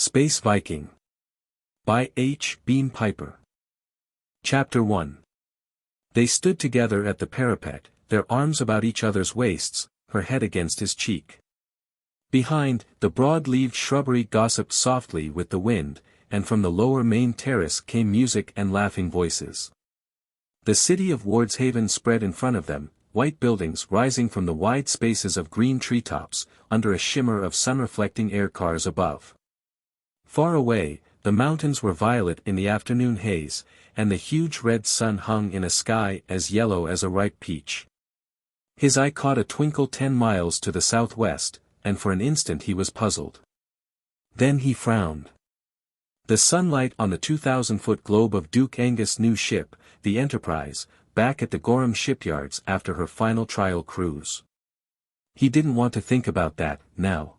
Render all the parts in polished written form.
Space Viking. By H. Bean Piper. Chapter 1. They stood together at the parapet, their arms about each other's waists, her head against his cheek. Behind, the broad-leaved shrubbery gossiped softly with the wind, and from the lower main terrace came music and laughing voices. The city of Wardshaven spread in front of them, white buildings rising from the wide spaces of green treetops, under a shimmer of sun-reflecting air cars above. Far away, the mountains were violet in the afternoon haze, and the huge red sun hung in a sky as yellow as a ripe peach. His eye caught a twinkle 10 miles to the southwest, and for an instant he was puzzled. Then he frowned. The sunlight on the 2,000-foot globe of Duke Angus' new ship, the Enterprise, back at the Gorham shipyards after her final trial cruise. He didn't want to think about that, now.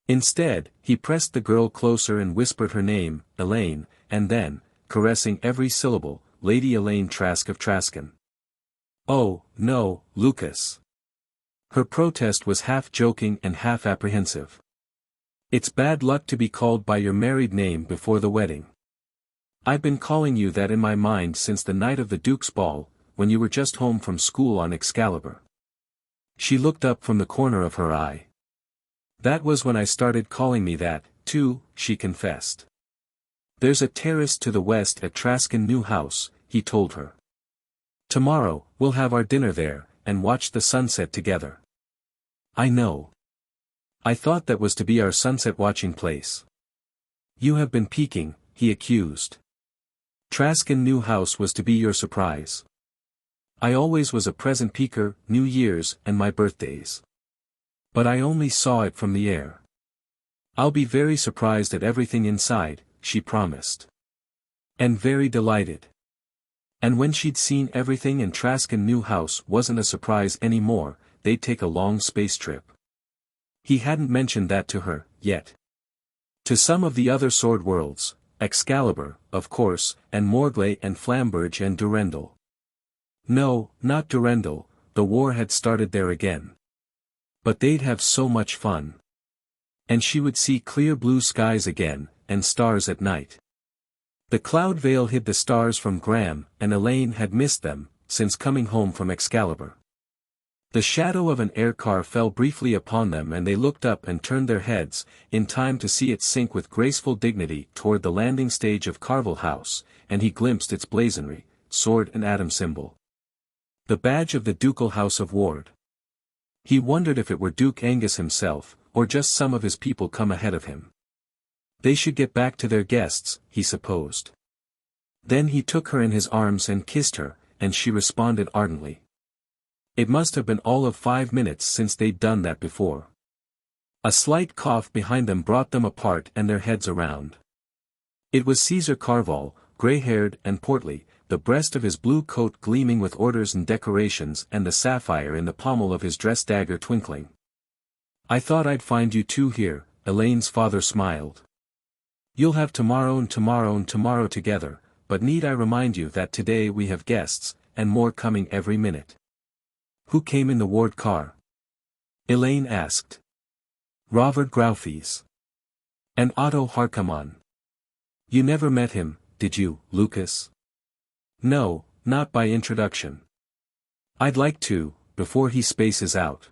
Instead, he pressed the girl closer and whispered her name, Elaine, and then, caressing every syllable, Lady Elaine Trask of Traskon. Oh, no, Lucas. Her protest was half joking and half apprehensive. It's bad luck to be called by your married name before the wedding. I've been calling you that in my mind since the night of the Duke's ball, when you were just home from school on Excalibur. She looked up from the corner of her eye. That was when I started calling me that, too, she confessed. There's a terrace to the west at Traskon New House, he told her. Tomorrow, we'll have our dinner there, and watch the sunset together. I know. I thought that was to be our sunset watching place. You have been peeking, he accused. Traskon New House was to be your surprise. I always was a present peeker, New Year's and my birthdays. But I only saw it from the air. I'll be very surprised at everything inside, she promised. And very delighted. And when she'd seen everything in Traskon New House wasn't a surprise anymore, they'd take a long space trip. He hadn't mentioned that to her, yet. To some of the other sword worlds, Excalibur, of course, and Morglay and Flamberge and Durendal. No, not Durendal, the war had started there again. But they'd have so much fun. And she would see clear blue skies again, and stars at night. The cloud veil hid the stars from Graham, and Elaine had missed them, since coming home from Excalibur. The shadow of an air car fell briefly upon them and they looked up and turned their heads, in time to see it sink with graceful dignity toward the landing stage of Karvall House, and he glimpsed its blazonry, sword and atom symbol. The badge of the ducal house of Ward. He wondered if it were Duke Angus himself, or just some of his people come ahead of him. They should get back to their guests, he supposed. Then he took her in his arms and kissed her, and she responded ardently. It must have been all of 5 minutes since they'd done that before. A slight cough behind them brought them apart and their heads around. It was Caesar Karvall, gray-haired and portly, the breast of his blue coat gleaming with orders and decorations and the sapphire in the pommel of his dress dagger twinkling. I thought I'd find you two here, Elaine's father smiled. You'll have tomorrow and tomorrow and tomorrow together, but need I remind you that today we have guests, and more coming every minute. Who came in the Ward car? Elaine asked. Robert Graufes. And Otto Harkaman. You never met him, did you, Lucas? No, not by introduction. I'd like to, before he spaces out.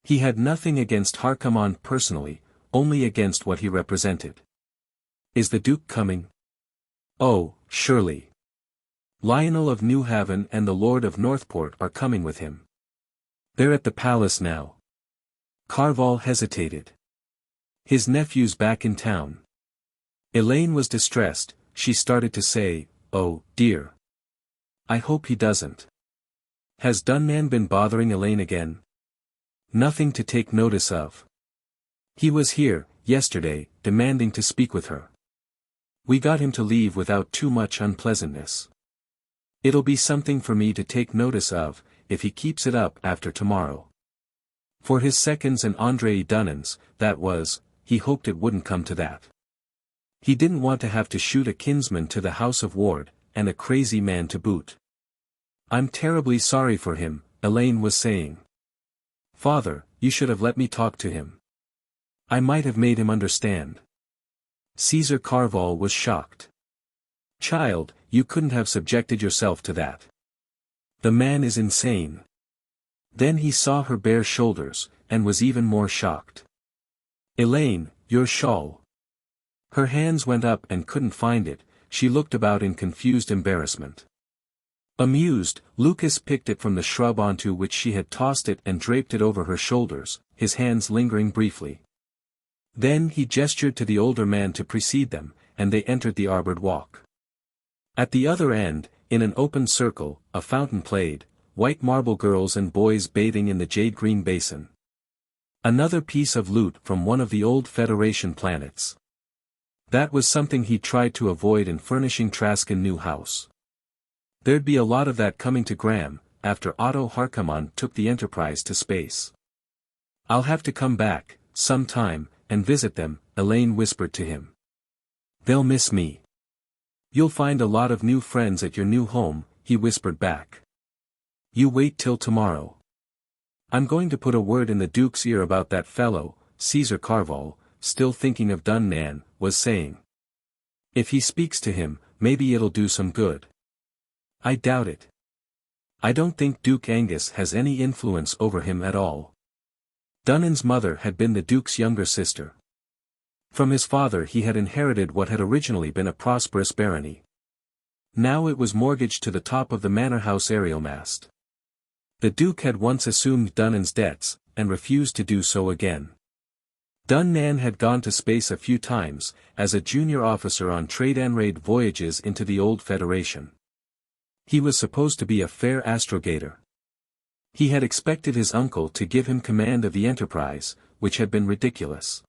He had nothing against Harkaman personally, only against what he represented. Is the Duke coming? Oh, surely. Lionel of Newhaven and the Lord of Northport are coming with him. They're at the palace now. Karvall hesitated. His nephew's back in town. Elaine was distressed, she started to say, oh, dear. I hope he doesn't. Has Dunnan been bothering Elaine again? Nothing to take notice of. He was here, yesterday, demanding to speak with her. We got him to leave without too much unpleasantness. It'll be something for me to take notice of, if he keeps it up after tomorrow. For his seconds and Andray Dunnan's, that was, he hoped it wouldn't come to that. He didn't want to have to shoot a kinsman to the House of Ward, and a crazy man to boot. I'm terribly sorry for him, Elaine was saying. Father, you should have let me talk to him. I might have made him understand. Caesar Karvall was shocked. Child, you couldn't have subjected yourself to that. The man is insane. Then he saw her bare shoulders, and was even more shocked. Elaine, your shawl. Her hands went up and couldn't find it, she looked about in confused embarrassment. Amused, Lucas picked it from the shrub onto which she had tossed it and draped it over her shoulders, his hands lingering briefly. Then he gestured to the older man to precede them, and they entered the arbored walk. At the other end, in an open circle, a fountain played, white marble girls and boys bathing in the jade-green basin. Another piece of loot from one of the old Federation planets. That was something he tried to avoid in furnishing Traskon new house. There'd be a lot of that coming to Graham, after Otto Harkaman took the Enterprise to space. I'll have to come back, sometime, and visit them, Elaine whispered to him. They'll miss me. You'll find a lot of new friends at your new home, he whispered back. You wait till tomorrow. I'm going to put a word in the Duke's ear about that fellow, Caesar Karvall, still thinking of Dunnan, was saying. If he speaks to him, maybe it'll do some good. I doubt it. I don't think Duke Angus has any influence over him at all. Dunnan's mother had been the Duke's younger sister. From his father he had inherited what had originally been a prosperous barony. Now it was mortgaged to the top of the manor house aerial mast. The Duke had once assumed Dunnan's debts, and refused to do so again. Dunnan had gone to space a few times, as a junior officer on trade-and-raid voyages into the old Federation. He was supposed to be a fair astrogator. He had expected his uncle to give him command of the Enterprise, which had been ridiculous.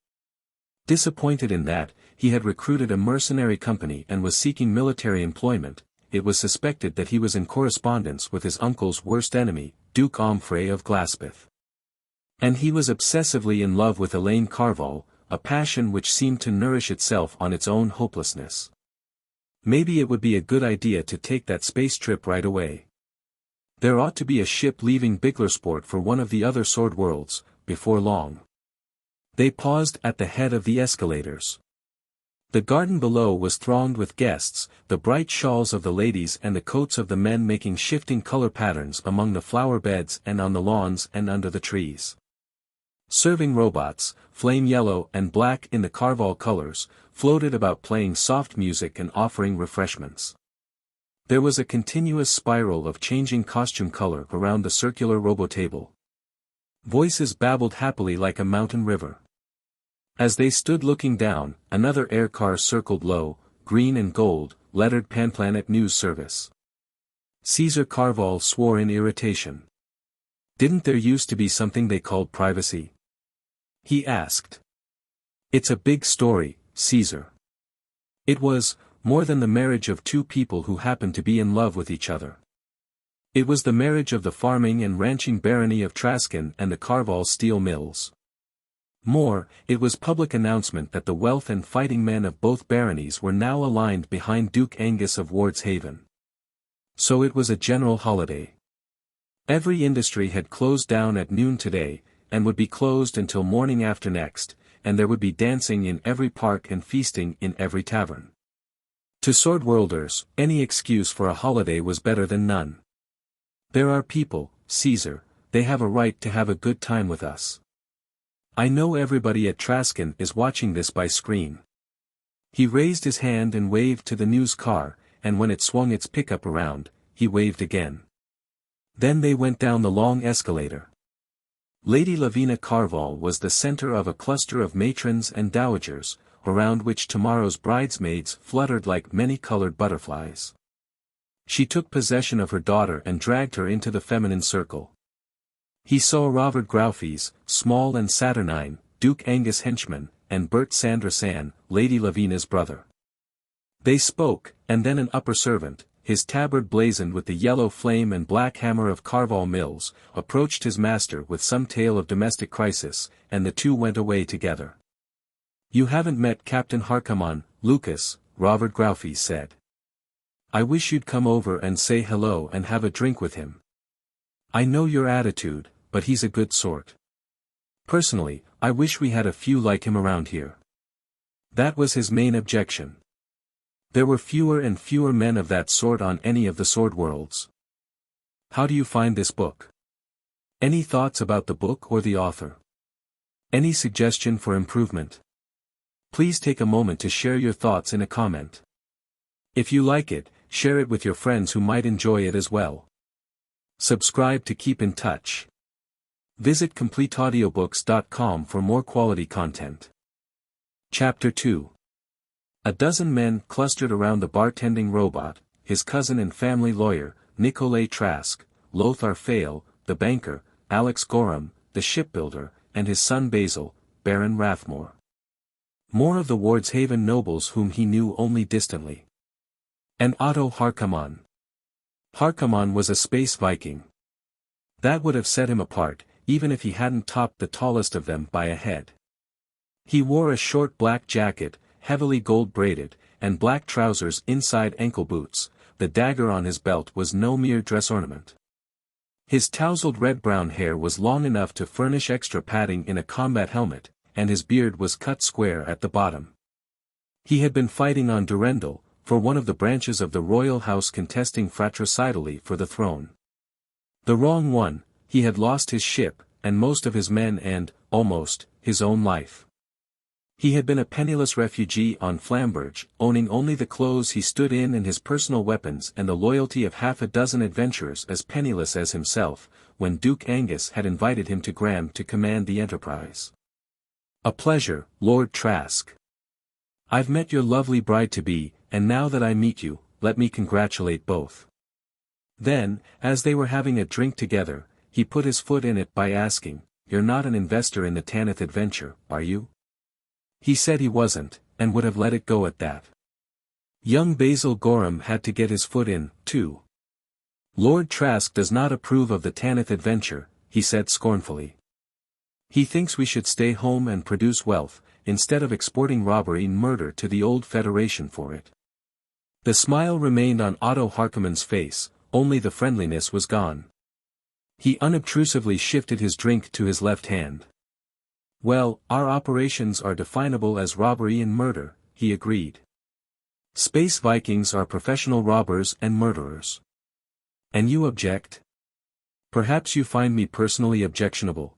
Disappointed in that, he had recruited a mercenary company and was seeking military employment. It was suspected that he was in correspondence with his uncle's worst enemy, Duke Omfrey of Glaspeth. And he was obsessively in love with Elaine Karvall, a passion which seemed to nourish itself on its own hopelessness. Maybe it would be a good idea to take that space trip right away. There ought to be a ship leaving Biglersport for one of the other sword worlds, before long. They paused at the head of the escalators. The garden below was thronged with guests, the bright shawls of the ladies and the coats of the men making shifting color patterns among the flower beds and on the lawns and under the trees. Serving robots, flame yellow and black in the Karvall colors, floated about playing soft music and offering refreshments. There was a continuous spiral of changing costume color around the circular robo-table. Voices babbled happily like a mountain river. As they stood looking down, another air car circled low, green and gold, lettered Panplanet News Service. Caesar Karvall swore in irritation. Didn't there used to be something they called privacy? He asked. It's a big story, Caesar. It was, more than the marriage of two people who happened to be in love with each other. It was the marriage of the farming and ranching Barony of Traskon and the Karvall steel mills. More, it was public announcement that the wealth and fighting men of both baronies were now aligned behind Duke Angus of Wardshaven. So it was a general holiday. Every industry had closed down at noon today, and would be closed until morning after next, and there would be dancing in every park and feasting in every tavern. To Swordworlders, any excuse for a holiday was better than none. There are people, Caesar, they have a right to have a good time with us. I know everybody at Traskon is watching this by screen. He raised his hand and waved to the news car, and when it swung its pickup around, he waved again. Then they went down the long escalator. Lady Lavina Karvall was the center of a cluster of matrons and dowagers, around which tomorrow's bridesmaids fluttered like many-colored butterflies. She took possession of her daughter and dragged her into the feminine circle. He saw Robert Graufes, small and saturnine, Duke Angus henchman, and Bert Sandersan, Lady Lavina's brother. They spoke, and then an upper servant, his tabard blazoned with the yellow flame and black hammer of Karvall Mills, approached his master with some tale of domestic crisis, and the two went away together. You haven't met Captain Harkaman, Lucas, Robert Graufes said. I wish you'd come over and say hello and have a drink with him. I know your attitude, but he's a good sort. Personally, I wish we had a few like him around here. That was his main objection. There were fewer and fewer men of that sort on any of the sword worlds. How do you find this book? Any thoughts about the book or the author? Any suggestion for improvement? Please take a moment to share your thoughts in a comment. If you like it, share it with your friends who might enjoy it as well. Subscribe to keep in touch. Visit CompleteAudiobooks.com for more quality content. Chapter 2. A dozen men clustered around the bartending robot, his cousin and family lawyer, Nikolay Trask, Lothar Fail, the banker, Alex Gorham, the shipbuilder, and his son Basil, Baron Rathmore. More of the Wardshaven nobles whom he knew only distantly. And Otto Harkaman. Harkaman was a Space Viking. That would have set him apart, even if he hadn't topped the tallest of them by a head. He wore a short black jacket, heavily gold-braided, and black trousers inside ankle boots. The dagger on his belt was no mere dress ornament. His tousled red-brown hair was long enough to furnish extra padding in a combat helmet, and his beard was cut square at the bottom. He had been fighting on Durendal, for one of the branches of the royal house contesting fratricidally for the throne. The wrong one, he had lost his ship, and most of his men and, almost, his own life. He had been a penniless refugee on Flamberge, owning only the clothes he stood in and his personal weapons and the loyalty of half a dozen adventurers as penniless as himself, when Duke Angus had invited him to Graham to command the enterprise. "A pleasure, Lord Trask. I've met your lovely bride-to-be, and now that I meet you, let me congratulate both." Then, as they were having a drink together, he put his foot in it by asking, "You're not an investor in the Tanith adventure, are you?" He said he wasn't, and would have let it go at that. Young Basil Gorham had to get his foot in, too. "Lord Trask does not approve of the Tanith adventure," he said scornfully. "He thinks we should stay home and produce wealth, instead of exporting robbery and murder to the old Federation for it." The smile remained on Otto Harkaman's face, only the friendliness was gone. He unobtrusively shifted his drink to his left hand. "Well, our operations are definable as robbery and murder," he agreed. "Space Vikings are professional robbers and murderers. And you object? Perhaps you find me personally objectionable.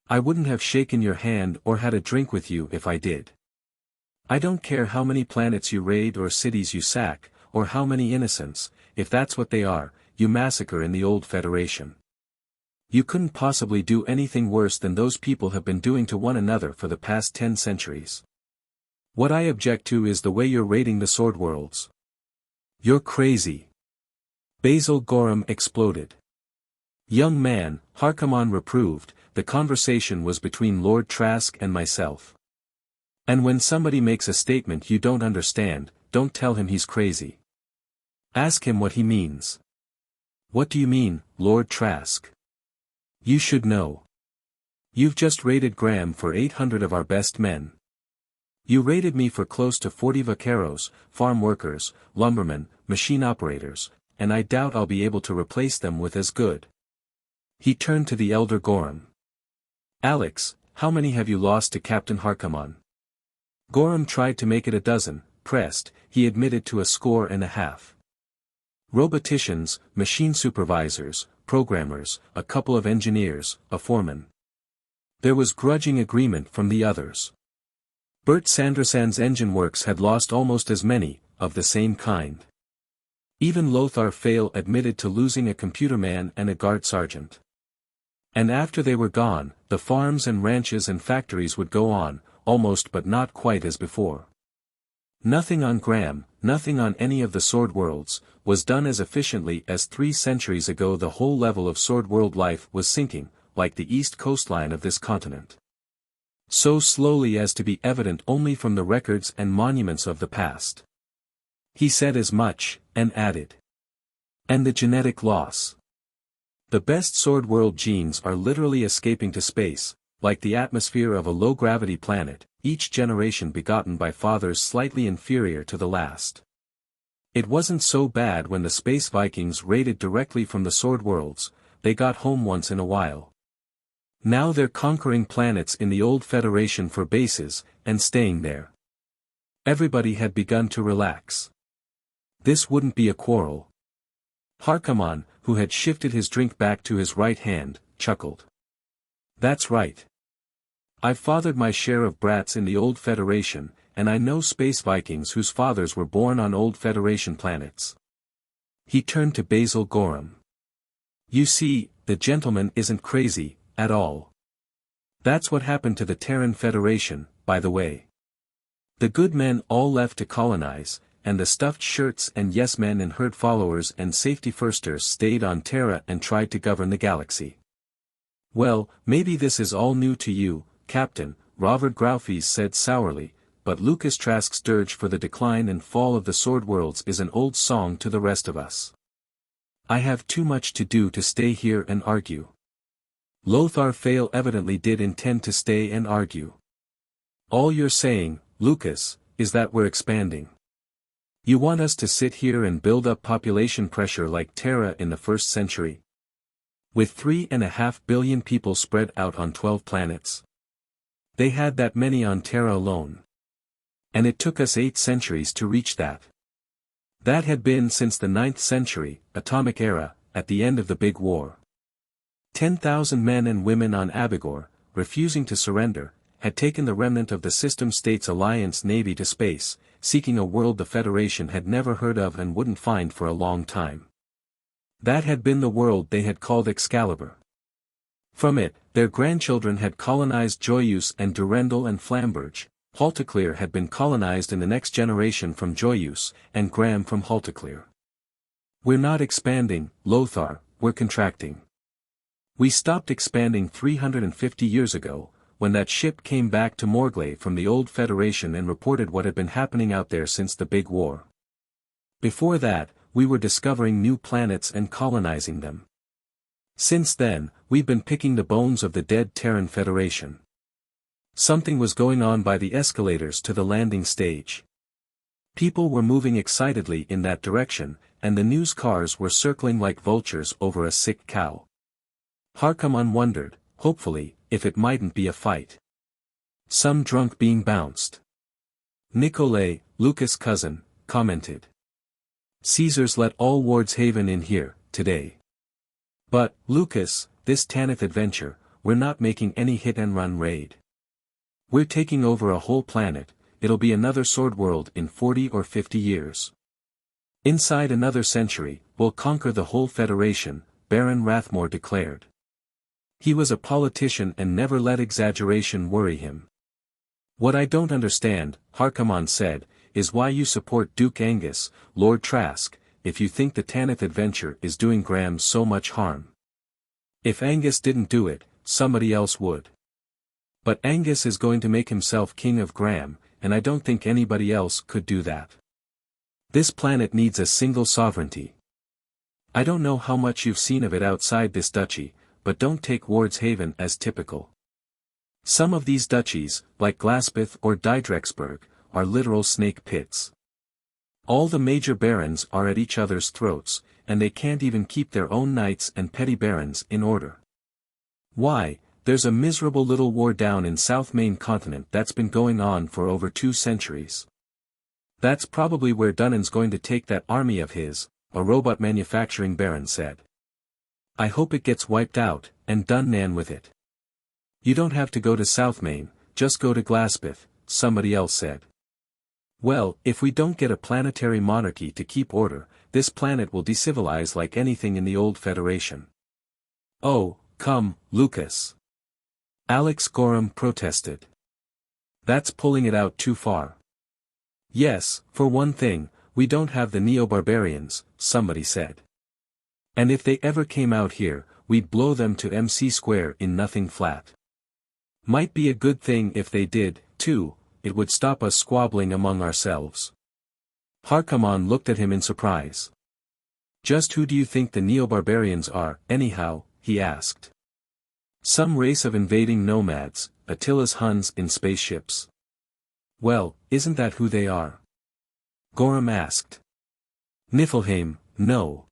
I wouldn't have shaken your hand or had a drink with you if I did. I don't care how many planets you raid or cities you sack, or how many innocents, if that's what they are, you massacre in the old Federation. You couldn't possibly do anything worse than those people have been doing to one another for the past 10 centuries. What I object to is the way you're raiding the sword worlds. You're crazy." Basil Gorham exploded. "Young man," Harkaman reproved, "the conversation was between Lord Trask and myself. And when somebody makes a statement you don't understand, don't tell him he's crazy. Ask him what he means." "What do you mean, Lord Trask?" "You should know. You've just raided Graham for 800 of our best men. You raided me for close to 40 vaqueros, farm workers, lumbermen, machine operators, and I doubt I'll be able to replace them with as good." He turned to the elder Gorham. "Alex, how many have you lost to Captain Harkaman?" Gorham tried to make it a dozen, pressed, he admitted to a score and a half. "Roboticians, machine supervisors, programmers, a couple of engineers, a foreman." There was grudging agreement from the others. Bert Sanderson's engine works had lost almost as many, of the same kind. Even Lothar Fail admitted to losing a computer man and a guard sergeant. And after they were gone, the farms and ranches and factories would go on, almost but not quite as before. Nothing on Graham, nothing on any of the sword worlds, was done as efficiently as 3 centuries ago. The whole level of sword world life was sinking, like the east coastline of this continent. So slowly as to be evident only from the records and monuments of the past. He said as much, and added. "And the genetic loss. The best sword world genes are literally escaping to space, like the atmosphere of a low-gravity planet, each generation begotten by fathers slightly inferior to the last. It wasn't so bad when the Space Vikings raided directly from the sword worlds, they got home once in a while. Now they're conquering planets in the old Federation for bases, and staying there. Everybody had begun to relax. This wouldn't be a quarrel. Harkaman, who had shifted his drink back to his right hand, chuckled. That's right. I've fathered my share of brats in the old Federation, and I know Space Vikings whose fathers were born on old Federation planets. He turned to Basil Gorham. You see, the gentleman isn't crazy, at all. That's what happened to the Terran Federation, by the way. The good men all left to colonize, and the stuffed shirts and yes-men and herd followers and safety-firsters stayed on Terra and tried to govern the galaxy. Well, maybe this is all new to you, Captain, Robert Graufes said sourly, but Lucas Trask's dirge for the decline and fall of the Sword Worlds is an old song to the rest of us. I have too much to do to stay here and argue. Lothar Fail evidently did intend to stay and argue. All you're saying, Lucas, is that we're expanding. You want us to sit here and build up population pressure like Terra in the 1st century? With 3.5 billion people spread out on 12 planets. They had that many on Terra alone. And it took us 8 centuries to reach that. That had been since the 9th century, atomic era, at the end of the Big War. 10,000 men and women on Abigor, refusing to surrender, had taken the remnant of the System States Alliance Navy to space, seeking a world the Federation had never heard of and wouldn't find for a long time. That had been the world they had called Excalibur. From it, their grandchildren had colonized Joyeuse and Durendal and Flamberge. Halteclear had been colonized in the next generation from Joyeuse, and Graham from Halteclear. We're not expanding, Lothar, we're contracting. We stopped expanding 350 years ago, when that ship came back to Morglay from the old Federation and reported what had been happening out there since the Big War. Before that, we were discovering new planets and colonizing them. Since then, we've been picking the bones of the dead Terran Federation. Something was going on by the escalators to the landing stage. People were moving excitedly in that direction, and the news cars were circling like vultures over a sick cow. Harkaman wondered, hopefully, if it mightn't be a fight. Some drunk being bounced. Nicolay, Lucas' cousin, commented. Caesar's let all Wardshaven in here, today. But, Lucas, this Tanith adventure, we're not making any hit-and-run raid. We're taking over a whole planet, it'll be another Sword World in 40 or 50 years. Inside another century, we'll conquer the whole Federation, Baron Rathmore declared. He was a politician and never let exaggeration worry him. What I don't understand, Harkaman said, is why you support Duke Angus, Lord Trask, if you think the Tanith adventure is doing Graham so much harm. If Angus didn't do it, somebody else would. But Angus is going to make himself king of Graham, and I don't think anybody else could do that. This planet needs a single sovereignty. I don't know how much you've seen of it outside this duchy, but don't take Wardshaven as typical. Some of these duchies, like Glaspeth or Didrexburg, are literal snake pits. All the major barons are at each other's throats, and they can't even keep their own knights and petty barons in order. Why, there's a miserable little war down in South Main Continent that's been going on for over 2 centuries. That's probably where Dunnan's going to take that army of his, a robot manufacturing baron said. I hope it gets wiped out, and Dunnan with it. You don't have to go to South Main, just go to Glaspeth, somebody else said. Well, if we don't get a planetary monarchy to keep order, this planet will decivilize like anything in the old Federation. Oh, come, Lucas. Alex Gorham protested. That's pulling it out too far. Yes, for one thing, we don't have the Neo-Barbarians, somebody said. And if they ever came out here, we'd blow them to MC square in nothing flat. Might be a good thing if they did, too, it would stop us squabbling among ourselves. Harkaman looked at him in surprise. Just who do you think the Neo-Barbarians are, anyhow, he asked. Some race of invading nomads, Attila's Huns in spaceships. Well, isn't that who they are? Gorham asked. Niflheim, no.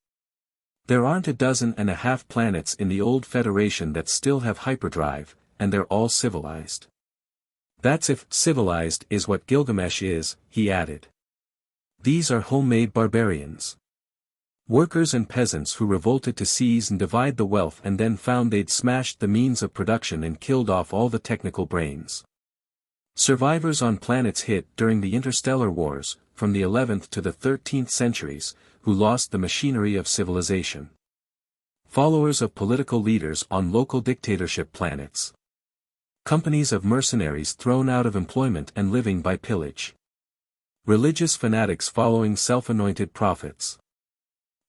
There aren't 12.5 planets in the old Federation that still have hyperdrive, and they're all civilized. That's if civilized is what Gilgamesh is, he added. These are homemade barbarians. Workers and peasants who revolted to seize and divide the wealth and then found they'd smashed the means of production and killed off all the technical brains. Survivors on planets hit during the interstellar wars, from the 11th to the 13th centuries, who lost the machinery of civilization. Followers of political leaders on local dictatorship planets. Companies of mercenaries thrown out of employment and living by pillage. Religious fanatics following self-anointed prophets.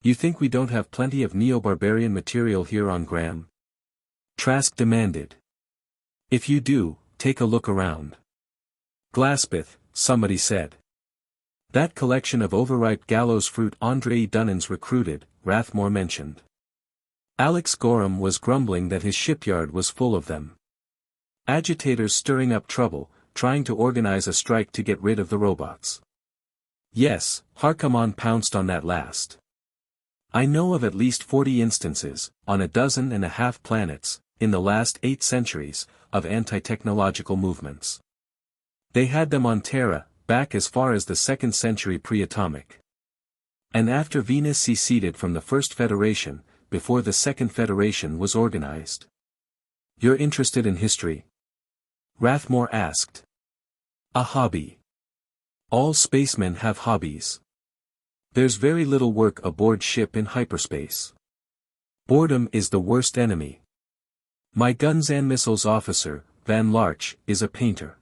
You think we don't have plenty of neo-barbarian material here on Graham? Trask demanded. If you do, take a look around. Glaspeth, somebody said. That collection of overripe gallows fruit Andray Dunnan's recruited, Rathmore mentioned. Alex Gorham was grumbling that his shipyard was full of them. Agitators stirring up trouble, trying to organize a strike to get rid of the robots. Yes, Harkaman pounced on that last. I know of at least 40 instances, on 12.5 planets, in the last 8 centuries, of anti-technological movements. They had them on Terra, back as far as the 2nd century pre-atomic. And after Venus seceded from the First Federation, before the Second Federation was organized. You're interested in history? Rathmore asked. A hobby. All spacemen have hobbies. There's very little work aboard ship in hyperspace. Boredom is the worst enemy. My guns and missiles officer, Van Larch, is a painter.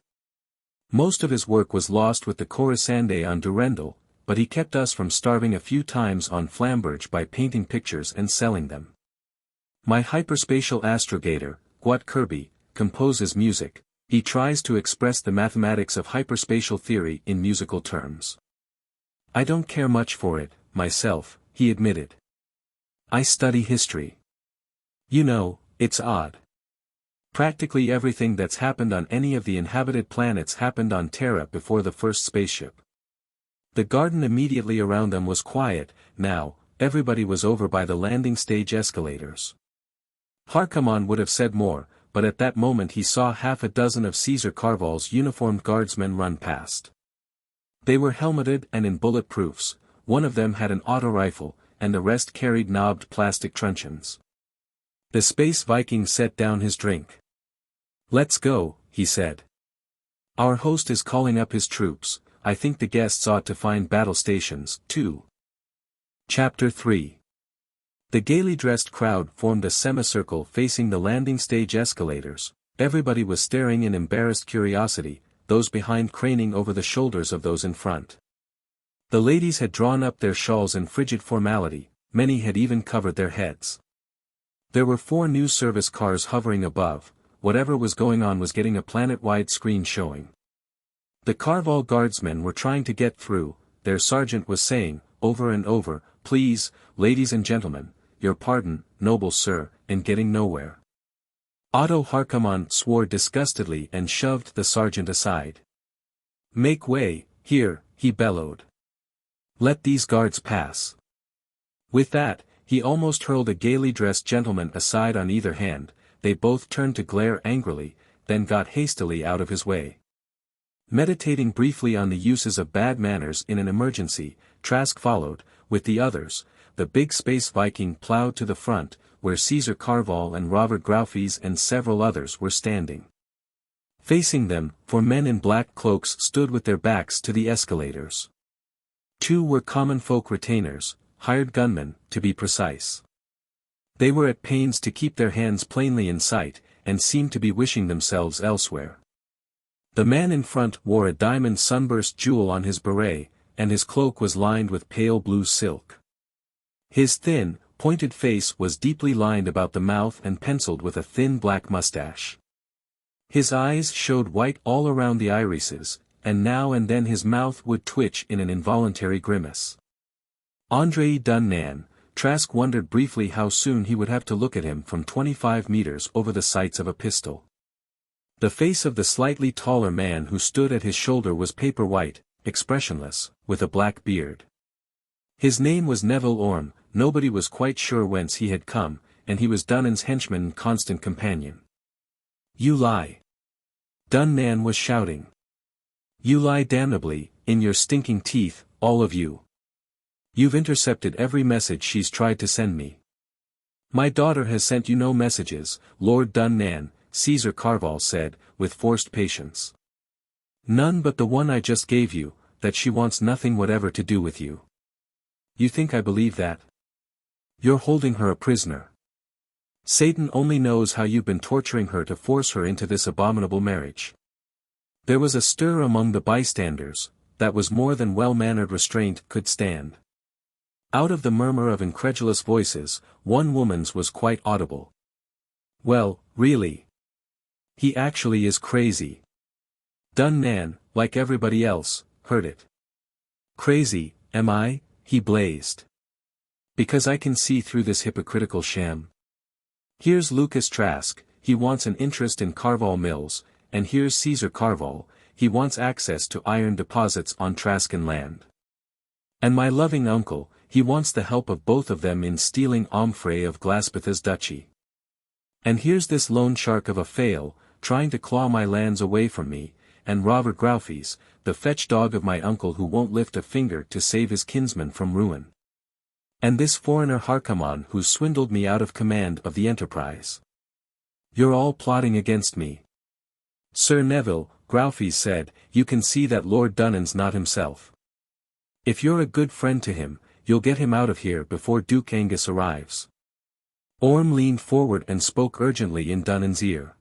Most of his work was lost with the Coruscant on Durendal, but he kept us from starving a few times on Flamberge by painting pictures and selling them. My hyperspatial astrogator, Gwat Kirby, composes music. He tries to express the mathematics of hyperspatial theory in musical terms. I don't care much for it, myself, he admitted. I study history. You know, it's odd. Practically everything that's happened on any of the inhabited planets happened on Terra before the first spaceship. The garden immediately around them was quiet. Now, everybody was over by the landing stage escalators. Harkaman would have said more, but at that moment he saw half a dozen of Caesar Karvall's uniformed guardsmen run past. They were helmeted and in bulletproofs, one of them had an auto rifle, and the rest carried knobbed plastic truncheons. The Space Viking set down his drink. Let's go, he said. Our host is calling up his troops. I think the guests ought to find battle stations, too. Chapter 3. The gaily dressed crowd formed a semicircle facing the landing stage escalators. Everybody was staring in embarrassed curiosity, those behind craning over the shoulders of those in front. The ladies had drawn up their shawls in frigid formality, many had even covered their heads. There were 4 news service cars hovering above. Whatever was going on was getting a planet-wide screen showing. The Karvall guardsmen were trying to get through. Their sergeant was saying, over and over, please, ladies and gentlemen, your pardon, noble sir, and getting nowhere. Otto Harkaman swore disgustedly and shoved the sergeant aside. Make way, here, he bellowed. Let these guards pass. With that, he almost hurled a gaily dressed gentleman aside on either hand. They both turned to glare angrily, then got hastily out of his way. Meditating briefly on the uses of bad manners in an emergency, Trask followed, with the others. The big Space Viking plowed to the front, where Caesar Karvall and Robert Graufes and several others were standing. Facing them, 4 men in black cloaks stood with their backs to the escalators. 2 were common folk retainers, hired gunmen, to be precise. They were at pains to keep their hands plainly in sight, and seemed to be wishing themselves elsewhere. The man in front wore a diamond sunburst jewel on his beret, and his cloak was lined with pale blue silk. His thin, pointed face was deeply lined about the mouth and penciled with a thin black mustache. His eyes showed white all around the irises, and now and then his mouth would twitch in an involuntary grimace. Andray Dunnan. Trask wondered briefly how soon he would have to look at him from 25 meters over the sights of a pistol. The face of the slightly taller man who stood at his shoulder was paper white, expressionless, with a black beard. His name was Neville Orme. Nobody was quite sure whence he had come, and he was Dunnan's henchman and constant companion. You lie. Dunnan was shouting. You lie damnably, in your stinking teeth, all of you. You've intercepted every message she's tried to send me. My daughter has sent you no messages, Lord Dunnan, Caesar Karvall said, with forced patience. None but the one I just gave you, that she wants nothing whatever to do with you. You think I believe that? You're holding her a prisoner. Satan only knows how you've been torturing her to force her into this abominable marriage. There was a stir among the bystanders, that was more than well-mannered restraint could stand. Out of the murmur of incredulous voices, one woman's was quite audible. Well, really? He actually is crazy. Dunnan, like everybody else, heard it. Crazy, am I? He blazed. Because I can see through this hypocritical sham. Here's Lucas Trask, he wants an interest in Karvall Mills, and here's Caesar Karvall, he wants access to iron deposits on Traskon land. And my loving uncle, he wants the help of both of them in stealing Omfrey of Glaspatha's duchy. And here's this lone shark of a Fail, trying to claw my lands away from me, and Robert Graufes, the fetch dog of my uncle who won't lift a finger to save his kinsman from ruin. And this foreigner Harkaman who swindled me out of command of the enterprise. You're all plotting against me. Sir Neville, Graufes said, you can see that Lord Dunnan's not himself. If you're a good friend to him, you'll get him out of here before Duke Angus arrives. Orm leaned forward and spoke urgently in Dunnan's ear.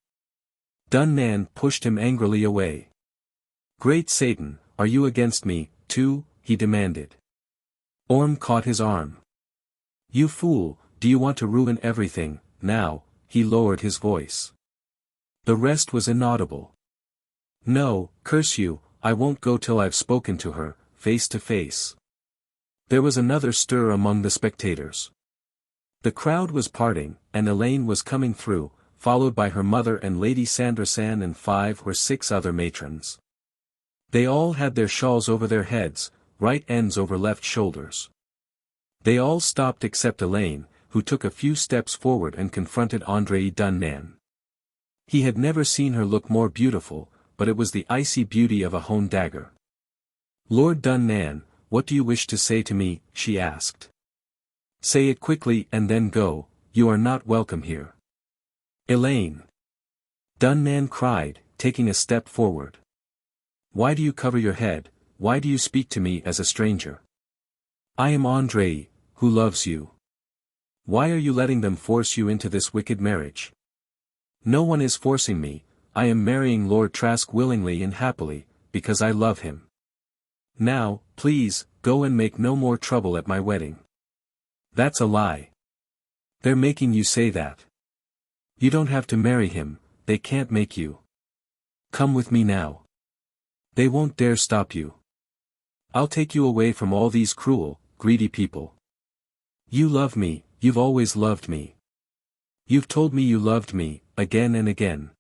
Dunnan pushed him angrily away. Great Satan, are you against me, too? He demanded. Orm caught his arm. You fool, do you want to ruin everything, now? He lowered his voice. The rest was inaudible. No, curse you, I won't go till I've spoken to her, face to face. There was another stir among the spectators. The crowd was parting, and Elaine was coming through, followed by her mother and Lady Sandersan and 5 or 6 other matrons. They all had their shawls over their heads, right ends over left shoulders. They all stopped except Elaine, who took a few steps forward and confronted Andray Dunnan. He had never seen her look more beautiful, but it was the icy beauty of a honed dagger. Lord Dunnan, what do you wish to say to me? She asked. Say it quickly and then go, you are not welcome here. Elaine! Dunnan cried, taking a step forward. Why do you cover your head, why do you speak to me as a stranger? I am Andray, who loves you. Why are you letting them force you into this wicked marriage? No one is forcing me, I am marrying Lord Trask willingly and happily, because I love him. Now, please, go and make no more trouble at my wedding. That's a lie. They're making you say that. You don't have to marry him, they can't make you. Come with me now. They won't dare stop you. I'll take you away from all these cruel, greedy people. You love me, you've always loved me. You've told me you loved me, again and again.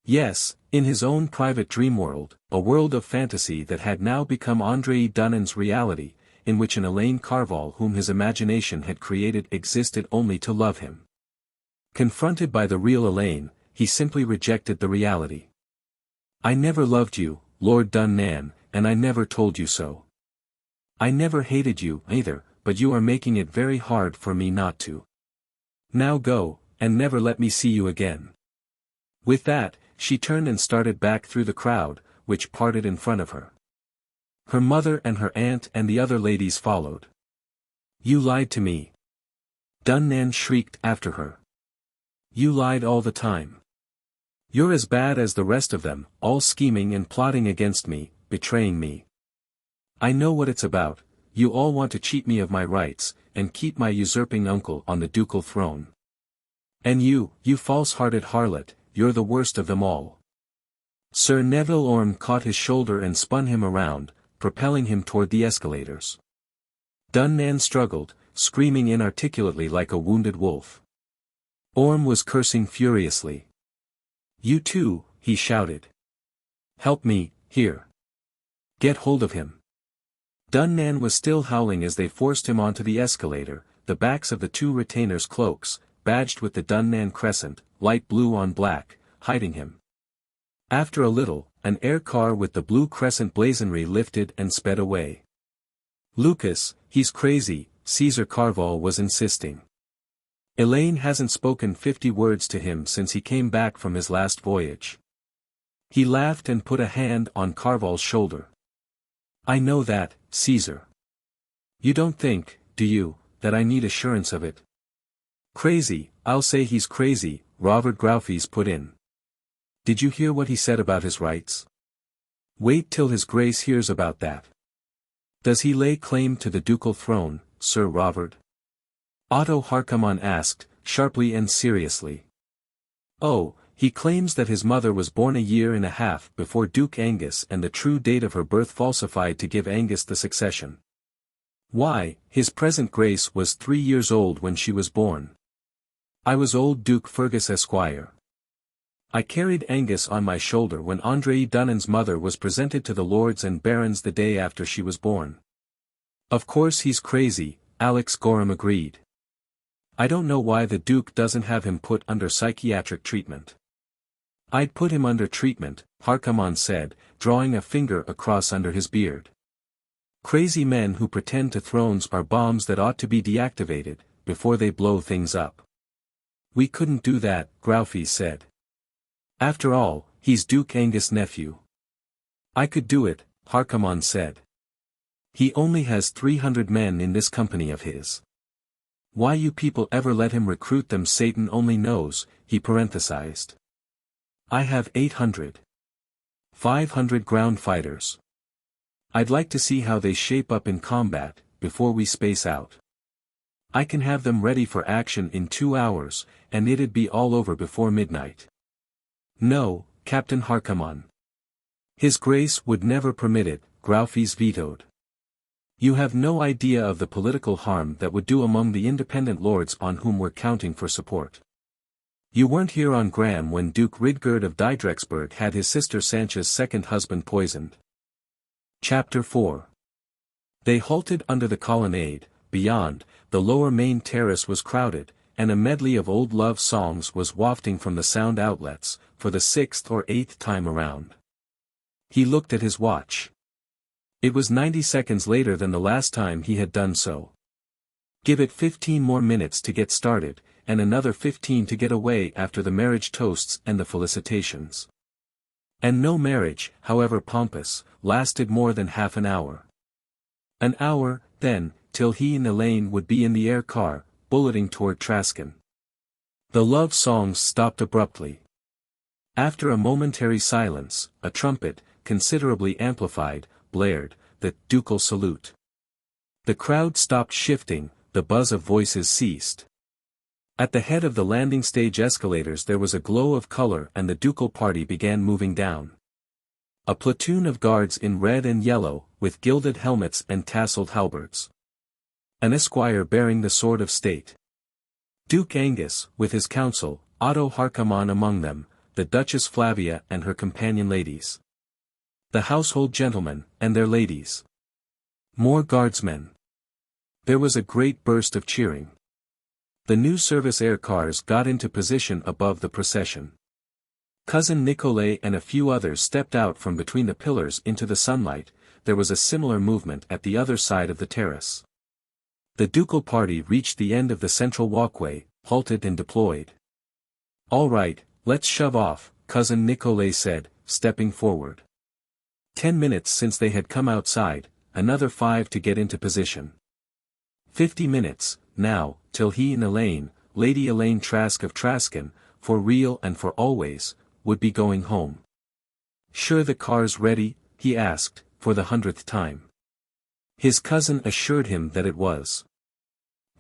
Yes, in his own private dream world, a world of fantasy that had now become Andray Dunnan's reality, in which an Elaine Karvall whom his imagination had created existed only to love him. Confronted by the real Elaine, he simply rejected the reality. I never loved you, Lord Dunnan, and I never told you so. I never hated you, either, but you are making it very hard for me not to. Now go, and never let me see you again. With that, she turned and started back through the crowd, which parted in front of her. Her mother and her aunt and the other ladies followed. You lied to me. Dunnan shrieked after her. You lied all the time. You're as bad as the rest of them, all scheming and plotting against me, betraying me. I know what it's about, you all want to cheat me of my rights, and keep my usurping uncle on the ducal throne. And you false-hearted harlot, you're the worst of them all. Sir Neville Orme caught his shoulder and spun him around, propelling him toward the escalators. Dunnan struggled, screaming inarticulately like a wounded wolf. Orme was cursing furiously. You too, he shouted. Help me, here. Get hold of him. Dunnan was still howling as they forced him onto the escalator, the backs of the 2 retainers' cloaks, badged with the Dunnan crescent, light blue on black, hiding him. After a little, an air car with the blue crescent blazonry lifted and sped away. "Lucas, he's crazy," Caesar Karvall was insisting. "Elaine hasn't spoken 50 words to him since he came back from his last voyage." He laughed and put a hand on Karvall's shoulder. "I know that, Caesar. You don't think, do you, that I need assurance of it?" "Crazy, I'll say he's crazy," Robert Graufes put in. "Did you hear what he said about his rights? Wait till his grace hears about that." "Does he lay claim to the ducal throne, Sir Robert?" Otto Harkaman asked, sharply and seriously. "Oh, he claims that his mother was born a year and a half before Duke Angus and the true date of her birth falsified to give Angus the succession. Why, his present grace was 3 years old when she was born. I was old Duke Fergus Esquire. I carried Angus on my shoulder when Andray Dunnan's mother was presented to the lords and barons the day after she was born." "Of course he's crazy," Alex Gorham agreed. "I don't know why the Duke doesn't have him put under psychiatric treatment." "I'd put him under treatment," Harkaman said, drawing a finger across under his beard. "Crazy men who pretend to thrones are bombs that ought to be deactivated, before they blow things up." "We couldn't do that," Graufes said. "After all, he's Duke Angus' nephew." "I could do it," Harkaman said. "He only has 300 men in this company of his. Why you people ever let him recruit them Satan only knows," he parenthesized. "I have 800. 500 ground fighters. I'd like to see how they shape up in combat, before we space out. I can have them ready for action in 2 hours, and it'd be all over before midnight." "No, Captain Harkaman. His Grace would never permit it," Graufes vetoed. "You have no idea of the political harm that would do among the independent lords on whom we're counting for support. You weren't here on Graham when Duke Ridgerd of Diedrexburg had his sister Sancha's second husband poisoned." Chapter 4. They halted under the colonnade. Beyond, the lower main terrace was crowded, and a medley of old love songs was wafting from the sound outlets, for the 6th or 8th time around. He looked at his watch. It was 90 seconds later than the last time he had done so. Give it 15 more minutes to get started, and another 15 to get away after the marriage toasts and the felicitations. And no marriage, however pompous, lasted more than half an hour. An hour, then, till he and Elaine would be in the air car, bulleting toward Traskon. The love songs stopped abruptly. After a momentary silence, a trumpet, considerably amplified, blared, the ducal salute. The crowd stopped shifting, the buzz of voices ceased. At the head of the landing stage escalators there was a glow of color and the ducal party began moving down. A platoon of guards in red and yellow, with gilded helmets and tasseled halberds. An esquire bearing the sword of state. Duke Angus, with his council, Otto Harkaman among them, the Duchess Flavia and her companion ladies. The household gentlemen, and their ladies. More guardsmen. There was a great burst of cheering. The new service air cars got into position above the procession. Cousin Nicolay and a few others stepped out from between the pillars into the sunlight. There was a similar movement at the other side of the terrace. The ducal party reached the end of the central walkway, halted and deployed. "All right, let's shove off," Cousin Nicolay said, stepping forward. 10 minutes since they had come outside, another 5 to get into position. 50 minutes, now, till he and Elaine, Lady Elaine Trask of Traskon, for real and for always, would be going home. "Sure the car's ready?" he asked, for the 100th time. His cousin assured him that it was.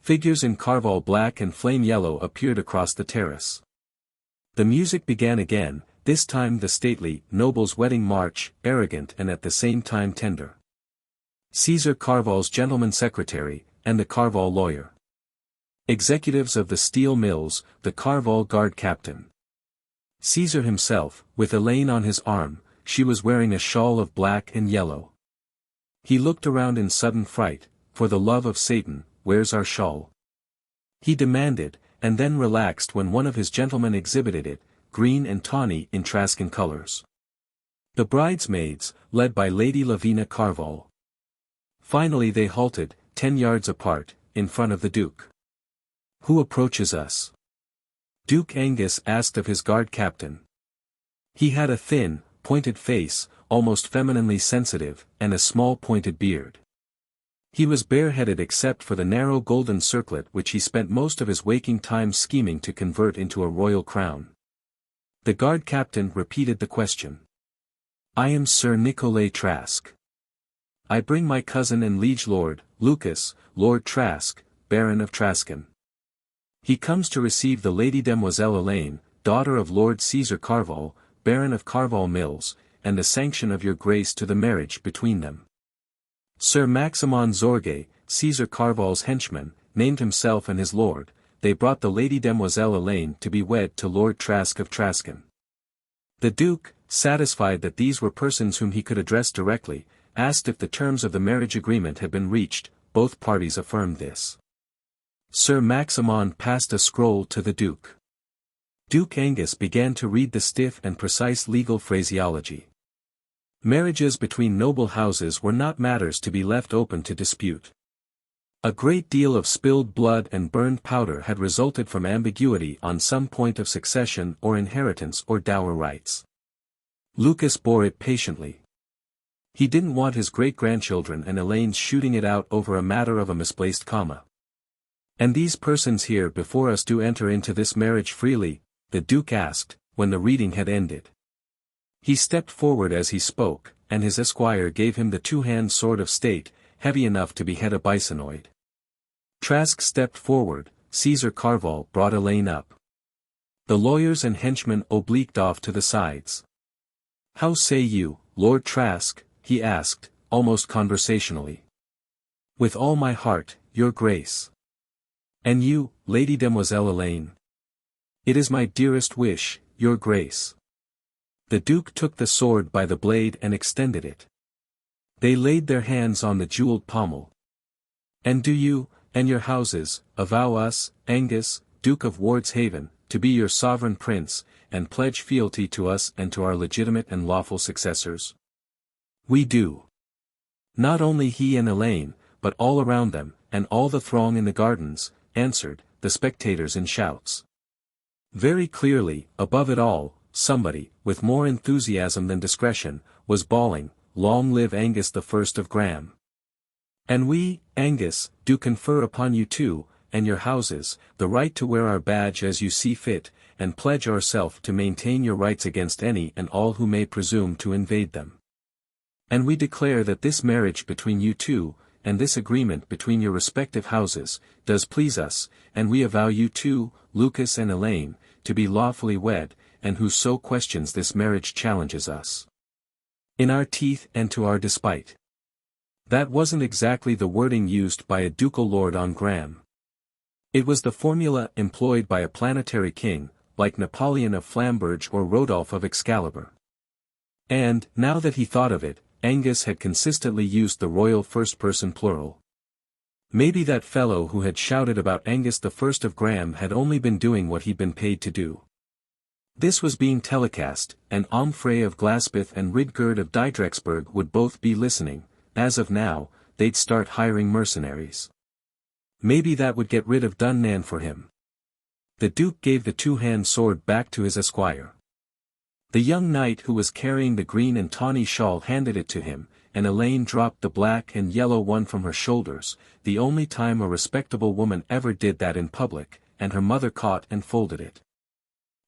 Figures in Karvall black and flame yellow appeared across the terrace. The music began again, this time the stately noble's wedding march, arrogant and at the same time tender. Caesar Karvall's gentleman secretary, and the Karvall lawyer. Executives of the steel mills, the Karvall guard captain. Caesar himself, with Elaine on his arm, she was wearing a shawl of black and yellow. He looked around in sudden fright, "For the love of Satan, where's our shawl?" he demanded, and then relaxed when one of his gentlemen exhibited it, green and tawny in Traskon colors. The bridesmaids, led by Lady Elaine Karvall. Finally they halted, 10 yards apart, in front of the Duke. "Who approaches us?" Duke Angus asked of his guard captain. He had a thin, pointed face, almost femininely sensitive, and a small pointed beard. He was bareheaded except for the narrow golden circlet which he spent most of his waking time scheming to convert into a royal crown. The guard captain repeated the question. "I am Sir Nicolai Trask. I bring my cousin and liege lord, Lucas, Lord Trask, Baron of Traskon. He comes to receive the Lady Demoiselle Elaine, daughter of Lord Caesar Karvall, Baron of Karvall Mills, and the sanction of your grace to the marriage between them." Sir Maximon Zorge, Caesar Karvall's henchman, named himself and his lord. They brought the Lady Demoiselle Elaine to be wed to Lord Trask of Traskon. The Duke, satisfied that these were persons whom he could address directly, asked if the terms of the marriage agreement had been reached. Both parties affirmed this. Sir Maximon passed a scroll to the Duke. Duke Angus began to read the stiff and precise legal phraseology. Marriages between noble houses were not matters to be left open to dispute. A great deal of spilled blood and burned powder had resulted from ambiguity on some point of succession or inheritance or dower rights. Lucas bore it patiently. He didn't want his great-grandchildren and Elaine's shooting it out over a matter of a misplaced comma. "And these persons here before us do enter into this marriage freely?" the Duke asked, when the reading had ended. He stepped forward as he spoke, and his esquire gave him the two-hand sword of state, heavy enough to behead a bisonoid. Trask stepped forward, Caesar Karvall brought Elaine up. The lawyers and henchmen obliqued off to the sides. "How say you, Lord Trask?" he asked, almost conversationally. "With all my heart, your grace." "And you, Lady Demoiselle Elaine?" "It is my dearest wish, your grace." The Duke took the sword by the blade and extended it. They laid their hands on the jeweled pommel. "And do you, and your houses, avow us, Angus, Duke of Wardshaven, to be your sovereign prince, and pledge fealty to us and to our legitimate and lawful successors?" "We do." Not only he and Elaine, but all around them, and all the throng in the gardens, answered, the spectators in shouts. Very clearly, above it all, somebody, with more enthusiasm than discretion, was bawling, "Long live Angus the First of Graham." "And we, Angus, do confer upon you too, and your houses, the right to wear our badge as you see fit, and pledge ourselves to maintain your rights against any and all who may presume to invade them. And we declare that this marriage between you two, and this agreement between your respective houses, does please us, and we avow you two, Lucas and Elaine, to be lawfully wed, and whoso questions this marriage challenges us in our teeth and to our despite." That wasn't exactly the wording used by a ducal lord on Graham. It was the formula employed by a planetary king, like Napoleon of Flamberge or Rodolphe of Excalibur. And, now that he thought of it, Angus had consistently used the royal first-person plural. Maybe that fellow who had shouted about Angus the First of Graham had only been doing what he'd been paid to do. This was being telecast, and Omfrey of Glaspeth and Ridgerd of Didrexburg would both be listening. As of now, they'd start hiring mercenaries. Maybe that would get rid of Dunnan for him. The Duke gave the two-hand sword back to his esquire. The young knight who was carrying the green and tawny shawl handed it to him, and Elaine dropped the black and yellow one from her shoulders, the only time a respectable woman ever did that in public, and her mother caught and folded it.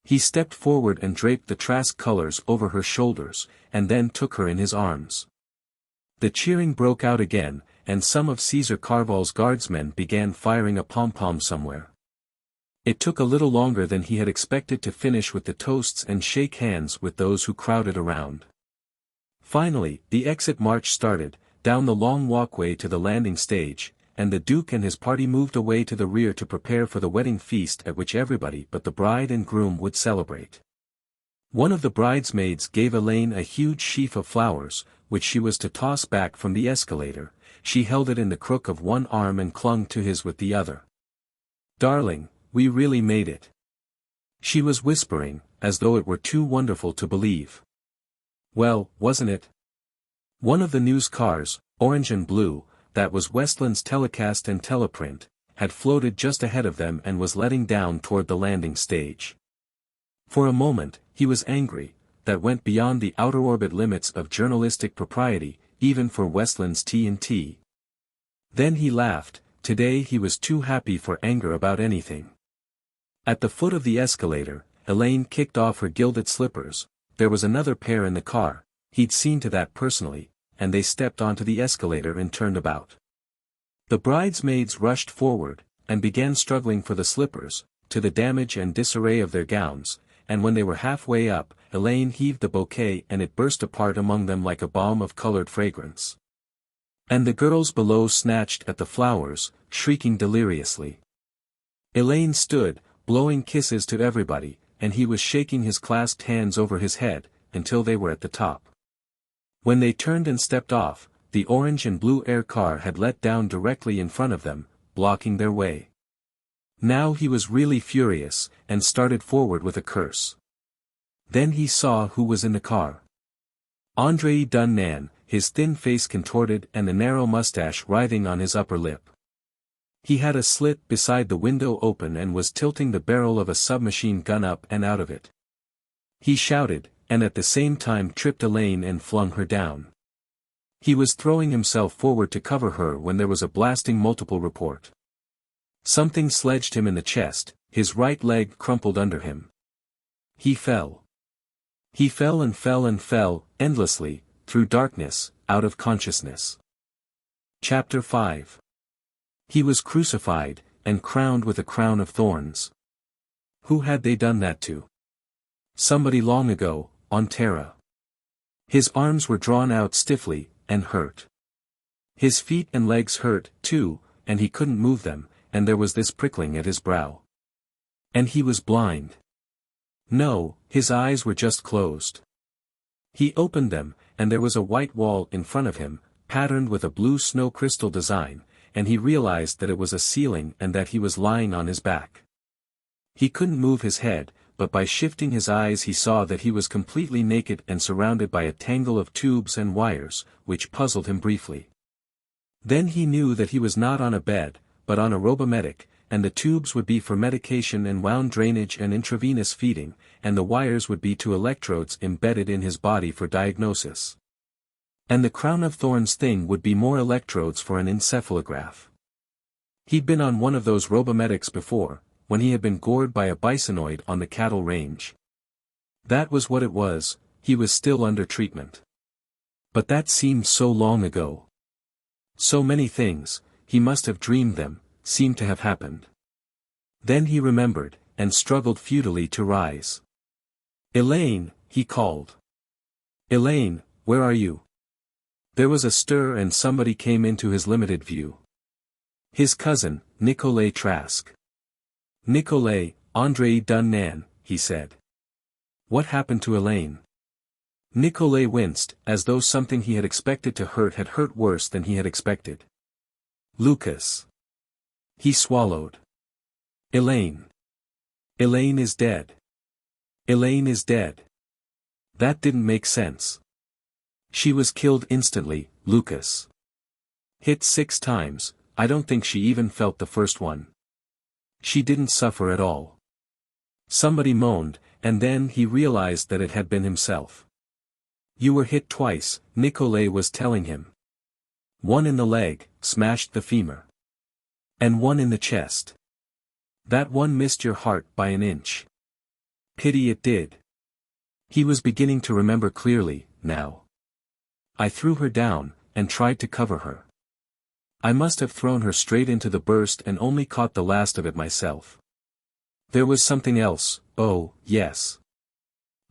He stepped forward and draped the Trask colors over her shoulders, and then took her in his arms. The cheering broke out again, and some of Caesar Karvall's guardsmen began firing a pom-pom somewhere. It took a little longer than he had expected to finish with the toasts and shake hands with those who crowded around. Finally, the exit march started, down the long walkway to the landing stage, and the Duke and his party moved away to the rear to prepare for the wedding feast at which everybody but the bride and groom would celebrate. One of the bridesmaids gave Elaine a huge sheaf of flowers, which she was to toss back from the escalator. She held it in the crook of one arm and clung to his with the other. "Darling, we really made it," she was whispering, as though it were too wonderful to believe. Well, wasn't it? One of the news cars, orange and blue, that was Westland's telecast and teleprint, had floated just ahead of them and was letting down toward the landing stage. For a moment, he was angry, that went beyond the outer orbit limits of journalistic propriety, even for Westland's TNT. Then he laughed. Today he was too happy for anger about anything. At the foot of the escalator, Elaine kicked off her gilded slippers. There was another pair in the car, he'd seen to that personally, and they stepped onto the escalator and turned about. The bridesmaids rushed forward, and began struggling for the slippers, to the damage and disarray of their gowns, and when they were halfway up, Elaine heaved the bouquet and it burst apart among them like a bomb of colored fragrance. And the girls below snatched at the flowers, shrieking deliriously. Elaine stood, blowing kisses to everybody, and he was shaking his clasped hands over his head, until they were at the top. When they turned and stepped off, the orange and blue air car had let down directly in front of them, blocking their way. Now he was really furious, and started forward with a curse. Then he saw who was in the car. Andray Dunnan, his thin face contorted and the narrow mustache writhing on his upper lip. He had a slit beside the window open and was tilting the barrel of a submachine gun up and out of it. He shouted, and at the same time tripped Elaine and flung her down. He was throwing himself forward to cover her when there was a blasting multiple report. Something sledged him in the chest, his right leg crumpled under him. He fell. He fell and fell and fell, endlessly, through darkness, out of consciousness. Chapter 5. He was crucified, and crowned with a crown of thorns. Who had they done that to? Somebody long ago, on Terra. His arms were drawn out stiffly, and hurt. His feet and legs hurt, too, and he couldn't move them, and there was this prickling at his brow. And he was blind. No, his eyes were just closed. He opened them, and there was a white wall in front of him, patterned with a blue snow crystal design, and he realized that it was a ceiling and that he was lying on his back. He couldn't move his head, but by shifting his eyes he saw that he was completely naked and surrounded by a tangle of tubes and wires, which puzzled him briefly. Then he knew that he was not on a bed, but on a robometic, and the tubes would be for medication and wound drainage and intravenous feeding, and the wires would be to electrodes embedded in his body for diagnosis. And the crown of thorns thing would be more electrodes for an encephalograph. He'd been on one of those robomedics before, when he had been gored by a bisonoid on the cattle range. That was what it was, he was still under treatment. But that seemed so long ago. So many things, he must have dreamed them, seemed to have happened. Then he remembered, and struggled futilely to rise. "Elaine," he called. "Elaine, where are you?" There was a stir and somebody came into his limited view. His cousin, Lucas Trask. "Nikolay, Andray Dunnan," he said. "What happened to Elaine?" Nikolay winced, as though something he had expected to hurt had hurt worse than he had expected. "Lucas." He swallowed. "Elaine. Elaine is dead. Elaine is dead." That didn't make sense. "She was killed instantly, Lucas. Hit 6 times, I don't think she even felt the first one. She didn't suffer at all." Somebody moaned, and then he realized that it had been himself. "You were hit twice," Nikolay was telling him. "One in the leg, smashed the femur. And one in the chest. That one missed your heart by an inch. Pity it did." He was beginning to remember clearly, now. "I threw her down, and tried to cover her. I must have thrown her straight into the burst and only caught the last of it myself. There was something else, oh, yes.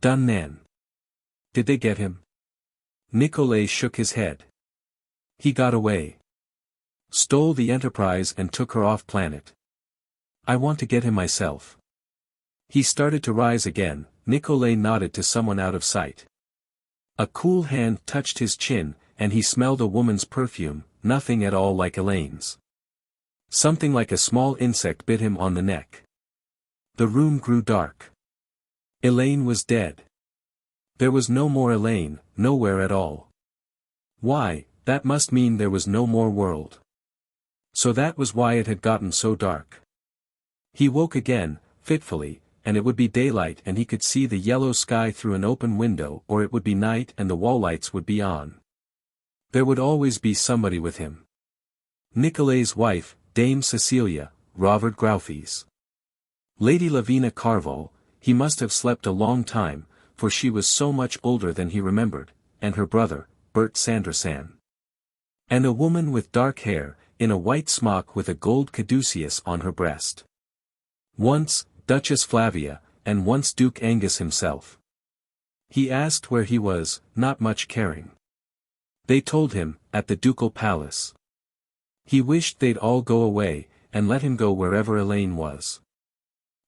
Dunnan. Did they get him?" Nikolay shook his head. "He got away. Stole the Enterprise and took her off planet. I want to get him myself." He started to rise again. Nikolay nodded to someone out of sight. A cool hand touched his chin, and he smelled a woman's perfume, nothing at all like Elaine's. Something like a small insect bit him on the neck. The room grew dark. Elaine was dead. There was no more Elaine, nowhere at all. Why, that must mean there was no more world. So that was why it had gotten so dark. He woke again, fitfully, and it would be daylight and he could see the yellow sky through an open window, or it would be night and the wall lights would be on. There would always be somebody with him. Nicolay's wife, Dame Cecilia, Robert Graufes. Lady Lavina Karvall, he must have slept a long time, for she was so much older than he remembered, and her brother, Bert Sanderson. And a woman with dark hair, in a white smock with a gold caduceus on her breast. Once, Duchess Flavia, and once Duke Angus himself. He asked where he was, not much caring. They told him, at the ducal palace. He wished they'd all go away, and let him go wherever Elaine was.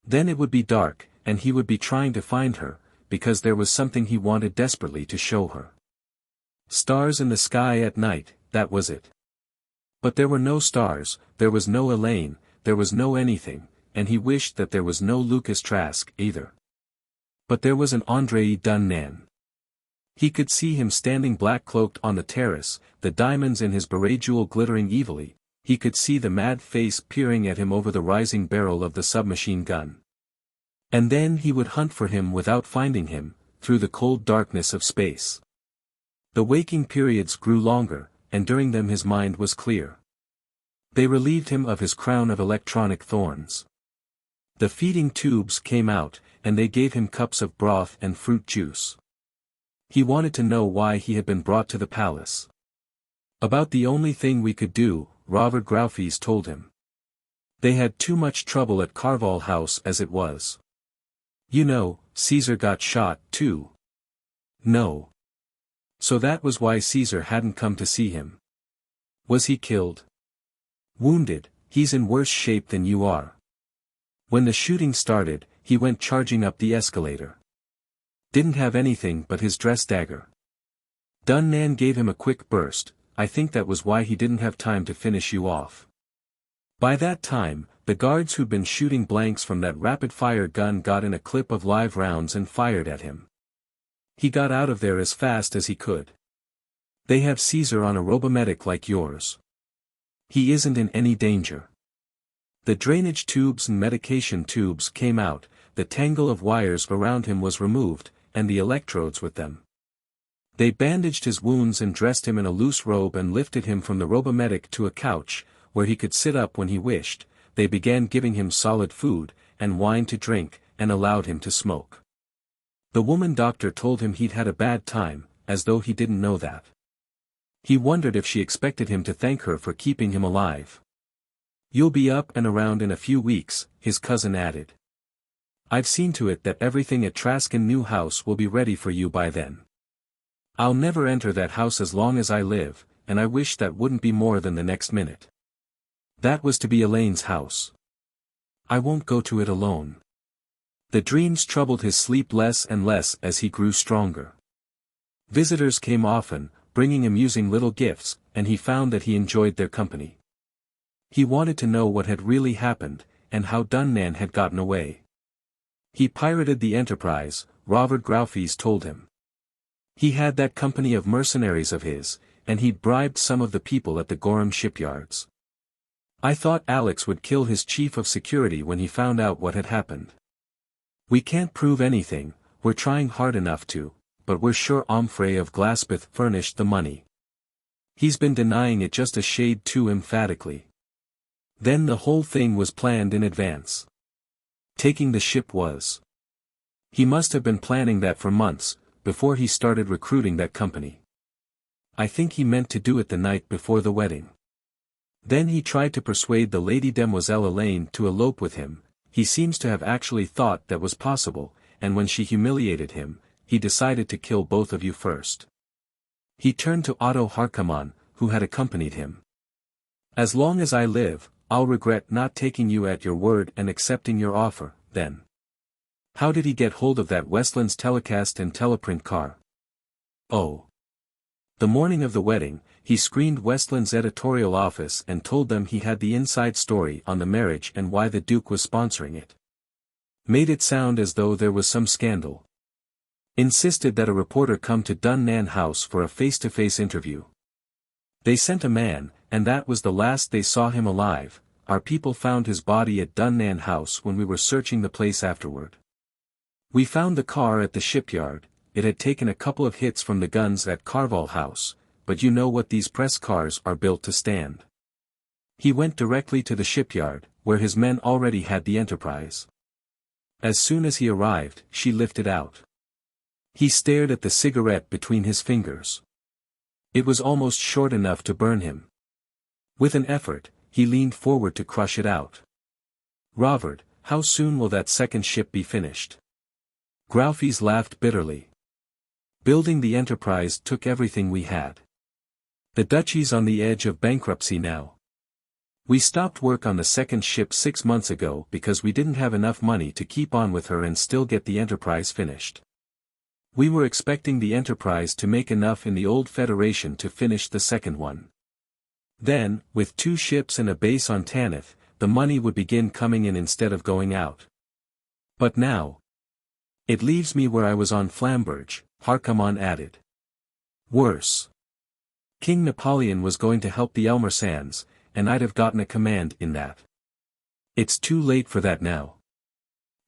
Then it would be dark, and he would be trying to find her, because there was something he wanted desperately to show her. Stars in the sky at night, that was it. But there were no stars, there was no Elaine, there was no anything, and he wished that there was no Lucas Trask either. But there was an Andray Dunnan. He could see him standing black-cloaked on the terrace, the diamonds in his beret jewel glittering evilly. He could see the mad face peering at him over the rising barrel of the submachine gun. And then he would hunt for him without finding him, through the cold darkness of space. The waking periods grew longer, and during them his mind was clear. They relieved him of his crown of electronic thorns. The feeding tubes came out, and they gave him cups of broth and fruit juice. He wanted to know why he had been brought to the palace. About the only thing we could do, Robert Graufes told him. They had too much trouble at Karvall House as it was. You know, Caesar got shot, too. No. So that was why Caesar hadn't come to see him. Was he killed? Wounded, he's in worse shape than you are. When the shooting started, he went charging up the escalator. Didn't have anything but his dress dagger. Dunnan gave him a quick burst. I think that was why he didn't have time to finish you off. By that time, the guards who'd been shooting blanks from that rapid-fire gun got in a clip of live rounds and fired at him. He got out of there as fast as he could. They have Caesar on a robomedic like yours. He isn't in any danger. The drainage tubes and medication tubes came out, the tangle of wires around him was removed, and the electrodes with them. They bandaged his wounds and dressed him in a loose robe and lifted him from the robomedic to a couch, where he could sit up when he wished. They began giving him solid food, and wine to drink, and allowed him to smoke. The woman doctor told him he'd had a bad time, as though he didn't know that. He wondered if she expected him to thank her for keeping him alive. You'll be up and around in a few weeks, his cousin added. I've seen to it that everything at Traskon New House will be ready for you by then. I'll never enter that house as long as I live, and I wish that wouldn't be more than the next minute. That was to be Elaine's house. I won't go to it alone. The dreams troubled his sleep less and less as he grew stronger. Visitors came often, bringing amusing little gifts, and he found that he enjoyed their company. He wanted to know what had really happened, and how Dunnan had gotten away. He pirated the Enterprise, Robert Graufes told him. He had that company of mercenaries of his, and he'd bribed some of the people at the Gorham shipyards. I thought Alex would kill his chief of security when he found out what had happened. We can't prove anything, we're trying hard enough to, but we're sure Omfrey of Glaspeth furnished the money. He's been denying it just a shade too emphatically. Then the whole thing was planned in advance. Taking the ship was. He must have been planning that for months, before he started recruiting that company. I think he meant to do it the night before the wedding. Then he tried to persuade the Lady Demoiselle Elaine to elope with him. He seems to have actually thought that was possible, and when she humiliated him, he decided to kill both of you first. He turned to Otto Harkaman, who had accompanied him. As long as I live, I'll regret not taking you at your word and accepting your offer, then. How did he get hold of that Westlands telecast and teleprint car? Oh. The morning of the wedding, he screened Westland's editorial office and told them he had the inside story on the marriage and why the Duke was sponsoring it. Made it sound as though there was some scandal. Insisted that a reporter come to Dunnan house for a face-to-face interview. They sent a man, and that was the last they saw him alive. Our people found his body at Dunnan house when we were searching the place afterward. We found the car at the shipyard. It had taken a couple of hits from the guns at Karvall house, but you know what these press cars are built to stand. He went directly to the shipyard, where his men already had the Enterprise. As soon as he arrived, she lifted out. He stared at the cigarette between his fingers. It was almost short enough to burn him. With an effort, he leaned forward to crush it out. "Robert, how soon will that second ship be finished?" Graufes laughed bitterly. "Building the Enterprise took everything we had. The duchy's on the edge of bankruptcy now. We stopped work on the second ship 6 months ago because we didn't have enough money to keep on with her and still get the Enterprise finished. We were expecting the Enterprise to make enough in the old Federation to finish the second one. Then, with 2 ships and a base on Tanith, the money would begin coming in instead of going out. But now, it leaves me where I was on Flamberge," Harkaman added. "Worse. King Napoleon was going to help the Elmer Sands, and I'd have gotten a command in that. It's too late for that now."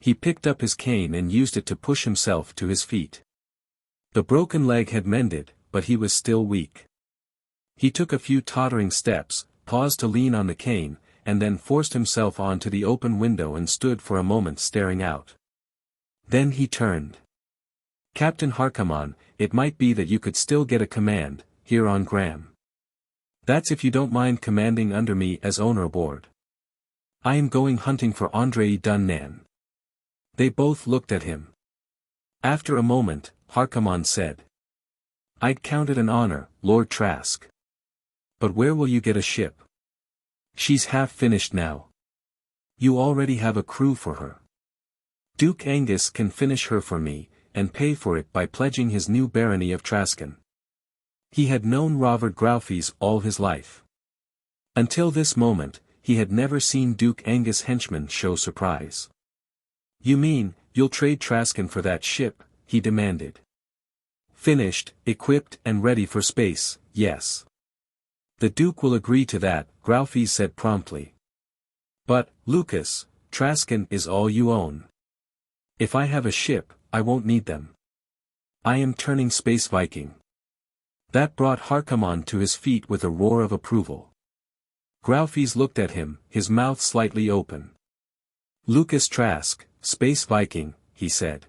He picked up his cane and used it to push himself to his feet. The broken leg had mended, but he was still weak. He took a few tottering steps, paused to lean on the cane, and then forced himself onto the open window and stood for a moment staring out. Then he turned. "Captain Harkaman, it might be that you could still get a command, here on Graham. That's if you don't mind commanding under me as owner aboard. I am going hunting for Andray Dunnan." They both looked at him. After a moment, Harkaman said, "I'd count it an honor, Lord Trask. But where will you get a ship? She's half finished now. You already have a crew for her. Duke Angus can finish her for me, and pay for it by pledging his new Barony of Traskon." He had known Robert Graufes all his life. Until this moment, he had never seen Duke Angus' henchmen show surprise. "You mean, you'll trade Traskon for that ship?" he demanded. "Finished, equipped and ready for space, yes. The Duke will agree to that," Graufes said promptly. "But, Lucas, Traskon is all you own. If I have a ship, I won't need them. I am turning Space Viking." That brought Harkaman to his feet with a roar of approval. Graufes looked at him, his mouth slightly open. "Lucas Trask, Space Viking," he said.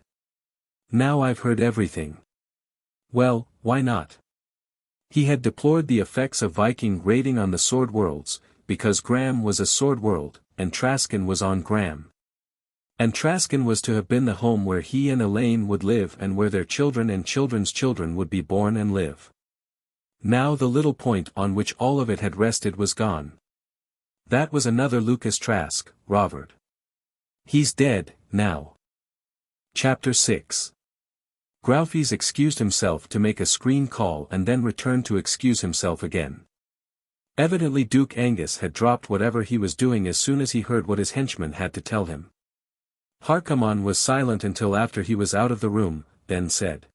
"Now I've heard everything. Well, why not?" He had deplored the effects of Viking raiding on the Sword Worlds, because Graham was a Sword World, and Traskon was on Graham. And Traskon was to have been the home where he and Elaine would live and where their children and children's children would be born and live. Now the little point on which all of it had rested was gone. That was another Lucas Trask, Robert. He's dead, now. Chapter 6. Graufes excused himself to make a screen call and then returned to excuse himself again. Evidently Duke Angus had dropped whatever he was doing as soon as he heard what his henchman had to tell him. Harkaman was silent until after he was out of the room, then said,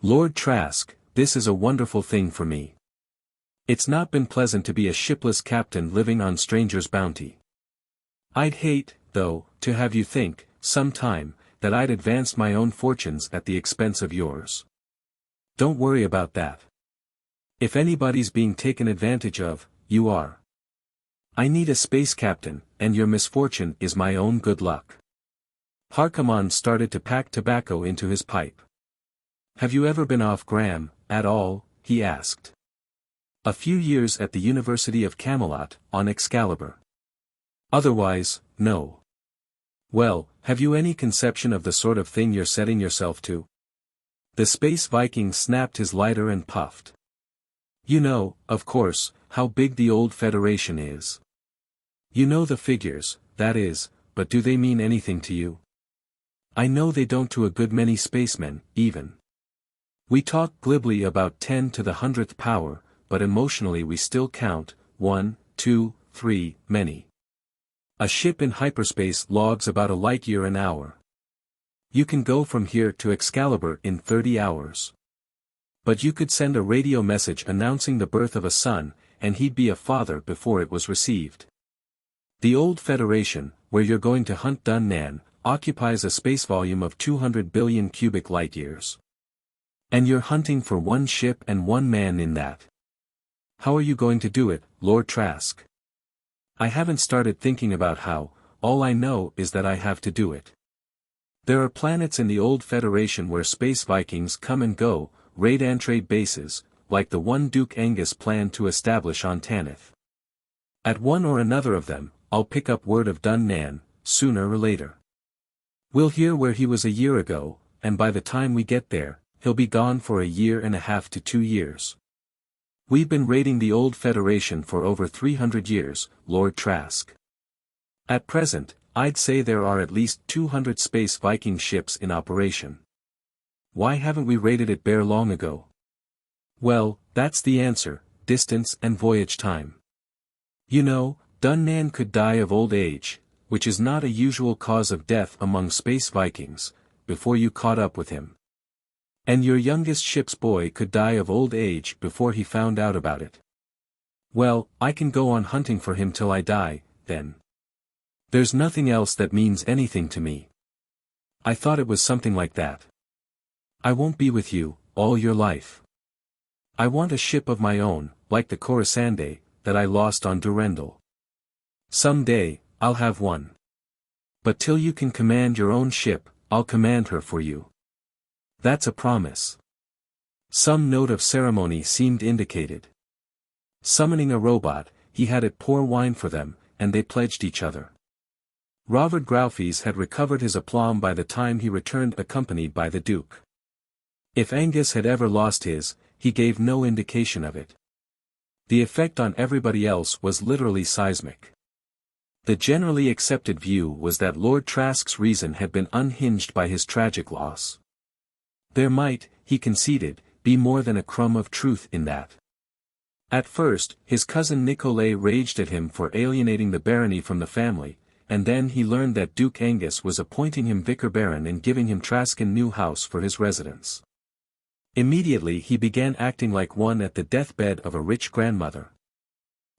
"Lord Trask, this is a wonderful thing for me. It's not been pleasant to be a shipless captain living on strangers' bounty. I'd hate, though, to have you think, some time, that I'd advanced my own fortunes at the expense of yours. Don't worry about that. If anybody's being taken advantage of, you are. I need a space captain, and your misfortune is my own good luck." Harkaman started to pack tobacco into his pipe. "Have you ever been off Graham, at all?" he asked. "A few years at the University of Camelot, on Excalibur. Otherwise, no. Well, have you any conception of the sort of thing you're setting yourself to?" The Space Viking snapped his lighter and puffed. "You know, of course, how big the old Federation is. You know the figures, that is, but do they mean anything to you?" "I know they don't to a good many spacemen, even. We talk glibly about 10 to the 100th power, but emotionally we still count, 1, 2, 3, many. A ship in hyperspace logs about a light-year an hour. You can go from here to Excalibur in 30 hours. But you could send a radio message announcing the birth of a son, and he'd be a father before it was received. The old Federation, where you're going to hunt Dunnan, occupies a space volume of 200 billion cubic light-years. And you're hunting for one ship and one man in that. How are you going to do it, Lord Trask? I haven't started thinking about how, all I know is that I have to do it. There are planets in the old Federation where Space Vikings come and go, raid and trade bases, like the one Duke Angus planned to establish on Tanith. At one or another of them, I'll pick up word of Dunnan, sooner or later. We'll hear where he was a year ago, and by the time we get there, he'll be gone for a year and a half to 2 years. We've been raiding the old Federation for over 300 years, Lord Trask. At present, I'd say there are at least 200 Space Viking ships in operation. Why haven't we raided it bare long ago? Well, that's the answer: distance and voyage time. You know, Dunnan could die of old age, which is not a usual cause of death among Space Vikings, before you caught up with him. And your youngest ship's boy could die of old age before he found out about it. Well, I can go on hunting for him till I die, then. There's nothing else that means anything to me. I thought it was something like that. I won't be with you, all your life. I want a ship of my own, like the Coruscant, that I lost on Durendal. Some day, I'll have one. But till you can command your own ship, I'll command her for you. That's a promise. Some note of ceremony seemed indicated. Summoning a robot, he had it pour wine for them, and they pledged each other. Robert Graufes had recovered his aplomb by the time he returned accompanied by the Duke. If Angus had ever lost his, he gave no indication of it. The effect on everybody else was literally seismic. The generally accepted view was that Lord Trask's reason had been unhinged by his tragic loss. There might, he conceded, be more than a crumb of truth in that. At first, his cousin Nicolai raged at him for alienating the barony from the family, and then he learned that Duke Angus was appointing him Vicar Baron and giving him Traskon new house for his residence. Immediately he began acting like one at the deathbed of a rich grandmother.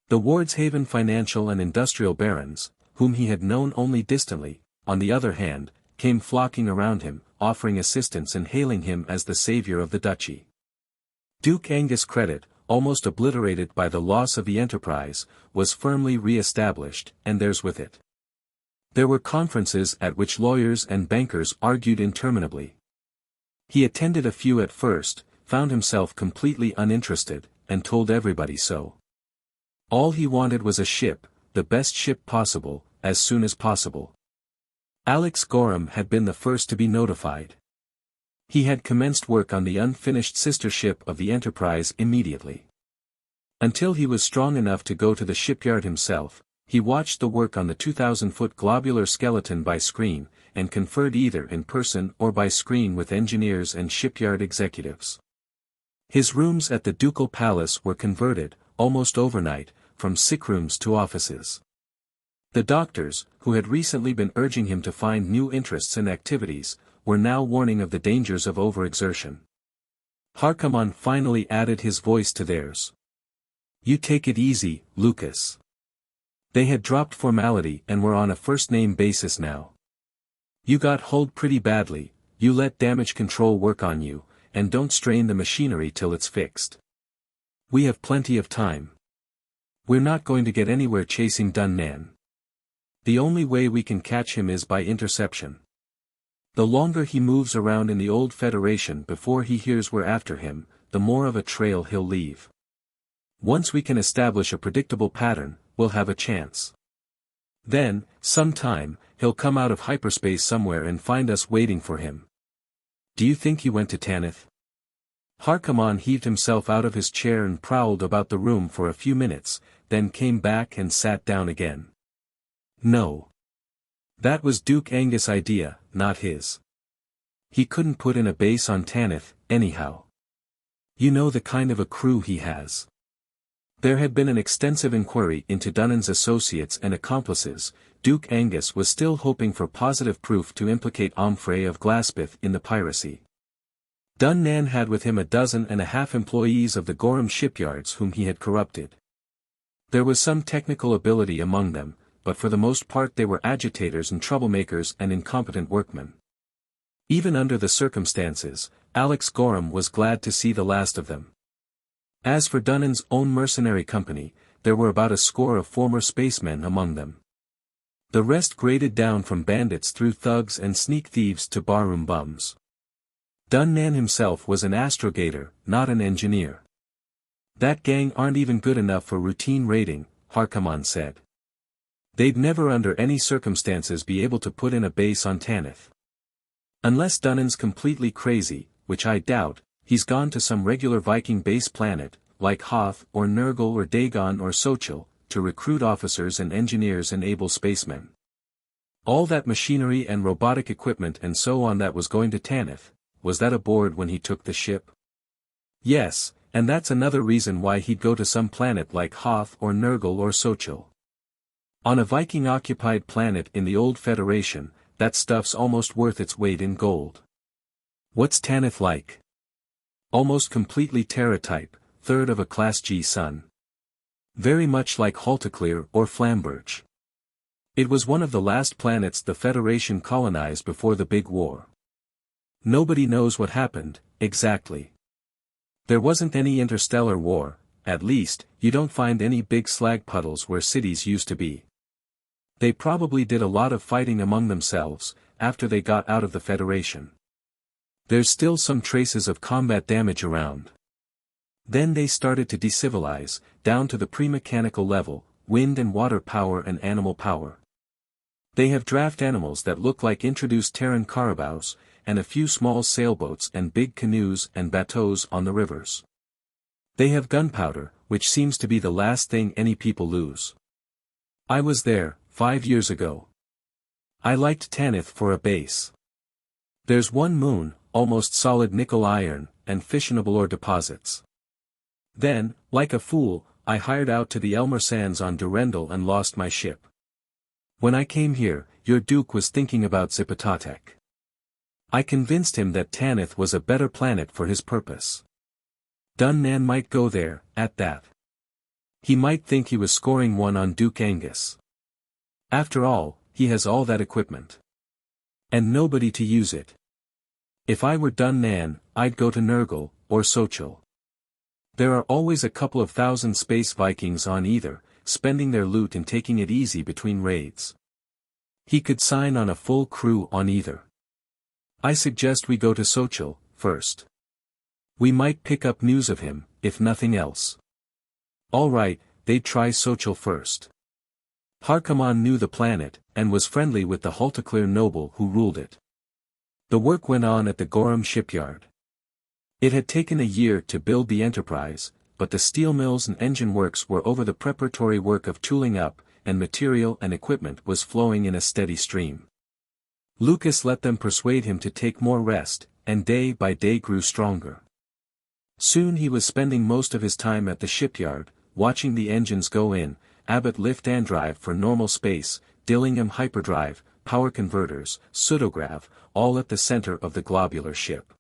The Wardshaven financial and industrial barons, whom he had known only distantly, on the other hand, came flocking around him, offering assistance and hailing him as the savior of the duchy. Duke Angus' credit, almost obliterated by the loss of the enterprise, was firmly re-established, and theirs with it. There were conferences at which lawyers and bankers argued interminably. He attended a few at first, found himself completely uninterested, and told everybody so. All he wanted was a ship, the best ship possible, as soon as possible. Alex Gorham had been the first to be notified. He had commenced work on the unfinished sister ship of the Enterprise immediately. Until he was strong enough to go to the shipyard himself, he watched the work on the 2,000-foot globular skeleton by screen, and conferred either in person or by screen with engineers and shipyard executives. His rooms at the Ducal Palace were converted, almost overnight, from sick rooms to offices. The doctors, who had recently been urging him to find new interests and activities, were now warning of the dangers of overexertion. Harkaman finally added his voice to theirs. "You take it easy, Lucas." They had dropped formality and were on a first-name basis now. "You got hulled pretty badly, you let damage control work on you, and don't strain the machinery till it's fixed. We have plenty of time. We're not going to get anywhere chasing Dunnan. The only way we can catch him is by interception. The longer he moves around in the old Federation before he hears we're after him, the more of a trail he'll leave. Once we can establish a predictable pattern, we'll have a chance. Then, sometime, he'll come out of hyperspace somewhere and find us waiting for him. Do you think he went to Tanith?" Harkaman heaved himself out of his chair and prowled about the room for a few minutes, then came back and sat down again. "No. That was Duke Angus' idea, not his. He couldn't put in a base on Tanith, anyhow. You know the kind of a crew he has. There had been an extensive inquiry into Dunnan's associates and accomplices. Duke Angus was still hoping for positive proof to implicate Omfrey of Glaspeth in the piracy. Dunnan had with him 12 employees of the Gorham shipyards whom he had corrupted. There was some technical ability among them, but for the most part they were agitators and troublemakers and incompetent workmen. Even under the circumstances, Alex Gorham was glad to see the last of them. As for Dunnan's own mercenary company, there were about a score of former spacemen among them. The rest graded down from bandits through thugs and sneak thieves to barroom bums. Dunnan himself was an astrogator, not an engineer. That gang aren't even good enough for routine raiding, Harkaman said. They'd never under any circumstances be able to put in a base on Tanith. Unless Dunnan's completely crazy, which I doubt, he's gone to some regular Viking base planet, like Hoth or Nurgle or Dagon or Sochil, to recruit officers and engineers and able spacemen. All that machinery and robotic equipment and so on that was going to Tanith, was that aboard when he took the ship? Yes, and that's another reason why he'd go to some planet like Hoth or Nurgle or Sochil. On a Viking-occupied planet in the old Federation, that stuff's almost worth its weight in gold. What's Tanith like? Almost completely Terra type, third of a Class G sun. Very much like Haltaclear or Flamberge. It was one of the last planets the Federation colonized before the Big War. Nobody knows what happened, exactly. There wasn't any interstellar war, at least, you don't find any big slag puddles where cities used to be. They probably did a lot of fighting among themselves, after they got out of the Federation. There's still some traces of combat damage around. Then they started to decivilize, down to the pre-mechanical level, wind and water power and animal power. They have draft animals that look like introduced Terran carabaos, and a few small sailboats and big canoes and bateaux on the rivers. They have gunpowder, which seems to be the last thing any people lose. I was there, 5 years ago. I liked Tanith for a base. There's one moon, almost solid nickel iron, and fissionable ore deposits. Then, like a fool, I hired out to the Elmer Sands on Durendal and lost my ship. When I came here, your Duke was thinking about Zipatatek. I convinced him that Tanith was a better planet for his purpose. Dunnan might go there, at that. He might think he was scoring one on Duke Angus. After all, he has all that equipment. And nobody to use it. If I were Dunnan, I'd go to Nurgle, or Sochil. There are always a couple of thousand Space Vikings on either, spending their loot and taking it easy between raids. He could sign on a full crew on either. I suggest we go to Sochil, first. We might pick up news of him, if nothing else. All right, they'd try Sochil first. Harkaman knew the planet, and was friendly with the Haltaclear noble who ruled it. The work went on at the Gorham shipyard. It had taken a year to build the Enterprise, but the steel mills and engine works were over the preparatory work of tooling up, and material and equipment was flowing in a steady stream. Lucas let them persuade him to take more rest, and day by day grew stronger. Soon he was spending most of his time at the shipyard, watching the engines go in, Abbott lift and drive for normal space, Dillingham hyperdrive, power converters, pseudograv, all at the center of the globular ship.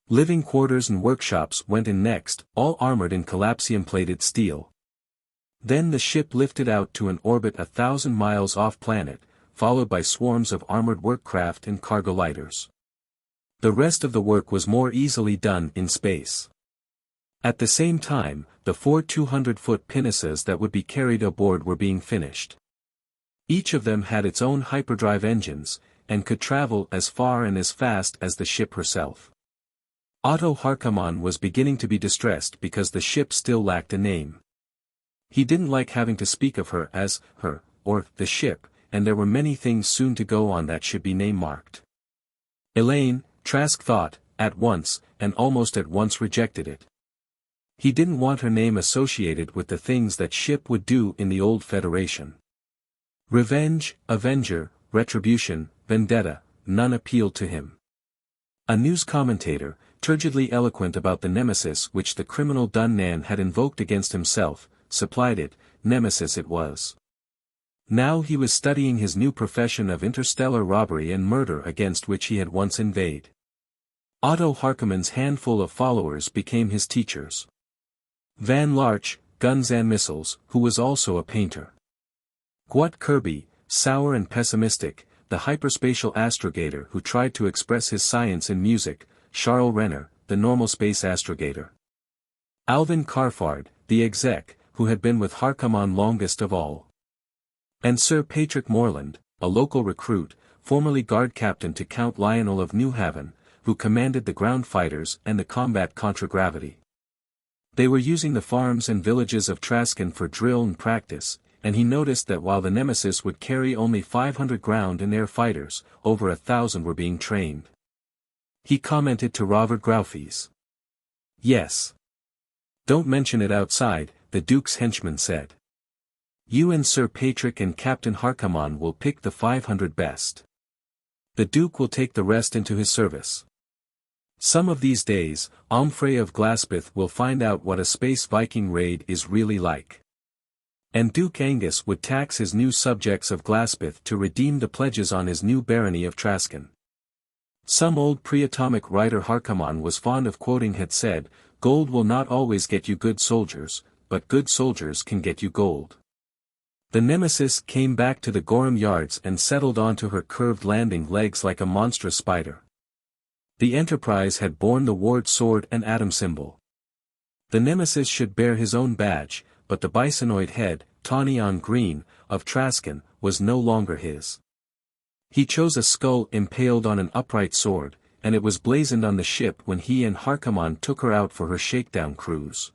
Living quarters and workshops went in next, all armored in collapsium-plated steel. Then the ship lifted out to an orbit 1,000 miles off-planet, followed by swarms of armored workcraft and cargo lighters. The rest of the work was more easily done in space. At the same time, the 4 200-foot pinnaces that would be carried aboard were being finished. Each of them had its own hyperdrive engines, and could travel as far and as fast as the ship herself. Otto Harkaman was beginning to be distressed because the ship still lacked a name. He didn't like having to speak of her as her, or the ship, and there were many things soon to go on that should be name-marked. Elaine, Trask thought, at once, and almost at once rejected it. He didn't want her name associated with the things that ship would do in the old Federation. Revenge, Avenger, Retribution, Vendetta, none appealed to him. A news commentator, turgidly eloquent about the Nemesis which the criminal Dunnan had invoked against himself, supplied it, Nemesis it was. Now he was studying his new profession of interstellar robbery and murder against which he had once inveighed. Otto Harkaman's handful of followers became his teachers. Van Larch, guns and missiles, who was also a painter. Gwat Kirby, sour and pessimistic, the hyperspatial astrogator who tried to express his science in music, Charles Renner, the normal space astrogator. Alvin Carfard, the exec, who had been with Harkaman longest of all. And Sir Patrick Morland, a local recruit, formerly guard captain to Count Lionel of Newhaven, who commanded the ground fighters and the combat contragravity. They were using the farms and villages of Traskon for drill and practice, and he noticed that while the Nemesis would carry only 500 ground and air fighters, over 1,000 were being trained. He commented to Robert Graufes. "Yes. Don't mention it outside," the Duke's henchman said. "You and Sir Patrick and Captain Harkaman will pick the 500 best. The Duke will take the rest into his service. Some of these days, Omfrey of Glaspeth will find out what a Space Viking raid is really like." And Duke Angus would tax his new subjects of Glaspeth to redeem the pledges on his new Barony of Traskon. Some old pre-atomic writer Harkaman was fond of quoting had said, "Gold will not always get you good soldiers, but good soldiers can get you gold." The Nemesis came back to the Gorham Yards and settled onto her curved landing legs like a monstrous spider. The Enterprise had borne the Ward sword and atom symbol. The Nemesis should bear his own badge, but the bisonoid head, tawny on green, of Traskon, was no longer his. He chose a skull impaled on an upright sword, and it was blazoned on the ship when he and Harkaman took her out for her shakedown cruise.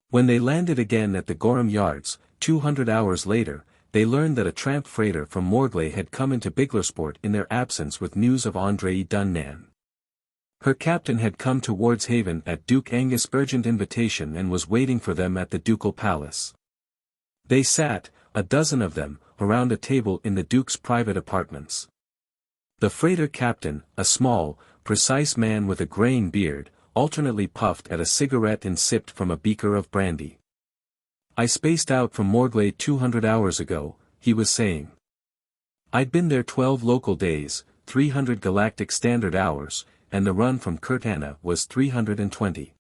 When they landed again at the Gorham Yards, 200 hours later, they learned that a tramp freighter from Morglay had come into Biglersport in their absence with news of Andray Dunnan. Her captain had come to Wardshaven at Duke Angus' urgent invitation and was waiting for them at the ducal palace. They sat, a dozen of them, around a table in the Duke's private apartments. The freighter captain, a small, precise man with a graying beard, alternately puffed at a cigarette and sipped from a beaker of brandy. "I spaced out from Morglay 200 hours ago," he was saying. "I'd been there 12 local days, 300 galactic standard hours, and the run from Curtana was 320.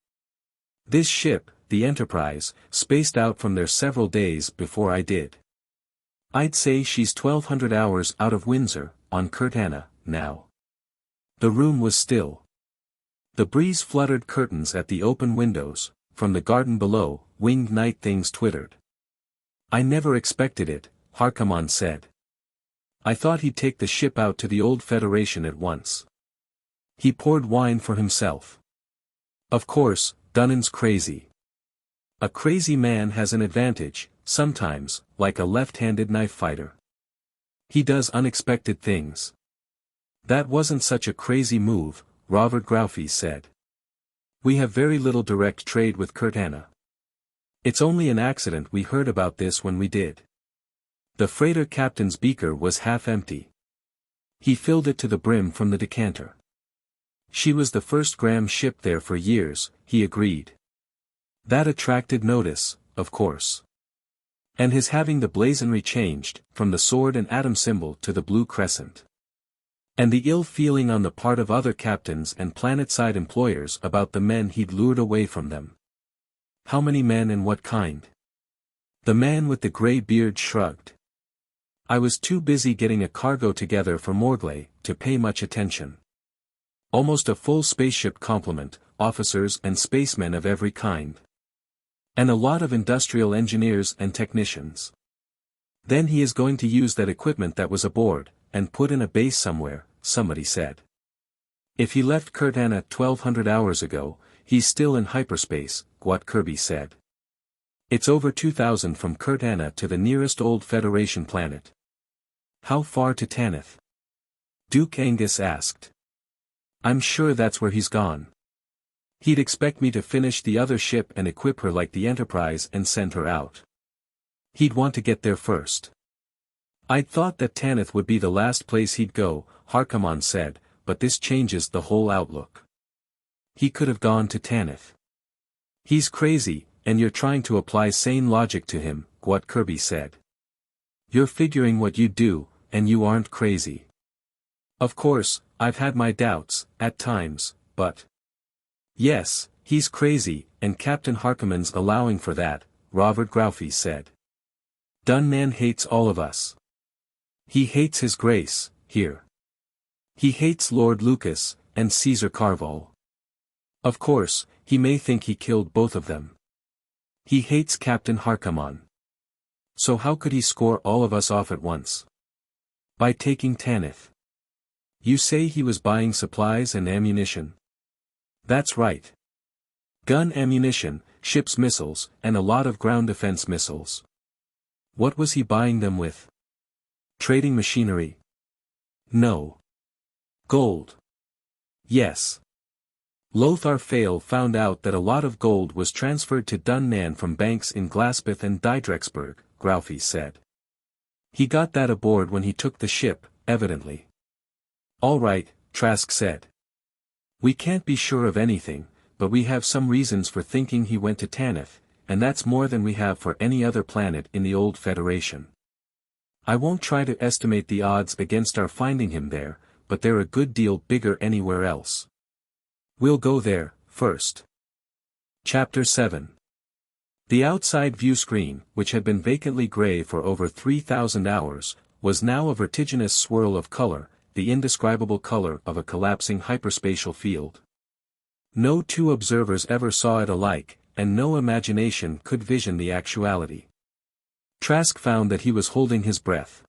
This ship, the Enterprise, spaced out from there several days before I did. I'd say she's 1,200 hours out of Windsor, on Curtana, now." The room was still. The breeze fluttered curtains at the open windows, from the garden below, winged night things twittered. "I never expected it," Harkaman said. "I thought he'd take the ship out to the old Federation at once." He poured wine for himself. "Of course, Dunnan's crazy. A crazy man has an advantage, sometimes, like a left-handed knife fighter. He does unexpected things." "That wasn't such a crazy move," Robert Graufes said. "We have very little direct trade with Curtana. It's only an accident we heard about this when we did." The freighter captain's beaker was half empty. He filled it to the brim from the decanter. "She was the first Graham ship there for years," he agreed. "That attracted notice, of course. And his having the blazonry changed, from the sword and atom symbol to the blue crescent. And the ill feeling on the part of other captains and planetside employers about the men he'd lured away from them." "How many men and what kind?" The man with the gray beard shrugged. "I was too busy getting a cargo together for Morglay to pay much attention. Almost a full spaceship complement, officers and spacemen of every kind. And a lot of industrial engineers and technicians. Then he is going to use that equipment that was aboard, and put in a base somewhere," somebody said. "If he left Curtana 1,200 hours ago, he's still in hyperspace," Gwat Kirby said. "It's over 2,000 from Curtana to the nearest old Federation planet." "How far to Tanith?" Duke Angus asked. "I'm sure that's where he's gone. He'd expect me to finish the other ship and equip her like the Enterprise and send her out. He'd want to get there first." "I'd thought that Tanith would be the last place he'd go," Harkaman said, "but this changes the whole outlook. He could have gone to Tanith." "He's crazy," and you're trying to apply sane logic to him, what Kirby said. You're figuring what you'd do, and you aren't crazy. Of course, I've had my doubts, at times, but... Yes, he's crazy, and Captain Harkaman's allowing for that, Robert Graufy said. Dunnan hates all of us. He hates His Grace, here. He hates Lord Lucas, and Caesar Karvall. Of course, he may think he killed both of them. He hates Captain Harkaman. So how could he score all of us off at once? By taking Tanith. You say he was buying supplies and ammunition? That's right. Gun ammunition, ships missiles, and a lot of ground defense missiles. What was he buying them with? Trading machinery? No. Gold. Yes. Lothar Fail found out that a lot of gold was transferred to Dunnan from banks in Glaspeth and Didrexburg, Graufy said. He got that aboard when he took the ship, evidently. All right, Trask said. We can't be sure of anything, but we have some reasons for thinking he went to Tanith, and that's more than we have for any other planet in the old Federation. I won't try to estimate the odds against our finding him there, but they're a good deal bigger anywhere else. We'll go there, first. Chapter 7. The outside view screen, which had been vacantly gray for over 3,000 hours, was now a vertiginous swirl of color, the indescribable color of a collapsing hyperspatial field. No two observers ever saw it alike, and no imagination could vision the actuality. Trask found that he was holding his breath.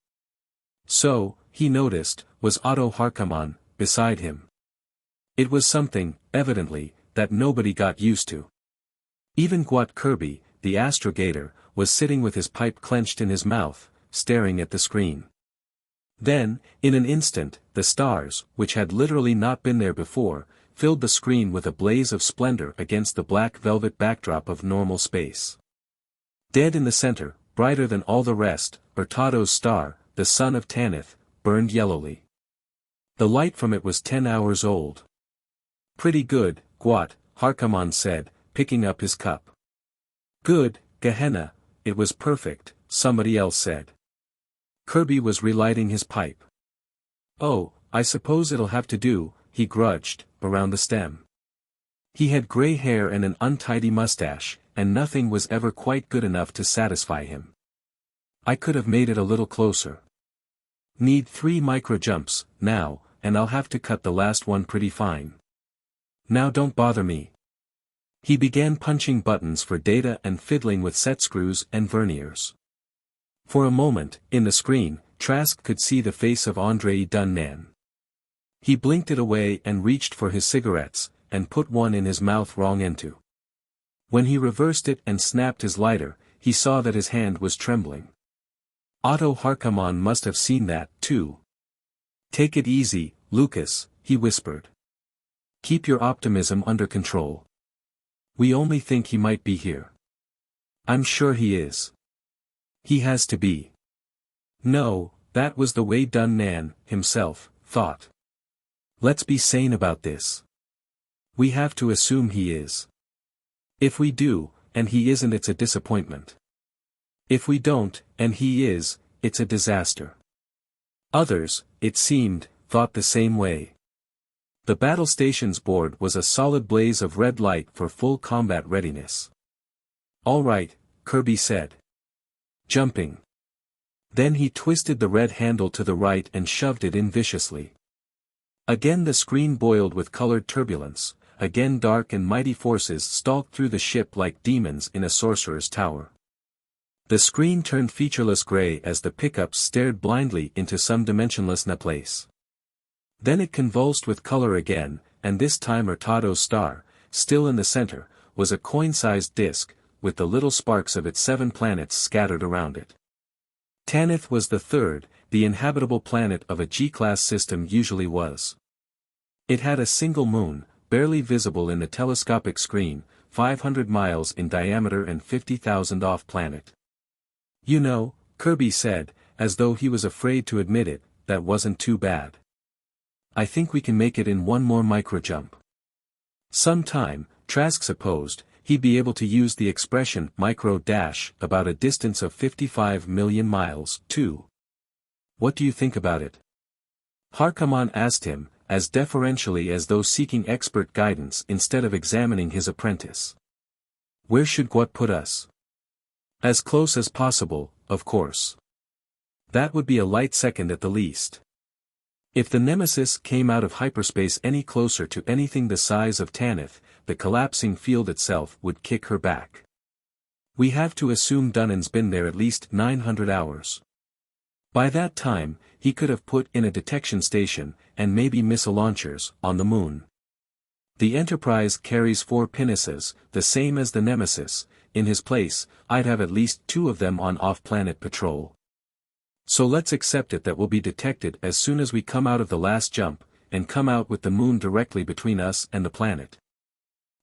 So, he noticed, was Otto Harkaman, beside him. It was something, evidently, that nobody got used to. Even Gwat Kirby, the astrogator, was sitting with his pipe clenched in his mouth, staring at the screen. Then, in an instant, the stars, which had literally not been there before, filled the screen with a blaze of splendor against the black velvet backdrop of normal space. Dead in the center, brighter than all the rest, Hurtado's star, the sun of Tanith, burned yellowly. The light from it was 10 hours old. Pretty good, Gwat, Harkaman said, picking up his cup. Good, Gehenna, it was perfect, somebody else said. Kirby was relighting his pipe. Oh, I suppose it'll have to do, he grudged, around the stem. He had gray hair and an untidy mustache, and nothing was ever quite good enough to satisfy him. I could have made it a little closer. Need 3 micro-jumps, now, and I'll have to cut the last one pretty fine. Now don't bother me. He began punching buttons for data and fiddling with set screws and verniers. For a moment, in the screen, Trask could see the face of Andray Dunnan. He blinked it away and reached for his cigarettes, and put one in his mouth wrong into. When he reversed it and snapped his lighter, he saw that his hand was trembling. Otto Harkaman must have seen that, too. Take it easy, Lucas, he whispered. Keep your optimism under control. We only think he might be here. I'm sure he is. He has to be. No, that was the way Dunnan, himself, thought. Let's be sane about this. We have to assume he is. If we do, and he isn't, it's a disappointment. If we don't, and he is, it's a disaster. Others, it seemed, thought the same way. The battle stations board was a solid blaze of red light for full combat readiness. All right, Kirby said. Jumping. Then he twisted the red handle to the right and shoved it in viciously. Again the screen boiled with colored turbulence, again dark and mighty forces stalked through the ship like demons in a sorcerer's tower. The screen turned featureless gray as the pickups stared blindly into some dimensionless place. Then it convulsed with color again, and this time Hurtado's star, still in the center, was a coin-sized disk, with the little sparks of its 7 planets scattered around it. Tanith was the third, the inhabitable planet of a G-class system usually was. It had a single moon, barely visible in the telescopic screen, 500 miles in diameter and 50,000 off-planet. You know, Kirby said, as though he was afraid to admit it, that wasn't too bad. I think we can make it in one more microjump. Some time, Trask supposed, he'd be able to use the expression micro- about a distance of 55 million miles, too. What do you think about it? Harkaman asked him, as deferentially as though seeking expert guidance instead of examining his apprentice. Where should Gwat put us? As close as possible, of course. That would be a light second at the least. If the Nemesis came out of hyperspace any closer to anything the size of Tanith, the collapsing field itself would kick her back. We have to assume Dunnan's been there at least 900 hours. By that time, he could have put in a detection station, and maybe missile launchers, on the moon. The Enterprise carries 4 pinnaces, the same as the Nemesis. In his place, I'd have at least 2 of them on off-planet patrol. So let's accept it that we'll be detected as soon as we come out of the last jump, and come out with the moon directly between us and the planet.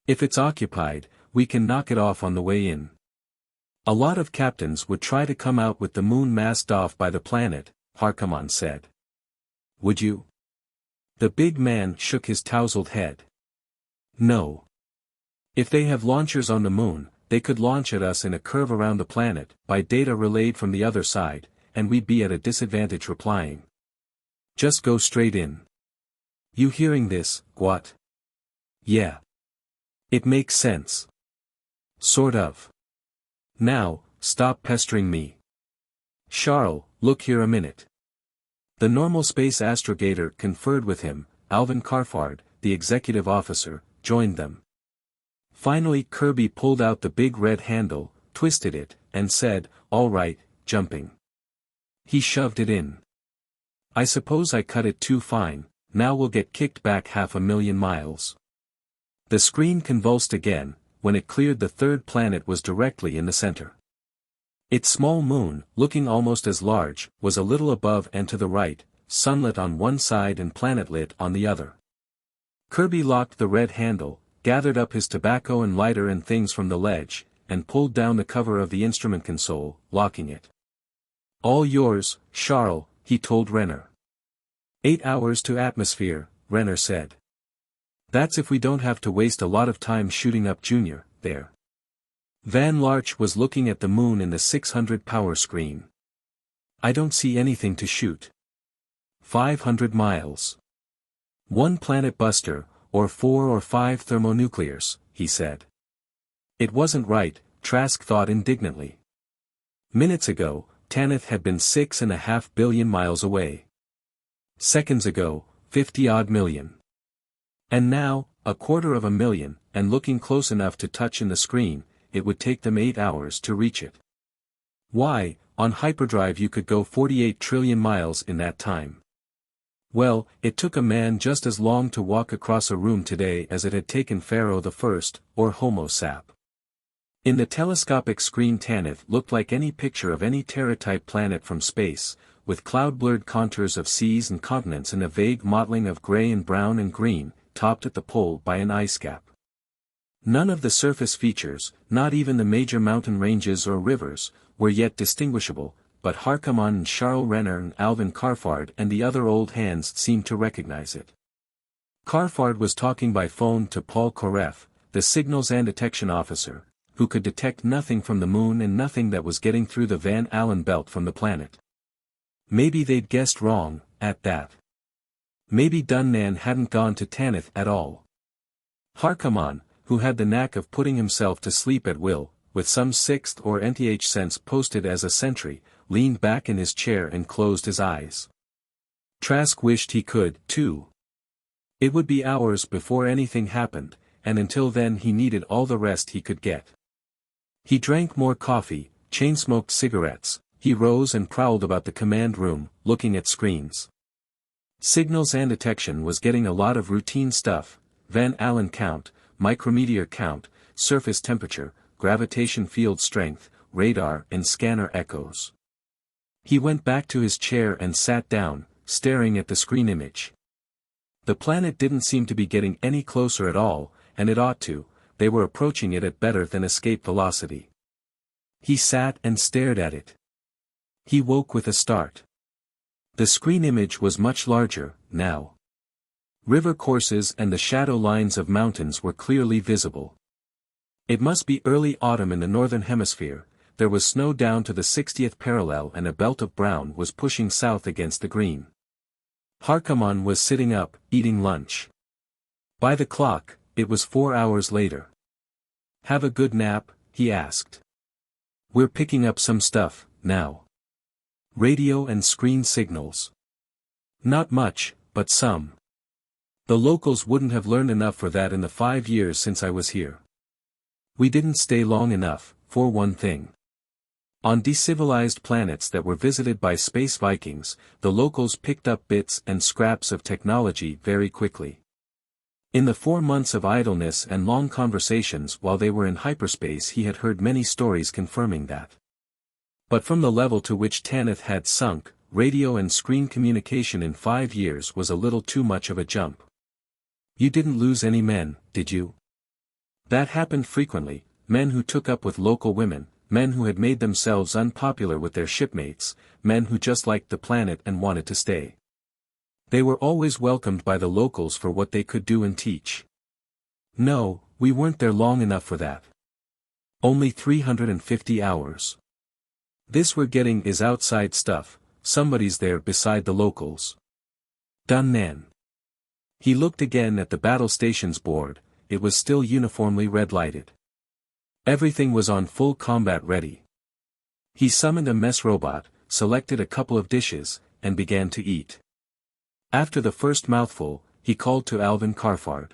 If it's occupied, we can knock it off on the way in. A lot of captains would try to come out with the moon masked off by the planet, Harkaman said. Would you? The big man shook his tousled head. No. If they have launchers on the moon, they could launch at us in a curve around the planet, by data relayed from the other side, and we'd be at a disadvantage replying. Just go straight in. You hearing this, Gwat? Yeah. It makes sense. Sort of. Now, stop pestering me. Charles, look here a minute. The normal space astrogator conferred with him. Alvin Karfard, the executive officer, joined them. Finally Kirby pulled out the big red handle, twisted it, and said, "All right, jumping." He shoved it in. I suppose I cut it too fine, now we'll get kicked back 500,000 miles. The screen convulsed again. When it cleared, the third planet was directly in the center. Its small moon, looking almost as large, was a little above and to the right, sunlit on one side and planetlit on the other. Kirby locked the red handle, gathered up his tobacco and lighter and things from the ledge, and pulled down the cover of the instrument console, locking it. All yours, Charles, he told Renner. 8 hours to atmosphere, Renner said. That's if we don't have to waste a lot of time shooting up Junior, there. Van Larch was looking at the moon in the 600 power screen. I don't see anything to shoot. 500 miles. 1 planet buster, or 4 or 5 thermonuclears, he said. It wasn't right, Trask thought indignantly. Minutes ago, Tanith had been 6.5 billion miles away. Seconds ago, 50-odd million. And now, 250,000, and looking close enough to touch in the screen, it would take them 8 hours to reach it. Why, on hyperdrive you could go 48 trillion miles in that time. Well, it took a man just as long to walk across a room today as it had taken Pharaoh I, or Homo sap. In the telescopic screen Tanith looked like any picture of any Terra-type planet from space, with cloud-blurred contours of seas and continents and a vague mottling of gray and brown and green, topped at the pole by an ice cap. None of the surface features, not even the major mountain ranges or rivers, were yet distinguishable, but Harkaman and Charles Renner and Alvin Karfard and the other old hands seemed to recognize it. Karfard was talking by phone to Paul Koreff, the signals and detection officer, who could detect nothing from the moon and nothing that was getting through the Van Allen belt from the planet. Maybe they'd guessed wrong, at that. Maybe Dunnan hadn't gone to Tanith at all. Harkaman, who had the knack of putting himself to sleep at will, with some sixth or nth sense posted as a sentry, leaned back in his chair and closed his eyes. Trask wished he could, too. It would be hours before anything happened, and until then he needed all the rest he could get. He drank more coffee, chain-smoked cigarettes. He rose and prowled about the command room, looking at screens. Signals and detection was getting a lot of routine stuff: Van Allen count, micrometeor count, surface temperature, gravitation field strength, radar and scanner echoes. He went back to his chair and sat down, staring at the screen image. The planet didn't seem to be getting any closer at all, and it ought to. They were approaching it at better than escape velocity. He sat and stared at it. He woke with a start. The screen image was much larger, now. River courses and the shadow lines of mountains were clearly visible. It must be early autumn in the northern hemisphere. There was snow down to the 60th parallel and a belt of brown was pushing south against the green. Harkaman was sitting up, eating lunch. By the clock, it was 4 hours later. "Have a good nap?" he asked. "We're picking up some stuff, now. Radio and screen signals. Not much, but some. The locals wouldn't have learned enough for that in the 5 years since I was here. We didn't stay long enough, for one thing. On decivilized planets that were visited by Space Vikings, the locals picked up bits and scraps of technology very quickly. In the 4 months of idleness and long conversations while they were in hyperspace he had heard many stories confirming that. But from the level to which Tanith had sunk, radio and screen communication in 5 years was a little too much of a jump. "You didn't lose any men, did you?" That happened frequently, men who took up with local women, men who had made themselves unpopular with their shipmates, men who just liked the planet and wanted to stay. They were always welcomed by the locals for what they could do and teach. "No, we weren't there long enough for that. Only 350 hours. This we're getting is outside stuff, somebody's there beside the locals." Dunnan. He looked again at the battle stations board, it was still uniformly red-lighted. Everything was on full combat ready. He summoned a mess robot, selected a couple of dishes, and began to eat. After the first mouthful, he called to Elaine Karvall.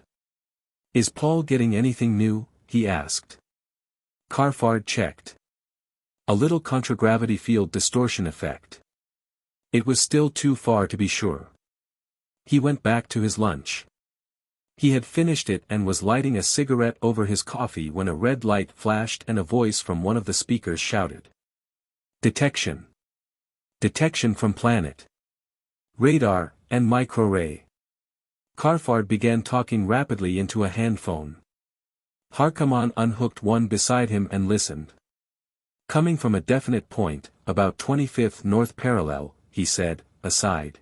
"Is Paul getting anything new?" he asked. Karvall checked. "A little contragravity field distortion effect." It was still too far to be sure. He went back to his lunch. He had finished it and was lighting a cigarette over his coffee when a red light flashed and a voice from one of the speakers shouted. "Detection! Detection from planet! Radar, and microarray!" Karvall began talking rapidly into a handphone. Harkaman unhooked one beside him and listened. "Coming from a definite point, about 25th north parallel," he said, aside.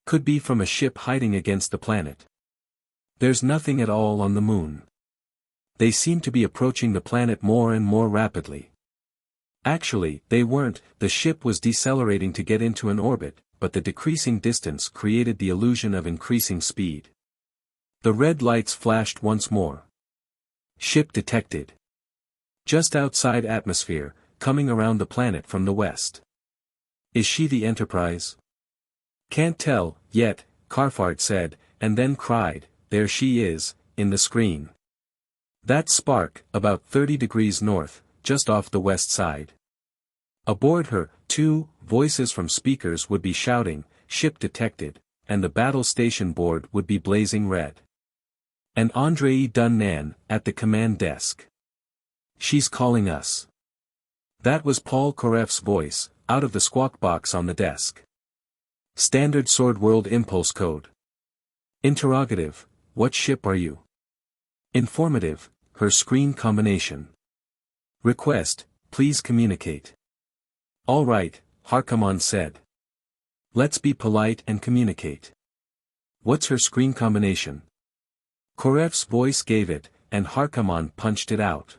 "Could be from a ship hiding against the planet. There's nothing at all on the moon. They seem to be approaching the planet more and more rapidly." Actually, they weren't, the ship was decelerating to get into an orbit, but the decreasing distance created the illusion of increasing speed. The red lights flashed once more. "Ship detected. Just outside atmosphere, coming around the planet from the west." "Is she the Enterprise?" "Can't tell, yet," Karvall said, and then cried, "There she is, in the screen. That spark, about 30 degrees north, just off the west side." Aboard her, 2 voices from speakers would be shouting, "Ship detected," and the battle station board would be blazing red. And Andray Dunnan, at the command desk. "She's calling us." That was Paul Koreff's voice, out of the squawk box on the desk. "Standard Sword World Impulse Code." Interrogative, "What ship are you?" Informative, "Her screen combination." Request, "Please communicate." "All right," Harkaman said. "Let's be polite and communicate. What's her screen combination?" Koreff's voice gave it, and Harkaman punched it out.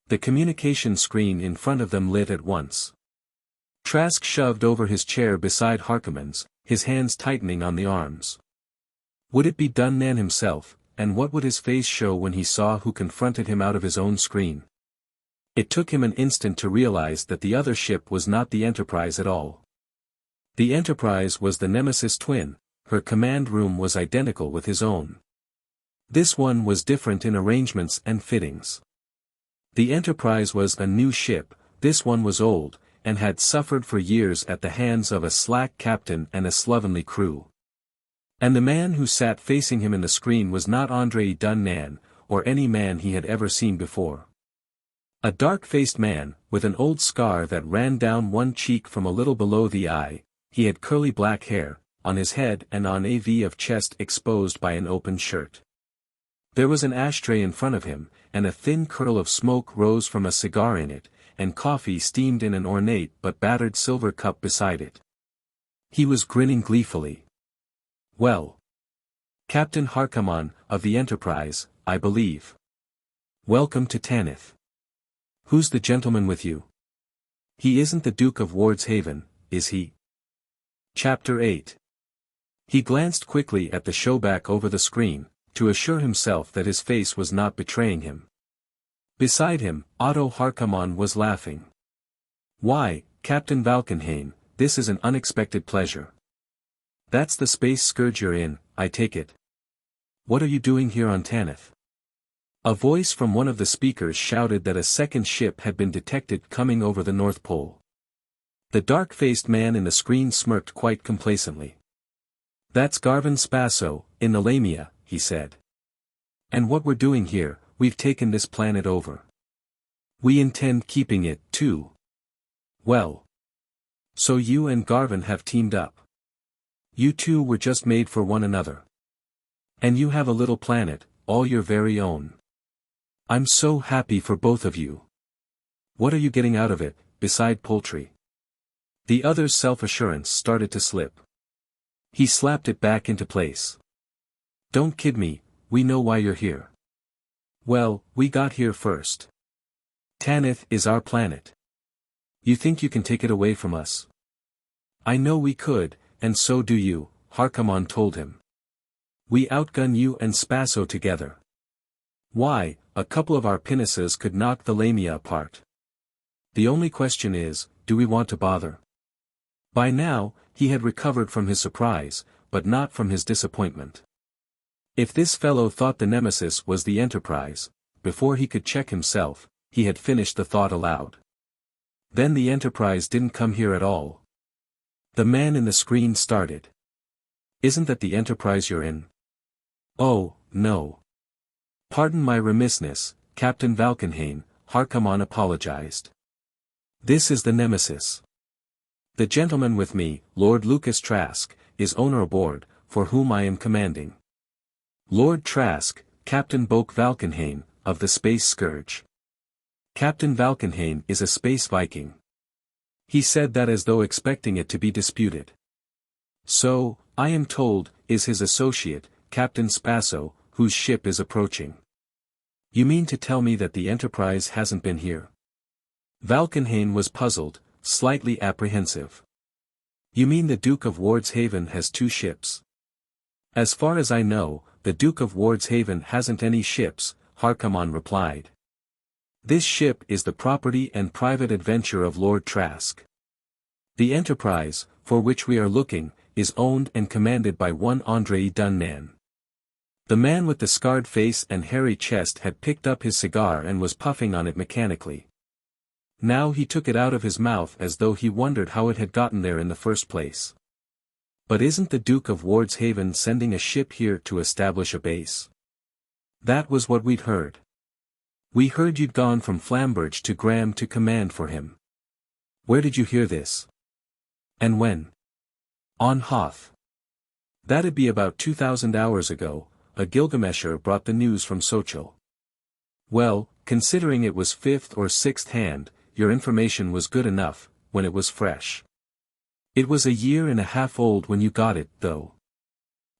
The communication screen in front of them lit at once. Trask shoved over his chair beside Harkaman's, his hands tightening on the arms. Would it be Dunnan himself, and what would his face show when he saw who confronted him out of his own screen? It took him an instant to realize that the other ship was not the Enterprise at all. The Enterprise was the Nemesis twin, her command room was identical with his own. This one was different in arrangements and fittings. The Enterprise was a new ship, this one was old, and had suffered for years at the hands of a slack captain and a slovenly crew. And the man who sat facing him in the screen was not Andray Dunnan, or any man he had ever seen before. A dark-faced man, with an old scar that ran down one cheek from a little below the eye, he had curly black hair, on his head and on a V of chest exposed by an open shirt. There was an ashtray in front of him, and a thin curl of smoke rose from a cigar in it, and coffee steamed in an ornate but battered silver cup beside it. He was grinning gleefully. "Well. Captain Harkaman, of the Enterprise, I believe." Welcome to Tanith. Who's the gentleman with you? He isn't the Duke of Wardshaven, is he? Chapter 8. He glanced quickly at the showback over the screen, to assure himself that his face was not betraying him. Beside him, Otto Harkaman was laughing. Why, Captain Valkenhayn, this is an unexpected pleasure. That's the space scourge you're in, I take it. What are you doing here on Tanith? A voice from one of the speakers shouted that a second ship had been detected coming over the North Pole. The dark-faced man in the screen smirked quite complacently. That's Garvan Spaso, in the Lamia, he said. And what we're doing here, we've taken this planet over. We intend keeping it, too. Well. So you and Garvan have teamed up. You two were just made for one another. And you have a little planet, all your very own. I'm so happy for both of you. What are you getting out of it, beside poultry? The other's self-assurance started to slip. He slapped it back into place. Don't kid me, we know why you're here. Well, we got here first. Tanith is our planet. You think you can take it away from us? I know we could, and so do you, Harkaman told him. We outgun you and Spaso together. Why, a couple of our pinnaces could knock the Lamia apart. The only question is, do we want to bother? By now, he had recovered from his surprise, but not from his disappointment. If this fellow thought the Nemesis was the Enterprise, before he could check himself, he had finished the thought aloud. Then the Enterprise didn't come here at all. The man in the screen started. Isn't that the Enterprise you're in? Oh, no. Pardon my remissness, Captain Valkenhayn, Harkaman apologized. This is the Nemesis. The gentleman with me, Lord Lucas Trask, is owner aboard, for whom I am commanding. Lord Trask, Captain Boke Valkenhayn, of the Space Scourge. Captain Valkenhayn is a Space Viking. He said that as though expecting it to be disputed. So, I am told, is his associate, Captain Spaso, whose ship is approaching. You mean to tell me that the Enterprise hasn't been here? Valkenhayn was puzzled, slightly apprehensive. You mean the Duke of Wardshaven has two ships? As far as I know, the Duke of Wardshaven hasn't any ships, Harkaman replied. This ship is the property and private adventure of Lord Trask. The Enterprise, for which we are looking, is owned and commanded by one Andray Dunnan. The man with the scarred face and hairy chest had picked up his cigar and was puffing on it mechanically. Now he took it out of his mouth as though he wondered how it had gotten there in the first place. But isn't the Duke of Wardshaven sending a ship here to establish a base? That was what we'd heard. We heard you'd gone from Flamberge to Graham to command for him. Where did you hear this? And when? On Hoth. That'd be about 2,000 hours ago, a Gilgamesher brought the news from Sochil. Well, considering it was fifth or sixth hand, your information was good enough, when it was fresh. It was 1.5 years old when you got it, though.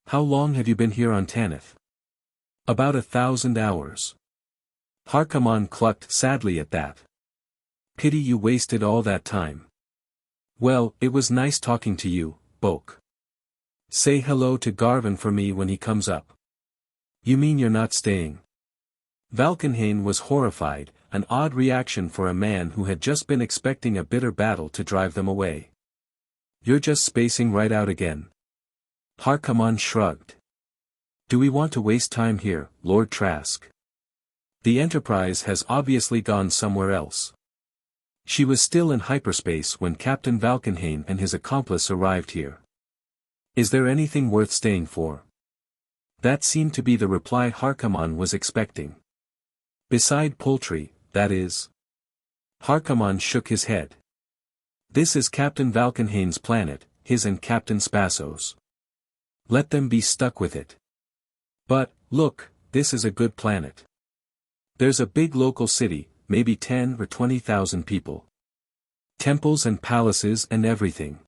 How long have you been here on Tanith? About 1,000 hours. Harkaman clucked sadly at that. Pity you wasted all that time. Well, it was nice talking to you, Boke. Say hello to Garvan for me when he comes up. You mean you're not staying? Valkenhayn was horrified, an odd reaction for a man who had just been expecting a bitter battle to drive them away. You're just spacing right out again. Harkaman shrugged. Do we want to waste time here, Lord Trask? The Enterprise has obviously gone somewhere else. She was still in hyperspace when Captain Valkenhayn and his accomplice arrived here. Is there anything worth staying for? That seemed to be the reply Harkaman was expecting. Beside poultry, that is. Harkaman shook his head. This is Captain Valkenhayn's planet, his and Captain Spaso's. Let them be stuck with it. But, look, this is a good planet. There's a big local city, maybe 10 or 20,000 people. Temples and palaces and everything.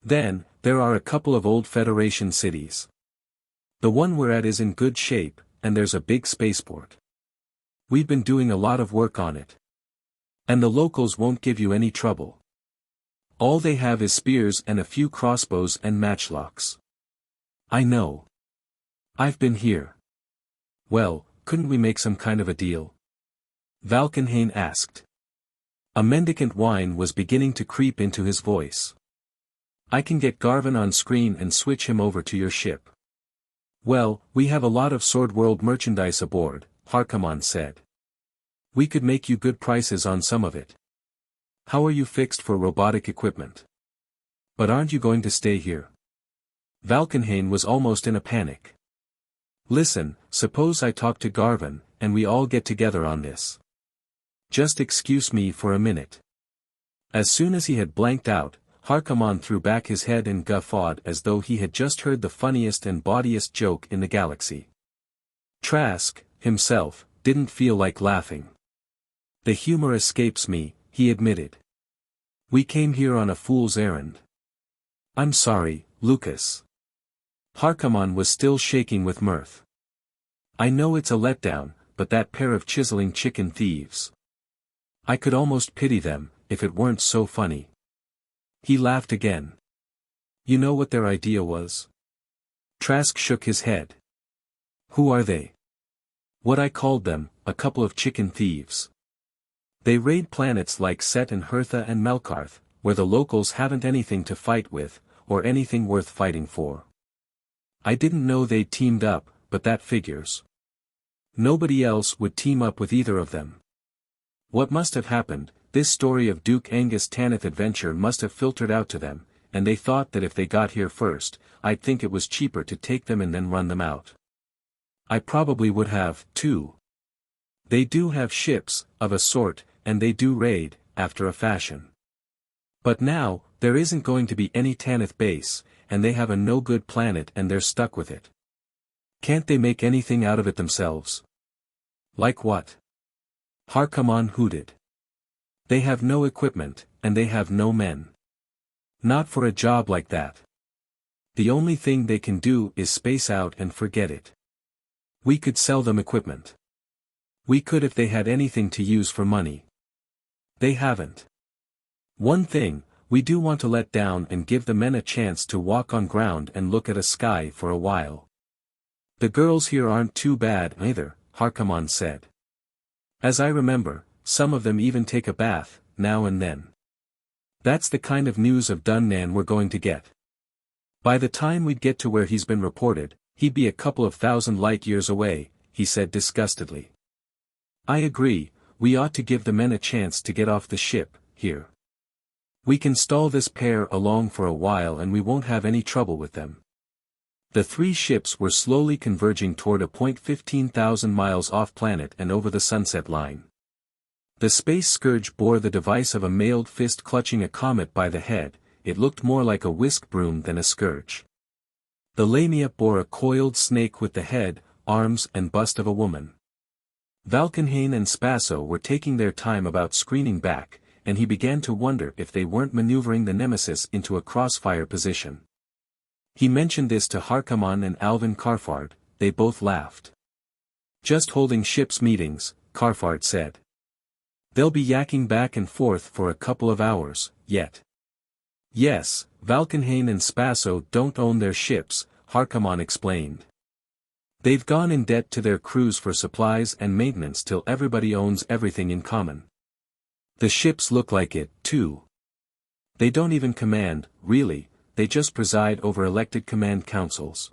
Then, there are a couple of old Federation cities. The one we're at is in good shape, and there's a big spaceport. We've been doing a lot of work on it. And the locals won't give you any trouble. All they have is spears and a few crossbows and matchlocks. I know. I've been here. Well, couldn't we make some kind of a deal? Valkenhayn asked. A mendicant whine was beginning to creep into his voice. I can get Garvin on screen and switch him over to your ship. Well, we have a lot of Sword World merchandise aboard, Harkaman said. We could make you good prices on some of it. How are you fixed for robotic equipment? But aren't you going to stay here? Valkenhayn was almost in a panic. Listen, suppose I talk to Garvin, and we all get together on this. Just excuse me for a minute. As soon as he had blanked out, Harkaman threw back his head and guffawed as though he had just heard the funniest and bawdiest joke in the galaxy. Trask, himself, didn't feel like laughing. The humor escapes me, he admitted. We came here on a fool's errand. I'm sorry, Lucas. Harkaman was still shaking with mirth. I know it's a letdown, but that pair of chiseling chicken thieves. I could almost pity them, if it weren't so funny. He laughed again. You know what their idea was? Trask shook his head. Who are they? What I called them, a couple of chicken thieves. They raid planets like Set and Hertha and Melkarth, where the locals haven't anything to fight with, or anything worth fighting for. I didn't know they'd teamed up, but that figures. Nobody else would team up with either of them. What must have happened, this story of Duke Angus Tanith adventure must have filtered out to them, and they thought that if they got here first, I'd think it was cheaper to take them and then run them out. I probably would have, too. They do have ships, of a sort, and they do raid, after a fashion. But now, there isn't going to be any Tanith base, and they have a no-good planet and they're stuck with it. Can't they make anything out of it themselves? Like what? Harkaman hooted. They have no equipment, and they have no men. Not for a job like that. The only thing they can do is space out and forget it. We could sell them equipment. We could if they had anything to use for money. They haven't. One thing, we do want to let down and give the men a chance to walk on ground and look at a sky for a while. The girls here aren't too bad either, Harkaman said. As I remember, some of them even take a bath, now and then. That's the kind of news of Dunnan we're going to get. By the time we'd get to where he's been reported, he'd be a couple of thousand light years away, he said disgustedly. I agree, we ought to give the men a chance to get off the ship, here. We can stall this pair along for a while and we won't have any trouble with them. The three ships were slowly converging toward a point 15,000 miles off planet and over the sunset line. The space scourge bore the device of a mailed fist clutching a comet by the head. It looked more like a whisk broom than a scourge. The Lamia bore a coiled snake with the head, arms and bust of a woman. Valkenhayn and Spaso were taking their time about screening back, and he began to wonder if they weren't maneuvering the Nemesis into a crossfire position. He mentioned this to Harkaman and Alvin Karfard. They both laughed. Just holding ship's meetings, Karfard said. They'll be yakking back and forth for a couple of hours, yet. Yes, Valkenhayn and Spaso don't own their ships, Harkaman explained. They've gone in debt to their crews for supplies and maintenance till everybody owns everything in common. The ships look like it, too. They don't even command, really, they just preside over elected command councils.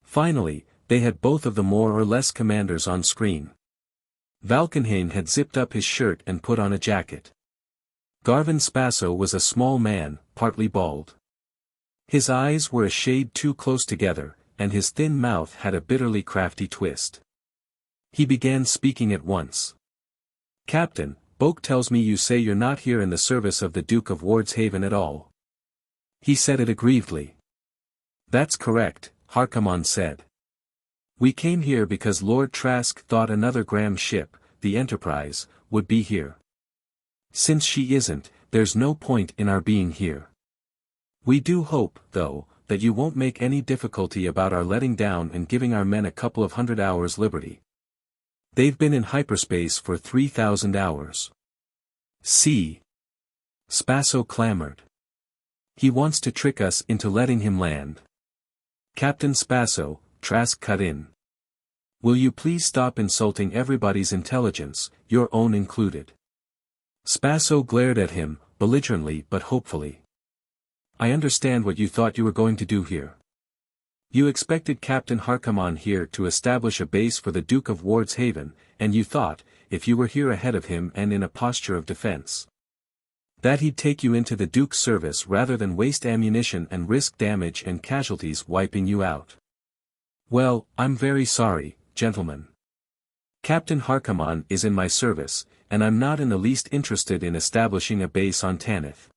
Finally, they had both of the more or less commanders on screen. Valkenhayn had zipped up his shirt and put on a jacket. Garvin Spaso was a small man, partly bald. His eyes were a shade too close together, and his thin mouth had a bitterly crafty twist. He began speaking at once. Captain, Boak tells me you say you're not here in the service of the Duke of Wardshaven at all. He said it aggrievedly. That's correct, Harkaman said. We came here because Lord Trask thought another Graham ship, the Enterprise, would be here. Since she isn't, there's no point in our being here. We do hope, though, that you won't make any difficulty about our letting down and giving our men a couple of 100 hours liberty. They've been in hyperspace for 3,000 hours. See? Spaso clamored. He wants to trick us into letting him land. Captain Spaso, Trask cut in. Will you please stop insulting everybody's intelligence, your own included? Spaso glared at him, belligerently but hopefully. I understand what you thought you were going to do here. You expected Captain Harkaman here to establish a base for the Duke of Wardshaven, and you thought, if you were here ahead of him and in a posture of defense, that he'd take you into the Duke's service rather than waste ammunition and risk damage and casualties wiping you out. Well, I'm very sorry, gentlemen. Captain Harkaman is in my service, and I'm not in the least interested in establishing a base on Tanith.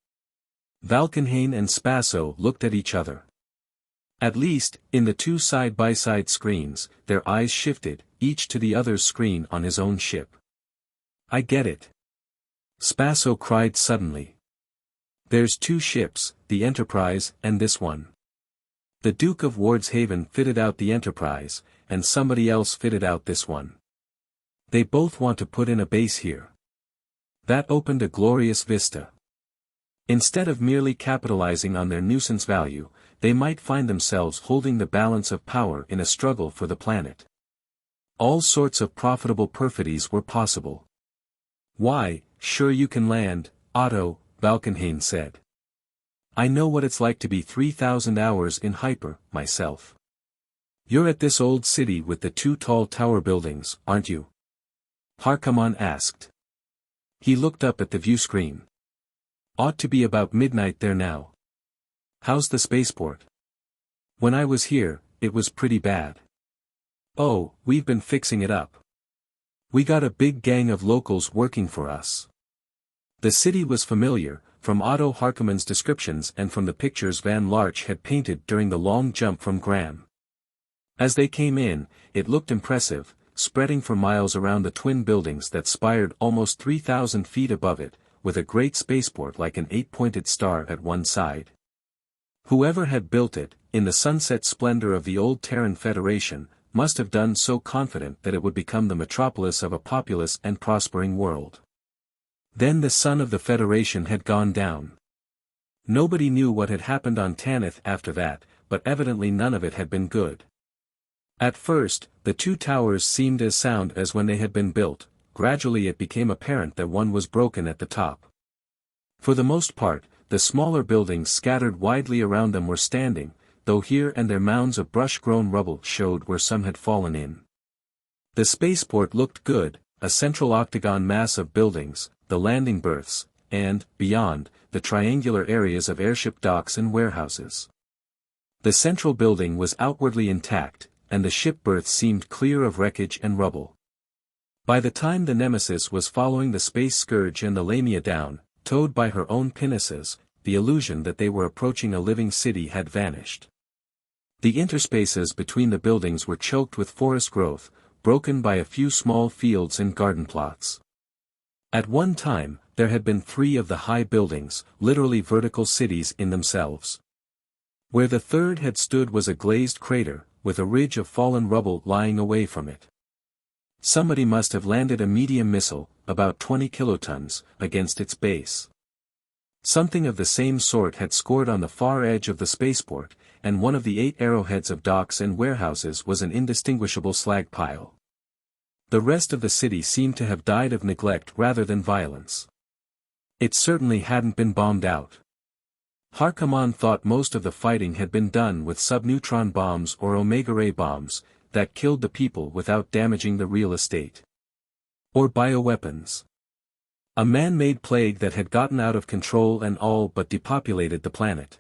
Valkenhayn and Spaso looked at each other. At least, in the two side-by-side screens, their eyes shifted, each to the other's screen on his own ship. I get it. Spaso cried suddenly. There's two ships, the Enterprise and this one. The Duke of Wardshaven fitted out the Enterprise, and somebody else fitted out this one. They both want to put in a base here. That opened a glorious vista. Instead of merely capitalizing on their nuisance value, they might find themselves holding the balance of power in a struggle for the planet. All sorts of profitable perfidies were possible. Why, sure you can land, Otto, Valkenhayn said. I know what it's like to be 3,000 hours in hyper, myself. You're at this old city with the two tall tower buildings, aren't you? Harkaman asked. He looked up at the view screen. Ought to be about midnight there now. How's the spaceport? When I was here, it was pretty bad. Oh, we've been fixing it up. We got a big gang of locals working for us. The city was familiar, from Otto Harkaman's descriptions and from the pictures Van Larch had painted during the long jump from Graham. As they came in, it looked impressive, spreading for miles around the twin buildings that spired almost 3,000 feet above it, with a great spaceport like an 8-pointed star at one side. Whoever had built it, in the sunset splendor of the old Terran Federation, must have done so confident that it would become the metropolis of a populous and prospering world. Then the sun of the Federation had gone down. Nobody knew what had happened on Tanith after that, but evidently none of it had been good. At first, the two towers seemed as sound as when they had been built. Gradually it became apparent that one was broken at the top. For the most part, the smaller buildings scattered widely around them were standing, though here and there mounds of brush-grown rubble showed where some had fallen in. The spaceport looked good, a central octagon mass of buildings, the landing berths, and, beyond, the triangular areas of airship docks and warehouses. The central building was outwardly intact, and the ship berths seemed clear of wreckage and rubble. By the time the Nemesis was following the Space Scourge and the Lamia down, towed by her own pinnaces, the illusion that they were approaching a living city had vanished. The interspaces between the buildings were choked with forest growth, broken by a few small fields and garden plots. At one time, there had been 3 of the high buildings, literally vertical cities in themselves. Where the third had stood was a glazed crater, with a ridge of fallen rubble lying away from it. Somebody must have landed a medium missile, about 20 kilotons, against its base. Something of the same sort had scored on the far edge of the spaceport, and one of the 8 arrowheads of docks and warehouses was an indistinguishable slag pile. The rest of the city seemed to have died of neglect rather than violence. It certainly hadn't been bombed out. Harkaman thought most of the fighting had been done with subneutron bombs or omega-ray bombs, that killed the people without damaging the real estate. Or bioweapons. A man-made plague that had gotten out of control and all but depopulated the planet.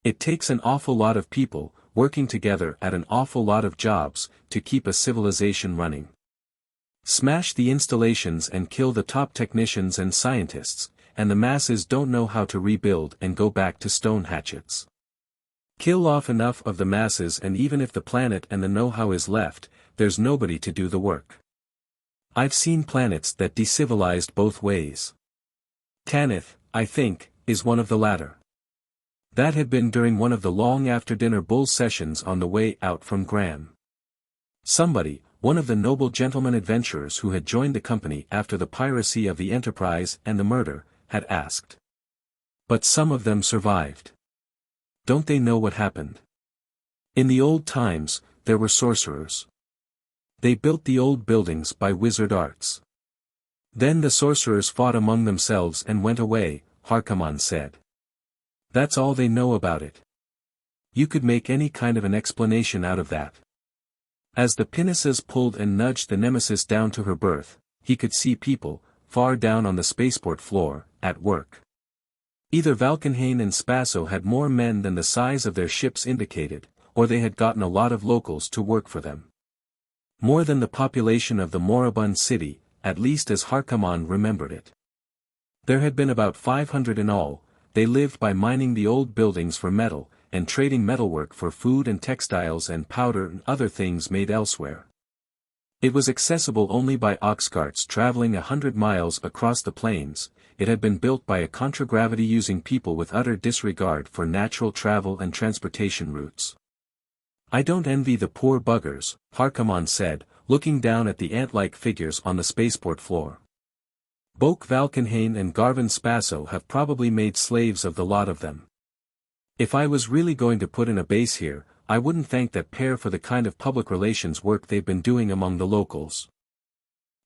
It takes an awful lot of people, working together at an awful lot of jobs, to keep a civilization running. Smash the installations and kill the top technicians and scientists, and the masses don't know how to rebuild and go back to stone hatchets. Kill off enough of the masses and even if the planet and the know-how is left, there's nobody to do the work. I've seen planets that decivilized both ways. Tanith, I think, is one of the latter. That had been during one of the long after-dinner bull sessions on the way out from Graham. Somebody, one of the noble gentleman adventurers who had joined the company after the piracy of the Enterprise and the murder, had asked. But some of them survived. Don't they know what happened? In the old times, there were sorcerers. They built the old buildings by wizard arts. Then the sorcerers fought among themselves and went away, Harkaman said. That's all they know about it. You could make any kind of an explanation out of that. As the pinnaces pulled and nudged the Nemesis down to her berth, he could see people, far down on the spaceport floor, at work. Either Valkenhayn and Spaso had more men than the size of their ships indicated, or they had gotten a lot of locals to work for them. More than the population of the moribund city, at least as Harkaman remembered it. There had been about 500 in all. They lived by mining the old buildings for metal, and trading metalwork for food and textiles and powder and other things made elsewhere. It was accessible only by ox carts traveling 100 miles across the plains. It had been built by a contragravity-using people with utter disregard for natural travel and transportation routes. I don't envy the poor buggers, Harkaman said, looking down at the ant-like figures on the spaceport floor. Boke Valkenhayn and Garvin Spaso have probably made slaves of the lot of them. If I was really going to put in a base here, I wouldn't thank that pair for the kind of public relations work they've been doing among the locals.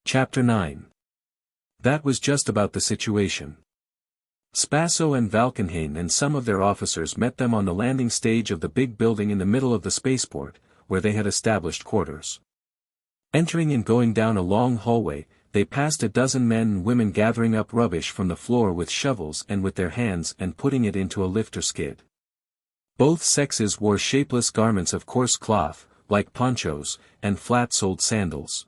Chapter 9. That was just about the situation. Spaso and Valkenhayn and some of their officers met them on the landing stage of the big building in the middle of the spaceport, where they had established quarters. Entering and going down a long hallway, they passed a dozen men and women gathering up rubbish from the floor with shovels and with their hands and putting it into a lifter skid. Both sexes wore shapeless garments of coarse cloth, like ponchos, and flat-soled sandals.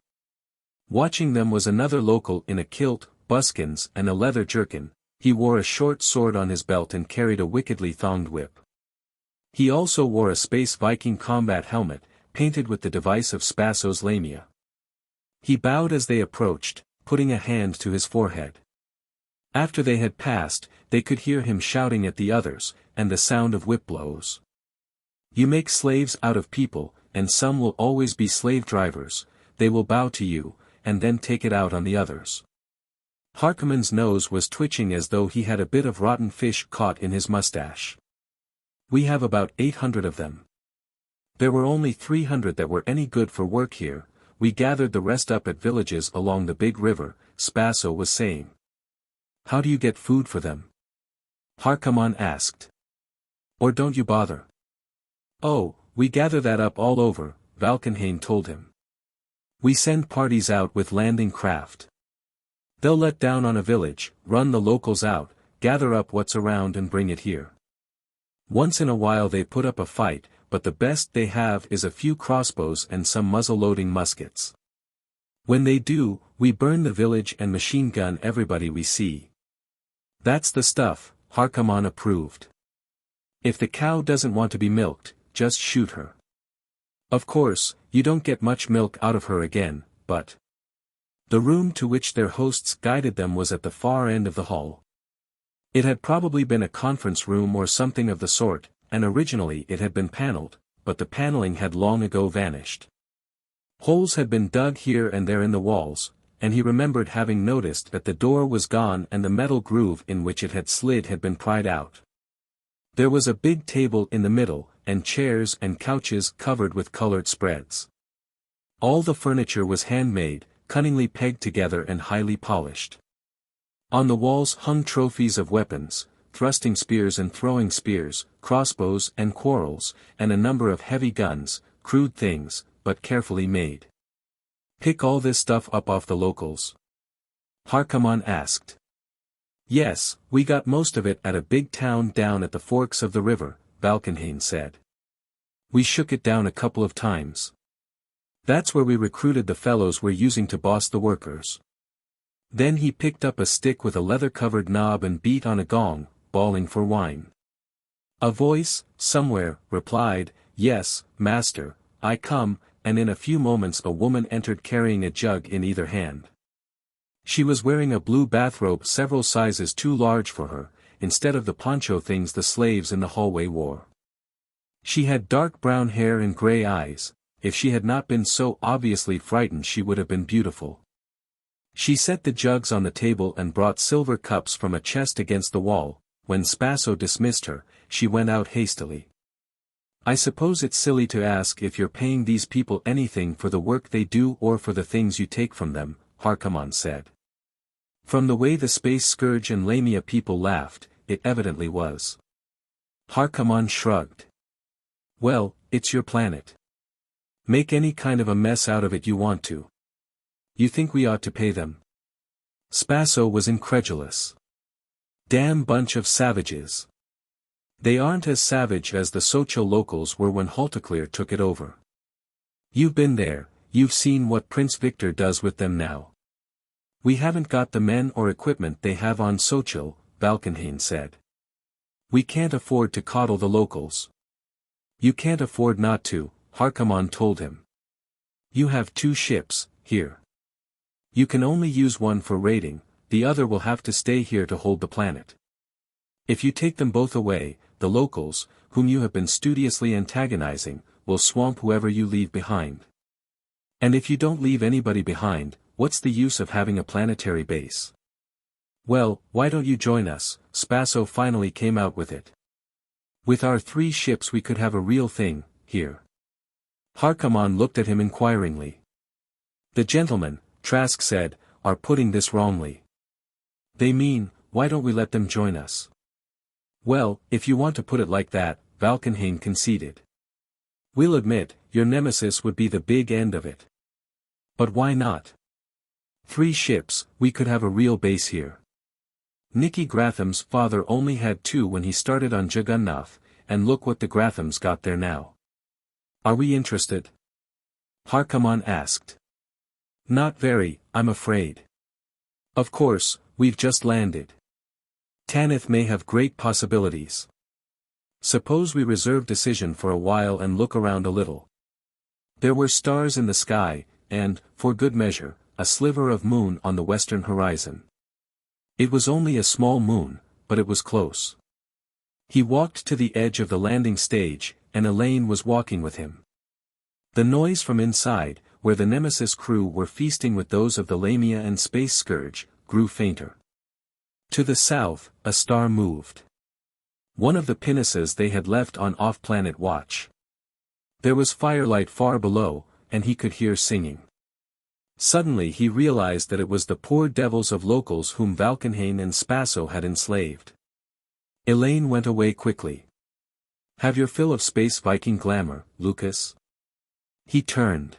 Watching them was another local in a kilt, buskins and a leather jerkin. He wore a short sword on his belt and carried a wickedly thonged whip. He also wore a Space Viking combat helmet, painted with the device of Spaso's lamia. He bowed as they approached, putting a hand to his forehead. After they had passed, they could hear him shouting at the others, and the sound of whip blows. You make slaves out of people, and some will always be slave drivers. They will bow to you, and then take it out on the others. Harkaman's nose was twitching as though he had a bit of rotten fish caught in his mustache. We have about 800 of them. There were only 300 that were any good for work here. We gathered the rest up at villages along the big river, Spaso was saying. How do you get food for them? Harkaman asked. Or don't you bother? Oh, we gather that up all over, Valkenhayn told him. We send parties out with landing craft. They'll let down on a village, run the locals out, gather up what's around and bring it here. Once in a while they put up a fight, but the best they have is a few crossbows and some muzzle-loading muskets. When they do, we burn the village and machine gun everybody we see. That's the stuff, Harkaman approved. If the cow doesn't want to be milked, just shoot her. Of course, you don't get much milk out of her again, but... The room to which their hosts guided them was at the far end of the hall. It had probably been a conference room or something of the sort, and originally it had been paneled, but the paneling had long ago vanished. Holes had been dug here and there in the walls, and he remembered having noticed that the door was gone and the metal groove in which it had slid had been pried out. There was a big table in the middle, and chairs and couches covered with colored spreads. All the furniture was handmade, cunningly pegged together and highly polished. On the walls hung trophies of weapons, thrusting spears and throwing spears, crossbows and quarrels, and a number of heavy guns, crude things, but carefully made. Pick all this stuff up off the locals? Harkaman asked. Yes, we got most of it at a big town down at the forks of the river, Valkenhayn said. We shook it down a couple of times. That's where we recruited the fellows we're using to boss the workers. Then he picked up a stick with a leather-covered knob and beat on a gong, bawling for wine. A voice, somewhere, replied, Yes, master, I come, and in a few moments a woman entered carrying a jug in either hand. She was wearing a blue bathrobe several sizes too large for her, instead of the poncho things the slaves in the hallway wore. She had dark brown hair and gray eyes, if she had not been so obviously frightened she would have been beautiful. She set the jugs on the table and brought silver cups from a chest against the wall. When Spaso dismissed her, she went out hastily. "I suppose it's silly to ask if you're paying these people anything for the work they do or for the things you take from them," Harkaman said. From the way the Space Scourge and Lamia people laughed, it evidently was. Harkaman shrugged. "Well, it's your planet. Make any kind of a mess out of it you want to. You think we ought to pay them?" Spaso was incredulous. "Damn bunch of savages. They aren't as savage as the Socho locals were when Haltaclear took it over. You've been there, you've seen what Prince Victor does with them now. We haven't got the men or equipment they have on Socho," Valkenhayn said. "We can't afford to coddle the locals." "You can't afford not to," Harkaman told him. "You have 2 ships, here. You can only use one for raiding, the other will have to stay here to hold the planet. If you take them both away, the locals, whom you have been studiously antagonizing, will swamp whoever you leave behind. And if you don't leave anybody behind, what's the use of having a planetary base? Well, why don't you join us?" Spaso finally came out with it. "With our 3 ships we could have a real thing, here." Harkaman looked at him inquiringly. "The gentlemen," Trask said, "are putting this wrongly. They mean, why don't we let them join us?" "Well, if you want to put it like that," Valkenhayn conceded. "We'll admit, your Nemesis would be the big end of it. But why not? 3 ships, we could have a real base here. Nicky Gratham's father only had 2 when he started on Jagannath, and look what the Grathams got there now. Are we interested?" Harkaman asked. "Not very, I'm afraid. Of course, we've just landed. Tanith may have great possibilities. Suppose we reserve decision for a while and look around a little." There were stars in the sky, and, for good measure, a sliver of moon on the western horizon. It was only a small moon, but it was close. He walked to the edge of the landing stage, and Elaine was walking with him. The noise from inside, where the Nemesis crew were feasting with those of the Lamia and Space Scourge, grew fainter. To the south, a star moved. One of the pinnaces they had left on off-planet watch. There was firelight far below, and he could hear singing. Suddenly he realized that it was the poor devils of locals whom Valkenhayn and Spaso had enslaved. Elaine went away quickly. "Have your fill of Space Viking glamour, Lucas." He turned.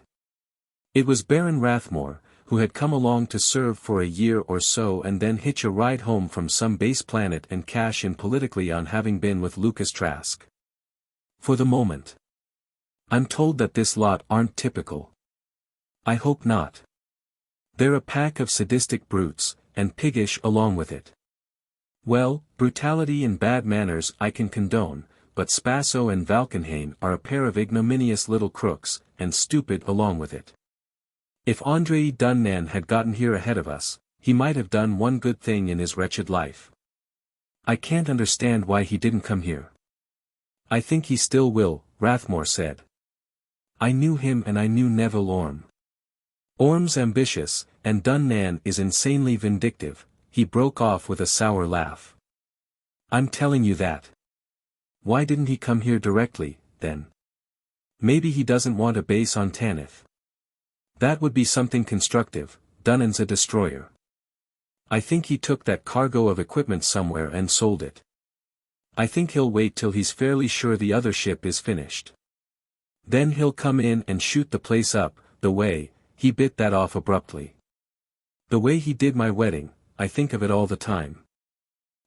It was Baron Rathmore, who had come along to serve for a year or so and then hitch a ride home from some base planet and cash in politically on having been with Lucas Trask. "For the moment. I'm told that this lot aren't typical. I hope not. They're a pack of sadistic brutes, and piggish along with it. Well, brutality and bad manners I can condone, but Spaso and Valkenhayn are a pair of ignominious little crooks, and stupid along with it. If Andray Dunnan had gotten here ahead of us, he might have done one good thing in his wretched life. I can't understand why he didn't come here." "I think he still will," Rathmore said. "I knew him and I knew Neville Orme. Orme's ambitious, and Dunnan is insanely vindictive," he broke off with a sour laugh. "I'm telling you that. Why didn't he come here directly, then? Maybe he doesn't want a base on Tanith. That would be something constructive. Dunnan's a destroyer. I think he took that cargo of equipment somewhere and sold it. I think he'll wait till he's fairly sure the other ship is finished. Then he'll come in and shoot the place up, the way," he bit that off abruptly. "The way he did my wedding, I think of it all the time."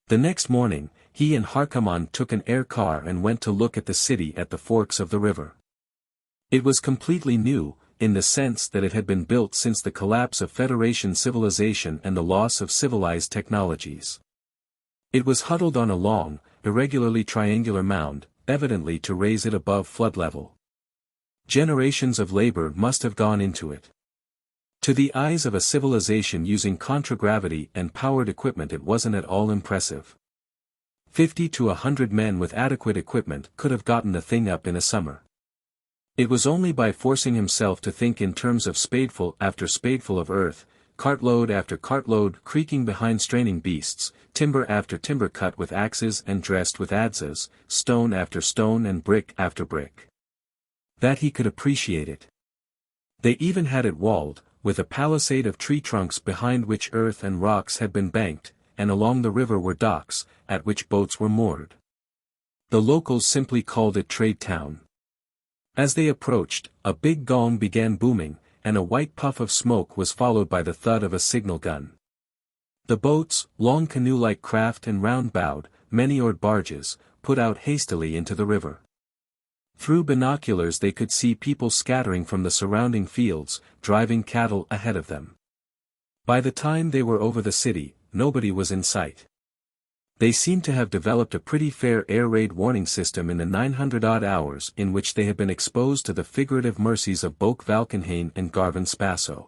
The next morning, he and Harkaman took an air car and went to look at the city at the forks of the river. It was completely new, in the sense that it had been built since the collapse of Federation civilization and the loss of civilized technologies. It was huddled on a long, irregularly triangular mound, evidently to raise it above flood level. Generations of labor must have gone into it. To the eyes of a civilization using contragravity and powered equipment it wasn't at all impressive. 50 to 100 men with adequate equipment could have gotten the thing up in a summer. It was only by forcing himself to think in terms of spadeful after spadeful of earth, cartload after cartload creaking behind straining beasts, timber after timber cut with axes and dressed with adzes, stone after stone and brick after brick, that he could appreciate it. They even had it walled, with a palisade of tree trunks behind which earth and rocks had been banked, and along the river were docks, at which boats were moored. The locals simply called it Trade Town. As they approached, a big gong began booming, and a white puff of smoke was followed by the thud of a signal gun. The boats, long canoe-like craft and round-bowed, many-oared barges, put out hastily into the river. Through binoculars they could see people scattering from the surrounding fields, driving cattle ahead of them. By the time they were over the city, nobody was in sight. They seemed to have developed a pretty fair air raid warning system in the 900-odd hours in which they had been exposed to the figurative mercies of Boak Valkenhayn and Garvan Spaso.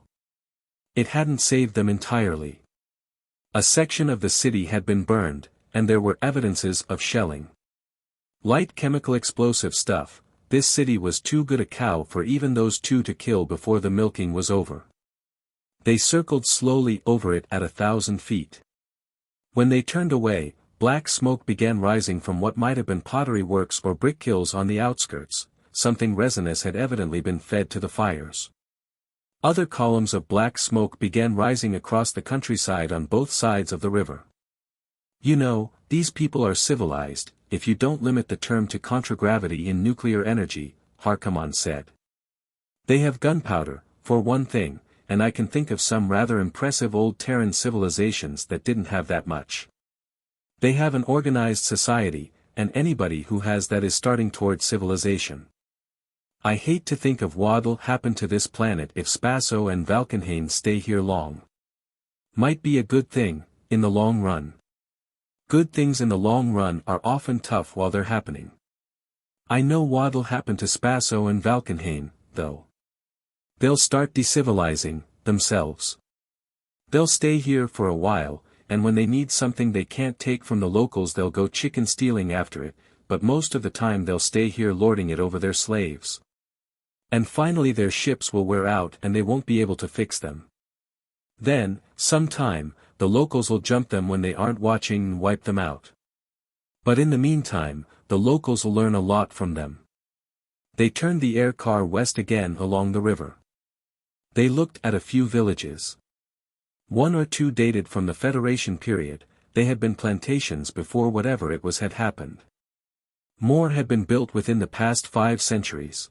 It hadn't saved them entirely. A section of the city had been burned, and there were evidences of shelling. Light chemical explosive stuff. This city was too good a cow for even those two to kill before the milking was over. They circled slowly over it at 1,000 feet. When they turned away, black smoke began rising from what might have been pottery works or brick kilns on the outskirts. Something resinous had evidently been fed to the fires. Other columns of black smoke began rising across the countryside on both sides of the river. You know, these people are civilized, if you don't limit the term to contragravity in nuclear energy, Harkaman said. They have gunpowder, for one thing, and I can think of some rather impressive old Terran civilizations that didn't have that much. They have an organized society, and anybody who has that is starting toward civilization. I hate to think of what'll happen to this planet if Spaso and Valkenhayn stay here long. Might be a good thing, in the long run. Good things in the long run are often tough while they're happening. I know what'll happen to Spaso and Valkenhayn, though. They'll start decivilizing themselves. They'll stay here for a while, and when they need something they can't take from the locals they'll go chicken stealing after it, but most of the time they'll stay here lording it over their slaves. And finally their ships will wear out and they won't be able to fix them. Then, sometime, the locals will jump them when they aren't watching and wipe them out. But in the meantime, the locals will learn a lot from them. They turned the air car west again along the river. They looked at a few villages. One or two dated from the Federation period, they had been plantations before whatever it was had happened. More had been built within the past 5 centuries.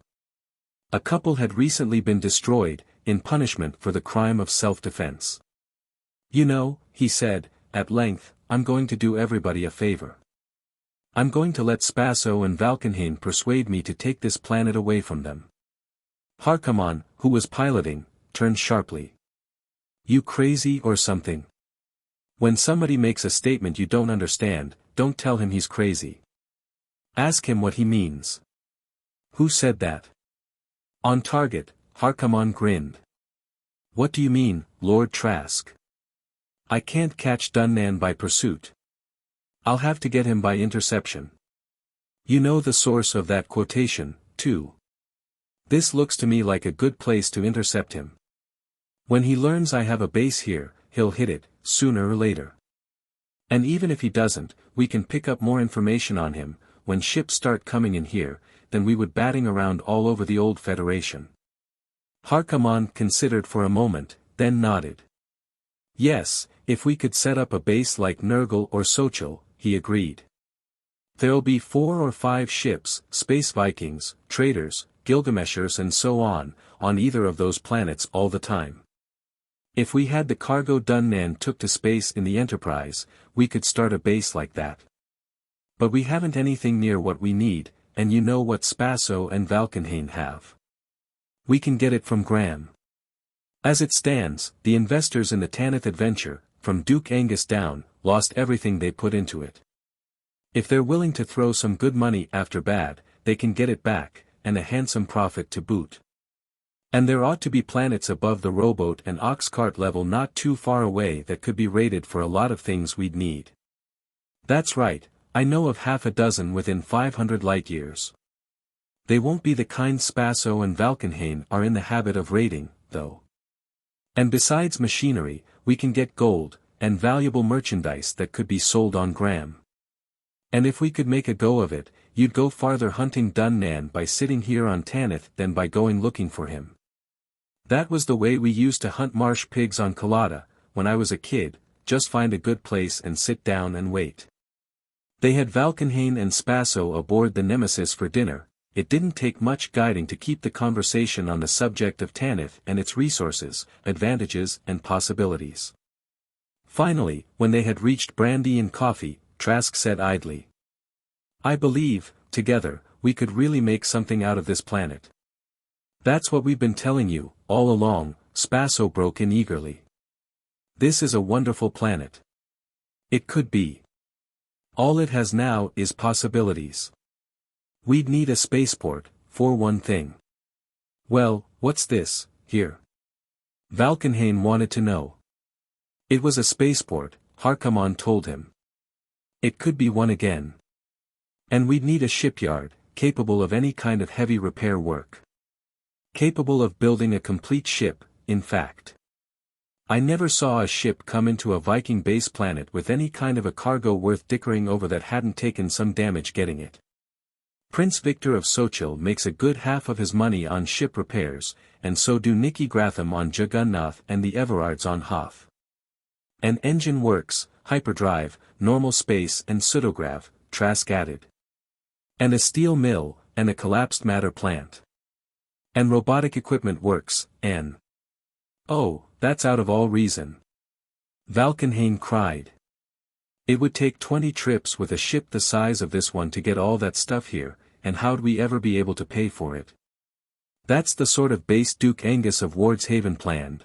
A couple had recently been destroyed, in punishment for the crime of self-defense. You know, he said, at length, I'm going to do everybody a favor. I'm going to let Spaso and Valkenhayn persuade me to take this planet away from them. Harkaman, who was piloting, turned sharply. You crazy or something? When somebody makes a statement you don't understand, don't tell him he's crazy. Ask him what he means. Who said that? On target, Harkaman grinned. What do you mean, Lord Trask? I can't catch Dunnan by pursuit. I'll have to get him by interception. You know the source of that quotation, too. This looks to me like a good place to intercept him. When he learns I have a base here, he'll hit it, sooner or later. And even if he doesn't, we can pick up more information on him, when ships start coming in here, than we would batting around all over the old Federation. Harkaman considered for a moment, then nodded. Yes, if we could set up a base like Nurgle or Sochel, he agreed. There'll be 4 or 5 ships, Space Vikings, traders, Gilgameshers and so on either of those planets all the time. If we had the cargo Dunnan took to space in the Enterprise, we could start a base like that. But we haven't anything near what we need, and you know what Spaso and Valkenhayn have. We can get it from Graham. As it stands, the investors in the Tanith adventure, from Duke Angus down, lost everything they put into it. If they're willing to throw some good money after bad, they can get it back, and a handsome profit to boot. And there ought to be planets above the rowboat and ox cart level not too far away that could be raided for a lot of things we'd need. That's right, I know of half a dozen within 500 light-years. They won't be the kind Spaso and Valkenhayn are in the habit of raiding, though. And besides machinery, we can get gold, and valuable merchandise that could be sold on Gram. And if we could make a go of it, you'd go farther hunting Dunnan by sitting here on Tanith than by going looking for him. That was the way we used to hunt marsh pigs on Collada, when I was a kid, just find a good place and sit down and wait. They had Valkenhayn and Spaso aboard the Nemesis for dinner. It didn't take much guiding to keep the conversation on the subject of Tanith and its resources, advantages and possibilities. Finally, when they had reached brandy and coffee, Trask said idly, "I believe, together, we could really make something out of this planet." "That's what we've been telling you, all along," Spaso broke in eagerly. "This is a wonderful planet. It could be. All it has now is possibilities. We'd need a spaceport, for one thing." "Well, what's this, here?" Valkenhayn wanted to know. It was a spaceport, Harkaman told him. It could be one again. And we'd need a shipyard, capable of any kind of heavy repair work. Capable of building a complete ship, in fact. I never saw a ship come into a Viking base planet with any kind of a cargo worth dickering over that hadn't taken some damage getting it. Prince Victor of Sochil makes a good half of his money on ship repairs, and so do Nicky Gratham on Juggernaut and the Everards on Hoth. An engine works, hyperdrive, normal space and pseudograv, Trask added. And a steel mill, and a collapsed matter plant. And robotic equipment works, and... Oh, that's out of all reason. Valkenhayn cried. It would take 20 trips with a ship the size of this one to get all that stuff here, and how'd we ever be able to pay for it? That's the sort of base Duke Angus of Wardshaven planned.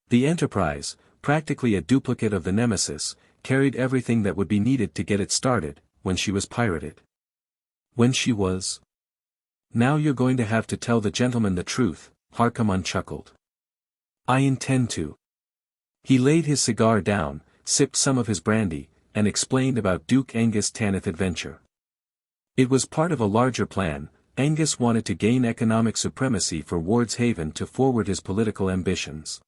The Enterprise, practically a duplicate of the Nemesis, carried everything that would be needed to get it started, when she was pirated. When she was? Now you're going to have to tell the gentleman the truth, Harkaman chuckled. I intend to. He laid his cigar down, sipped some of his brandy, and explained about Duke Angus' Tanith adventure. It was part of a larger plan. Angus wanted to gain economic supremacy for Wardshaven to forward his political ambitions.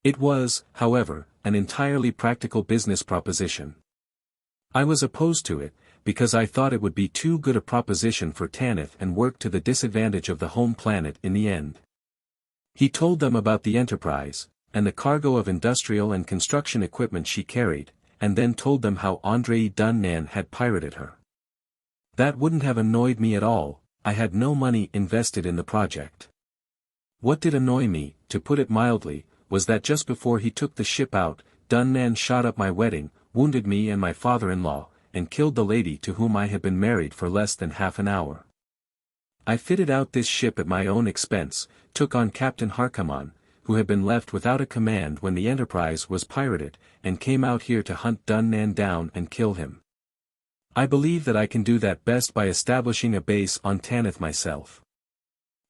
It was, however, an entirely practical business proposition. I was opposed to it, because I thought it would be too good a proposition for Tanith and work to the disadvantage of the home planet in the end. He told them about the Enterprise, and the cargo of industrial and construction equipment she carried, and then told them how Andray Dunnan had pirated her. That wouldn't have annoyed me at all. I had no money invested in the project. What did annoy me, to put it mildly, was that just before he took the ship out, Dunnan shot up my wedding, wounded me and my father-in-law, and killed the lady to whom I had been married for less than half an hour. I fitted out this ship at my own expense, took on Captain Harkaman, who had been left without a command when the Enterprise was pirated, and came out here to hunt Dunnan down and kill him. I believe that I can do that best by establishing a base on Tanith myself.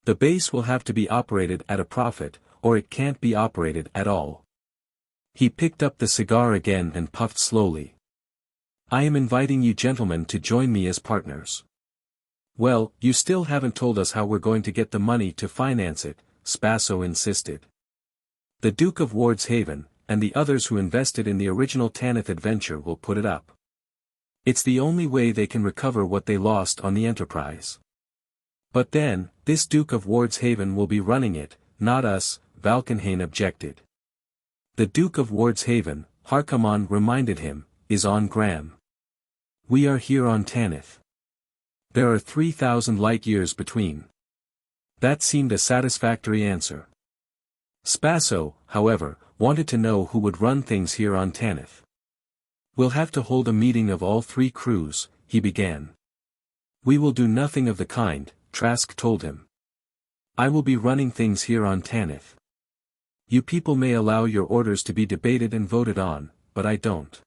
The base will have to be operated at a profit, or it can't be operated at all. He picked up the cigar again and puffed slowly. I am inviting you gentlemen to join me as partners. Well, you still haven't told us how we're going to get the money to finance it, Spaso insisted. The Duke of Wardshaven, and the others who invested in the original Tanith adventure will put it up. It's the only way they can recover what they lost on the Enterprise. But then, this Duke of Wardshaven will be running it, not us, Valkenhayn objected. The Duke of Wardshaven, Harkaman reminded him, is on Gram. We are here on Tanith. There are 3,000 light-years between. That seemed a satisfactory answer. Spaso, however, wanted to know who would run things here on Tanith. We'll have to hold a meeting of all three crews, he began. We will do nothing of the kind, Trask told him. I will be running things here on Tanith. You people may allow your orders to be debated and voted on, but I don't.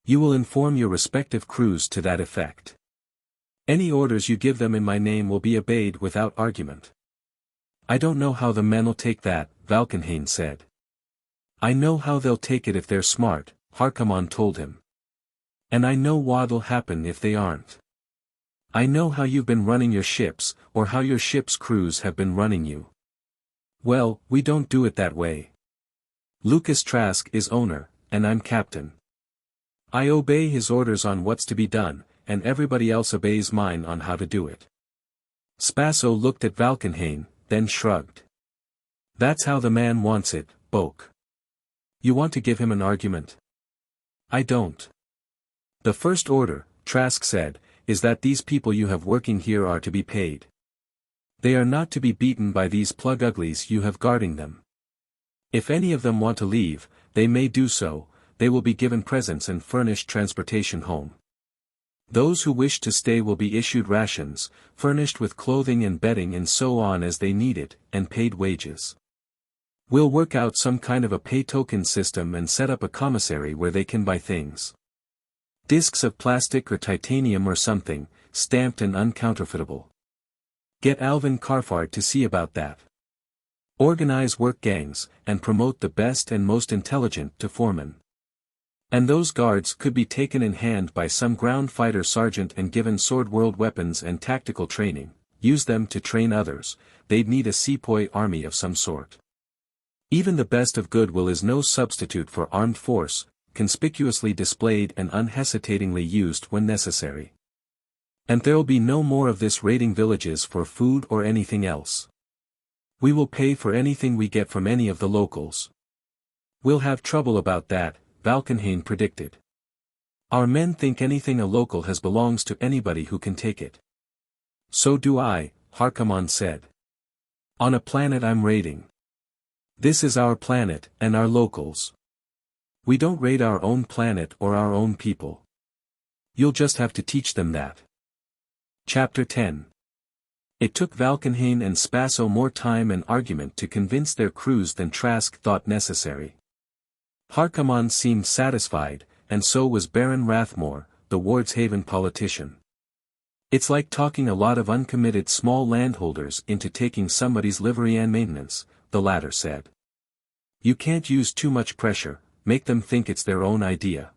You will inform your respective crews to that effect. Any orders you give them in my name will be obeyed without argument. I don't know how the men'll take that, Valkenhayn said. I know how they'll take it if they're smart, Harkaman told him. And I know what'll happen if they aren't. I know how you've been running your ships, or how your ship's crews have been running you. Well, we don't do it that way. Lucas Trask is owner, and I'm captain. I obey his orders on what's to be done, and everybody else obeys mine on how to do it. Spaso looked at Valkenhayn, then shrugged. That's how the man wants it, Boke. You want to give him an argument? I don't. The first order, Trask said, is that these people you have working here are to be paid. They are not to be beaten by these plug uglies you have guarding them. If any of them want to leave, they may do so, they will be given presents and furnished transportation home. Those who wish to stay will be issued rations, furnished with clothing and bedding and so on as they need it, and paid wages. We'll work out some kind of a pay token system and set up a commissary where they can buy things. Discs of plastic or titanium or something, stamped and uncounterfeitable. Get Alvin Carfard to see about that. Organize work gangs, and promote the best and most intelligent to foremen. And those guards could be taken in hand by some ground fighter sergeant and given sword world weapons and tactical training, use them to train others, they'd need a sepoy army of some sort. Even the best of goodwill is no substitute for armed force, conspicuously displayed and unhesitatingly used when necessary. And there'll be no more of this raiding villages for food or anything else. We will pay for anything we get from any of the locals. We'll have trouble about that, Valkenhayn predicted. Our men think anything a local has belongs to anybody who can take it. So do I, Harkaman said. On a planet I'm raiding. This is our planet, and our locals. We don't raid our own planet or our own people. You'll just have to teach them that. Chapter 10. It took Valkenhayn and Spaso more time and argument to convince their crews than Trask thought necessary. Harkaman seemed satisfied, and so was Baron Rathmore, the Wardshaven politician. It's like talking a lot of uncommitted small landholders into taking somebody's livery and maintenance, the latter said. You can't use too much pressure, make them think it's their own idea.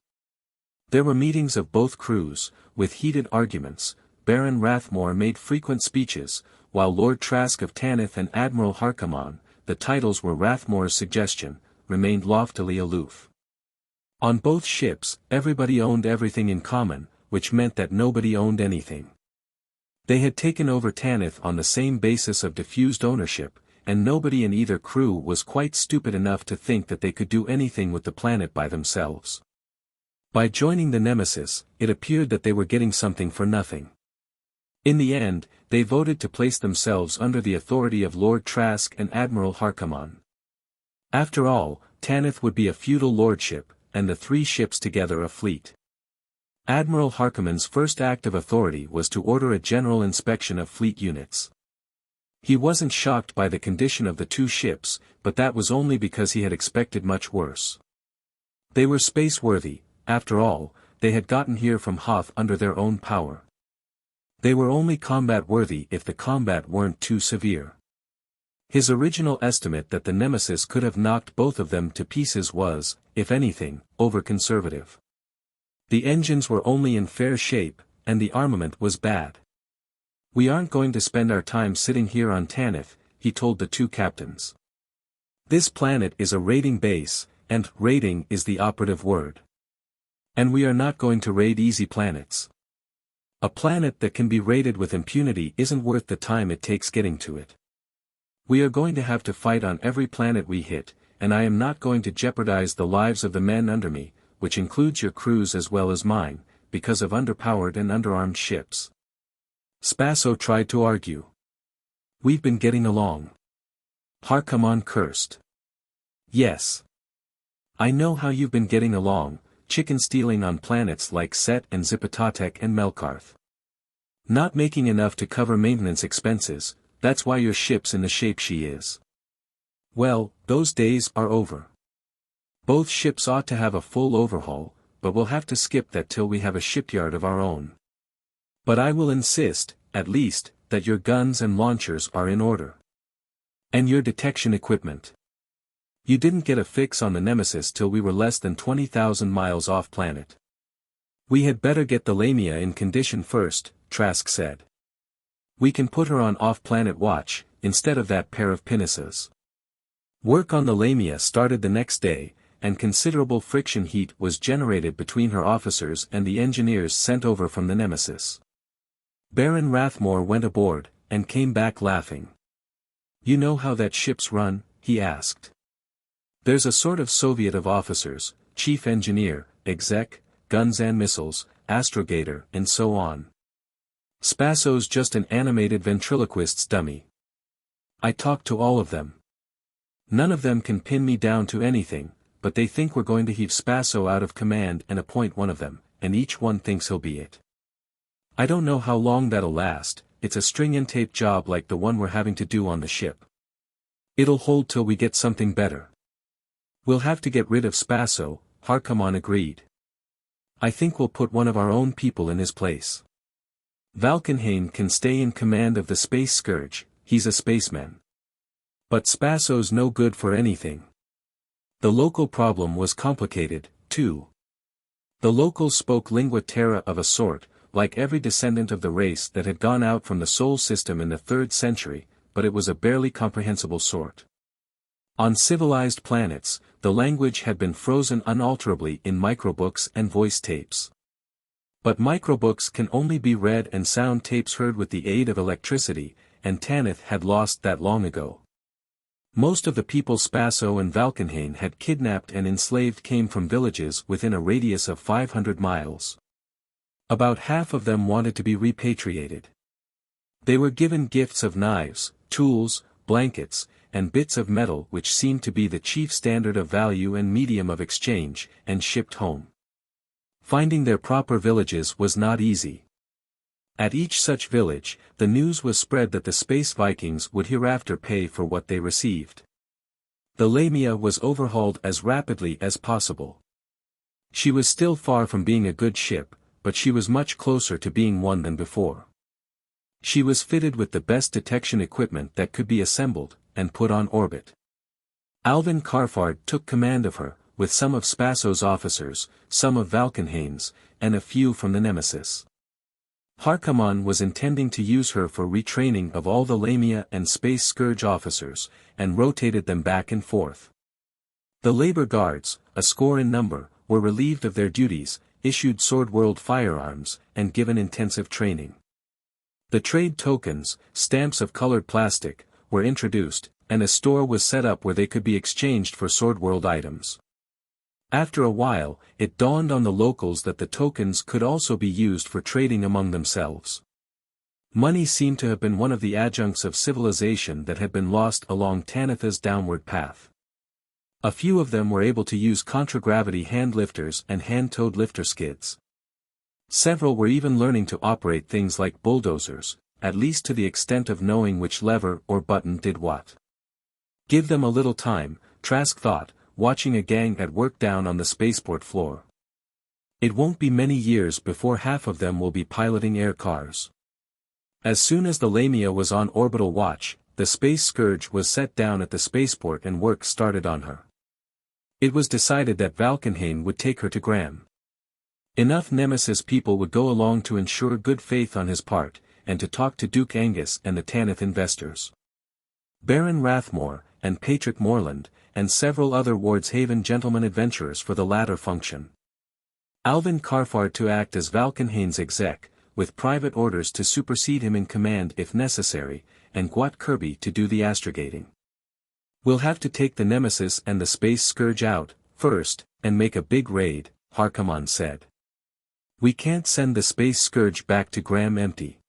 There were meetings of both crews, with heated arguments. Baron Rathmore made frequent speeches, while Lord Trask of Tanith and Admiral Harkaman, the titles were Rathmore's suggestion, remained loftily aloof. On both ships, everybody owned everything in common, which meant that nobody owned anything. They had taken over Tanith on the same basis of diffused ownership, and nobody in either crew was quite stupid enough to think that they could do anything with the planet by themselves. By joining the Nemesis, it appeared that they were getting something for nothing. In the end, they voted to place themselves under the authority of Lord Trask and Admiral Harkaman. After all, Tanith would be a feudal lordship, and the three ships together a fleet. Admiral Harkaman's first act of authority was to order a general inspection of fleet units. He wasn't shocked by the condition of the two ships, but that was only because he had expected much worse. They were space-worthy, after all, they had gotten here from Hoth under their own power. They were only combat-worthy if the combat weren't too severe. His original estimate that the Nemesis could have knocked both of them to pieces was, if anything, over-conservative. The engines were only in fair shape, and the armament was bad. We aren't going to spend our time sitting here on Tanith, he told the two captains. This planet is a raiding base, and raiding is the operative word. And we are not going to raid easy planets. A planet that can be raided with impunity isn't worth the time it takes getting to it. We are going to have to fight on every planet we hit, and I am not going to jeopardize the lives of the men under me, which includes your crews as well as mine, because of underpowered and underarmed ships. Spaso tried to argue. We've been getting along. Harkaman cursed. Yes. I know how you've been getting along, chicken stealing on planets like Set and Zipatatek and Melkarth. Not making enough to cover maintenance expenses, that's why your ship's in the shape she is. Well, those days are over. Both ships ought to have a full overhaul, but we'll have to skip that till we have a shipyard of our own. But I will insist, at least, that your guns and launchers are in order. And your detection equipment. You didn't get a fix on the Nemesis till we were less than 20,000 miles off planet. We had better get the Lamia in condition first, Trask said. We can put her on off-planet watch, instead of that pair of pinnaces. Work on the Lamia started the next day, and considerable friction heat was generated between her officers and the engineers sent over from the Nemesis. Baron Rathmore went aboard, and came back laughing. You know how that ship's run? He asked. There's a sort of Soviet of officers, chief engineer, exec, guns and missiles, astrogator, and so on. Spasso's just an animated ventriloquist's dummy. I talked to all of them. None of them can pin me down to anything, but they think we're going to heave Spasso out of command and appoint one of them, and each one thinks he'll be it. I don't know how long that'll last. It's a string-and-tape job like the one we're having to do on the ship. It'll hold till we get something better. We'll have to get rid of Spasso, Harkaman agreed. I think we'll put one of our own people in his place. Valkenhayn can stay in command of the Space Scourge, he's a spaceman. But Spasso's no good for anything. The local problem was complicated, too. The locals spoke lingua terra of a sort, like every descendant of the race that had gone out from the Sol system in the 3rd century, but it was a barely comprehensible sort. On civilized planets, the language had been frozen unalterably in microbooks and voice tapes. But microbooks can only be read and sound tapes heard with the aid of electricity, and Tanith had lost that long ago. Most of the people Spasso and Valkenhayn had kidnapped and enslaved came from villages within a radius of 500 miles. About half of them wanted to be repatriated. They were given gifts of knives, tools, blankets, and bits of metal which seemed to be the chief standard of value and medium of exchange, and shipped home. Finding their proper villages was not easy. At each such village, the news was spread that the Space Vikings would hereafter pay for what they received. The Lamia was overhauled as rapidly as possible. She was still far from being a good ship, but she was much closer to being one than before. She was fitted with the best detection equipment that could be assembled, and put on orbit. Alvin Karfard took command of her, with some of Spasso's officers, some of Valkenhayn's, and a few from the Nemesis. Harkaman was intending to use her for retraining of all the Lamia and Space Scourge officers, and rotated them back and forth. The labor guards, a score in number, were relieved of their duties, issued Sword-World firearms, and given intensive training. The trade tokens, stamps of colored plastic, were introduced, and a store was set up where they could be exchanged for Sword-World items. After a while, it dawned on the locals that the tokens could also be used for trading among themselves. Money seemed to have been one of the adjuncts of civilization that had been lost along Tanith's downward path. A few of them were able to use contragravity hand lifters and hand-towed lifter skids. Several were even learning to operate things like bulldozers, at least to the extent of knowing which lever or button did what. Give them a little time, Trask thought, watching a gang at work down on the spaceport floor. It won't be many years before half of them will be piloting air cars. As soon as the Lamia was on orbital watch, the Space Scourge was set down at the spaceport and work started on her. It was decided that Valkenhayn would take her to Graham. Enough Nemesis people would go along to ensure good faith on his part, and to talk to Duke Angus and the Tanith investors. Baron Rathmore, and Patrick Morland, and several other Wardshaven gentlemen adventurers for the latter function. Alvin Karfard to act as Valkenhayn's exec, with private orders to supersede him in command if necessary, and Gwat Kirby to do the astrogating. We'll have to take the Nemesis and the Space Scourge out, first, and make a big raid, Harkaman said. We can't send the Space Scourge back to Graham empty.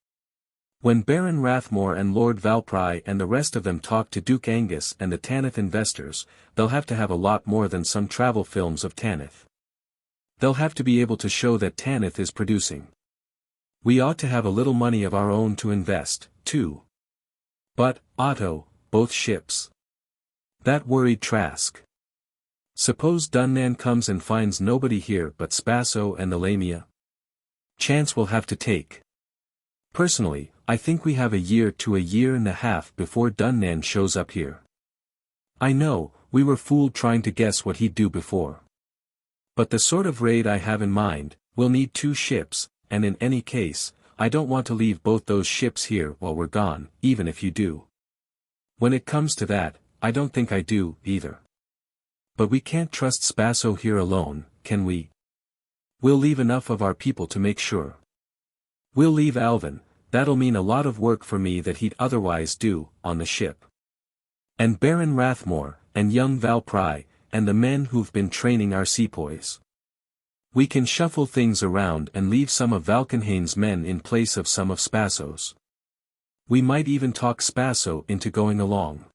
When Baron Rathmore and Lord Valpry and the rest of them talk to Duke Angus and the Tanith investors, they'll have to have a lot more than some travel films of Tanith. They'll have to be able to show that Tanith is producing. We ought to have a little money of our own to invest, too. But, Otto, both ships. That worried Trask. Suppose Dunnan comes and finds nobody here but Spasso and the Lamia? Chance we'll have to take. Personally, I think we have a year to a year and a half before Dunnan shows up here. I know, we were fooled trying to guess what he'd do before. But the sort of raid I have in mind, we'll need 2 ships, and in any case, I don't want to leave both those ships here while we're gone, even if you do. When it comes to that, I don't think I do, either. But we can't trust Spaso here alone, can we? We'll leave enough of our people to make sure. We'll leave Alvin, that'll mean a lot of work for me that he'd otherwise do, on the ship. And Baron Rathmore, and young Valpry, and the men who've been training our sepoys. We can shuffle things around and leave some of Valkenhayn's men in place of some of Spaso's. We might even talk Spaso into going along.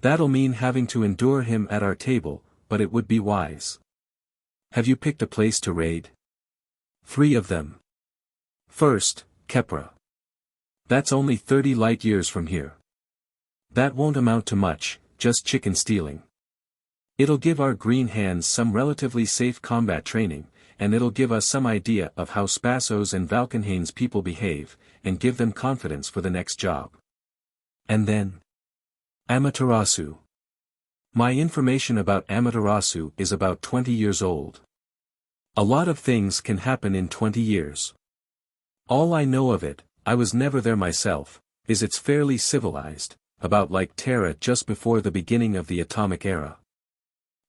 That'll mean having to endure him at our table, but it would be wise. Have you picked a place to raid? 3 of them. First, Kepra. That's only 30 light years from here. That won't amount to much, just chicken stealing. It'll give our green hands some relatively safe combat training, and it'll give us some idea of how Spaso's and Valkenhayn's people behave, and give them confidence for the next job. And then? Amaterasu. My information about Amaterasu is about 20 years old. A lot of things can happen in 20 years. All I know of it, I was never there myself, is it's fairly civilized, about like Terra just before the beginning of the atomic era.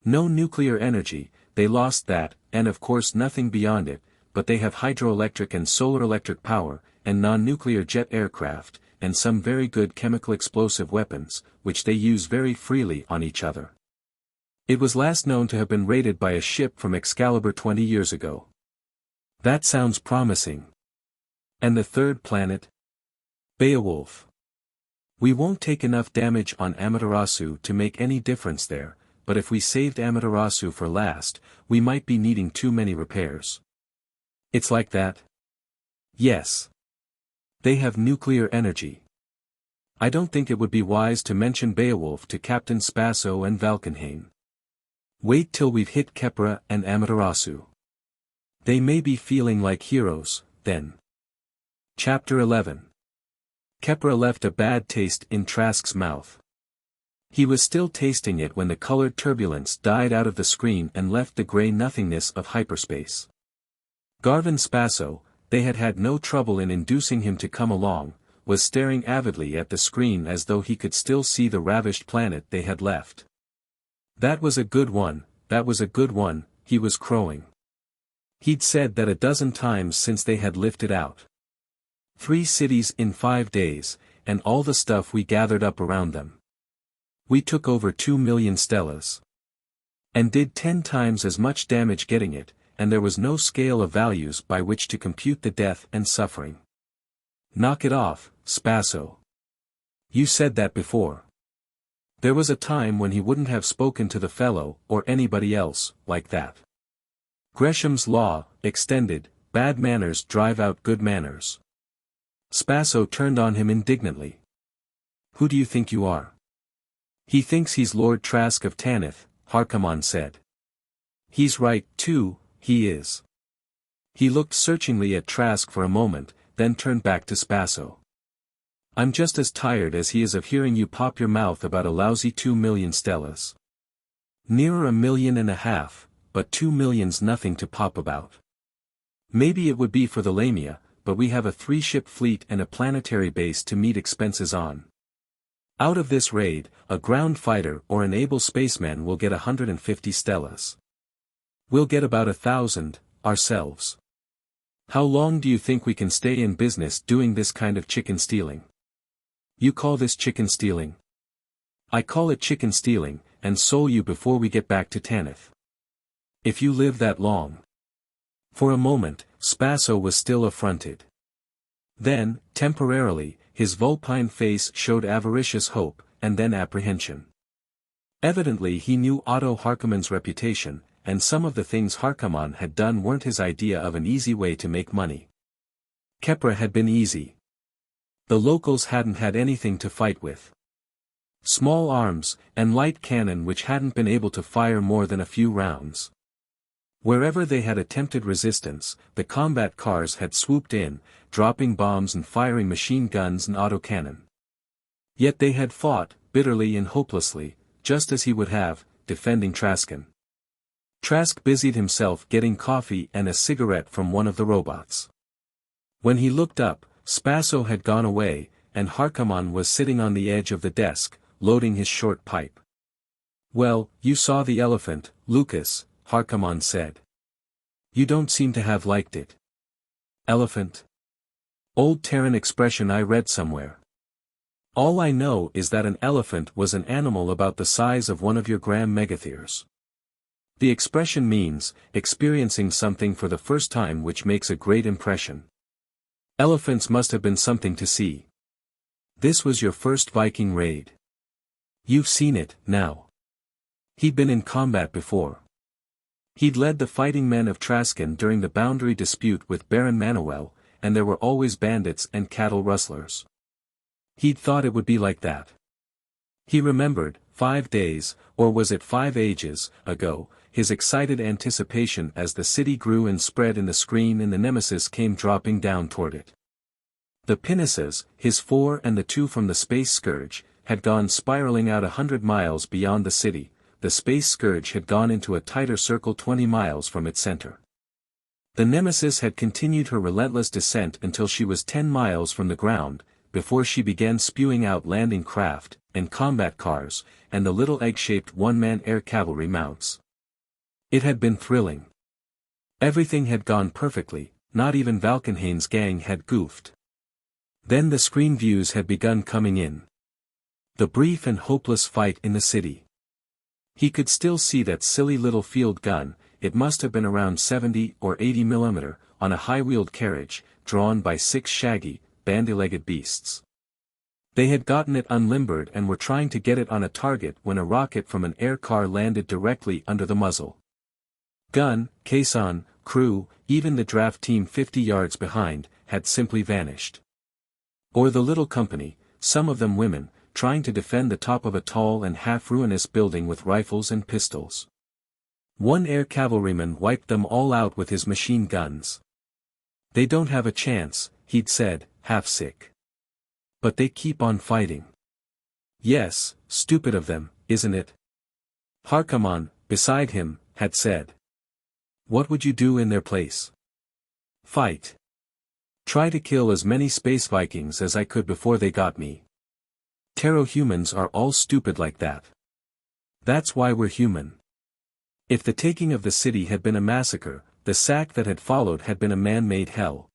No nuclear energy, they lost that, and of course nothing beyond it, but they have hydroelectric and solar electric power, and non-nuclear jet aircraft, and some very good chemical explosive weapons, which they use very freely on each other. It was last known to have been raided by a ship from Excalibur 20 years ago. That sounds promising. And the third planet? Beowulf. We won't take enough damage on Amaterasu to make any difference there, but if we saved Amaterasu for last, we might be needing too many repairs. It's like that? Yes. They have nuclear energy. I don't think it would be wise to mention Beowulf to Captain Spaso and Valkenhayn. Wait till we've hit Kepra and Amaterasu. They may be feeling like heroes, then. Chapter 11. Kepra left a bad taste in Trask's mouth. He was still tasting it when the colored turbulence died out of the screen and left the gray nothingness of hyperspace. Garvin Spaso, they had had no trouble in inducing him to come along, was staring avidly at the screen as though he could still see the ravished planet they had left. That was a good one, that was a good one, he was crowing. He'd said that a dozen times since they had lifted out. 3 cities in 5 days, and all the stuff we gathered up around them. We took over 2 million stellas. And did 10 times as much damage getting it, and there was no scale of values by which to compute the death and suffering. Knock it off, Spaso. You said that before. There was a time when he wouldn't have spoken to the fellow, or anybody else, like that. Gresham's law, extended, bad manners drive out good manners. Spaso turned on him indignantly. Who do you think you are? He thinks he's Lord Trask of Tanith, Harkaman said. He's right, too, he is. He looked searchingly at Trask for a moment, then turned back to Spaso. I'm just as tired as he is of hearing you pop your mouth about a lousy 2 million stellas. Nearer 1.5 million, but 2 million's nothing to pop about. Maybe it would be for the Lamia, but we have a 3-ship fleet and a planetary base to meet expenses on. Out of this raid, a ground fighter or an able spaceman will get 150 stellas. We'll get about 1,000, ourselves. How long do you think we can stay in business doing this kind of chicken stealing? You call this chicken stealing? I call it chicken stealing, and so you before we get back to Tanith. If you live that long. For a moment, Spaso was still affronted. Then, temporarily, his vulpine face showed avaricious hope, and then apprehension. Evidently he knew Otto Harkaman's reputation, and some of the things Harkaman had done weren't his idea of an easy way to make money. Kepra had been easy. The locals hadn't had anything to fight with. Small arms, and light cannon which hadn't been able to fire more than a few rounds. Wherever they had attempted resistance, the combat cars had swooped in, dropping bombs and firing machine guns and autocannon. Yet they had fought, bitterly and hopelessly, just as he would have, defending Traskon. Trask busied himself getting coffee and a cigarette from one of the robots. When he looked up, Spaso had gone away, and Harkaman was sitting on the edge of the desk, loading his short pipe. "Well, you saw the elephant, Lucas," Harkaman said. "You don't seem to have liked it." "Elephant? Old Terran expression I read somewhere. All I know is that an elephant was an animal about the size of one of your gram megatheres. The expression means, experiencing something for the first time which makes a great impression. Elephants must have been something to see. This was your first Viking raid. You've seen it, now." He'd been in combat before. He'd led the fighting men of Traskon during the boundary dispute with Baron Manuel, and there were always bandits and cattle rustlers. He'd thought it would be like that. He remembered, 5 days, or was it 5 ages, ago, his excited anticipation as the city grew and spread in the screen and the Nemesis came dropping down toward it. The pinnaces, his 4 and the 2 from the Space Scourge, had gone spiraling out 100 miles beyond the city. The Space Scourge had gone into a tighter circle 20 miles from its center. The Nemesis had continued her relentless descent until she was 10 miles from the ground, before she began spewing out landing craft, and combat cars, and the little egg-shaped one-man air cavalry mounts. It had been thrilling. Everything had gone perfectly, not even Valkenhayn's gang had goofed. Then the screen views had begun coming in. The brief and hopeless fight in the city. He could still see that silly little field gun, it must have been around 70 or 80 mm, on a high-wheeled carriage, drawn by 6 shaggy, bandy-legged beasts. They had gotten it unlimbered and were trying to get it on a target when a rocket from an air car landed directly under the muzzle. Gun, caisson, crew, even the draft team 50 yards behind, had simply vanished. Or the little company, some of them women, trying to defend the top of a tall and half-ruinous building with rifles and pistols. One air cavalryman wiped them all out with his machine guns. "They don't have a chance," he'd said, half-sick. "But they keep on fighting." "Yes, stupid of them, isn't it?" Harkaman, beside him, had said. "What would you do in their place?" "Fight. Try to kill as many Space Vikings as I could before they got me. Terro-Humans are all stupid like that. That's why we're human." If the taking of the city had been a massacre, the sack that had followed had been a man-made hell.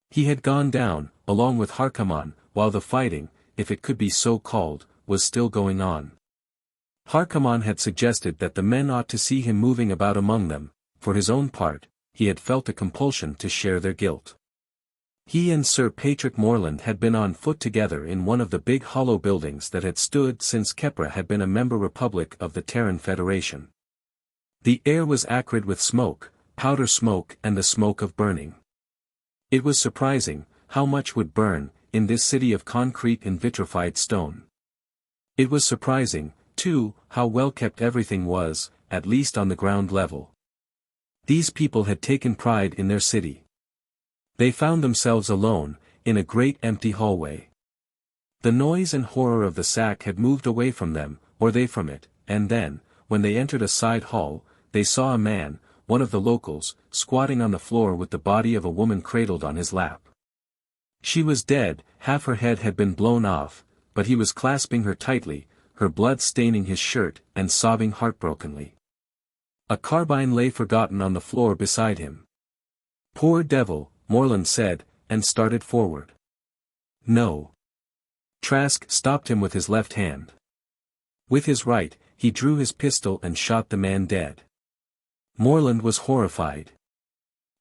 He had gone down, along with Harkaman, while the fighting, if it could be so called, was still going on. Harkaman had suggested that the men ought to see him moving about among them. For his own part, he had felt a compulsion to share their guilt. He and Sir Patrick Morland had been on foot together in one of the big hollow buildings that had stood since Kepra had been a member republic of the Terran Federation. The air was acrid with smoke, powder smoke and the smoke of burning. It was surprising, how much would burn, in this city of concrete and vitrified stone. It was surprising, too, how well kept everything was, at least on the ground level. These people had taken pride in their city. They found themselves alone, in a great empty hallway. The noise and horror of the sack had moved away from them, or they from it, and then, when they entered a side hall, they saw a man, one of the locals, squatting on the floor with the body of a woman cradled on his lap. She was dead, half her head had been blown off, but he was clasping her tightly, her blood staining his shirt, and sobbing heartbrokenly. A carbine lay forgotten on the floor beside him. "Poor devil," Morland said, and started forward. "No." Trask stopped him with his left hand. With his right, he drew his pistol and shot the man dead. Morland was horrified.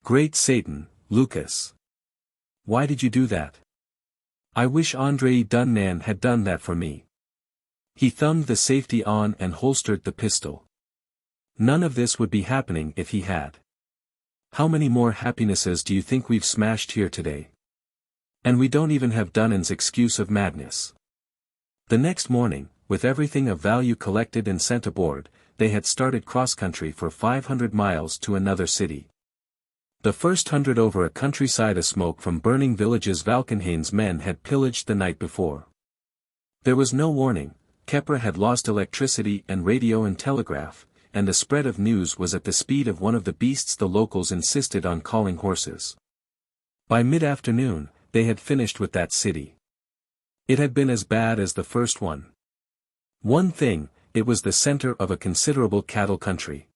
"Great Satan, Lucas. Why did you do that? I wish Andray Dunnan had done that for me." He thumbed the safety on and holstered the pistol. None of this would be happening if he had. How many more happinesses do you think we've smashed here today? And we don't even have Dunnan's excuse of madness. The next morning, with everything of value collected and sent aboard, they had started cross-country for 500 miles to another city. The first 100 over a countryside of smoke from burning villages Valkenhayn's men had pillaged the night before. There was no warning, Kepra had lost electricity and radio and telegraph, and the spread of news was at the speed of one of the beasts the locals insisted on calling horses. By mid-afternoon, they had finished with that city. It had been as bad as the first one. One thing, it was the center of a considerable cattle country.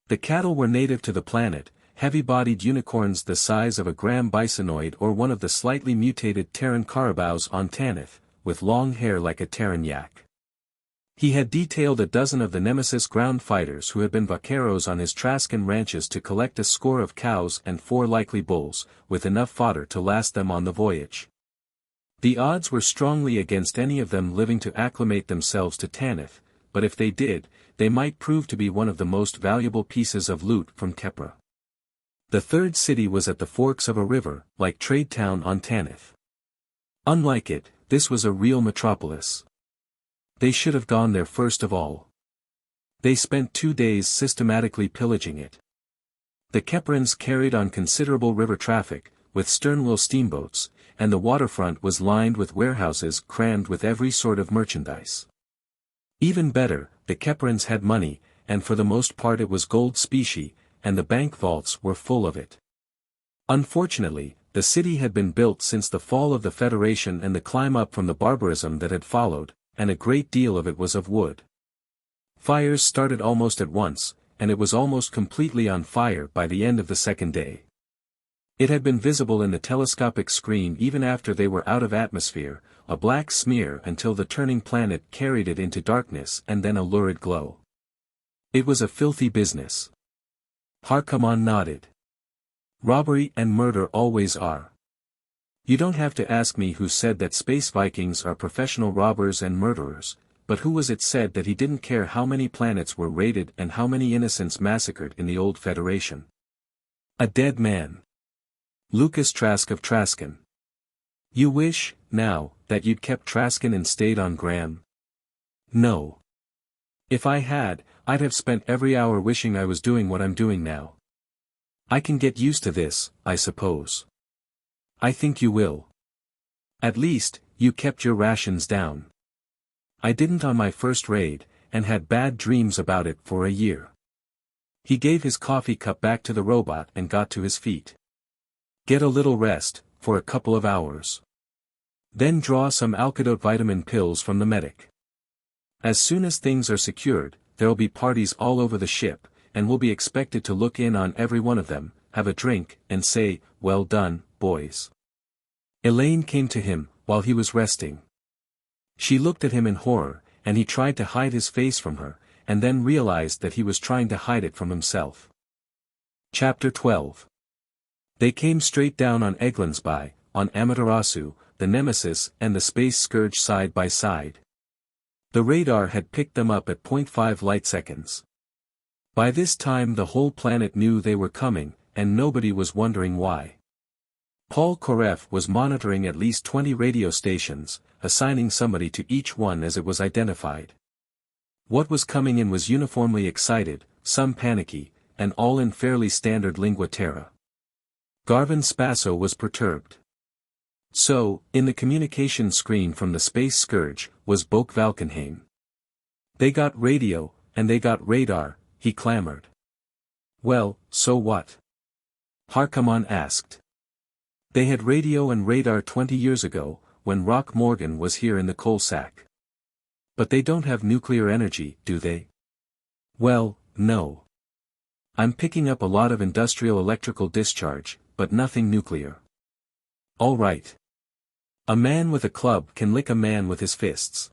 The cattle were native to the planet, heavy-bodied unicorns the size of a gram bisonoid or one of the slightly mutated Terran carabaos on Tanith, with long hair like a Terran yak. He had detailed a dozen of the Nemesis ground fighters who had been vaqueros on his Traskon ranches to collect a score of cows and 4 likely bulls, with enough fodder to last them on the voyage. The odds were strongly against any of them living to acclimate themselves to Tanith, but if they did, they might prove to be one of the most valuable pieces of loot from Kepra. The third city was at the forks of a river, like Trade Town on Tanith. Unlike it, this was a real metropolis. They should have gone there first of all. They spent 2 days systematically pillaging it. The Keprans carried on considerable river traffic, with sternwheel steamboats, and the waterfront was lined with warehouses crammed with every sort of merchandise. Even better, the Keprans had money, and for the most part it was gold specie, and the bank vaults were full of it. Unfortunately, the city had been built since the fall of the Federation and the climb up from the barbarism that had followed, and a great deal of it was of wood. Fires started almost at once, and it was almost completely on fire by the end of the second day. It had been visible in the telescopic screen even after they were out of atmosphere, a black smear until the turning planet carried it into darkness and then a lurid glow. It was a filthy business. Harkaman nodded. Robbery and murder always are. You don't have to ask me who said that Space Vikings are professional robbers and murderers, but who was it said that he didn't care how many planets were raided and how many innocents massacred in the old Federation? A dead man. Lucas Trask of Traskon. You wish, now, that you'd kept Traskon and stayed on Graham? No. If I had, I'd have spent every hour wishing I was doing what I'm doing now. I can get used to this, I suppose. I think you will. At least, you kept your rations down. I didn't on my first raid, and had bad dreams about it for a year. He gave his coffee cup back to the robot and got to his feet. Get a little rest, for a couple of hours. Then draw some alkadote vitamin pills from the medic. As soon as things are secured, there'll be parties all over the ship, and we'll be expected to look in on every one of them, have a drink, and say, "Well done, boys." Elaine came to him, while he was resting. She looked at him in horror, and he tried to hide his face from her, and then realized that he was trying to hide it from himself. Chapter 12. They came straight down on Eglansby, on Amaterasu, the Nemesis and the Space Scourge side by side. The radar had picked them up at 0.5 light seconds. By this time the whole planet knew they were coming, and nobody was wondering why. Paul Koref was monitoring at least 20 radio stations, assigning somebody to each one as it was identified. What was coming in was uniformly excited, some panicky, and all in fairly standard lingua terra. Garvin Spasso was perturbed. So, in the communication screen from the Space Scourge, was Boke Valkenhayn. They got radio, and they got radar, he clamored. Well, so what? Harkaman asked. They had radio and radar 20 years ago, when Rock Morgan was here in the coal sack. But they don't have nuclear energy, do they? Well, no. I'm picking up a lot of industrial electrical discharge, but nothing nuclear. All right. A man with a club can lick a man with his fists.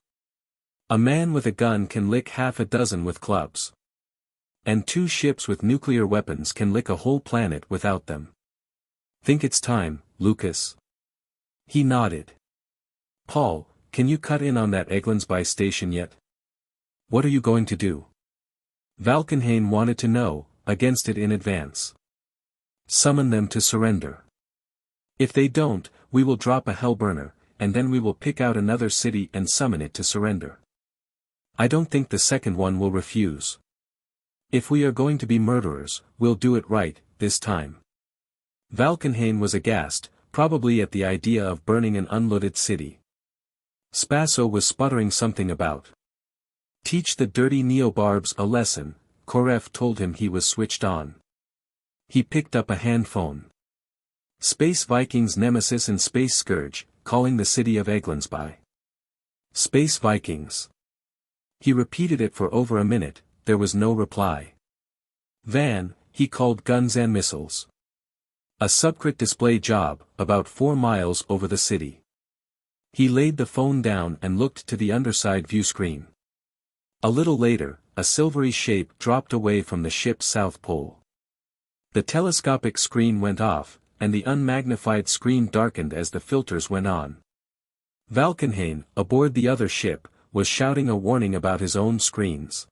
A man with a gun can lick half a dozen with clubs. And 2 ships with nuclear weapons can lick a whole planet without them. Think it's time, Lucas? He nodded. Paul, can you cut in on that Eglansby station yet? What are you going to do? Valkenhayn wanted to know, against it in advance. Summon them to surrender. If they don't, we will drop a hellburner, and then we will pick out another city and summon it to surrender. I don't think the second one will refuse. If we are going to be murderers, we'll do it right, this time. Valkenhayn was aghast, probably at the idea of burning an unloaded city. Spasso was sputtering something about. Teach the dirty neobarbs a lesson, Koref told him. He was switched on. He picked up a hand phone. Space Vikings Nemesis and Space Scourge, calling the city of Eglandsby. Space Vikings. He repeated it for over a minute, there was no reply. Van, he called guns and missiles. A secret display job, about 4 miles over the city. He laid the phone down and looked to the underside view screen. A little later, a silvery shape dropped away from the ship's south pole. The telescopic screen went off, and the unmagnified screen darkened as the filters went on. Valkenhayn, aboard the other ship, was shouting a warning about his own screens.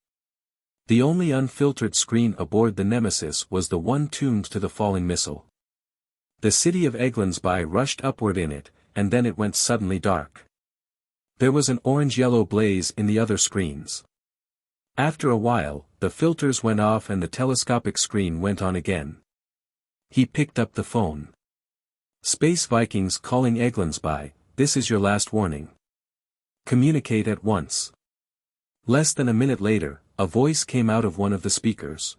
The only unfiltered screen aboard the Nemesis was the one tuned to the falling missile. The city of Eglandsby rushed upward in it, and then it went suddenly dark. There was an orange-yellow blaze in the other screens. After a while, the filters went off and the telescopic screen went on again. He picked up the phone. Space Vikings calling Eglandsby, this is your last warning. Communicate at once. Less than a minute later, a voice came out of one of the speakers.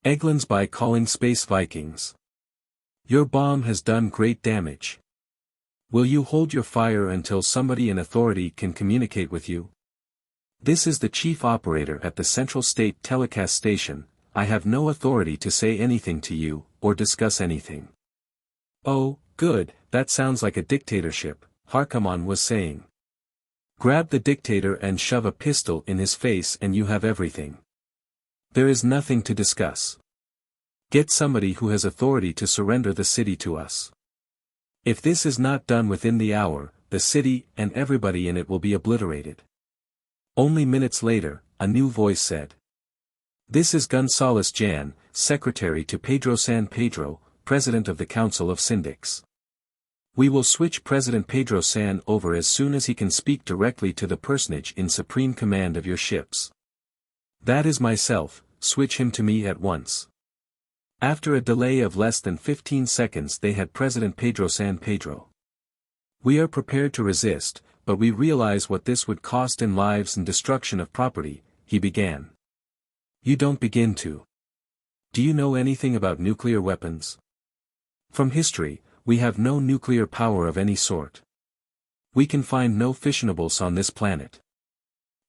Eglandsby calling Space Vikings. Your bomb has done great damage. Will you hold your fire until somebody in authority can communicate with you? This is the chief operator at the Central State Telecast Station. I have no authority to say anything to you, or discuss anything. Oh, good, that sounds like a dictatorship, Harkaman was saying. Grab the dictator and shove a pistol in his face and you have everything. There is nothing to discuss. Get somebody who has authority to surrender the city to us. If this is not done within the hour, the city and everybody in it will be obliterated. Only minutes later, a new voice said. This is Gonzales Jan, secretary to Pedro San Pedro, president of the Council of Syndics. We will switch President Pedro San over as soon as he can speak directly to the personage in supreme command of your ships. That is myself, switch him to me at once. After a delay of less than 15 seconds they had President Pedro San Pedro. We are prepared to resist, but we realize what this would cost in lives and destruction of property, he began. You don't begin to. Do you know anything about nuclear weapons? From history, we have no nuclear power of any sort. We can find no fissionables on this planet.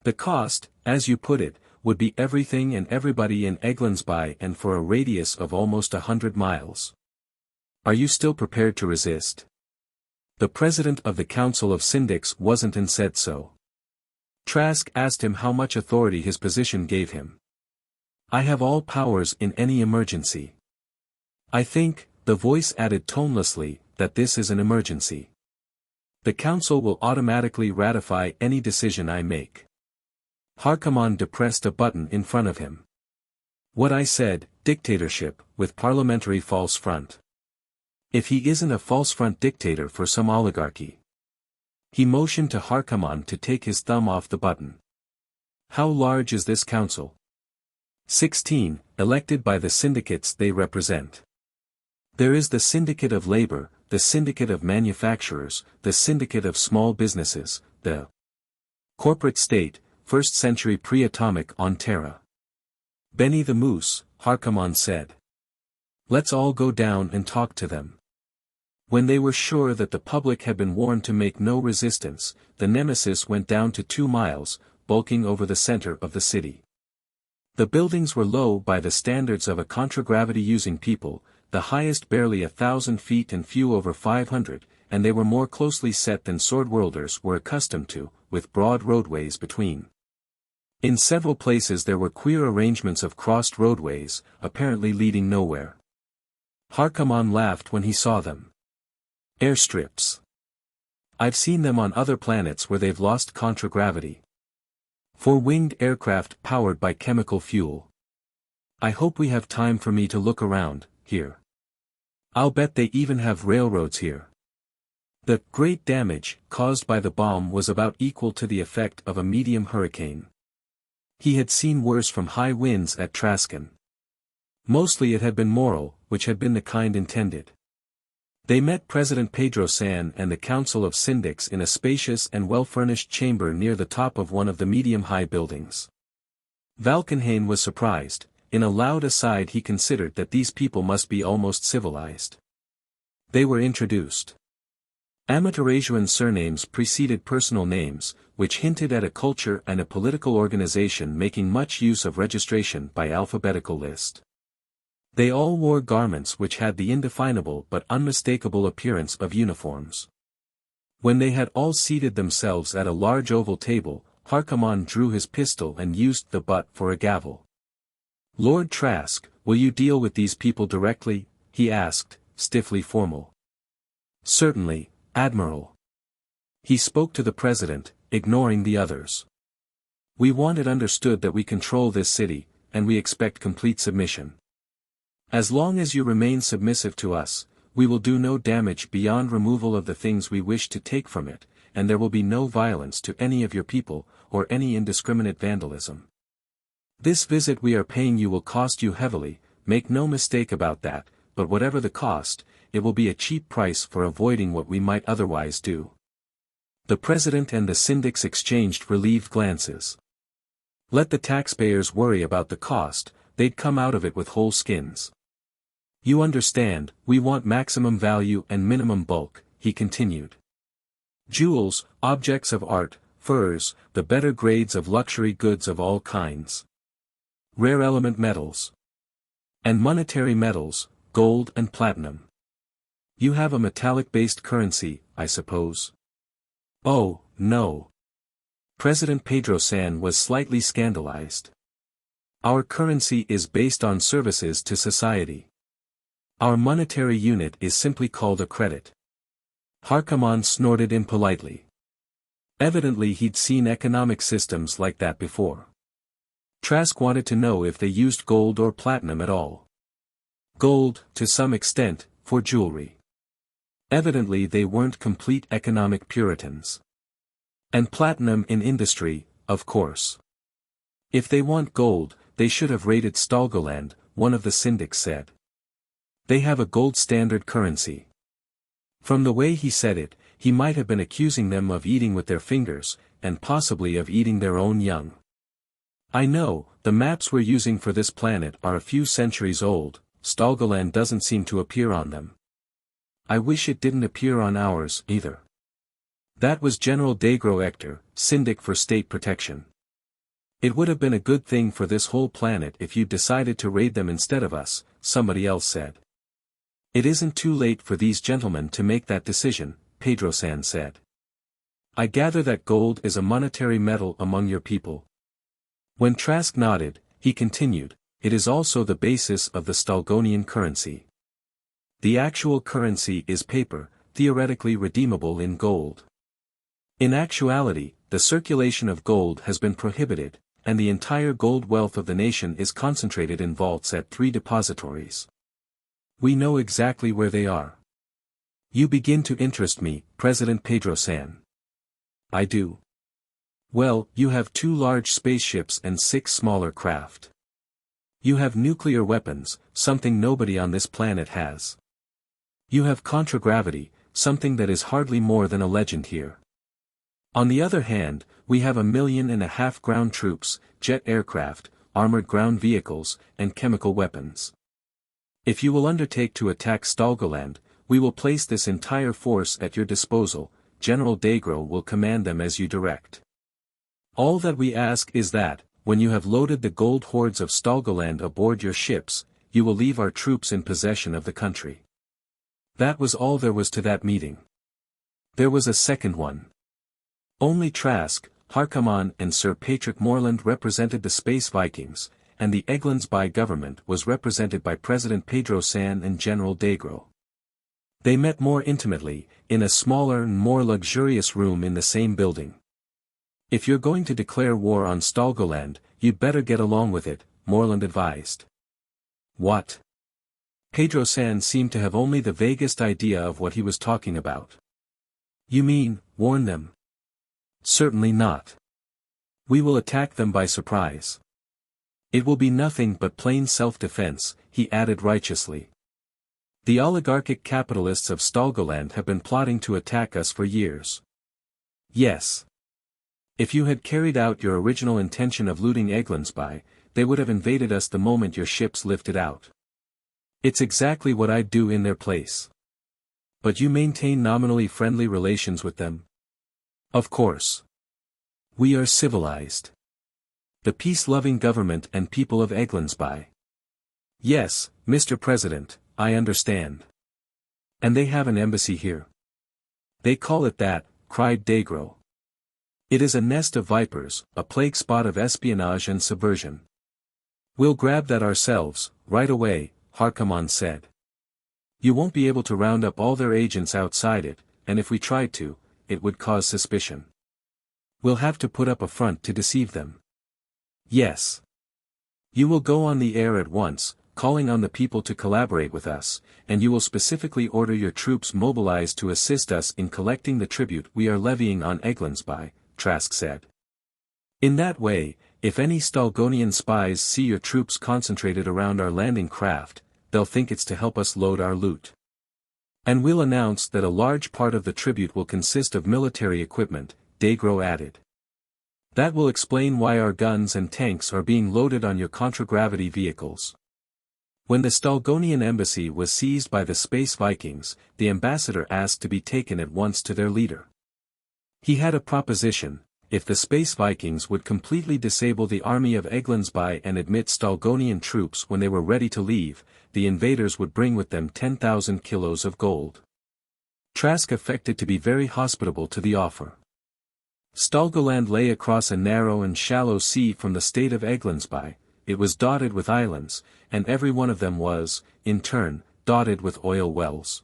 The cost, as you put it, would be everything and everybody in Eglandsby and for a radius of almost 100 miles. Are you still prepared to resist? The president of the Council of Syndics wasn't and said so. Trask asked him how much authority his position gave him. I have all powers in any emergency. I think, the voice added tonelessly, that this is an emergency. The council will automatically ratify any decision I make. Harkaman depressed a button in front of him. What I said, dictatorship, with parliamentary false front. If he isn't a false front dictator for some oligarchy. He motioned to Harkaman to take his thumb off the button. How large is this council? 16, elected by the syndicates they represent. There is the Syndicate of Labor, the Syndicate of Manufacturers, the Syndicate of Small Businesses, the Corporate State, 1st Century Pre-Atomic on Terra. Benny the Moose, Harkaman said. Let's all go down and talk to them. When they were sure that the public had been warned to make no resistance, the Nemesis went down to 2 miles, bulking over the center of the city. The buildings were low by the standards of a contragravity-using people, the highest barely 1,000 feet and few over 500, and they were more closely set than sword-worlders were accustomed to, with broad roadways between. In several places there were queer arrangements of crossed roadways, apparently leading nowhere. Harkaman laughed when he saw them. Airstrips. I've seen them on other planets where they've lost contragravity. 4 winged aircraft powered by chemical fuel. I hope we have time for me to look around, here. I'll bet they even have railroads here. The great damage caused by the bomb was about equal to the effect of a medium hurricane. He had seen worse from high winds at Traskon. Mostly it had been moral, which had been the kind intended. They met President Pedro San and the Council of Syndics in a spacious and well-furnished chamber near the top of one of the medium-high buildings. Valkenhayn was surprised. In a loud aside he considered that these people must be almost civilized. They were introduced. Amaterasuan surnames preceded personal names, which hinted at a culture and a political organization making much use of registration by alphabetical list. They all wore garments which had the indefinable but unmistakable appearance of uniforms. When they had all seated themselves at a large oval table, Harkaman drew his pistol and used the butt for a gavel. "Lord Trask, will you deal with these people directly?" he asked, stiffly formal. "Certainly, Admiral." He spoke to the president, ignoring the others. "We want it understood that we control this city, and we expect complete submission. As long as you remain submissive to us, we will do no damage beyond removal of the things we wish to take from it, and there will be no violence to any of your people, or any indiscriminate vandalism. This visit we are paying you will cost you heavily, make no mistake about that, but whatever the cost, it will be a cheap price for avoiding what we might otherwise do." The president and the syndics exchanged relieved glances. Let the taxpayers worry about the cost, they'd come out of it with whole skins. "You understand, we want maximum value and minimum bulk," he continued. "Jewels, objects of art, furs, the better grades of luxury goods of all kinds. Rare element metals. And monetary metals, gold and platinum. You have a metallic-based currency, I suppose?" "Oh, no." President Pedro San was slightly scandalized. "Our currency is based on services to society. Our monetary unit is simply called a credit." Harkaman snorted impolitely. Evidently he'd seen economic systems like that before. Trask wanted to know if they used gold or platinum at all. Gold, to some extent, for jewelry. Evidently they weren't complete economic Puritans. And platinum in industry, of course. "If they want gold, they should have raided Stalgoland," one of the syndics said. "They have a gold standard currency." From the way he said it, he might have been accusing them of eating with their fingers, and possibly of eating their own young. "I know, the maps we're using for this planet are a few centuries old, Stalgoland doesn't seem to appear on them. I wish it didn't appear on ours, either." That was General Degro Ector, syndic for state protection. "It would have been a good thing for this whole planet if you decided to raid them instead of us," somebody else said. "It isn't too late for these gentlemen to make that decision," Pedro San said. "I gather that gold is a monetary metal among your people." When Trask nodded, he continued, "It is also the basis of the Stalgonian currency. The actual currency is paper, theoretically redeemable in gold. In actuality, the circulation of gold has been prohibited, and the entire gold wealth of the nation is concentrated in vaults at 3 depositories. We know exactly where they are." "You begin to interest me, President Pedro San." "I do." "Well, you have 2 large spaceships and 6 smaller craft. You have nuclear weapons, something nobody on this planet has. You have contragravity, something that is hardly more than a legend here. On the other hand, we have 1.5 million ground troops, jet aircraft, armored ground vehicles, and chemical weapons. If you will undertake to attack Stalgoland, we will place this entire force at your disposal. General Degro will command them as you direct. All that we ask is that, when you have loaded the gold hoards of Stalgoland aboard your ships, you will leave our troops in possession of the country." That was all there was to that meeting. There was a second one. Only Trask, Harkaman and Sir Patrick Morland represented the Space Vikings, and the Eglandsby government was represented by President Pedro San and General Degro. They met more intimately, in a smaller and more luxurious room in the same building. "If you're going to declare war on Stalgoland, you'd better get along with it," Morland advised. "What?" Pedro San seemed to have only the vaguest idea of what he was talking about. "You mean, warn them?" "Certainly not. We will attack them by surprise. It will be nothing but plain self-defense," he added righteously. "The oligarchic capitalists of Stalgoland have been plotting to attack us for years." "Yes. If you had carried out your original intention of looting Eglandsby, they would have invaded us the moment your ships lifted out. It's exactly what I'd do in their place." But you maintain nominally friendly relations with them? Of course. We are civilized. The peace-loving government and people of Eglandsby. Yes, Mr. President, I understand. And they have an embassy here. They call it that, cried Daygro. It is a nest of vipers, a plague spot of espionage and subversion. We'll grab that ourselves, right away, Harkaman said. You won't be able to round up all their agents outside it, and if we tried to, it would cause suspicion. We'll have to put up a front to deceive them. Yes. You will go on the air at once, calling on the people to collaborate with us, and you will specifically order your troops mobilized to assist us in collecting the tribute we are levying on Eglandsby, Trask said. In that way, if any Stalgonian spies see your troops concentrated around our landing craft, they'll think it's to help us load our loot. And we'll announce that a large part of the tribute will consist of military equipment, Daygro added. That will explain why our guns and tanks are being loaded on your contragravity vehicles. When the Stalgonian embassy was seized by the Space Vikings, the ambassador asked to be taken at once to their leader. He had a proposition: if the Space Vikings would completely disable the army of Eglandsby and admit Stalgonian troops when they were ready to leave, the invaders would bring with them 10,000 kilos of gold. Trask affected to be very hospitable to the offer. Stalgoland lay across a narrow and shallow sea from the state of Eglandsby. It was dotted with islands, and every one of them was, in turn, dotted with oil wells.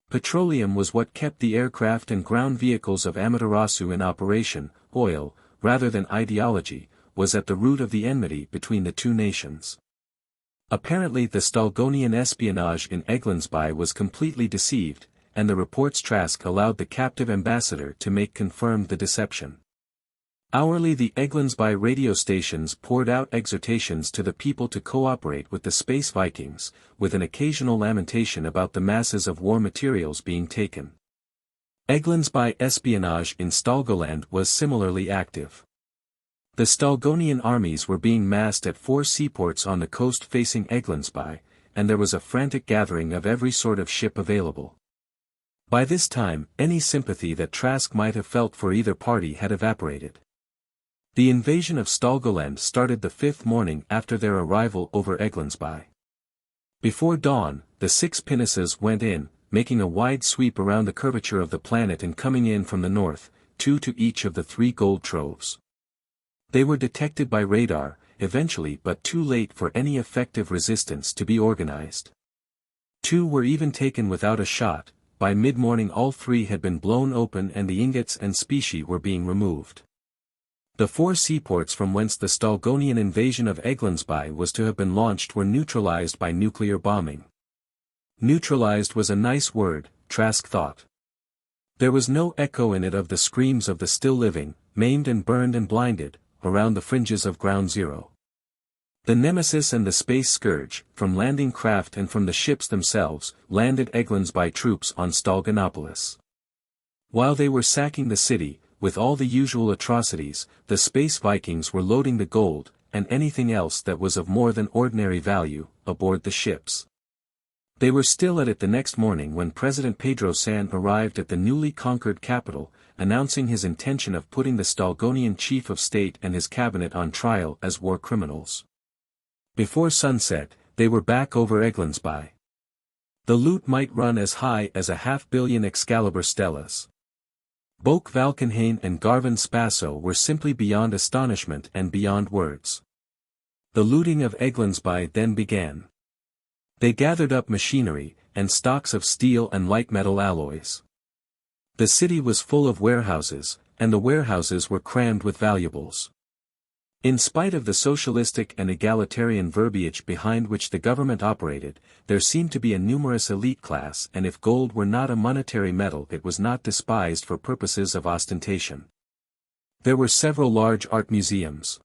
Petroleum was what kept the aircraft and ground vehicles of Amaterasu in operation. Oil, rather than ideology, was at the root of the enmity between the two nations. Apparently the Stalgonian espionage in Eglandsby was completely deceived, and the reports Trask allowed the captive ambassador to make confirmed the deception. Hourly the Eglandsby radio stations poured out exhortations to the people to cooperate with the Space Vikings, with an occasional lamentation about the masses of war materials being taken. Eglandsby espionage in Stalgoland was similarly active. The Stalgonian armies were being massed at 4 seaports on the coast facing Eglandsby, and there was a frantic gathering of every sort of ship available. By this time, any sympathy that Trask might have felt for either party had evaporated. The invasion of Stalgoland started the 5th morning after their arrival over Eglandsby. Before dawn, the 6 pinnaces went in, making a wide sweep around the curvature of the planet and coming in from the north, 2 to each of the 3 gold troves. They were detected by radar, eventually, but too late for any effective resistance to be organized. 2 were even taken without a shot. By mid-morning all 3 had been blown open and the ingots and specie were being removed. The 4 seaports from whence the Stalgonian invasion of Eglandsby was to have been launched were neutralized by nuclear bombing. Neutralized was a nice word, Trask thought. There was no echo in it of the screams of the still living, maimed and burned and blinded, around the fringes of Ground Zero. The Nemesis and the Space Scourge, from landing craft and from the ships themselves, landed Eglandsby troops on Stalgonopolis. While they were sacking the city, with all the usual atrocities, the Space Vikings were loading the gold, and anything else that was of more than ordinary value, aboard the ships. They were still at it the next morning when President Pedro San arrived at the newly conquered capital, announcing his intention of putting the Stalgonian chief of state and his cabinet on trial as war criminals. Before sunset, they were back over Eglandsby. The loot might run as high as 500 million Excalibur stellas. Boak Valkenhayn and Garvin Spasso were simply beyond astonishment and beyond words. The looting of Eglandsby then began. They gathered up machinery, and stocks of steel and light metal alloys. The city was full of warehouses, and the warehouses were crammed with valuables. In spite of the socialistic and egalitarian verbiage behind which the government operated, there seemed to be a numerous elite class, and if gold were not a monetary metal it was not despised for purposes of ostentation. There were several large art museums.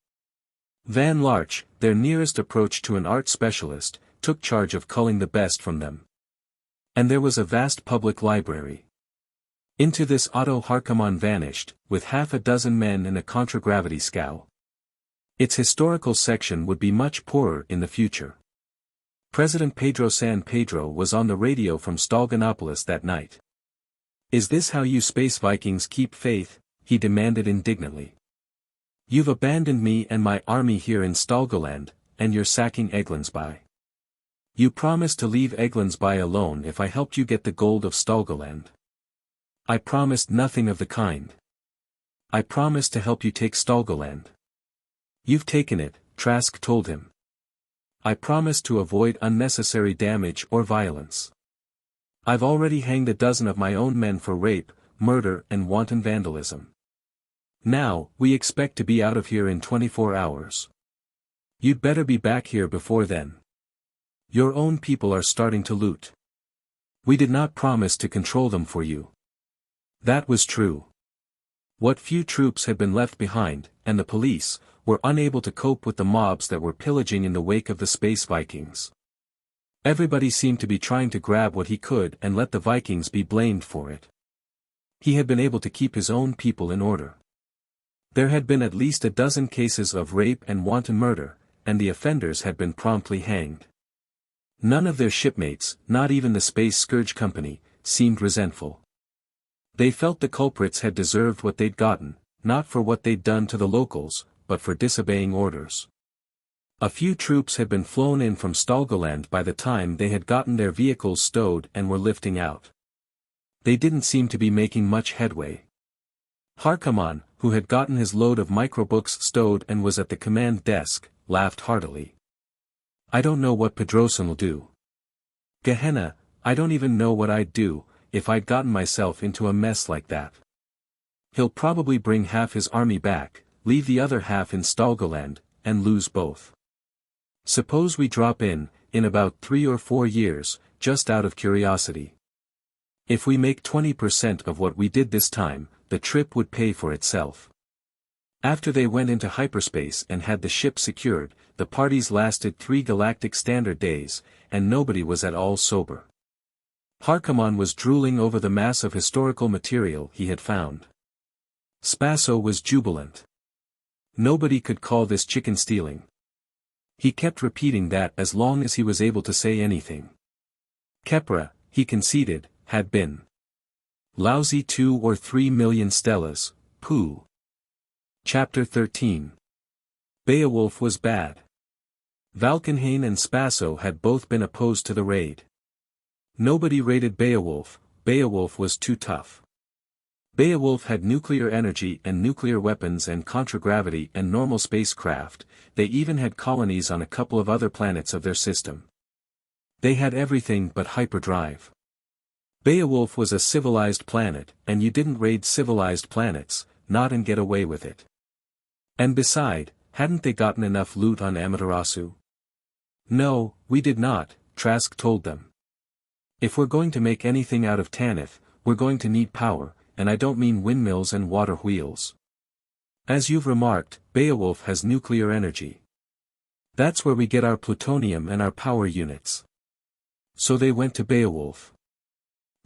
Van Larch, their nearest approach to an art specialist, took charge of culling the best from them. And there was a vast public library. Into this Otto Harkaman vanished, with 6 men in a contragravity scow. Its historical section would be much poorer in the future. President Pedro San Pedro was on the radio from Stalgonopolis that night. "Is this how you Space Vikings keep faith?" he demanded indignantly. "You've abandoned me and my army here in Stalgoland, and you're sacking Eglandsby. You promised to leave Eglandsby alone if I helped you get the gold of Stalgoland." "I promised nothing of the kind. I promised to help you take Stalgoland." "You've taken it," Trask told him. "I promised to avoid unnecessary damage or violence. I've already hanged a dozen of my own men for rape, murder and wanton vandalism. Now, we expect to be out of here in 24 hours. You'd better be back here before then. Your own people are starting to loot. We did not promise to control them for you." That was true. What few troops had been left behind, and the police, were unable to cope with the mobs that were pillaging in the wake of the Space Vikings. Everybody seemed to be trying to grab what he could and let the Vikings be blamed for it. He had been able to keep his own people in order. There had been at least a dozen cases of rape and wanton murder, and the offenders had been promptly hanged. None of their shipmates, not even the Space Scourge Company, seemed resentful. They felt the culprits had deserved what they'd gotten, not for what they'd done to the locals, but for disobeying orders. A few troops had been flown in from Stalgoland by the time they had gotten their vehicles stowed and were lifting out. They didn't seem to be making much headway. Harkaman, who had gotten his load of microbooks stowed and was at the command desk, laughed heartily. "I don't know what Pedrosan'll do. Gehenna, I don't even know what I'd do, if I'd gotten myself into a mess like that. He'll probably bring half his army back, leave the other half in Stalgoland, and lose both. Suppose we drop in about 3 or 4 years, just out of curiosity. If we make 20% of what we did this time, the trip would pay for itself." After they went into hyperspace and had the ship secured, the parties lasted 3 galactic standard days, and nobody was at all sober. Harkaman was drooling over the mass of historical material he had found. Spasso was jubilant. Nobody could call this chicken stealing. He kept repeating that as long as he was able to say anything. Kepra, he conceded, had been lousy 2 or 3 million stellas, pooh. Chapter 13. Beowulf was bad. Valkenhayn and Spasso had both been opposed to the raid. Nobody raided Beowulf. Beowulf was too tough. Beowulf had nuclear energy and nuclear weapons and contragravity and normal spacecraft. They even had colonies on a couple of other planets of their system. They had everything but hyperdrive. Beowulf was a civilized planet, and you didn't raid civilized planets, not and get away with it. And beside, hadn't they gotten enough loot on Amaterasu? "No, we did not," Trask told them. "If we're going to make anything out of Tanith, we're going to need power, and I don't mean windmills and water wheels. As you've remarked, Beowulf has nuclear energy. That's where we get our plutonium and our power units." So they went to Beowulf.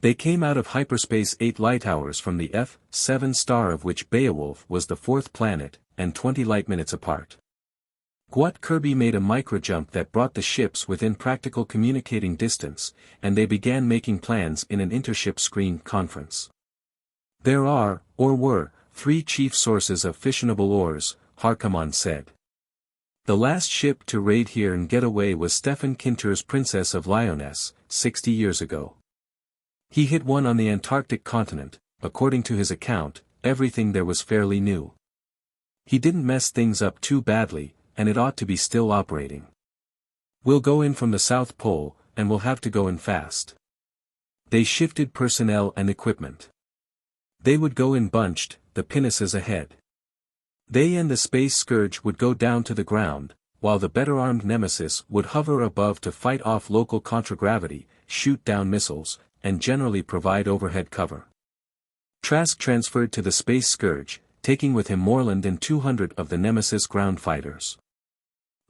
They came out of hyperspace 8 light-hours from the F7 star, of which Beowulf was the 4th planet, and 20 light-minutes apart. Gwot Kirby made a microjump that brought the ships within practical communicating distance, and they began making plans in an intership screen conference. "There are, or were, 3 chief sources of fissionable ores," Harkaman said. "The last ship to raid here and get away was Stefan Kinter's Princess of Lyoness, 60 years ago. He hit one on the Antarctic continent. According to his account, everything there was fairly new. He didn't mess things up too badly, and it ought to be still operating. We'll go in from the South Pole, and we'll have to go in fast." They shifted personnel and equipment. They would go in bunched, the pinnaces ahead. They and the Space Scourge would go down to the ground, while the better-armed Nemesis would hover above to fight off local contragravity, shoot down missiles, and generally provide overhead cover. Trask transferred to the Space Scourge, taking with him Moreland and 200 of the Nemesis ground fighters.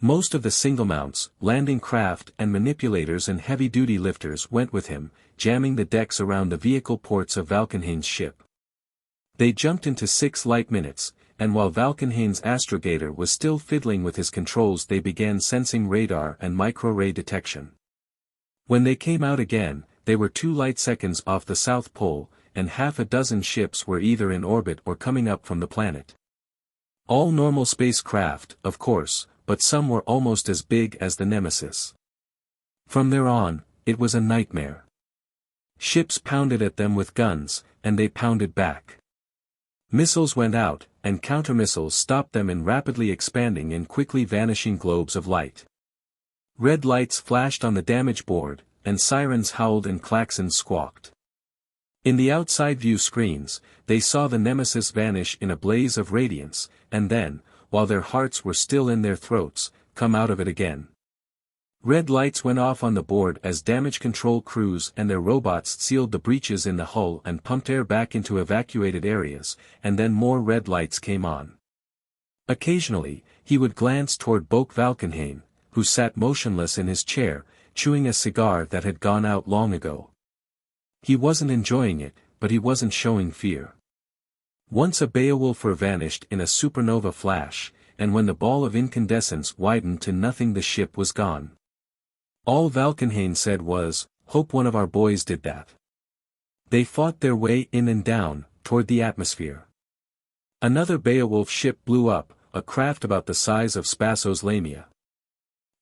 Most of the single-mounts, landing craft and manipulators and heavy-duty lifters went with him, jamming the decks around the vehicle ports of Valkenhayn's ship. They jumped into 6 light minutes, and while Valkenhayn's astrogator was still fiddling with his controls, they began sensing radar and micro-ray detection. When they came out again, they were 2 light seconds off the South Pole, and half a dozen ships were either in orbit or coming up from the planet. All normal spacecraft, of course, but some were almost as big as the Nemesis. From there on, it was a nightmare. Ships pounded at them with guns, and they pounded back. Missiles went out, and countermissiles stopped them in rapidly expanding and quickly vanishing globes of light. Red lights flashed on the damage board, and sirens howled and klaxons squawked. In the outside view screens, they saw the Nemesis vanish in a blaze of radiance, and then, while their hearts were still in their throats, come out of it again. Red lights went off on the board as damage control crews and their robots sealed the breaches in the hull and pumped air back into evacuated areas, and then more red lights came on. Occasionally, he would glance toward Boke Valkenhayn, who sat motionless in his chair, chewing a cigar that had gone out long ago. He wasn't enjoying it, but he wasn't showing fear. Once a Beowulfer vanished in a supernova flash, and when the ball of incandescence widened to nothing the ship was gone. All Valkenhayn said was, "Hope one of our boys did that." They fought their way in and down, toward the atmosphere. Another Beowulf ship blew up, a craft about the size of Spasso's Lamia.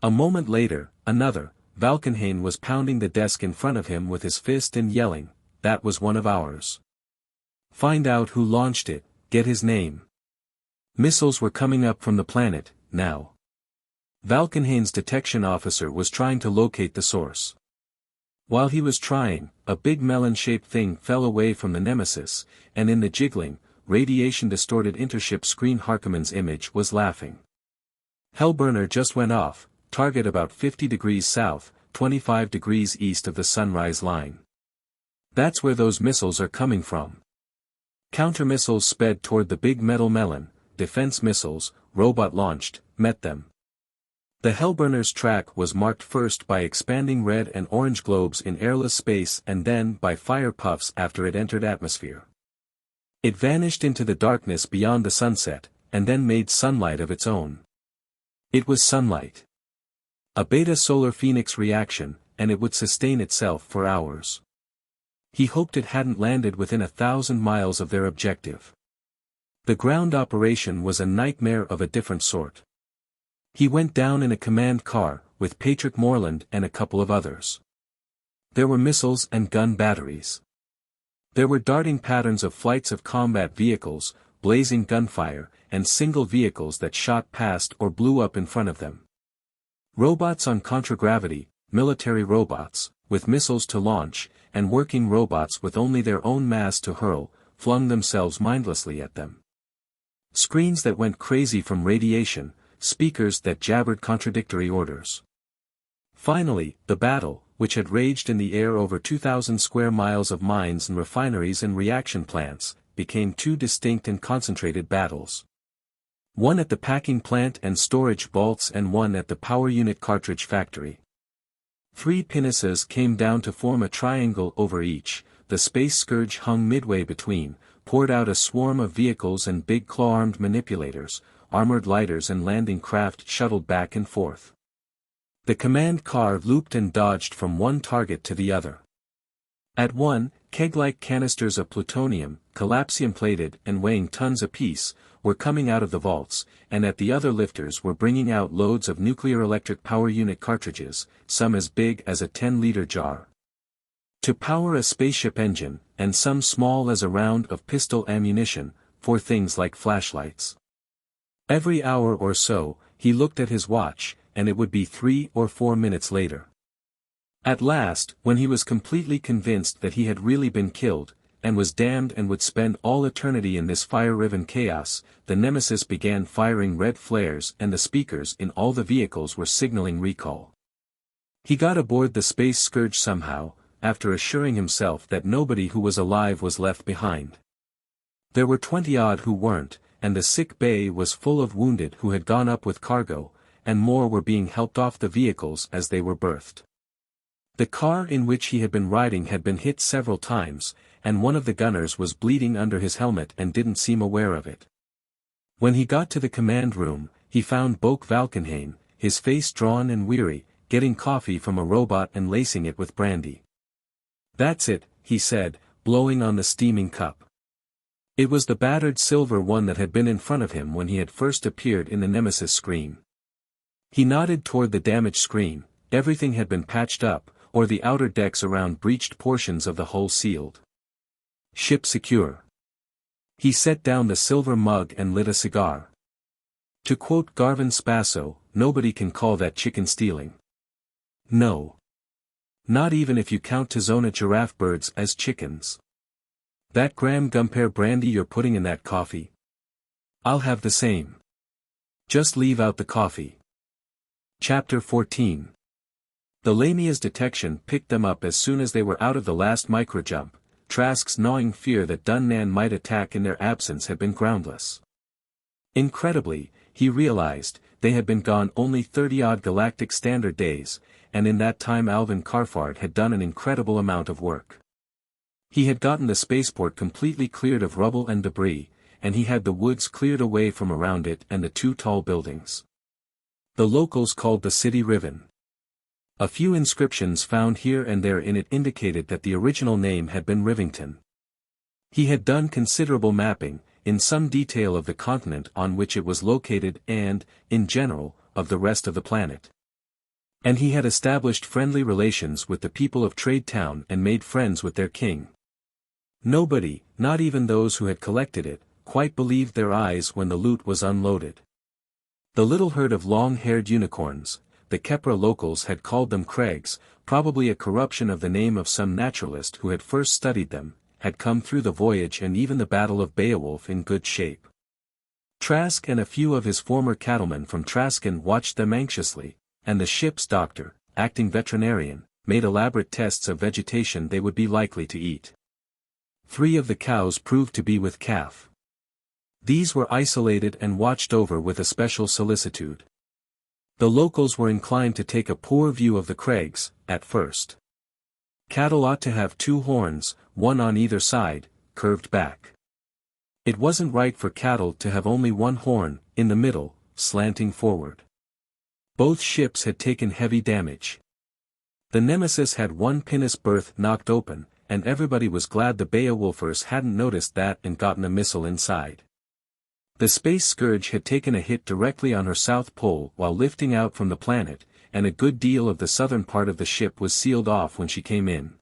A moment later, another, Valkenhayn was pounding the desk in front of him with his fist and yelling, "That was one of ours. Find out who launched it, get his name." Missiles were coming up from the planet, now. Valkenhayn's detection officer was trying to locate the source. While he was trying, a big melon-shaped thing fell away from the Nemesis, and in the jiggling, radiation-distorted intership screen Harkaman's image was laughing. Hellburner just went off, target about 50 degrees south, 25 degrees east of the sunrise line. That's where those missiles are coming from. Counter-missiles sped toward the big metal melon, defense missiles, robot-launched, met them. The Hellburner's track was marked first by expanding red and orange globes in airless space and then by fire puffs after it entered atmosphere. It vanished into the darkness beyond the sunset, and then made sunlight of its own. It was sunlight. A beta solar phoenix reaction, and it would sustain itself for hours. He hoped it hadn't landed within 1,000 miles of their objective. The ground operation was a nightmare of a different sort. He went down in a command car, with Patrick Morland and a couple of others. There were missiles and gun batteries. There were darting patterns of flights of combat vehicles, blazing gunfire, and single vehicles that shot past or blew up in front of them. Robots on contragravity, military robots, with missiles to launch, and working robots with only their own mass to hurl, flung themselves mindlessly at them. Screens that went crazy from radiation, speakers that jabbered contradictory orders. Finally, the battle, which had raged in the air over 2,000 square miles of mines and refineries and reaction plants, became 2 distinct and concentrated battles. One at the packing plant and storage vaults and one at the power unit cartridge factory. 3 pinnaces came down to form a triangle over each, the space scourge hung midway between, poured out a swarm of vehicles and big claw-armed manipulators, armored lighters and landing craft shuttled back and forth. The command car looped and dodged from one target to the other. At one, keg-like canisters of plutonium, collapsium-plated and weighing tons apiece, were coming out of the vaults, and at the other lifters were bringing out loads of nuclear electric power unit cartridges, some as big as a 10-liter jar. To power a spaceship engine, and some small as a round of pistol ammunition, for things like flashlights. Every hour or so, he looked at his watch, and it would be 3 or 4 minutes later. At last, when he was completely convinced that he had really been killed, and was damned and would spend all eternity in this fire-riven chaos, the Nemesis began firing red flares and the speakers in all the vehicles were signaling recall. He got aboard the Space Scourge somehow, after assuring himself that nobody who was alive was left behind. There were 20-odd who weren't, and the sick bay was full of wounded who had gone up with cargo, and more were being helped off the vehicles as they were berthed. The car in which he had been riding had been hit several times, and one of the gunners was bleeding under his helmet and didn't seem aware of it. When he got to the command room, he found Boke Valkenhayn, his face drawn and weary, getting coffee from a robot and lacing it with brandy. "That's it," he said, blowing on the steaming cup. It was the battered silver one that had been in front of him when he had first appeared in the Nemesis screen. He nodded toward the damaged screen. Everything had been patched up, or the outer decks around breached portions of the hull sealed. "Ship secure." He set down the silver mug and lit a cigar. To quote Garvin Spasso, "Nobody can call that chicken stealing." No. Not even if you count Tizona giraffe birds as chickens. "That Graham Gumpere brandy you're putting in that coffee? I'll have the same. Just leave out the coffee." Chapter 14. The Lamia's detection picked them up as soon as they were out of the last microjump. Trask's gnawing fear that Dunnan might attack in their absence had been groundless. Incredibly, he realized, they had been gone only 30-odd galactic standard days, and in that time Alvin Carfard had done an incredible amount of work. He had gotten the spaceport completely cleared of rubble and debris, and he had the woods cleared away from around it and the two tall buildings. The locals called the city Riven. A few inscriptions found here and there in it indicated that the original name had been Rivington. He had done considerable mapping, in some detail of the continent on which it was located and, in general, of the rest of the planet. And he had established friendly relations with the people of Trade Town and made friends with their king. Nobody, not even those who had collected it, quite believed their eyes when the loot was unloaded. The little herd of long-haired unicorns, the Kepra locals had called them Craigs, probably a corruption of the name of some naturalist who had first studied them, had come through the voyage and even the Battle of Beowulf in good shape. Trask and a few of his former cattlemen from Traskon watched them anxiously, and the ship's doctor, acting veterinarian, made elaborate tests of vegetation they would be likely to eat. 3 of the cows proved to be with calf. These were isolated and watched over with a special solicitude. The locals were inclined to take a poor view of the Craigs, at first. Cattle ought to have 2 horns, one on either side, curved back. It wasn't right for cattle to have only 1 horn, in the middle, slanting forward. Both ships had taken heavy damage. The Nemesis had 1 pinnace berth knocked open, and everybody was glad the Beowulfers hadn't noticed that and gotten a missile inside. The Space Scourge had taken a hit directly on her south pole while lifting out from the planet, and a good deal of the southern part of the ship was sealed off when she came in.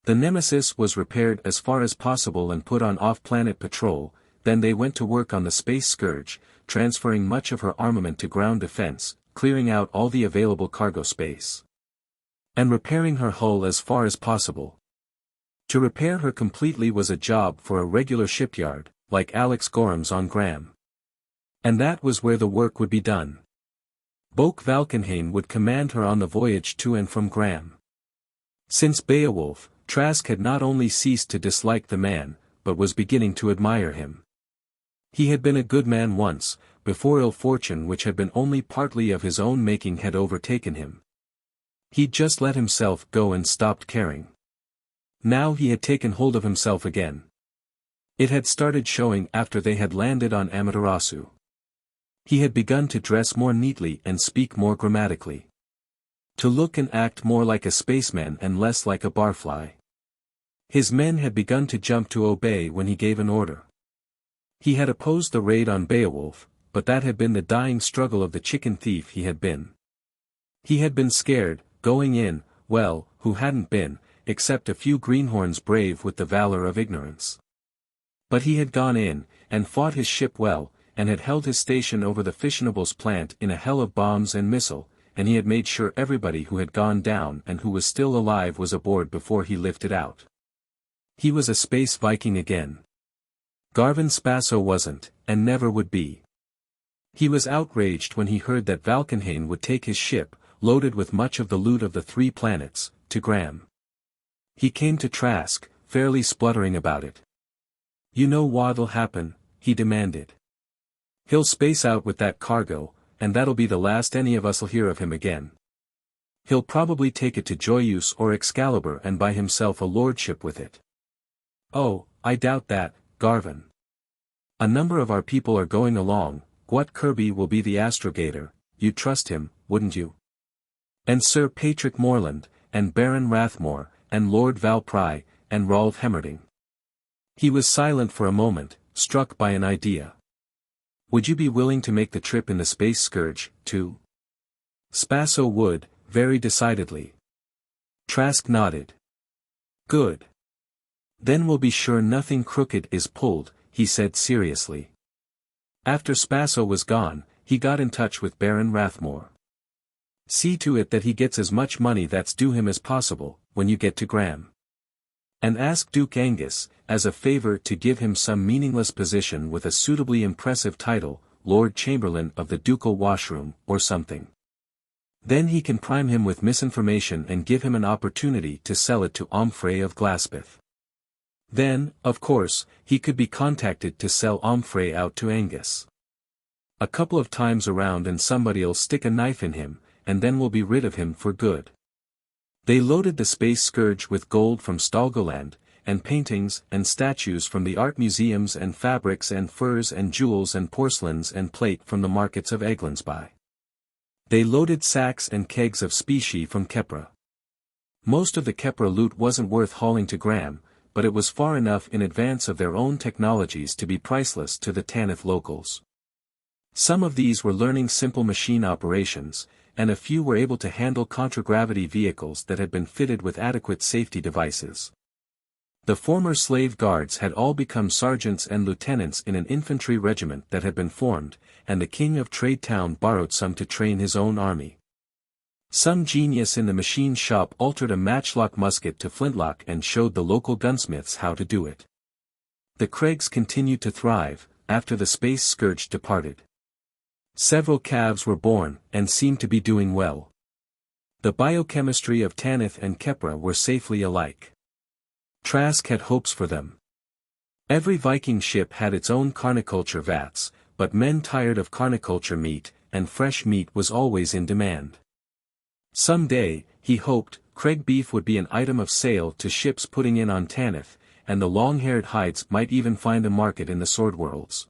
The Nemesis was repaired as far as possible and put on off-planet patrol, then they went to work on the Space Scourge, transferring much of her armament to ground defense, clearing out all the available cargo space, and repairing her hull as far as possible. To repair her completely was a job for a regular shipyard, like Alex Gorham's on Graham. And that was where the work would be done. Boak Valkenhayn would command her on the voyage to and from Graham. Since Beowulf, Trask had not only ceased to dislike the man, but was beginning to admire him. He had been a good man once, before ill fortune which had been only partly of his own making had overtaken him. He'd just let himself go and stopped caring. Now he had taken hold of himself again. It had started showing after they had landed on Amaterasu. He had begun to dress more neatly and speak more grammatically. To look and act more like a spaceman and less like a barfly. His men had begun to jump to obey when he gave an order. He had opposed the raid on Beowulf, but that had been the dying struggle of the chicken thief he had been. He had been scared, going in, well, who hadn't been, except a few greenhorns brave with the valor of ignorance. But he had gone in, and fought his ship well, and had held his station over the fissionables plant in a hell of bombs and missile, and he had made sure everybody who had gone down and who was still alive was aboard before he lifted out. He was a Space Viking again. Garvin Spasso wasn't, and never would be. He was outraged when he heard that Valkenhayn would take his ship, loaded with much of the loot of the 3 planets, to Graham. He came to Trask, fairly spluttering about it. "You know what'll happen?" he demanded. "He'll space out with that cargo, and that'll be the last any of us'll hear of him again. He'll probably take it to Joyeuse or Excalibur and buy himself a lordship with it." "Oh, I doubt that, Garvin. A number of our people are going along. Gwut Kirby will be the astrogator. You'd trust him, wouldn't you?" And Sir Patrick Morland, and Baron Rathmore, and Lord Valpry, and Rolf Hemmerding. He was silent for a moment, struck by an idea. Would you be willing to make the trip in the Space Scourge, too? Spaso would, very decidedly. Trask nodded. Good. Then we'll be sure nothing crooked is pulled, he said seriously. After Spaso was gone, he got in touch with Baron Rathmore. See to it that he gets as much money that's due him as possible, when you get to Graham. And ask Duke Angus, as a favor, to give him some meaningless position with a suitably impressive title, Lord Chamberlain of the Ducal Washroom, or something. Then he can prime him with misinformation and give him an opportunity to sell it to Omfrey of Glaspeth. Then, of course, he could be contacted to sell Omfrey out to Angus. A couple of times around and somebody'll stick a knife in him, and then we'll be rid of him for good. They loaded the Space Scourge with gold from Stalgoland, and paintings and statues from the art museums and fabrics and furs and jewels and porcelains and plate from the markets of Eglandsby. They loaded sacks and kegs of specie from Kepra. Most of the Kepra loot wasn't worth hauling to Graham, but it was far enough in advance of their own technologies to be priceless to the Tanith locals. Some of these were learning simple machine operations, and a few were able to handle contragravity vehicles that had been fitted with adequate safety devices. The former slave guards had all become sergeants and lieutenants in an infantry regiment that had been formed, and the king of Trade Town borrowed some to train his own army. Some genius in the machine shop altered a matchlock musket to flintlock and showed the local gunsmiths how to do it. The Craigs continued to thrive, after the Space Scourge departed. Several calves were born, and seemed to be doing well. The biochemistry of Tanith and Kepra were safely alike. Trask had hopes for them. Every Viking ship had its own carniculture vats, but men tired of carniculture meat, and fresh meat was always in demand. Some day, he hoped, Craig beef would be an item of sale to ships putting in on Tanith, and the long-haired hides might even find a market in the Sword Worlds.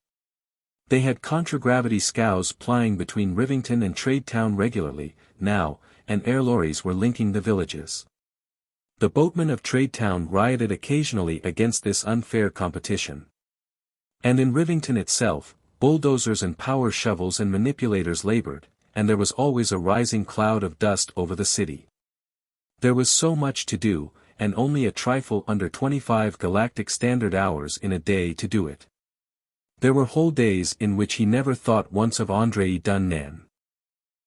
They had contragravity scows plying between Rivington and Trade Town regularly, now, and air lorries were linking the villages. The boatmen of Trade Town rioted occasionally against this unfair competition. And in Rivington itself, bulldozers and power shovels and manipulators labored, and there was always a rising cloud of dust over the city. There was so much to do, and only a trifle under 25 galactic standard hours in a day to do it. There were whole days in which he never thought once of Andray Dunnan.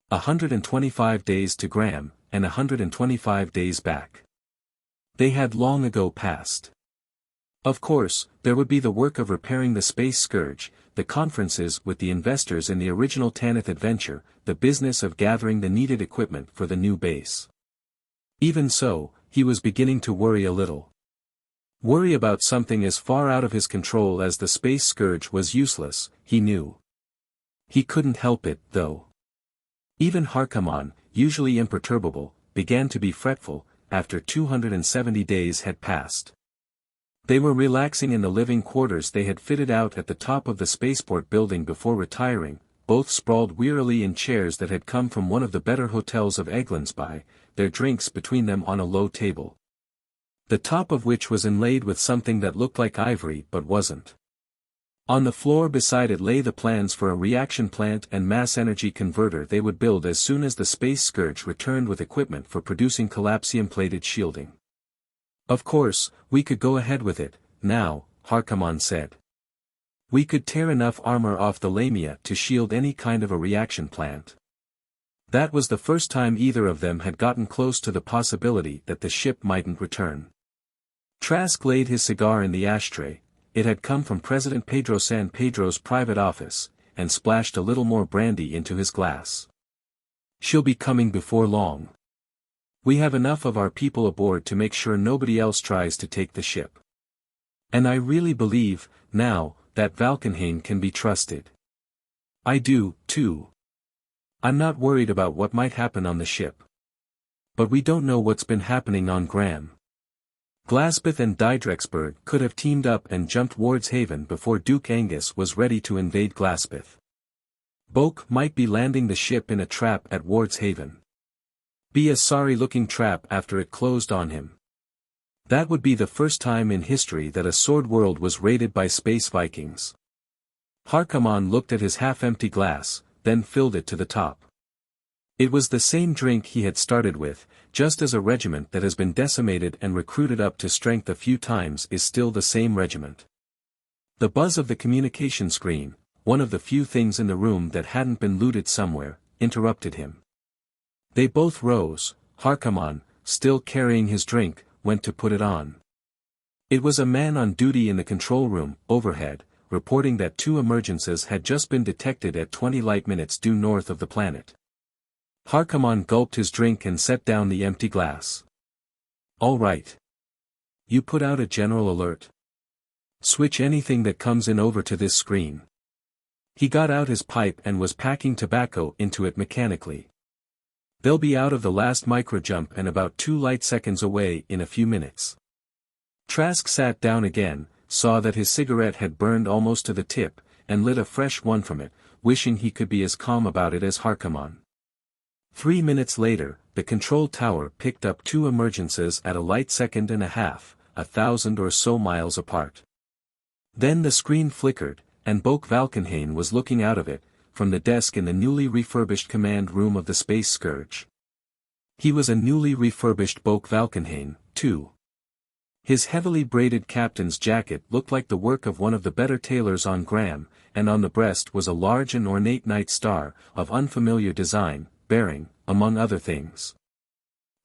125 days to Graham, and 125 days back. They had long ago passed. Of course, there would be the work of repairing the Space Scourge, the conferences with the investors in the original Tanith adventure, the business of gathering the needed equipment for the new base. Even so, he was beginning to worry a little. Worry about something as far out of his control as the Space Scourge was useless, he knew. He couldn't help it, though. Even Harkaman, usually imperturbable, began to be fretful, after 270 days had passed. They were relaxing in the living quarters they had fitted out at the top of the spaceport building before retiring, both sprawled wearily in chairs that had come from one of the better hotels of Eglandsby, their drinks between them on a low table. The top of which was inlaid with something that looked like ivory but wasn't. On the floor beside it lay the plans for a reaction plant and mass energy converter they would build as soon as the Space Scourge returned with equipment for producing collapsium-plated shielding. Of course, we could go ahead with it, now, Harkaman said. We could tear enough armor off the Lamia to shield any kind of a reaction plant. That was the first time either of them had gotten close to the possibility that the ship mightn't return. Trask laid his cigar in the ashtray, it had come from President Pedro San Pedro's private office, and splashed a little more brandy into his glass. She'll be coming before long. We have enough of our people aboard to make sure nobody else tries to take the ship. And I really believe, now, that Valkenhayn can be trusted. I do, too. I'm not worried about what might happen on the ship. But we don't know what's been happening on Graham. Glaspeth and Dydrexburg could have teamed up and jumped Wardshaven before Duke Angus was ready to invade Glaspeth. Boke might be landing the ship in a trap at Wardshaven. Be a sorry-looking trap after it closed on him. That would be the first time in history that a sword world was raided by Space Vikings. Harkaman looked at his half-empty glass, then filled it to the top. It was the same drink he had started with, just as a regiment that has been decimated and recruited up to strength a few times is still the same regiment. The buzz of the communication screen, one of the few things in the room that hadn't been looted somewhere, interrupted him. They both rose. Harkaman, still carrying his drink, went to put it on. It was a man on duty in the control room, overhead, reporting that 2 emergencies had just been detected at 20 light minutes due north of the planet. Harkaman gulped his drink and set down the empty glass. All right. You put out a general alert. Switch anything that comes in over to this screen. He got out his pipe and was packing tobacco into it mechanically. They'll be out of the last microjump and about 2 light seconds away in a few minutes. Trask sat down again, saw that his cigarette had burned almost to the tip, and lit a fresh one from it, wishing he could be as calm about it as Harkaman. 3 minutes later, the control tower picked up 2 emergencies at a light second and a half, 1,000 or so miles apart. Then the screen flickered, and Boke Valkenhayn was looking out of it, from the desk in the newly refurbished command room of the Space Scourge. He was a newly refurbished Boke Valkenhayn, too. His heavily braided captain's jacket looked like the work of one of the better tailors on Graham, and on the breast was a large and ornate night star, of unfamiliar design, bearing, among other things,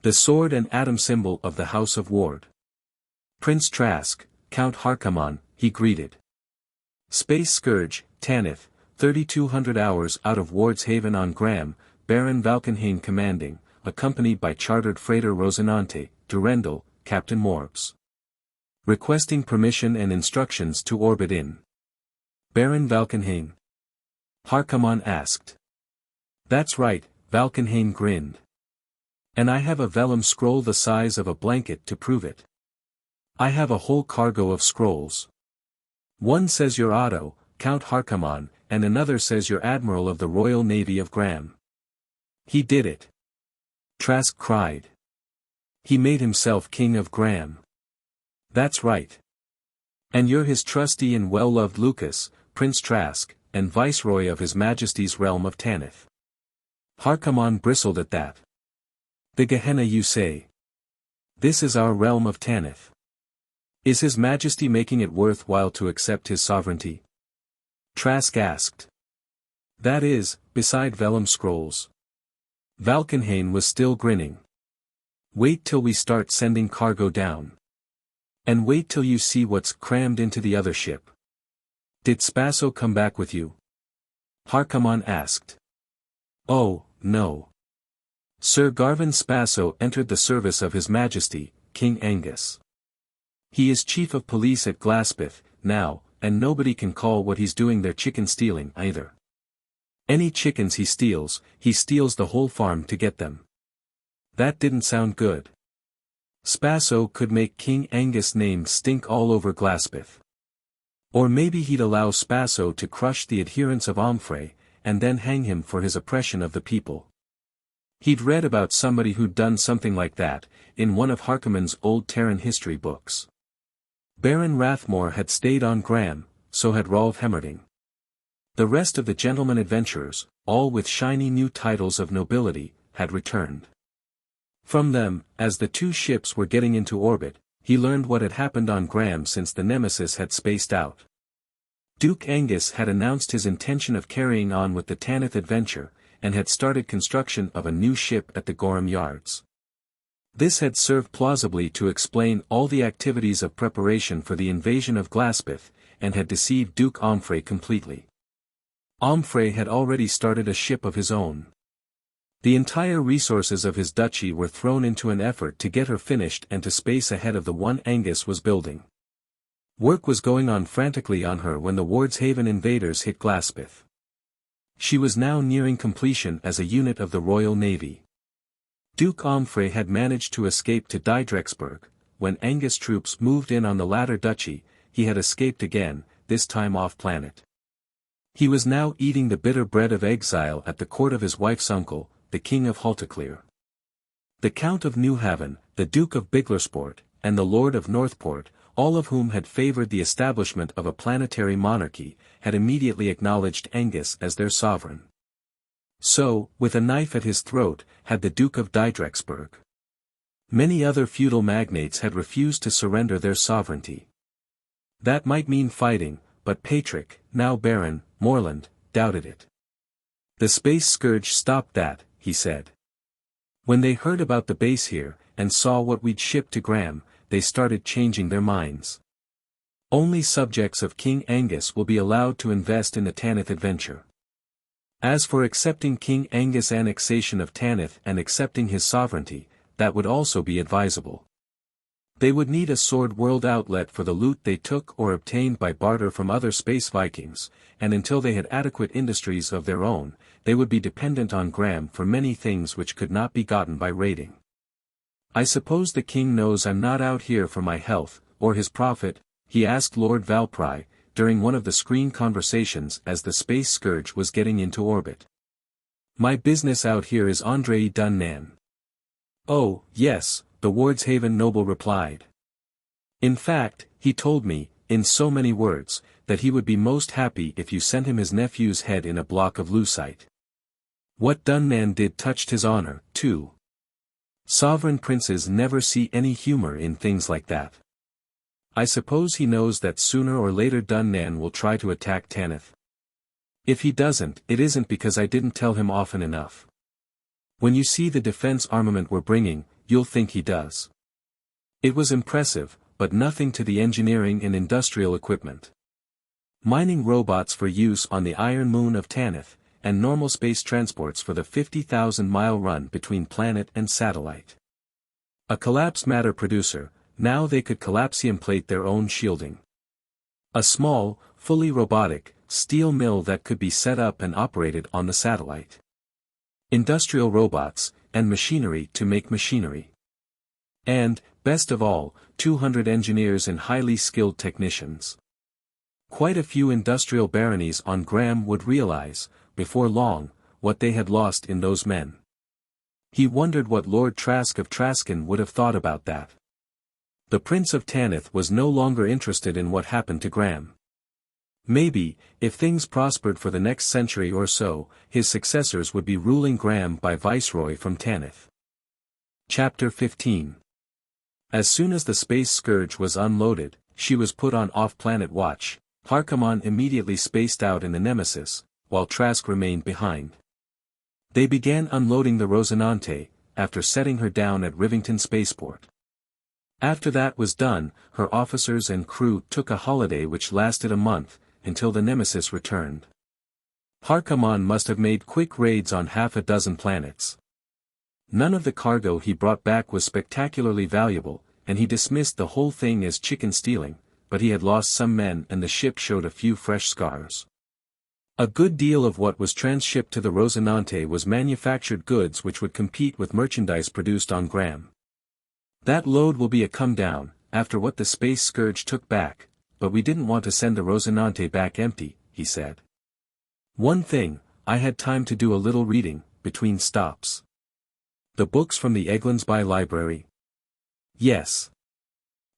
the sword and atom symbol of the House of Ward. Prince Trask, Count Harkaman, he greeted. Space Scourge, Tanith, 3,200 hours out of Wardshaven on Graham, Baron Valkenhayn commanding, accompanied by chartered freighter Rosinante, Durendal, Captain Morbs. Requesting permission and instructions to orbit in. Baron Valkenhayn? Harkaman asked. That's right, Valkenhayn grinned. And I have a vellum scroll the size of a blanket to prove it. I have a whole cargo of scrolls. One says you're Otto, Count Harkaman, and another says you're Admiral of the Royal Navy of Graham. He did it. Trask cried. He made himself King of Graham. That's right. And you're his trusty and well-loved Lucas, Prince Trask, and Viceroy of His Majesty's realm of Tanith. Harkaman bristled at that. The Gehenna you say? This is our realm of Tanith. Is His Majesty making it worthwhile to accept his sovereignty? Trask asked. That is, beside vellum scrolls. Valkenhayn was still grinning. Wait till we start sending cargo down. And wait till you see what's crammed into the other ship. Did Spaso come back with you? Harkaman asked. Oh, no. Sir Garvin Spaso entered the service of His Majesty, King Angus. He is chief of police at Glaspeth, now, and nobody can call what he's doing there chicken stealing either. Any chickens he steals the whole farm to get them. That didn't sound good. Spaso could make King Angus' name stink all over Glaspeth. Or maybe he'd allow Spaso to crush the adherents of Omfrey, and then hang him for his oppression of the people. He'd read about somebody who'd done something like that, in one of Harkaman's old Terran history books. Baron Rathmore had stayed on Graham, so had Rolf Hemmerding. The rest of the gentlemen adventurers, all with shiny new titles of nobility, had returned. From them, as the 2 ships were getting into orbit, he learned what had happened on Graham since the Nemesis had spaced out. Duke Angus had announced his intention of carrying on with the Tanith adventure, and had started construction of a new ship at the Gorham Yards. This had served plausibly to explain all the activities of preparation for the invasion of Glaspeth, and had deceived Duke Omfrey completely. Omfrey had already started a ship of his own. The entire resources of his duchy were thrown into an effort to get her finished and to space ahead of the one Angus was building. Work was going on frantically on her when the Wardshaven invaders hit Glaspeth. She was now nearing completion as a unit of the Royal Navy. Duke Omfrey had managed to escape to Didrexburg. When Angus troops moved in on the latter duchy, he had escaped again, this time off-planet. He was now eating the bitter bread of exile at the court of his wife's uncle, the King of Haltaclear. The Count of Newhaven, the Duke of Biglersport, and the Lord of Northport, all of whom had favored the establishment of a planetary monarchy, had immediately acknowledged Angus as their sovereign. So, with a knife at his throat, had the Duke of Diedrexburg. Many other feudal magnates had refused to surrender their sovereignty. That might mean fighting, but Patrick, now Baron, Morland, doubted it. The Space Scourge stopped that, he said. When they heard about the base here, and saw what we'd shipped to Graham, they started changing their minds. Only subjects of King Angus will be allowed to invest in the Tanith adventure. As for accepting King Angus' annexation of Tanith and accepting his sovereignty, that would also be advisable. They would need a Sword World outlet for the loot they took or obtained by barter from other Space Vikings, and until they had adequate industries of their own, they would be dependent on Graham for many things which could not be gotten by raiding. I suppose the king knows I'm not out here for my health, or his profit, he asked Lord Valpry, during one of the screen conversations as the Space Scourge was getting into orbit. My business out here is Andray Dunnan. Oh, yes, the Wardshaven noble replied. In fact, he told me, in so many words, that he would be most happy if you sent him his nephew's head in a block of lucite. What Dunnan did touched his honor, too. Sovereign princes never see any humor in things like that. I suppose he knows that sooner or later Dunnan will try to attack Tanith. If he doesn't, it isn't because I didn't tell him often enough. When you see the defense armament we're bringing, you'll think he does. It was impressive, but nothing to the engineering and industrial equipment. Mining robots for use on the Iron Moon of Tanith, and normal space transports for the 50,000-mile run between planet and satellite. A collapsed matter producer, now they could collapsium plate their own shielding. A small, fully robotic, steel mill that could be set up and operated on the satellite. Industrial robots, and machinery to make machinery. And, best of all, 200 engineers and highly skilled technicians. Quite a few industrial baronies on Graham would realize, before long, what they had lost in those men. He wondered what Lord Trask of Traskon would have thought about that. The Prince of Tanith was no longer interested in what happened to Graham. Maybe, if things prospered for the next century or so, his successors would be ruling Graham by Viceroy from Tanith. Chapter 15. As soon as the Space Scourge was unloaded, she was put on off-planet watch. Harkaman immediately spaced out in the Nemesis, while Trask remained behind. They began unloading the Rosinante, after setting her down at Rivington Spaceport. After that was done, her officers and crew took a holiday which lasted a month, until the Nemesis returned. Harkaman must have made quick raids on half a dozen planets. None of the cargo he brought back was spectacularly valuable, and he dismissed the whole thing as chicken stealing, but he had lost some men and the ship showed a few fresh scars. A good deal of what was transshipped to the Rosinante was manufactured goods which would compete with merchandise produced on Graham. That load will be a come-down, after what the Space Scourge took back, but we didn't want to send the Rosinante back empty, he said. One thing, I had time to do a little reading, between stops. The books from the Eglandsby Library? Yes.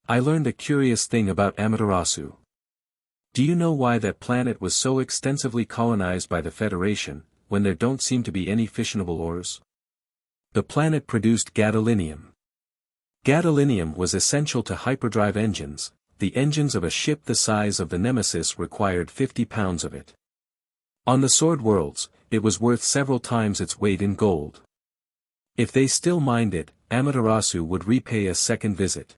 I learned a curious thing about Amaterasu. Do you know why that planet was so extensively colonized by the Federation, when there don't seem to be any fissionable ores? The planet produced gadolinium. Gadolinium was essential to hyperdrive engines. The engines of a ship the size of the Nemesis required 50 pounds of it. On the Sword Worlds, it was worth several times its weight in gold. If they still mined it, Amaterasu would repay a second visit.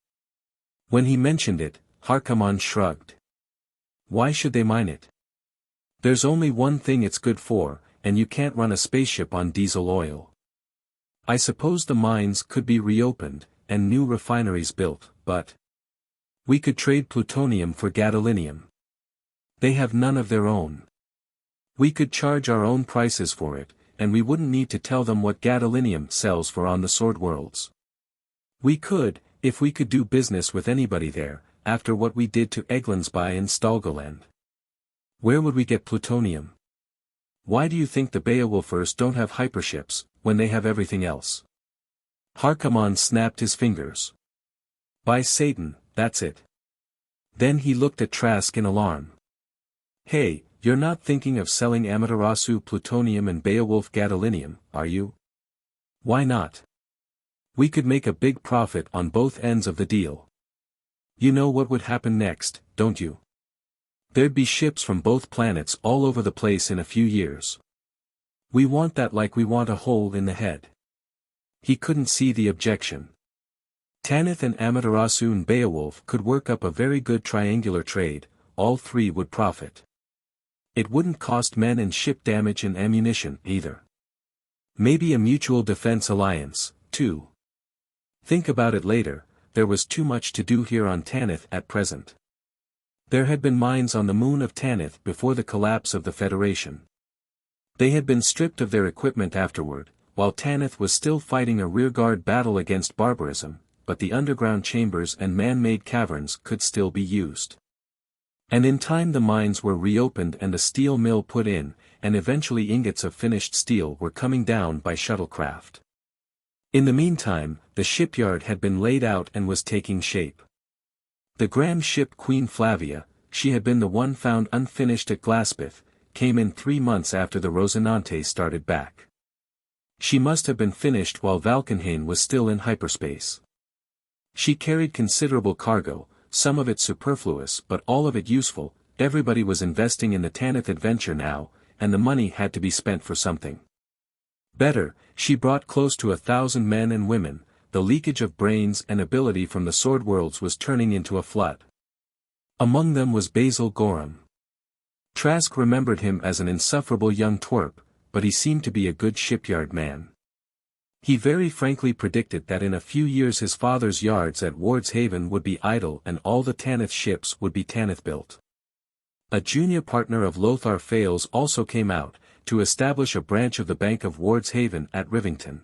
When he mentioned it, Harkaman shrugged. Why should they mine it? There's only one thing it's good for, and you can't run a spaceship on diesel oil. I suppose the mines could be reopened, and new refineries built, but we could trade plutonium for gadolinium. They have none of their own. We could charge our own prices for it, and we wouldn't need to tell them what gadolinium sells for on the Sword Worlds. We could, if we could do business with anybody there, after what we did to Eglandsby and Stalgoland. Where would we get plutonium? Why do you think the Beowulfers don't have hyperships, when they have everything else? Harkaman snapped his fingers. By Satan, that's it. Then he looked at Trask in alarm. Hey, you're not thinking of selling Amaterasu plutonium and Beowulf gadolinium, are you? Why not? We could make a big profit on both ends of the deal. You know what would happen next, don't you? There'd be ships from both planets all over the place in a few years. We want that like we want a hole in the head. He couldn't see the objection. Tanith and Amaterasu and Beowulf could work up a very good triangular trade, all three would profit. It wouldn't cost men and ship damage and ammunition, either. Maybe a mutual defense alliance, too. Think about it later, there was too much to do here on Tanith at present. There had been mines on the moon of Tanith before the collapse of the Federation. They had been stripped of their equipment afterward, while Tanith was still fighting a rearguard battle against barbarism, but the underground chambers and man-made caverns could still be used. And in time the mines were reopened and a steel mill put in, and eventually ingots of finished steel were coming down by shuttlecraft. In the meantime, the shipyard had been laid out and was taking shape. The grand ship Queen Flavia, she had been the one found unfinished at Glaspeth, came in 3 months after the Rosinante started back. She must have been finished while Valkenhayn was still in hyperspace. She carried considerable cargo, some of it superfluous but all of it useful. Everybody was investing in the Tanith adventure now, and the money had to be spent for something. Better, she brought close to 1,000 men and women. The leakage of brains and ability from the sword worlds was turning into a flood. Among them was Basil Gorham. Trask remembered him as an insufferable young twerp, but he seemed to be a good shipyard man. He very frankly predicted that in a few years his father's yards at Wardshaven would be idle and all the Tanith ships would be Tanith-built. A junior partner of Lothar Fales also came out, to establish a branch of the Bank of Wardshaven at Rivington.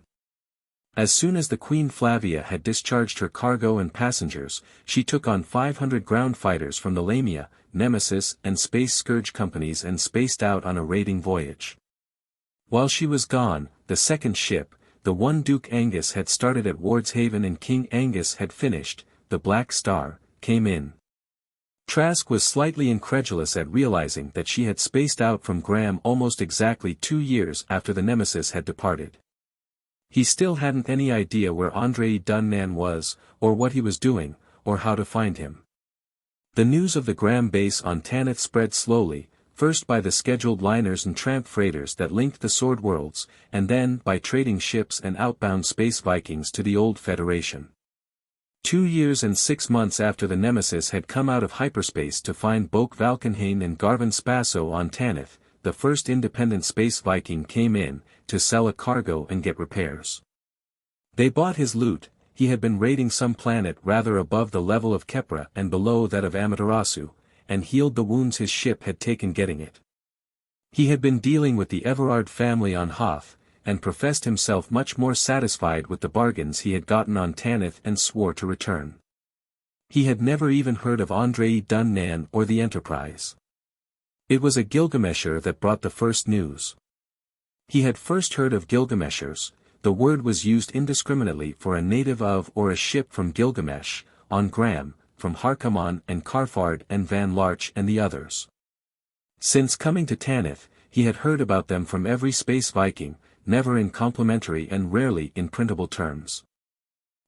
As soon as the Queen Flavia had discharged her cargo and passengers, she took on 500 ground fighters from the Lamia, Nemesis and Space Scourge companies and spaced out on a raiding voyage. While she was gone, the second ship, the one Duke Angus had started at Wardshaven and King Angus had finished, the Black Star, came in. Trask was slightly incredulous at realizing that she had spaced out from Graham almost exactly 2 years after the Nemesis had departed. He still hadn't any idea where Andray Dunnan was, or what he was doing, or how to find him. The news of the Graham base on Tanith spread slowly, first by the scheduled liners and tramp freighters that linked the Sword Worlds, and then by trading ships and outbound Space Vikings to the old Federation. 2 years and 6 months after the Nemesis had come out of hyperspace to find Boak Valkenhayn and Garvin Spasso on Tanith, the first independent Space Viking came in, to sell a cargo and get repairs. They bought his loot. He had been raiding some planet rather above the level of Kepra and below that of Amaterasu, and healed the wounds his ship had taken getting it. He had been dealing with the Everard family on Hoth, and professed himself much more satisfied with the bargains he had gotten on Tanith and swore to return. He had never even heard of Andray Dunnan or the Enterprise. It was a Gilgamesher that brought the first news. He had first heard of Gilgameshers. The word was used indiscriminately for a native of or a ship from Gilgamesh, on Graham, from Harkaman and Karfard and Van Larch and the others. Since coming to Tanith, he had heard about them from every Space Viking, never in complimentary and rarely in printable terms.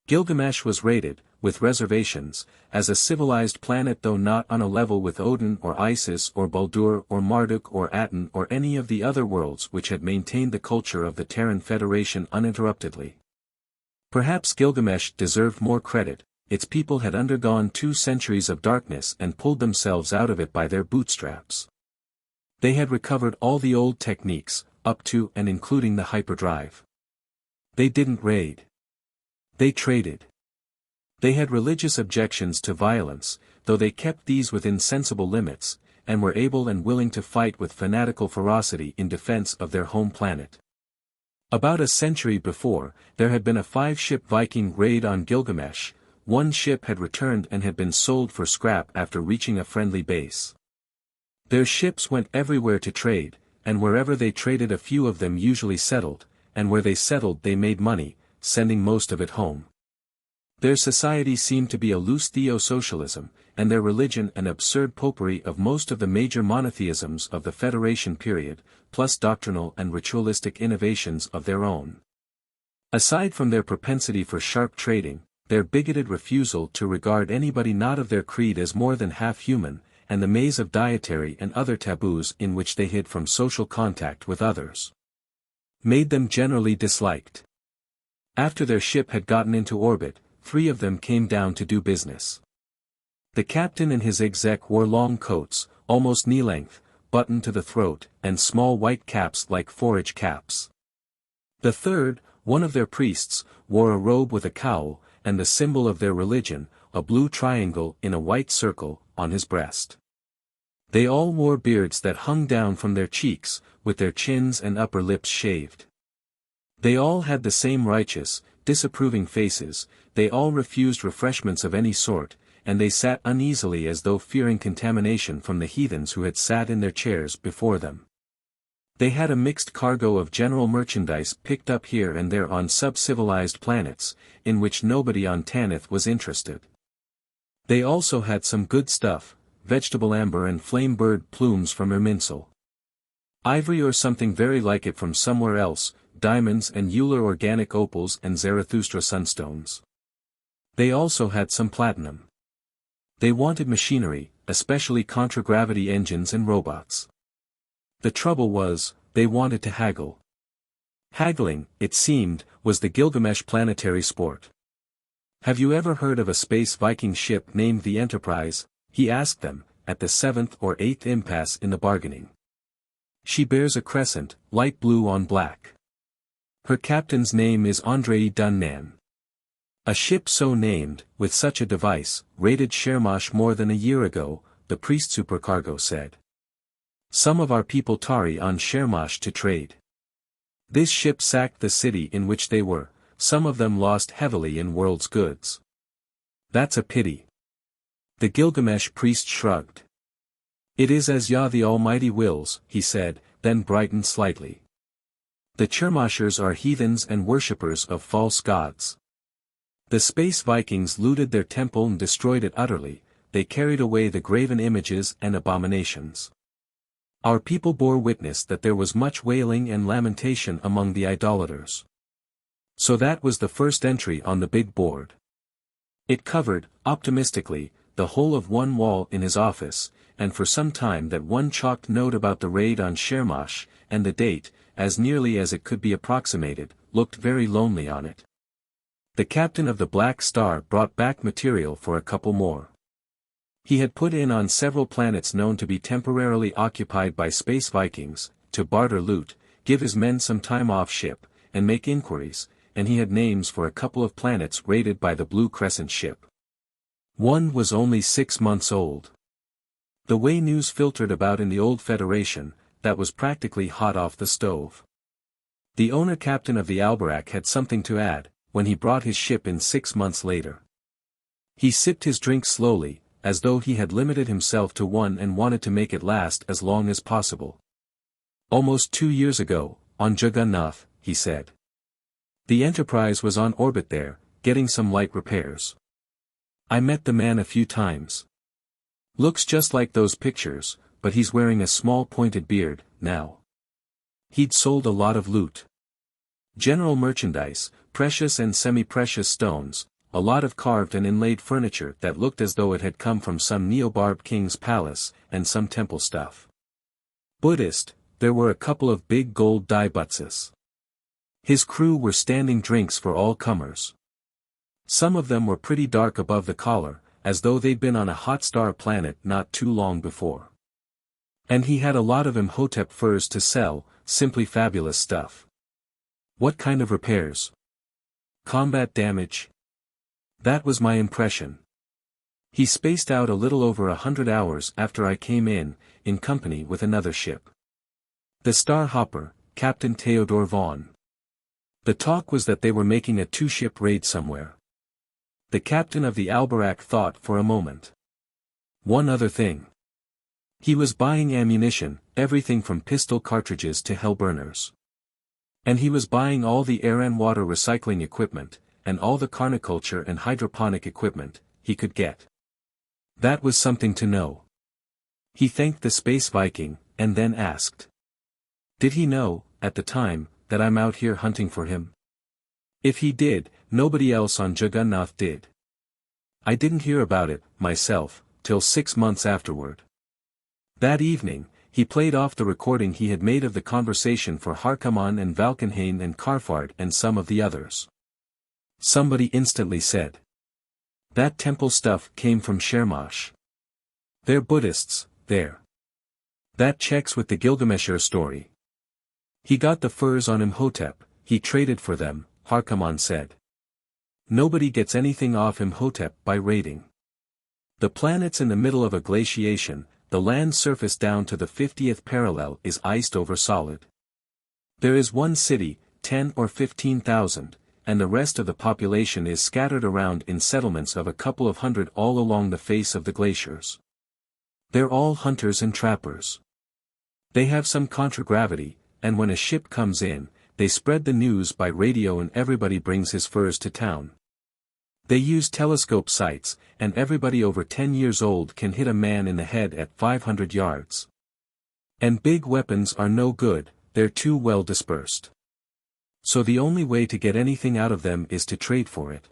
Gilgamesh was rated, with reservations, as a civilized planet though not on a level with Odin or Isis or Baldur or Marduk or Aten or any of the other worlds which had maintained the culture of the Terran Federation uninterruptedly. Perhaps Gilgamesh deserved more credit. Its people had undergone 2 centuries of darkness and pulled themselves out of it by their bootstraps. They had recovered all the old techniques, up to and including the hyperdrive. They didn't raid. They traded. They had religious objections to violence, though they kept these within sensible limits, and were able and willing to fight with fanatical ferocity in defense of their home planet. About a century before, there had been a 5-ship Viking raid on Gilgamesh. 1 ship had returned and had been sold for scrap after reaching a friendly base. Their ships went everywhere to trade, and wherever they traded a few of them usually settled, and where they settled they made money, sending most of it home. Their society seemed to be a loose theo-socialism, and their religion an absurd potpourri of most of the major monotheisms of the Federation period, plus doctrinal and ritualistic innovations of their own. Aside from their propensity for sharp trading, their bigoted refusal to regard anybody not of their creed as more than half human, and the maze of dietary and other taboos in which they hid from social contact with others, made them generally disliked. After their ship had gotten into orbit, 3 of them came down to do business. The captain and his exec wore long coats, almost knee-length, buttoned to the throat, and small white caps like forage caps. The third, one of their priests, wore a robe with a cowl, and the symbol of their religion, a blue triangle in a white circle, on his breast. They all wore beards that hung down from their cheeks, with their chins and upper lips shaved. They all had the same righteous, disapproving faces, they all refused refreshments of any sort, and they sat uneasily as though fearing contamination from the heathens who had sat in their chairs before them. They had a mixed cargo of general merchandise picked up here and there on sub-civilized planets, in which nobody on Tanith was interested. They also had some good stuff, vegetable amber and flame bird plumes from Erminsel. Ivory or something very like it from somewhere else, diamonds and Euler organic opals and Zarathustra sunstones. They also had some platinum. They wanted machinery, especially contragravity engines and robots. The trouble was, they wanted to haggle. Haggling, it seemed, was the Gilgamesh planetary sport. "Have you ever heard of a Space Viking ship named the Enterprise?" he asked them, at the 7th or 8th impasse in the bargaining. "She bears a crescent, light blue on black. Her captain's name is Andray Dunnan. A ship so named, with such a device, raided Shermosh more than a year ago," the priest supercargo said. "Some of our people tarry on Shermosh to trade. This ship sacked the city in which they were, some of them lost heavily in world's goods. That's a pity." The Gilgamesh priest shrugged. "It is as Yah the Almighty wills," he said, then brightened slightly. "The Chermoshers are heathens and worshippers of false gods. The Space Vikings looted their temple and destroyed it utterly, they carried away the graven images and abominations. Our people bore witness that there was much wailing and lamentation among the idolaters. So that was the first entry on the big board. It covered, optimistically, the whole of one wall in his office, and for some time that one chalked note about the raid on Shermosh, and the date, as nearly as it could be approximated, looked very lonely on it. The captain of the Black Star brought back material for a couple more. He had put in on several planets known to be temporarily occupied by Space Vikings, to barter loot, give his men some time off ship, and make inquiries, and he had names for a couple of planets raided by the Blue Crescent ship. One was only 6 months old. The way news filtered about in the old Federation, that was practically hot off the stove. The owner-captain of the Alberac had something to add, when he brought his ship in 6 months later. He sipped his drink slowly, as though he had limited himself to one and wanted to make it last as long as possible. "Almost 2 years ago, on Jagannath," he said. "The Enterprise was on orbit there, getting some light repairs. I met the man a few times. Looks just like those pictures, but he's wearing a small pointed beard, now. He'd sold a lot of loot. General merchandise, precious and semi-precious stones, a lot of carved and inlaid furniture that looked as though it had come from some Neobarb king's palace, and some temple stuff. Buddhist, there were a couple of big gold daibutzes. His crew were standing drinks for all comers. Some of them were pretty dark above the collar, as though they'd been on a hot star planet not too long before. And he had a lot of Imhotep furs to sell, simply fabulous stuff." "What kind of repairs?" "Combat damage." "That was my impression. He spaced out a little over 100 hours after I came in company with another ship. The Star Hopper, Captain Theodor Vaughn. The talk was that they were making a 2-ship raid somewhere." The captain of the Alberac thought for a moment. "One other thing. He was buying ammunition, everything from pistol cartridges to hellburners. And he was buying all the air and water recycling equipment, and all the carniculture and hydroponic equipment, he could get. That was something to know. He thanked the Space Viking, and then asked. Did he know, at the time, that I'm out here hunting for him? If he did, nobody else on Juggernaut did. I didn't hear about it, myself, till 6 months afterward. That evening, he played off the recording he had made of the conversation for Harkaman and Valkenhayn and Karfard and some of the others. Somebody instantly said. That temple stuff came from Shermash. They're Buddhists, there. That checks with the Gilgameshir story. He got the furs on Imhotep, he traded for them, Harkaman said. Nobody gets anything off Imhotep by raiding. The planet's in the middle of a glaciation, the land surface down to the 50th parallel is iced over solid. There is one city, 10 or 15,000, and the rest of the population is scattered around in settlements of a couple of hundred all along the face of the glaciers. They're all hunters and trappers. They have some contragravity, and when a ship comes in, they spread the news by radio and everybody brings his furs to town. They use telescope sights, and everybody over 10 years old can hit a man in the head at 500 yards. And big weapons are no good, they're too well dispersed. So the only way to get anything out of them is to trade for it.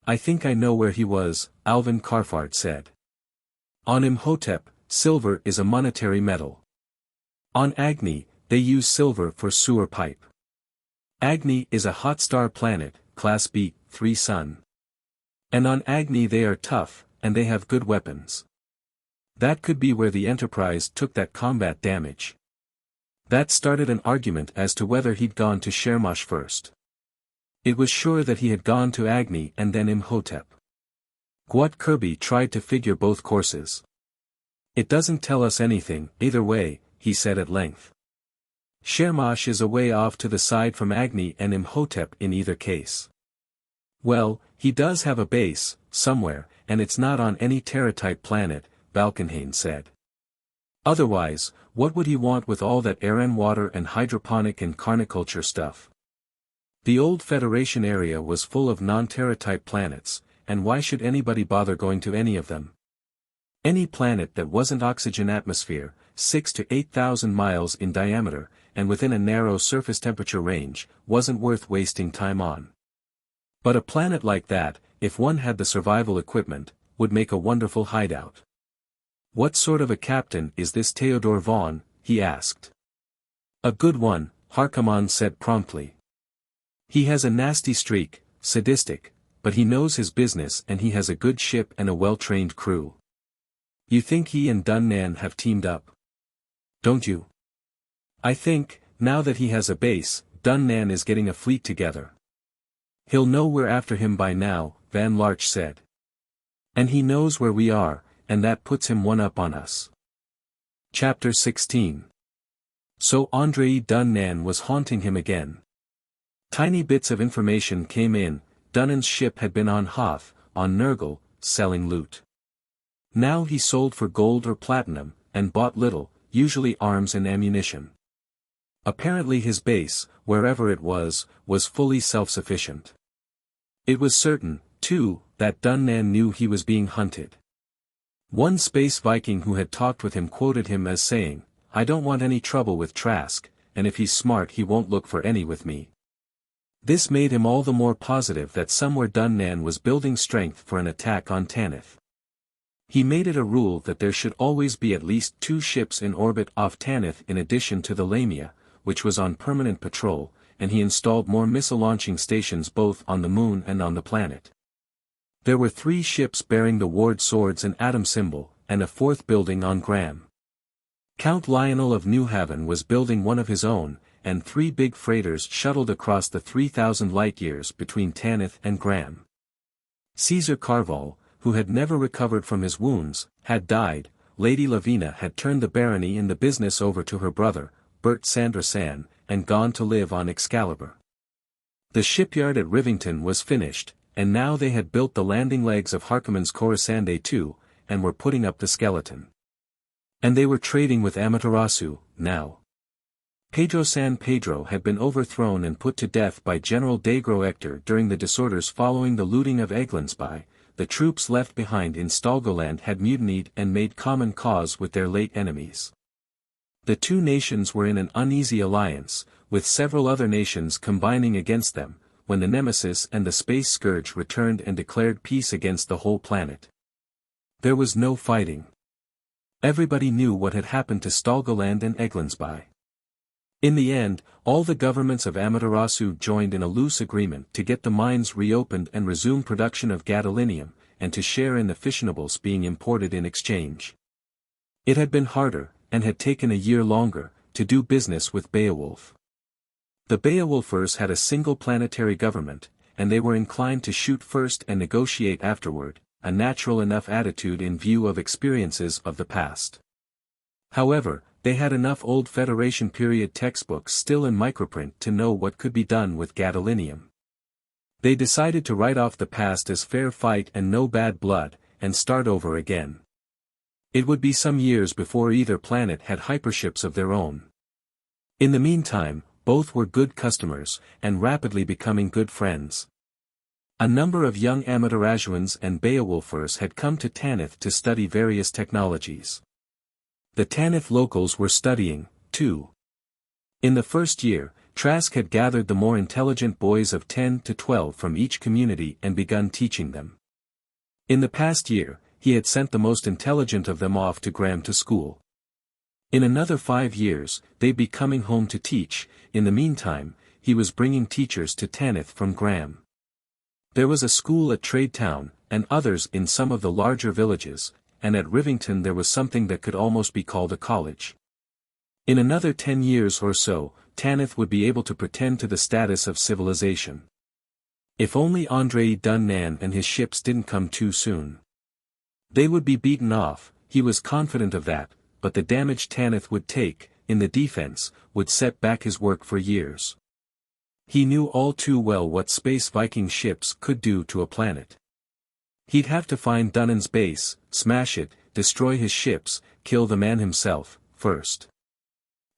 I think I know where he was, Alvin Karfard said. On Imhotep, silver is a monetary metal. On Agni, they use silver for sewer pipe. Agni is a hot star planet, Class B, 3 Sun. And on Agni they are tough, and they have good weapons. That could be where the Enterprise took that combat damage. That started an argument as to whether he'd gone to Shermash first. It was sure that he had gone to Agni and then Imhotep. Gwat Kirby tried to figure both courses. It doesn't tell us anything, either way, he said at length. Shermash is a way off to the side from Agni and Imhotep in either case. Well, he does have a base, somewhere, and it's not on any Terra-type planet, Valkenhayn said. Otherwise, what would he want with all that air and water and hydroponic and carniculture stuff? The old Federation area was full of non-Terra-type planets, and why should anybody bother going to any of them? Any planet that wasn't oxygen atmosphere, 6,000 to 8,000 miles in diameter, and within a narrow surface temperature range, wasn't worth wasting time on. But a planet like that, if one had the survival equipment, would make a wonderful hideout. What sort of a captain is this Theodore Vaughn? He asked. A good one, Harkaman said promptly. He has a nasty streak, sadistic, but he knows his business and he has a good ship and a well-trained crew. You think he and Dunnan have teamed up? Don't you? I think, now that he has a base, Dunnan is getting a fleet together. He'll know we're after him by now, Van Larch said. And he knows where we are, and that puts him one up on us. Chapter 16. So Andray Dunnan was haunting him again. Tiny bits of information came in. Dunnan's ship had been on Hoth, on Nurgle, selling loot. Now he sold for gold or platinum, and bought little, usually arms and ammunition. Apparently his base, wherever it was fully self-sufficient. It was certain, too, that Dunnan knew he was being hunted. One Space Viking who had talked with him quoted him as saying, I don't want any trouble with Trask, and if he's smart he won't look for any with me. This made him all the more positive that somewhere Dunnan was building strength for an attack on Tanith. He made it a rule that there should always be at least 2 ships in orbit off Tanith in addition to the Lamia, which was on permanent patrol, and he installed more missile launching stations both on the moon and on the planet. There were 3 ships bearing the Ward swords and atom symbol, and a 4th building on Graham. Count Lionel of Newhaven was building one of his own, and 3 big freighters shuttled across the 3,000 light-years between Tanith and Graham. Caesar Karvall, who had never recovered from his wounds, had died. Lady Lavina had turned the barony and the business over to her brother, Bert Sandersan, and gone to live on Excalibur. The shipyard at Rivington was finished, and now they had built the landing legs of Harkaman's Coruscant too, and were putting up the skeleton. And they were trading with Amaterasu, now. Pedro San Pedro had been overthrown and put to death by General Daegro Ector during the disorders following the looting of Eglandsby. The troops left behind in Stalgoland had mutinied and made common cause with their late enemies. The two nations were in an uneasy alliance, with several other nations combining against them, when the Nemesis and the Space Scourge returned and declared peace against the whole planet. There was no fighting. Everybody knew what had happened to Stalgoland and Eglandsby. In the end, all the governments of Amaterasu joined in a loose agreement to get the mines reopened and resume production of gadolinium, and to share in the fissionables being imported in exchange. It had been harder, and had taken a year longer, to do business with Beowulf. The Beowulfers had a single planetary government, and they were inclined to shoot first and negotiate afterward, a natural enough attitude in view of experiences of the past. However, they had enough old Federation period textbooks still in microprint to know what could be done with gadolinium. They decided to write off the past as fair fight and no bad blood, and start over again. It would be some years before either planet had hyperships of their own. In the meantime, both were good customers, and rapidly becoming good friends. A number of young Amaterasuans and Beowulfers had come to Tanith to study various technologies. The Tanith locals were studying, too. In the first year, Trask had gathered the more intelligent boys of 10 to 12 from each community and begun teaching them. In the past year, he had sent the most intelligent of them off to Graham to school. In another 5 years, they'd be coming home to teach. In the meantime, he was bringing teachers to Tanith from Graham. There was a school at Tradetown, and others in some of the larger villages, and at Rivington there was something that could almost be called a college. In another 10 years or so, Tanith would be able to pretend to the status of civilization. If only Andray Dunnan and his ships didn't come too soon. They would be beaten off, he was confident of that, but the damage Tanith would take, in the defense, would set back his work for years. He knew all too well what Space Viking ships could do to a planet. He'd have to find Dunnan's base, smash it, destroy his ships, kill the man himself, first.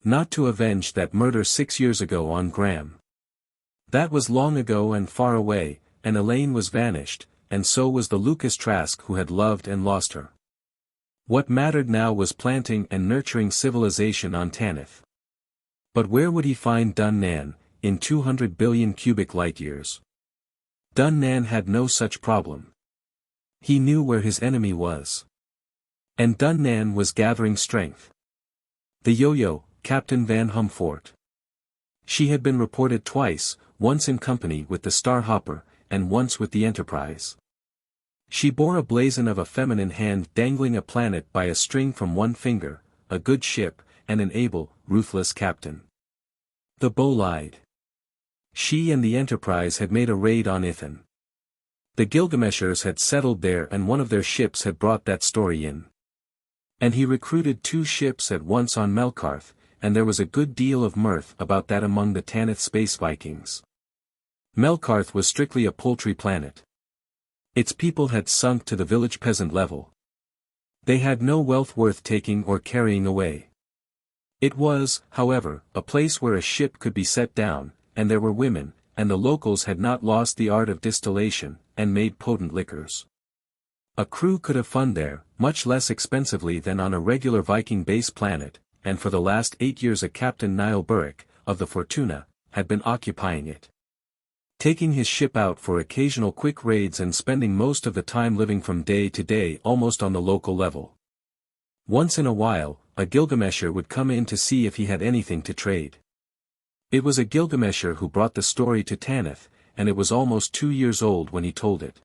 Not to avenge that murder 6 years ago on Graham. That was long ago and far away, and Elaine was vanished, and so was the Lucas Trask who had loved and lost her. What mattered now was planting and nurturing civilization on Tanith. But where would he find Dunnan, in 200 billion cubic light-years? Dunnan had no such problem. He knew where his enemy was. And Dunnan was gathering strength. The Yo-Yo, Captain Van Humfort. She had been reported twice, once in company with the Starhopper, and once with the Enterprise. She bore a blazon of a feminine hand dangling a planet by a string from one finger, a good ship, and an able, ruthless captain. The bow lied. She and the Enterprise had made a raid on Ithan. The Gilgameshers had settled there and one of their ships had brought that story in. And he recruited 2 ships at once on Melkarth, and there was a good deal of mirth about that among the Tanith Space Vikings. Melkarth was strictly a poultry planet. Its people had sunk to the village peasant level. They had no wealth worth taking or carrying away. It was, however, a place where a ship could be set down, and there were women, and the locals had not lost the art of distillation, and made potent liquors. A crew could have fun there, much less expensively than on a regular Viking base planet, and for the last 8 years a Captain Niall Burrick, of the Fortuna, had been occupying it. Taking his ship out for occasional quick raids and spending most of the time living from day to day almost on the local level. Once in a while, a Gilgamesher would come in to see if he had anything to trade. It was a Gilgamesher who brought the story to Tanith, and it was almost 2 years old when he told it.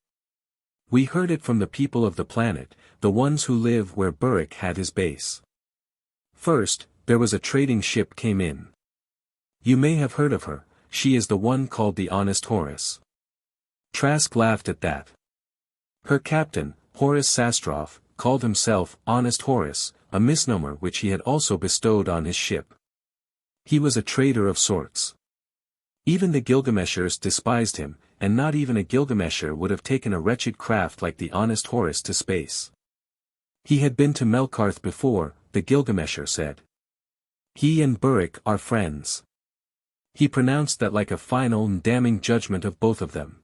We heard it from the people of the planet, the ones who live where Burrick had his base. First, there was a trading ship came in. You may have heard of her, she is the one called the Honest Horus. Trask laughed at that. Her captain, Horace Sastroff, called himself Honest Horus, a misnomer which he had also bestowed on his ship. He was a trader of sorts. Even the Gilgameshers despised him, and not even a Gilgamesher would have taken a wretched craft like the Honest Horus to space. He had been to Melkarth before, the Gilgamesher said. He and Burrick are friends. He pronounced that like a final and damning judgment of both of them.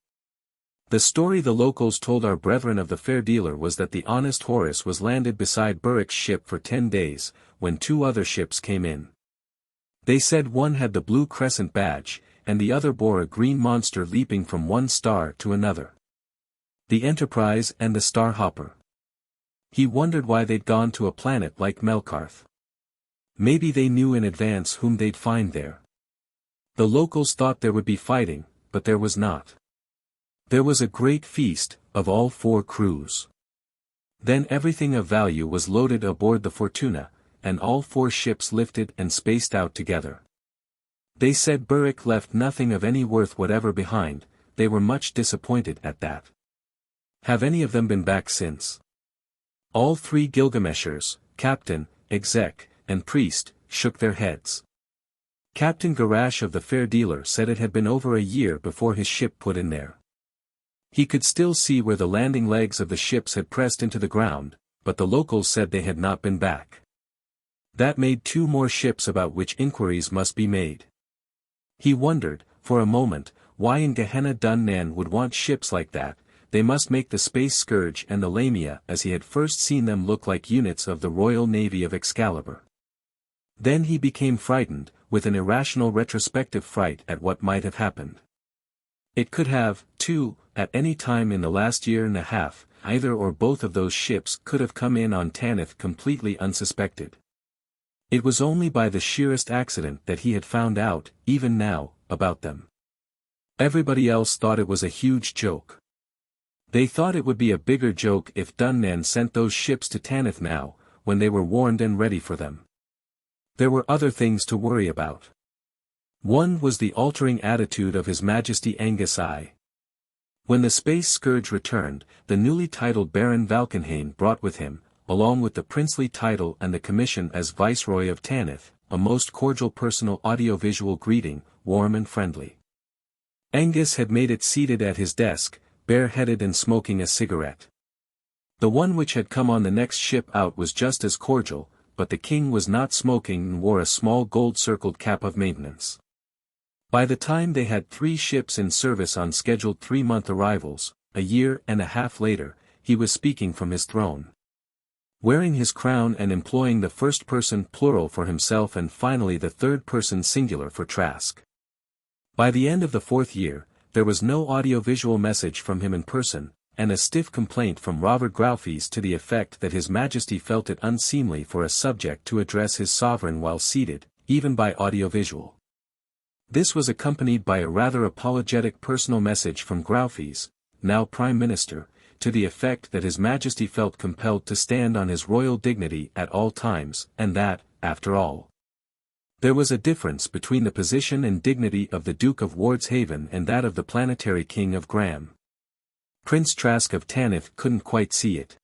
The story the locals told our brethren of the fair dealer was that the honest Horace was landed beside Burrick's ship for 10 days, when 2 other ships came in. They said one had the blue crescent badge, and the other bore a green monster leaping from one star to another. The Enterprise and the Starhopper. He wondered why they'd gone to a planet like Melkarth. Maybe they knew in advance whom they'd find there. The locals thought there would be fighting, but there was not. There was a great feast, of all 4 crews. Then everything of value was loaded aboard the Fortuna, and all 4 ships lifted and spaced out together. They said Burrick left nothing of any worth whatever behind. They were much disappointed at that. Have any of them been back since? All 3 Gilgameshers, captain, exec, and priest, shook their heads. Captain Garash of the fair dealer said it had been over a year before his ship put in there. He could still see where the landing legs of the ships had pressed into the ground, but the locals said they had not been back. That made 2 more ships about which inquiries must be made. He wondered, for a moment, why in Gehenna Dunnan would want ships like that. They must make the Space Scourge and the Lamia as he had first seen them look like units of the Royal Navy of Excalibur. Then he became frightened, with an irrational retrospective fright at what might have happened. It could have, too, at any time in the last year and a half, either or both of those ships could have come in on Tanith completely unsuspected. It was only by the sheerest accident that he had found out, even now, about them. Everybody else thought it was a huge joke. They thought it would be a bigger joke if Dunnan sent those ships to Tanith now, when they were warned and ready for them. There were other things to worry about. One was the altering attitude of His Majesty Angus I. When the Space Scourge returned, the newly titled Baron Valkenhayn brought with him, along with the princely title and the commission as Viceroy of Tanith, a most cordial personal audiovisual greeting, warm and friendly. Angus had made it seated at his desk, bareheaded and smoking a cigarette. The one which had come on the next ship out was just as cordial, but the king was not smoking and wore a small gold-circled cap of maintenance. By the time they had 3 ships in service on scheduled 3-month arrivals, a year and a half later, he was speaking from his throne. Wearing his crown and employing the first-person plural for himself and finally the third-person singular for Trask. By the end of the 4th year, there was no audiovisual message from him in person, and a stiff complaint from Robert Graufes to the effect that His Majesty felt it unseemly for a subject to address his sovereign while seated, even by audiovisual. This was accompanied by a rather apologetic personal message from Graufes, now Prime Minister, to the effect that His Majesty felt compelled to stand on his royal dignity at all times, and that, after all, there was a difference between the position and dignity of the Duke of Wardshaven and that of the planetary king of Graham. Prince Trask of Tanith couldn't quite see it.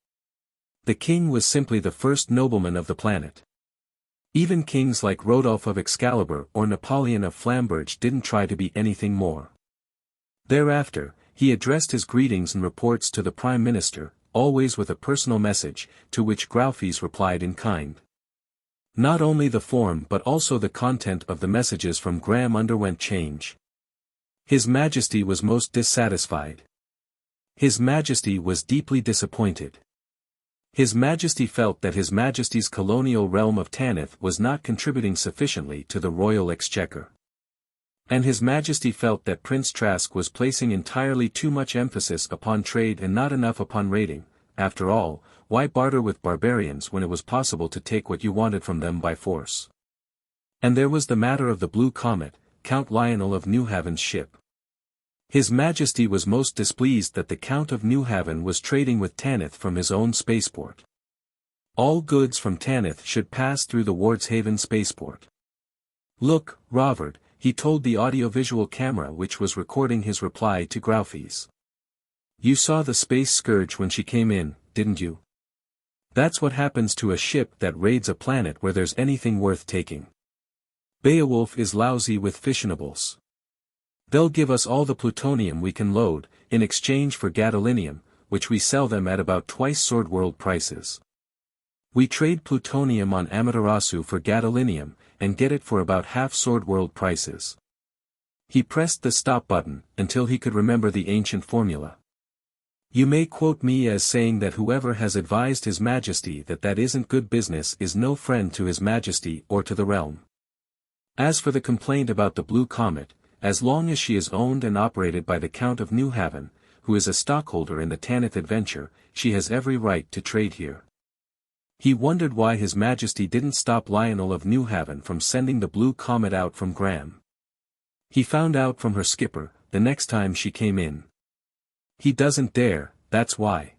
The king was simply the first nobleman of the planet. Even kings like Rodolph of Excalibur or Napoleon of Flamberge didn't try to be anything more. Thereafter, he addressed his greetings and reports to the Prime Minister, always with a personal message, to which Graufes replied in kind. Not only the form but also the content of the messages from Graham underwent change. His Majesty was most dissatisfied. His Majesty was deeply disappointed. His Majesty felt that His Majesty's colonial realm of Tanith was not contributing sufficiently to the royal exchequer. And His Majesty felt that Prince Trask was placing entirely too much emphasis upon trade and not enough upon raiding. After all, why barter with barbarians when it was possible to take what you wanted from them by force? And there was the matter of the Blue Comet, Count Lionel of Newhaven's ship. His Majesty was most displeased that the Count of Newhaven was trading with Tanith from his own spaceport. All goods from Tanith should pass through the Wardshaven spaceport. Look, Robert, he told the audiovisual camera which was recording his reply to Graufes. You saw the Space Scourge when she came in, didn't you? That's what happens to a ship that raids a planet where there's anything worth taking. Beowulf is lousy with fissionables. They'll give us all the plutonium we can load, in exchange for gadolinium, which we sell them at about twice Sword World prices. We trade plutonium on Amaterasu for gadolinium, and get it for about half Sword World prices. He pressed the stop button, until he could remember the ancient formula. You may quote me as saying that whoever has advised His Majesty that that isn't good business is no friend to His Majesty or to the realm. As for the complaint about the Blue Comet, as long as she is owned and operated by the Count of Newhaven, who is a stockholder in the Tanith adventure, she has every right to trade here. He wondered why His Majesty didn't stop Lionel of Newhaven from sending the Blue Comet out from Graham. He found out from her skipper, the next time she came in. He doesn't dare, that's why.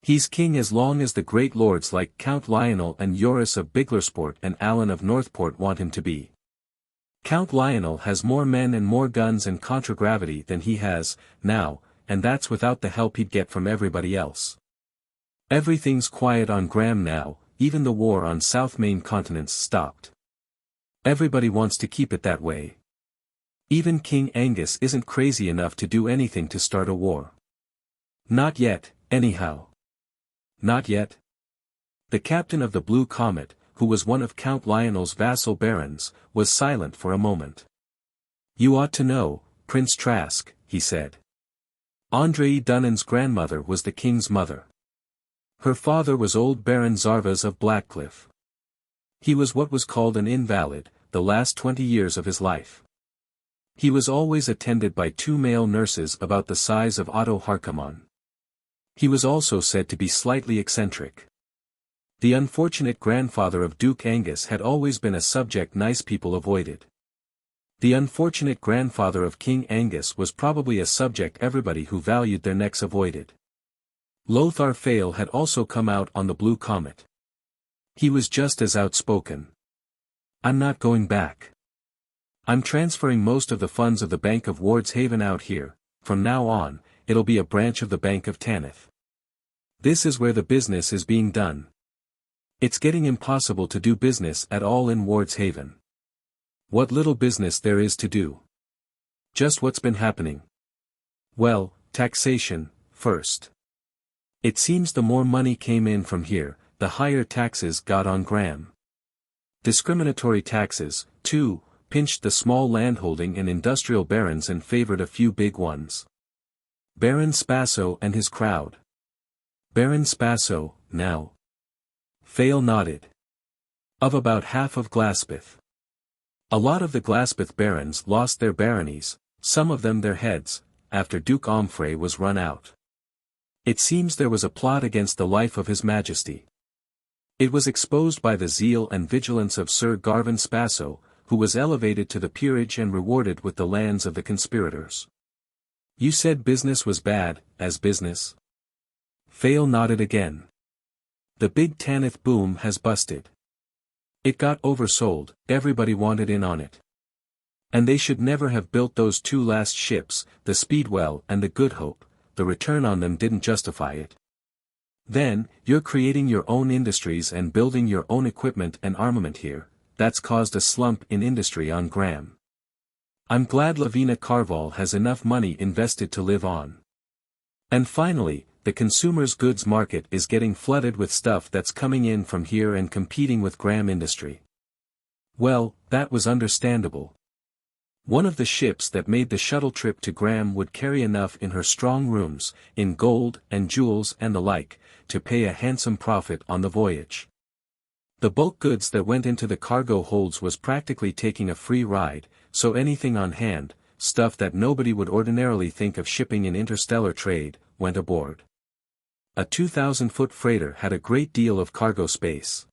He's king as long as the great lords like Count Lionel and Joris of Biglersport and Alan of Northport want him to be. Count Lionel has more men and more guns and contragravity than he has, now, and that's without the help he'd get from everybody else. Everything's quiet on Graham now, even the war on South Main continents stopped. Everybody wants to keep it that way. Even King Angus isn't crazy enough to do anything to start a war. Not yet, anyhow. Not yet. The captain of the Blue Comet, who was one of Count Lionel's vassal barons, was silent for a moment. You ought to know, Prince Trask, he said. Andray Dunnan's grandmother was the king's mother. Her father was old Baron Zarvas of Blackcliff. He was what was called an invalid, the last 20 years of his life. He was always attended by 2 male nurses about the size of Otto Harkaman. He was also said to be slightly eccentric. The unfortunate grandfather of Duke Angus had always been a subject nice people avoided. The unfortunate grandfather of King Angus was probably a subject everybody who valued their necks avoided. Lothar Fail had also come out on the Blue Comet. He was just as outspoken. I'm not going back. I'm transferring most of the funds of the Bank of Wardshaven out here. From now on, it'll be a branch of the Bank of Tanith. This is where the business is being done. It's getting impossible to do business at all in Wardshaven. What little business there is to do. Just what's been happening. Well, taxation, first. It seems the more money came in from here, the higher taxes got on Graham. Discriminatory taxes, too, pinched the small landholding and industrial barons and favored a few big ones. Baron Spasso and his crowd. Baron Spasso, now. Fail nodded. Of about half of Glaspeth. A lot of the Glaspeth barons lost their baronies, some of them their heads, after Duke Omfrey was run out. It seems there was a plot against the life of His Majesty. It was exposed by the zeal and vigilance of Sir Garvin Spasso, who was elevated to the peerage and rewarded with the lands of the conspirators. You said business was bad, as business? Fail nodded again. The big Tanith boom has busted. It got oversold, everybody wanted in on it. And they should never have built those 2 last ships, the Speedwell and the Good Hope, the return on them didn't justify it. Then, you're creating your own industries and building your own equipment and armament here. That's caused a slump in industry on Graham. I'm glad Elaine Karvall has enough money invested to live on. And finally, the consumer's goods market is getting flooded with stuff that's coming in from here and competing with Graham industry. Well, that was understandable. One of the ships that made the shuttle trip to Graham would carry enough in her strong rooms, in gold and jewels and the like, to pay a handsome profit on the voyage. The bulk goods that went into the cargo holds was practically taking a free ride, so anything on hand, stuff that nobody would ordinarily think of shipping in interstellar trade, went aboard. A 2,000-foot freighter had a great deal of cargo space.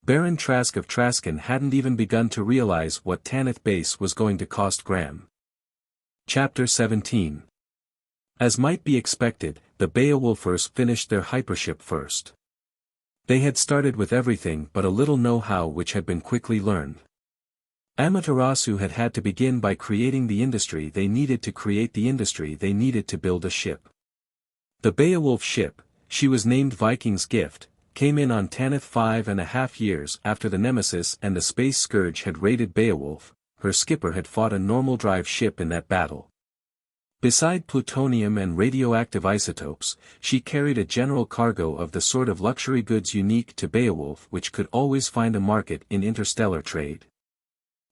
Baron Trask of Traskon hadn't even begun to realize what Tanith base was going to cost Graham. Chapter 17. As might be expected, the Beowulfers finished their hypership first. They had started with everything but a little know-how which had been quickly learned. Amaterasu had had to begin by creating the industry they needed to create the industry they needed to build a ship. The Beowulf ship, she was named Viking's Gift, came in on Tanith 5.5 years after the Nemesis and the Space Scourge had raided Beowulf. Her skipper had fought a normal drive ship in that battle. Beside plutonium and radioactive isotopes, she carried a general cargo of the sort of luxury goods unique to Beowulf which could always find a market in interstellar trade.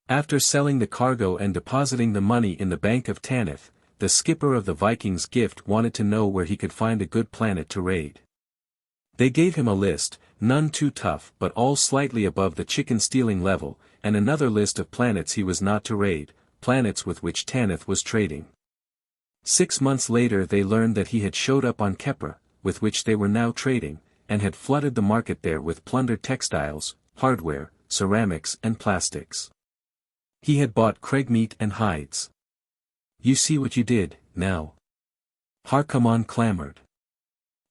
After selling the cargo and depositing the money in the Bank of Tanith, the skipper of the Viking's gift wanted to know where he could find a good planet to raid. They gave him a list, none too tough but all slightly above the chicken-stealing level, and another list of planets he was not to raid, planets with which Tanith was trading. 6 months later they learned that he had showed up on Kepra, with which they were now trading, and had flooded the market there with plundered textiles, hardware, ceramics and plastics. He had bought crag meat and hides. "You see what you did, now?" Harkaman clamored.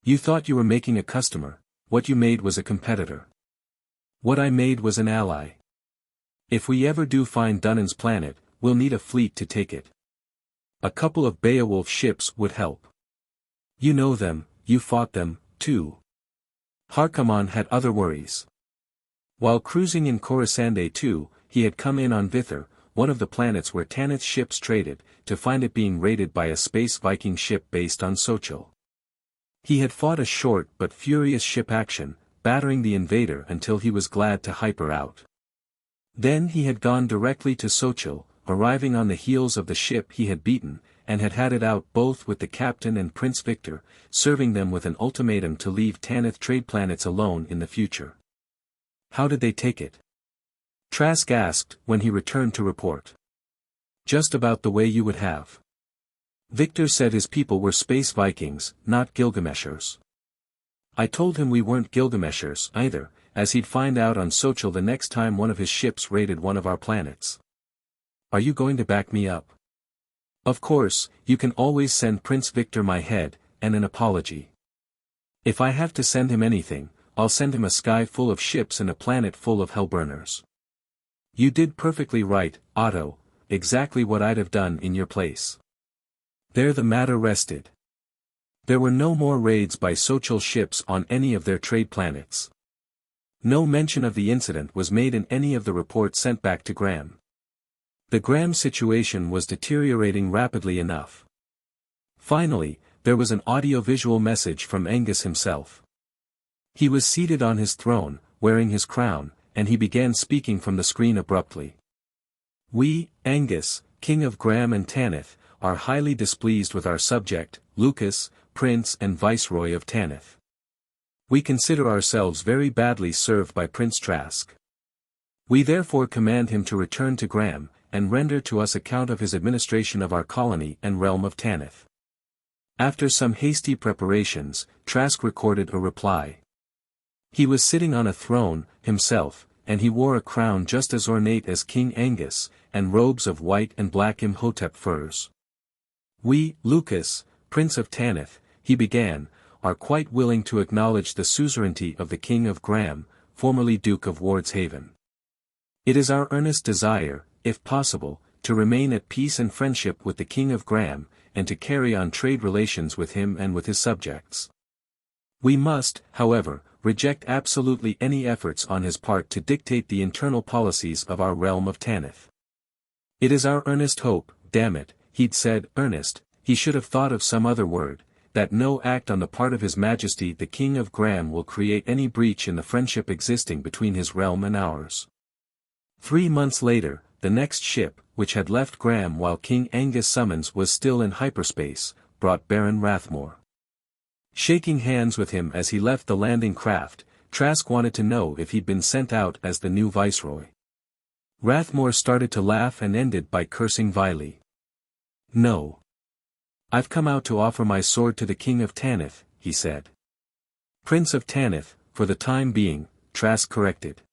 "You thought you were making a customer, what you made was a competitor. What I made was an ally. If we ever do find Dunnan's planet, we'll need a fleet to take it. A couple of Beowulf ships would help. You know them, you fought them, too." Harkaman had other worries. While cruising in Coruscant too, he had come in on Vithar, one of the planets where Tanith's ships traded, to find it being raided by a Space Viking ship based on Sochel. He had fought a short but furious ship action, battering the invader until he was glad to hype her out. Then he had gone directly to Sochel, arriving on the heels of the ship he had beaten, and had had it out both with the captain and Prince Victor, serving them with an ultimatum to leave Tanith trade planets alone in the future. "How did they take it?" Trask asked when he returned to report. "Just about the way you would have." Victor said his people were Space Vikings, not Gilgameshers. "I told him we weren't Gilgameshers either, as he'd find out on Sochel the next time one of his ships raided one of our planets. Are you going to back me up?" "Of course, you can always send Prince Victor my head, and an apology. If I have to send him anything, I'll send him a sky full of ships and a planet full of hellburners." "You did perfectly right, Otto, exactly what I'd have done in your place." There the matter rested. There were no more raids by Sochel ships on any of their trade planets. No mention of the incident was made in any of the reports sent back to Graham. The Graham situation was deteriorating rapidly enough. Finally, there was an audiovisual message from Angus himself. He was seated on his throne, wearing his crown, and he began speaking from the screen abruptly. "We, Angus, King of Graham and Tanith, are highly displeased with our subject, Lucas, Prince and Viceroy of Tanith. We consider ourselves very badly served by Prince Trask. We therefore command him to return to Graham, and render to us account of his administration of our colony and realm of Tanith." After some hasty preparations, Trask recorded a reply. He was sitting on a throne, himself, and he wore a crown just as ornate as King Angus, and robes of white and black Imhotep furs. "We, Lucas, Prince of Tanith," he began, "are quite willing to acknowledge the suzerainty of the King of Graham, formerly Duke of Wardshaven. It is our earnest desire, if possible, to remain at peace and friendship with the King of Graham, and to carry on trade relations with him and with his subjects. We must, however, reject absolutely any efforts on his part to dictate the internal policies of our realm of Tanith. It is our earnest hope, damn it, he'd said earnest, he should have thought of some other word, that no act on the part of His Majesty the King of Graham will create any breach in the friendship existing between his realm and ours." 3 months later, the next ship, which had left Graham while King Angus' summons was still in hyperspace, brought Baron Rathmore. Shaking hands with him as he left the landing craft, Trask wanted to know if he'd been sent out as the new viceroy. Rathmore started to laugh and ended by cursing vilely. "No. I've come out to offer my sword to the King of Tanith," he said. "Prince of Tanith, for the time being," Trask corrected.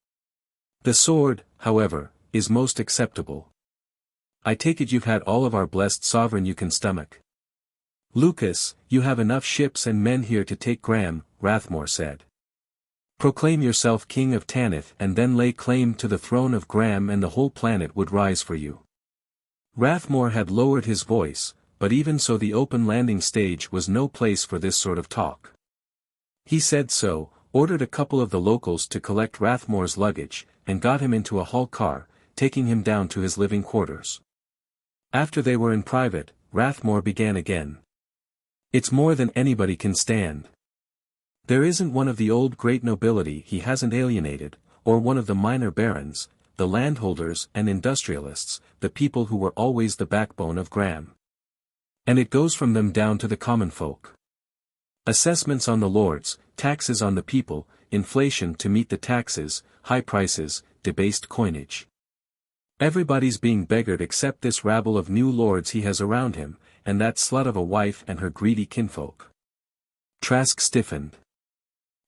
"The sword, however, is most acceptable. I take it you've had all of our blessed sovereign you can stomach." "Lucas, you have enough ships and men here to take Graham," Rathmore said. "Proclaim yourself King of Tanith and then lay claim to the throne of Graham and the whole planet would rise for you." Rathmore had lowered his voice, but even so the open landing stage was no place for this sort of talk. He said so, ordered a couple of the locals to collect Rathmore's luggage, and got him into a hall car, taking him down to his living quarters. After they were in private, Rathmore began again. It's more than anybody can stand. There isn't one of the old great nobility he hasn't alienated, or one of the minor barons, the landholders and industrialists, the people who were always the backbone of Graham. And it goes from them down to the common folk. Assessments on the lords, taxes on the people, inflation to meet the taxes, high prices, debased coinage. Everybody's being beggared except this rabble of new lords he has around him, and that slut of a wife and her greedy kinfolk. Trask stiffened.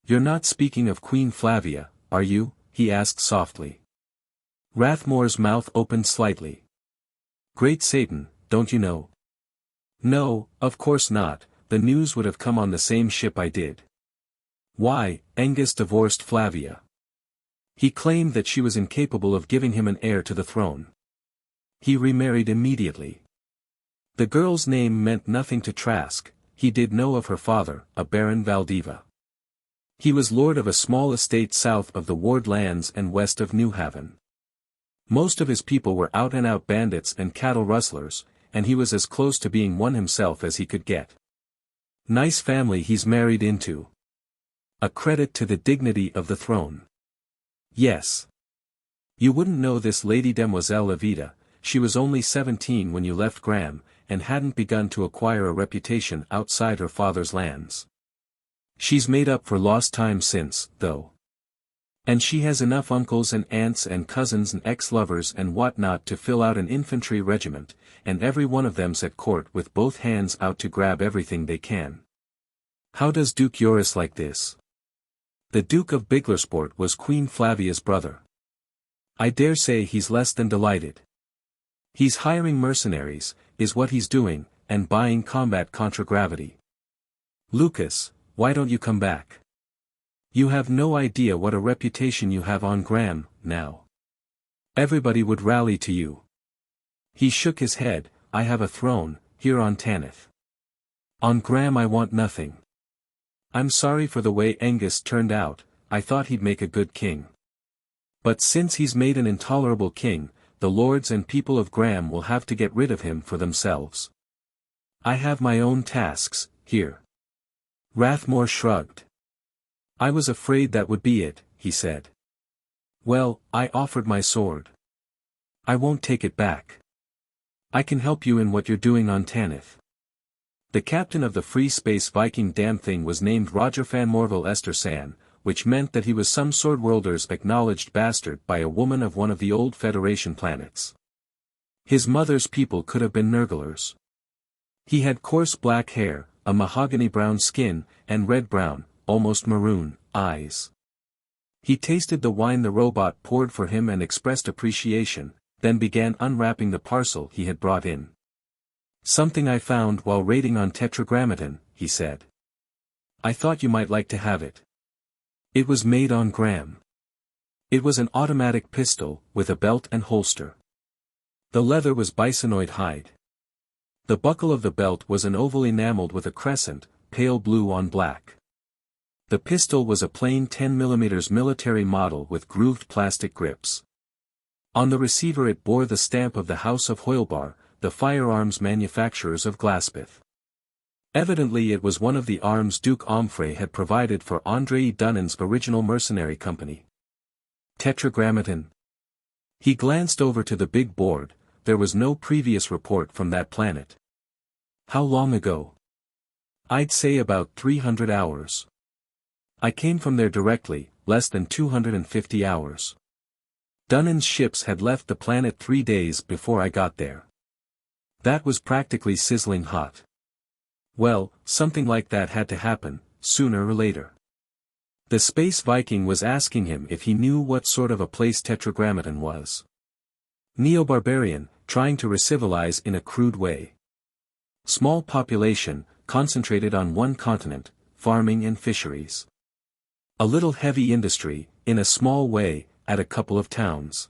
You're not speaking of Queen Flavia, are you? He asked softly. Rathmore's mouth opened slightly. Great Satan, don't you know? No, of course not, the news would have come on the same ship I did. Why, Angus divorced Flavia. He claimed that she was incapable of giving him an heir to the throne. He remarried immediately. The girl's name meant nothing to Trask, he did know of her father, a Baron Valdeva. He was lord of a small estate south of the Ward lands and west of Newhaven. Most of his people were out-and-out bandits and cattle rustlers, and he was as close to being one himself as he could get. Nice family he's married into. A credit to the dignity of the throne. Yes. You wouldn't know this Lady Demoiselle Evita, she was only 17 when you left Graham, and hadn't begun to acquire a reputation outside her father's lands. She's made up for lost time since, though. And she has enough uncles and aunts and cousins and ex-lovers and whatnot to fill out an infantry regiment, and every one of them's at court with both hands out to grab everything they can. How does Duke Joris like this? The Duke of Biglersport was Queen Flavia's brother. I dare say he's less than delighted. He's hiring mercenaries, is what he's doing, and buying combat contragravity. Lucas, why don't you come back? You have no idea what a reputation you have on Graham, now. Everybody would rally to you. He shook his head, I have a throne, here on Tanith. On Graham I want nothing. I'm sorry for the way Angus turned out, I thought he'd make a good king. But since he's made an intolerable king, the lords and people of Graham will have to get rid of him for themselves. I have my own tasks, here. Rathmore shrugged. I was afraid that would be it, he said. Well, I offered my sword. I won't take it back. I can help you in what you're doing on Tanith. The captain of the Free Space Viking damn thing was named Roger van Morville Estersan, which meant that he was some Swordworlder's acknowledged bastard by a woman of one of the old Federation planets. His mother's people could have been Nurglers. He had coarse black hair, a mahogany-brown skin, and red-brown, almost maroon, eyes. He tasted the wine the robot poured for him and expressed appreciation, then began unwrapping the parcel he had brought in. Something I found while raiding on Tetragrammaton, he said. I thought you might like to have it. It was made on Graham. It was an automatic pistol, with a belt and holster. The leather was bisonoid hide. The buckle of the belt was an oval enameled with a crescent, pale blue on black. The pistol was a plain 10mm military model with grooved plastic grips. On the receiver it bore the stamp of the House of Hoylbar, the firearms manufacturers of Glaspeth. Evidently it was one of the arms Duke Omfrey had provided for Andray Dunnan's original mercenary company. Tetragrammaton. He glanced over to the big board, there was no previous report from that planet. How long ago? I'd say about 300 hours. I came from there directly, less than 250 hours. Dunnan's ships had left the planet 3 days before I got there. That was practically sizzling hot. Well, something like that had to happen, sooner or later. The Space Viking was asking him if he knew what sort of a place Tetragrammaton was. Neo-barbarian, trying to recivilize in a crude way. Small population, concentrated on one continent, farming and fisheries. A little heavy industry, in a small way, at a couple of towns.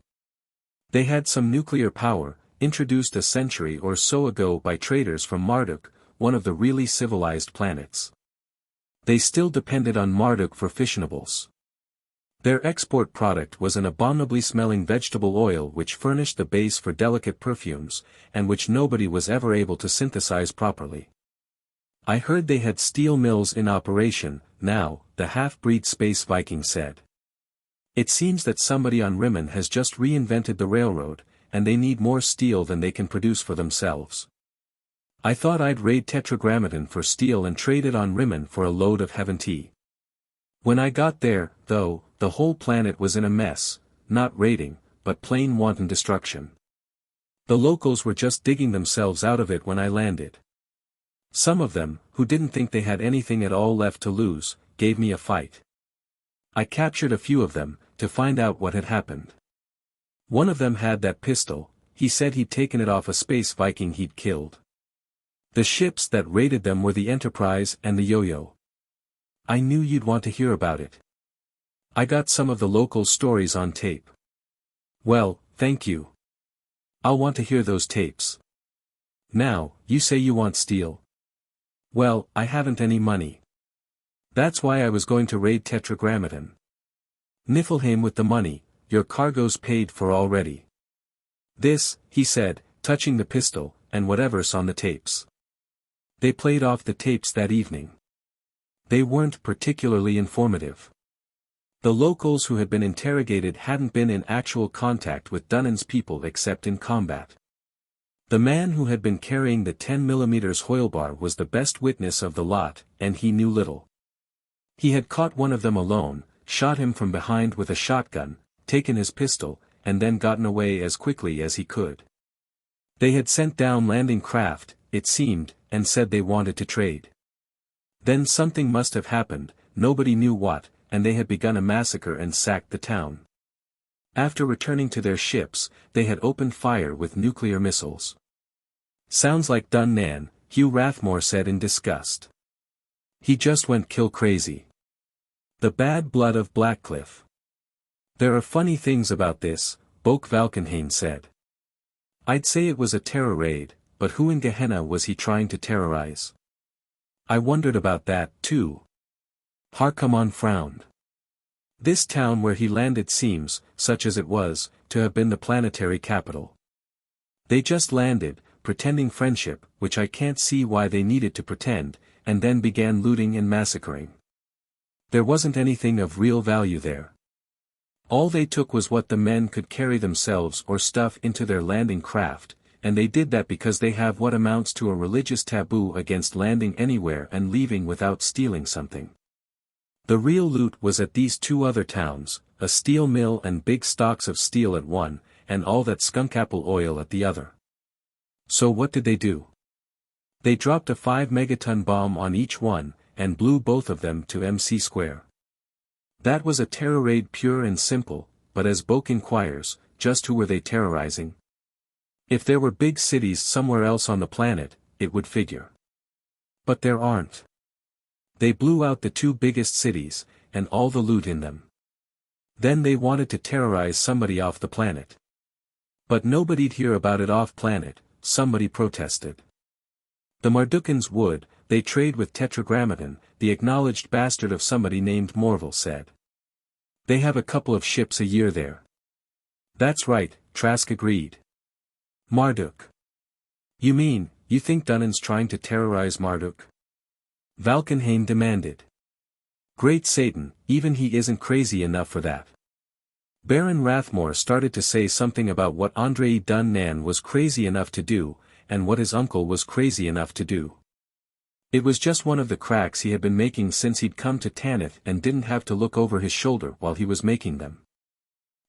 They had some nuclear power, introduced a century or so ago by traders from Marduk, one of the really civilized planets. They still depended on Marduk for fissionables. Their export product was an abominably smelling vegetable oil which furnished the base for delicate perfumes, and which nobody was ever able to synthesize properly. I heard they had steel mills in operation, now, the half-breed Space Viking said. It seems that somebody on Rimmen has just reinvented the railroad, and they need more steel than they can produce for themselves. I thought I'd raid Tetragrammaton for steel and trade it on Rimmen for a load of heaven tea. When I got there, though, the whole planet was in a mess, not raiding, but plain wanton destruction. The locals were just digging themselves out of it when I landed. Some of them, who didn't think they had anything at all left to lose, gave me a fight. I captured a few of them, to find out what had happened. One of them had that pistol, he said he'd taken it off a Space Viking he'd killed. The ships that raided them were the Enterprise and the Yo-Yo. I knew you'd want to hear about it. I got some of the local stories on tape. Well, thank you. I'll want to hear those tapes. Now, you say you want steel. Well, I haven't any money. That's why I was going to raid Tetragrammaton. Niflheim with the money, your cargo's paid for already. This, he said, touching the pistol, and whatever's on the tapes. They played off the tapes that evening. They weren't particularly informative. The locals who had been interrogated hadn't been in actual contact with Dunnan's people except in combat. The man who had been carrying the 10mm Hoilbar was the best witness of the lot, and he knew little. He had caught one of them alone, shot him from behind with a shotgun, taken his pistol, and then gotten away as quickly as he could. They had sent down landing craft, it seemed, and said they wanted to trade. Then something must have happened, nobody knew what, and they had begun a massacre and sacked the town. After returning to their ships, they had opened fire with nuclear missiles. Sounds like Dunnan, Hugh Rathmore said in disgust. He just went kill crazy. The bad blood of Blackcliff. There are funny things about this, Boke Valkenhayn said. I'd say it was a terror raid, but who in Gehenna was he trying to terrorize? I wondered about that, too. Harkaman frowned. This town where he landed seems, such as it was, to have been the planetary capital. They just landed, pretending friendship, which I can't see why they needed to pretend, and then began looting and massacring. There wasn't anything of real value there. All they took was what the men could carry themselves or stuff into their landing craft, and they did that because they have what amounts to a religious taboo against landing anywhere and leaving without stealing something. The real loot was at these two other towns, a steel mill and big stocks of steel at one, and all that skunkapple oil at the other. So what did they do? They dropped a 5-megaton bomb on each one, and blew both of them to MC². That was a terror raid pure and simple, but as Boke inquires, just who were they terrorizing? If there were big cities somewhere else on the planet, it would figure. But there aren't. They blew out the two biggest cities, and all the loot in them. Then they wanted to terrorize somebody off the planet. But nobody'd hear about it off-planet, somebody protested. The Mardukans would, they trade with Tetragrammaton, the acknowledged bastard of somebody named Morval said. They have a couple of ships a year there. That's right, Trask agreed. Marduk. You mean, you think Dunnan's trying to terrorize Marduk? Valkenhayn demanded. Great Satan, even he isn't crazy enough for that. Baron Rathmore started to say something about what Andray Dunnan was crazy enough to do, and what his uncle was crazy enough to do. It was just one of the cracks he had been making since he'd come to Tanith and didn't have to look over his shoulder while he was making them.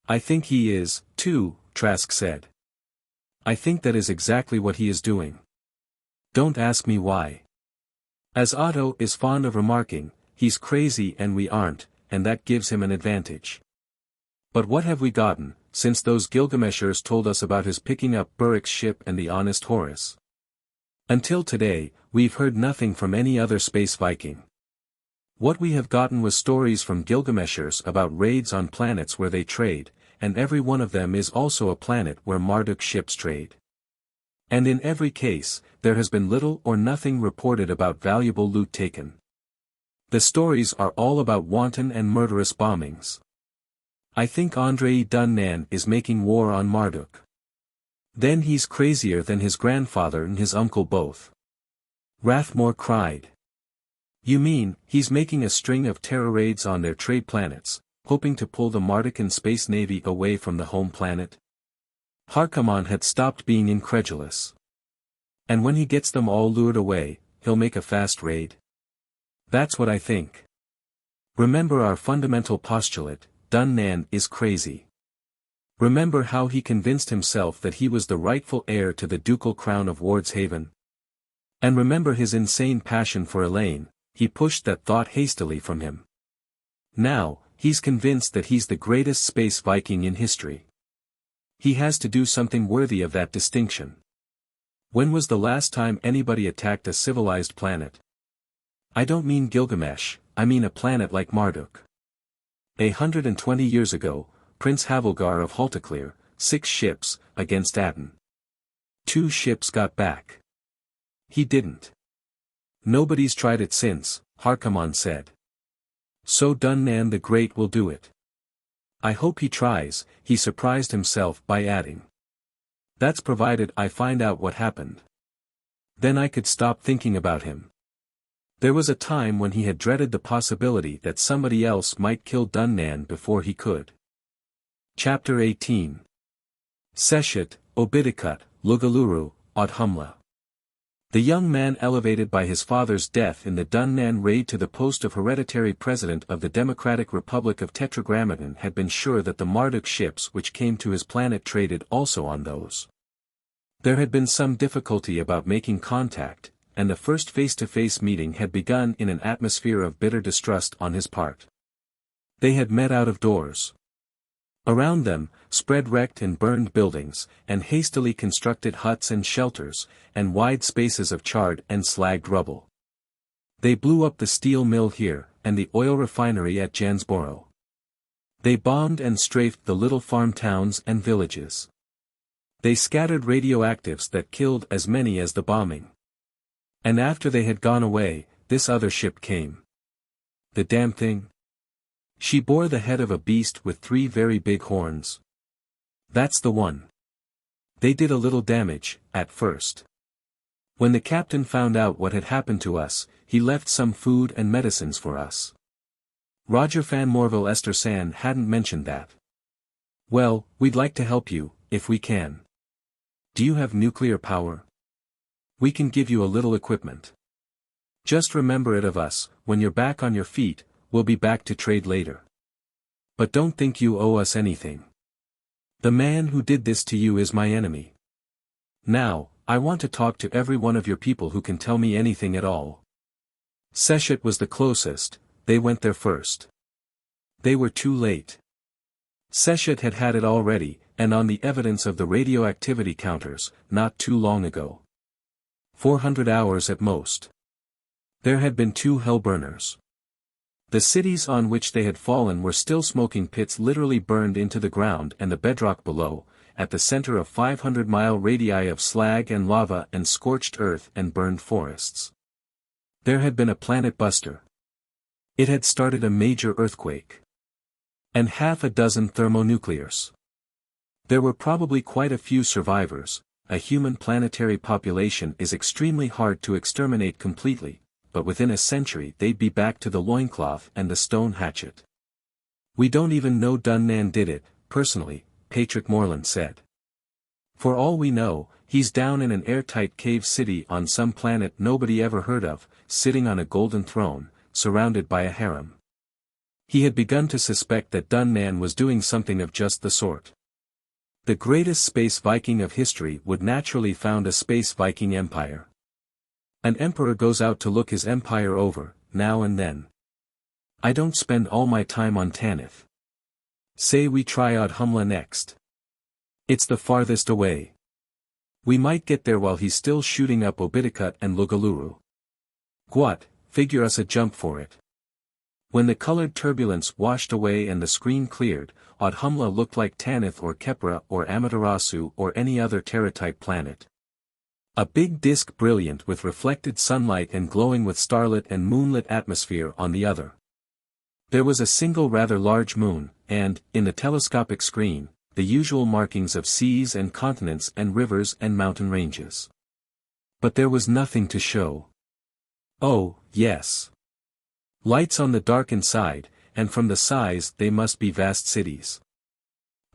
I think he is, too, Trask said. I think that is exactly what he is doing. Don't ask me why. As Otto is fond of remarking, he's crazy and we aren't, and that gives him an advantage. But what have we gotten, since those Gilgameshers told us about his picking up Burrick's ship and the honest Horus? Until today, we've heard nothing from any other Space Viking. What we have gotten was stories from Gilgameshers about raids on planets where they trade, and every one of them is also a planet where Marduk ships trade. And in every case, there has been little or nothing reported about valuable loot taken. The stories are all about wanton and murderous bombings. I think Andray Dunnan is making war on Marduk. Then he's crazier than his grandfather and his uncle both. Rathmore cried. You mean, he's making a string of terror raids on their trade planets, hoping to pull the Mardican space navy away from the home planet? Harkaman had stopped being incredulous. And when he gets them all lured away, he'll make a fast raid? That's what I think. Remember our fundamental postulate, Dunnan is crazy. Remember how he convinced himself that he was the rightful heir to the ducal crown of Wardshaven? And remember his insane passion for Elaine, he pushed that thought hastily from him. Now, he's convinced that he's the greatest space Viking in history. He has to do something worthy of that distinction. When was the last time anybody attacked a civilized planet? I don't mean Gilgamesh, I mean a planet like Marduk. 120 years ago, Prince Havelgar of Haltaclear, 6 ships, against Aten. 2 ships got back. He didn't. Nobody's tried it since, Harkaman said. So Dunnan the Great will do it. I hope he tries, he surprised himself by adding. That's provided I find out what happened. Then I could stop thinking about him. There was a time when he had dreaded the possibility that somebody else might kill Dunnan before he could. Chapter 18. Seshet, Obidicut, Lugaluru, Audhumla. The young man elevated by his father's death in the Dunnan raid to the post of hereditary president of the Democratic Republic of Tetragrammaton had been sure that the Marduk ships which came to his planet traded also on those. There had been some difficulty about making contact, and the first face-to-face meeting had begun in an atmosphere of bitter distrust on his part. They had met out of doors. Around them, spread wrecked and burned buildings, and hastily constructed huts and shelters, and wide spaces of charred and slagged rubble. They blew up the steel mill here, and the oil refinery at Jansboro. They bombed and strafed the little farm towns and villages. They scattered radioactives that killed as many as the bombing. And after they had gone away, this other ship came. The damn thing. She bore the head of a beast with 3 very big horns. That's the one. They did a little damage, at first. When the captain found out what had happened to us, he left some food and medicines for us. Roger Van Morville Estersan hadn't mentioned that. Well, we'd like to help you, if we can. Do you have nuclear power? We can give you a little equipment. Just remember it of us, when you're back on your feet, we'll be back to trade later. But don't think you owe us anything. The man who did this to you is my enemy. Now, I want to talk to every one of your people who can tell me anything at all. Seshet was the closest, they went there first. They were too late. Seshet had had it already, and on the evidence of the radioactivity counters, not too long ago. 400 hours at most. There had been 2 hellburners. The cities on which they had fallen were still smoking pits literally burned into the ground and the bedrock below, at the center of 500-mile radii of slag and lava and scorched earth and burned forests. There had been a planet buster. It had started a major earthquake. And half a dozen thermonuclears. There were probably quite a few survivors. A human planetary population is extremely hard to exterminate completely, but within a century they'd be back to the loincloth and the stone hatchet. We don't even know Dunnan did it, personally, Patrick Moreland said. For all we know, he's down in an airtight cave city on some planet nobody ever heard of, sitting on a golden throne, surrounded by a harem. He had begun to suspect that Dunnan was doing something of just the sort. The greatest space Viking of history would naturally found a space Viking empire. An emperor goes out to look his empire over, now and then. I don't spend all my time on Tanith. Say we try Audhumla next. It's the farthest away. We might get there while he's still shooting up Obidicut and Lugaluru. Gwat, figure us a jump for it. When the colored turbulence washed away and the screen cleared, Audhumla looked like Tanith or Kepra or Amaterasu or any other Terra-type planet. A big disk brilliant with reflected sunlight and glowing with starlit and moonlit atmosphere on the other. There was a single rather large moon, and, in the telescopic screen, the usual markings of seas and continents and rivers and mountain ranges. But there was nothing to show. Oh, yes. Lights on the darkened side, and from the size they must be vast cities.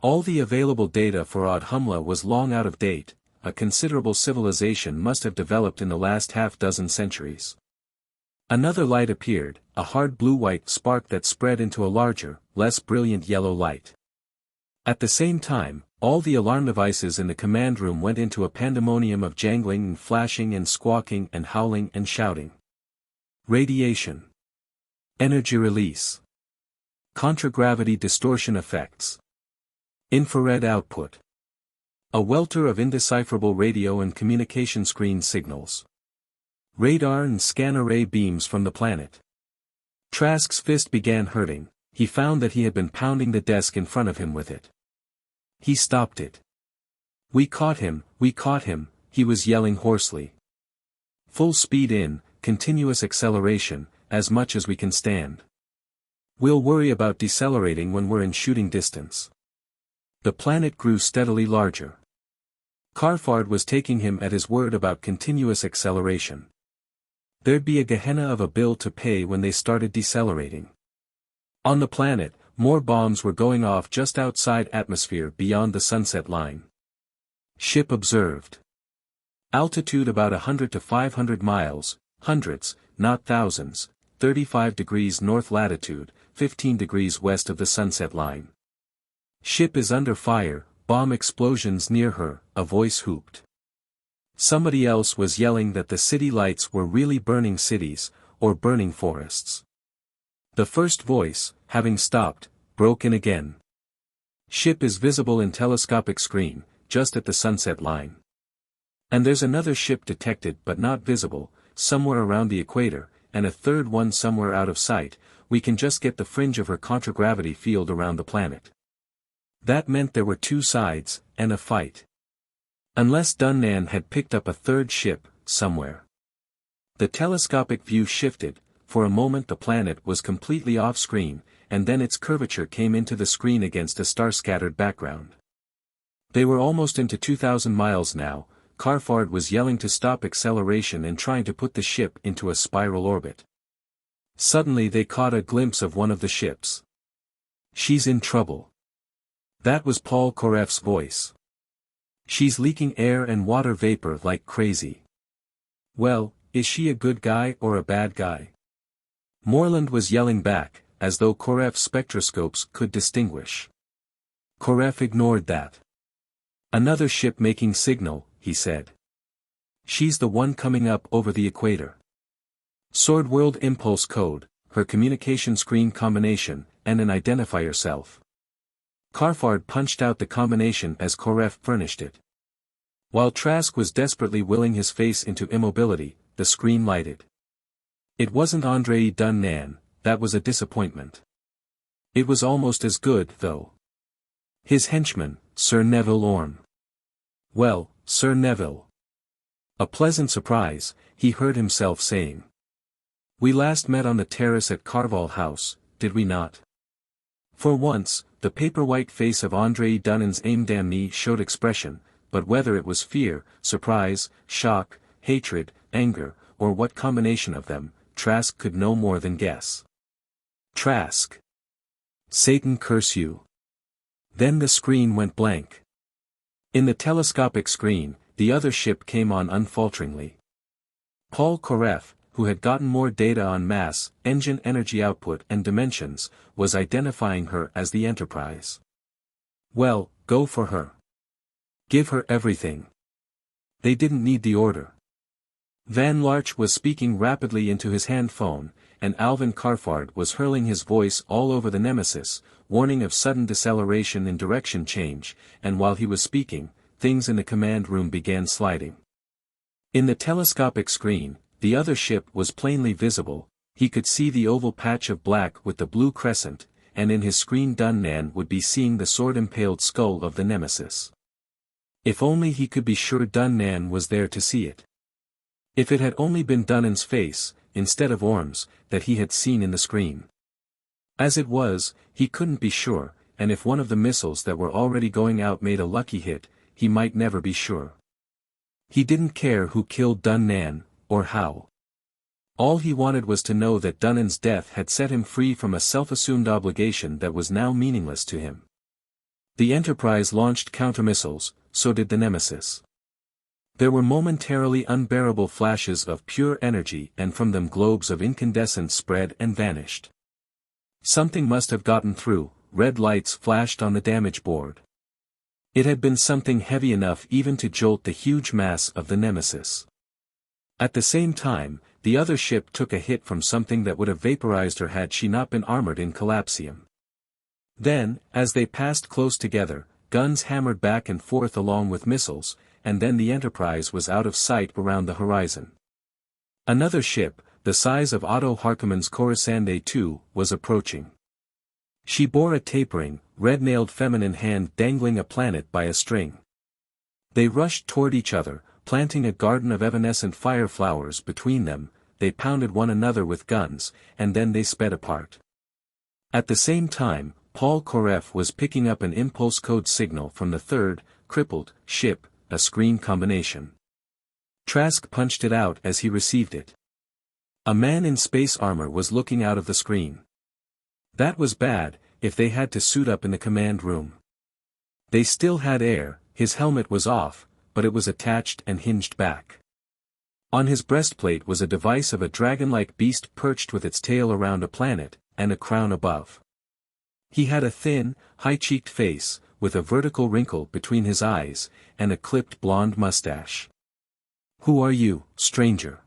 All the available data for Audhumla was long out of date. A considerable civilization must have developed in the last half-dozen centuries. Another light appeared, a hard blue-white spark that spread into a larger, less brilliant yellow light. At the same time, all the alarm devices in the command room went into a pandemonium of jangling and flashing and squawking and howling and shouting. Radiation. Energy release. Contragravity distortion effects. Infrared output. A welter of indecipherable radio and communication screen signals. Radar and scan array beams from the planet. Trask's fist began hurting. He found that he had been pounding the desk in front of him with it. He stopped it. We caught him, he was yelling hoarsely. Full speed in, continuous acceleration, as much as we can stand. We'll worry about decelerating when we're in shooting distance. The planet grew steadily larger. Karvall was taking him at his word about continuous acceleration. There'd be a Gehenna of a bill to pay when they started decelerating. On the planet, more bombs were going off just outside atmosphere beyond the sunset line. Ship observed. Altitude about 100 to 500 miles, hundreds, not thousands, 35 degrees north latitude, 15 degrees west of the sunset line. Ship is under fire, bomb explosions near her, a voice whooped. Somebody else was yelling that the city lights were really burning cities, or burning forests. The first voice, having stopped, broke in again. Ship is visible in telescopic screen, just at the sunset line. And there's another ship detected but not visible, somewhere around the equator, and a third one somewhere out of sight. We can just get the fringe of her contragravity field around the planet. That meant there were two sides, and a fight. Unless Dunnan had picked up a third ship, somewhere. The telescopic view shifted. For a moment the planet was completely off-screen, and then its curvature came into the screen against a star-scattered background. They were almost into 2,000 miles now. Karvall was yelling to stop acceleration and trying to put the ship into a spiral orbit. Suddenly they caught a glimpse of one of the ships. She's in trouble. That was Paul Koreff's voice. She's leaking air and water vapor like crazy. Well, is she a good guy or a bad guy? Moreland was yelling back, as though Koreff's spectroscopes could distinguish. Koreff ignored that. Another ship making signal, he said. She's the one coming up over the equator. Sword World Impulse Code, her communication screen combination, and an identify yourself. Karvall punched out the combination as Koreff furnished it. While Trask was desperately willing his face into immobility, the screen lighted. It wasn't Andray Dunnan, that was a disappointment. It was almost as good, though. His henchman, Sir Neville Orme. Well, Sir Neville. A pleasant surprise, he heard himself saying. We last met on the terrace at Karvall House, did we not? For once, the paper-white face of Andray Dunnan's aim damn me showed expression, but whether it was fear, surprise, shock, hatred, anger, or what combination of them, Trask could no more than guess. Trask. Satan curse you. Then the screen went blank. In the telescopic screen, the other ship came on unfalteringly. Paul Koreff, who had gotten more data on mass, engine energy output and dimensions, was identifying her as the Enterprise. Well, go for her. Give her everything. They didn't need the order. Van Larch was speaking rapidly into his hand phone, and Alvin Karvall was hurling his voice all over the Nemesis, warning of sudden deceleration and direction change, and while he was speaking, things in the command room began sliding. In the telescopic screen, the other ship was plainly visible. He could see the oval patch of black with the blue crescent, and in his screen Dunnan would be seeing the sword-impaled skull of the Nemesis. If only he could be sure Dunnan was there to see it. If it had only been Dunnan's face, instead of Orme's, that he had seen in the screen. As it was, he couldn't be sure. and if one of the missiles that were already going out made a lucky hit, he might never be sure. He didn't care who killed Dunnan, or how. All he wanted was to know that Dunnan's death had set him free from a self-assumed obligation that was now meaningless to him. The Enterprise launched countermissiles, so did the Nemesis. There were momentarily unbearable flashes of pure energy, and from them globes of incandescence spread and vanished. Something must have gotten through. Red lights flashed on the damage board. It had been something heavy enough even to jolt the huge mass of the Nemesis. At the same time, the other ship took a hit from something that would have vaporized her had she not been armored in collapsium. Then, as they passed close together, guns hammered back and forth along with missiles, and then the Enterprise was out of sight around the horizon. Another ship, the size of Otto Harkaman's Coruscant II, was approaching. She bore a tapering, red-nailed feminine hand dangling a planet by a string. They rushed toward each other, planting a garden of evanescent fire flowers between them. They pounded one another with guns, and then they sped apart. At the same time, Paul Koref was picking up an impulse code signal from the third, crippled, ship, a screen combination. Trask punched it out as he received it. A man in space armor was looking out of the screen. That was bad, if they had to suit up in the command room. They still had air, his helmet was off, but it was attached and hinged back. On his breastplate was a device of a dragon-like beast perched with its tail around a planet, and a crown above. He had a thin, high-cheeked face, with a vertical wrinkle between his eyes, and a clipped blonde mustache. "Who are you, stranger?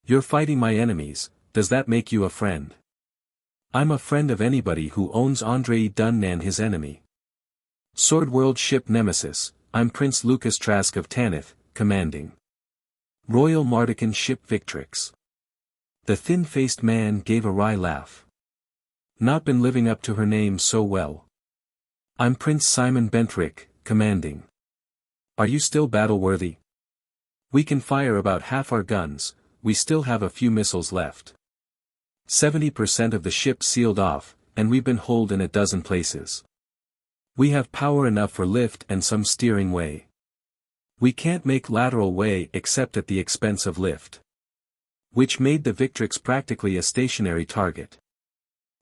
You're fighting my enemies, does that make you a friend?" "I'm a friend of anybody who owns Andray Dunnan, his enemy. Sword World Ship Nemesis, I'm Prince Lucas Trask of Tanith, commanding Royal Mardican Ship Victrix." The thin-faced man gave a wry laugh. "Not been living up to her name so well. I'm Prince Simon Bentrick, commanding. Are you still battle-worthy? We can fire about half our guns, we still have a few missiles left. 70% of the ship sealed off, and we've been holed in a dozen places. We have power enough for lift and some steering way. We can't make lateral way except at the expense of lift." Which made the Victrix practically a stationary target.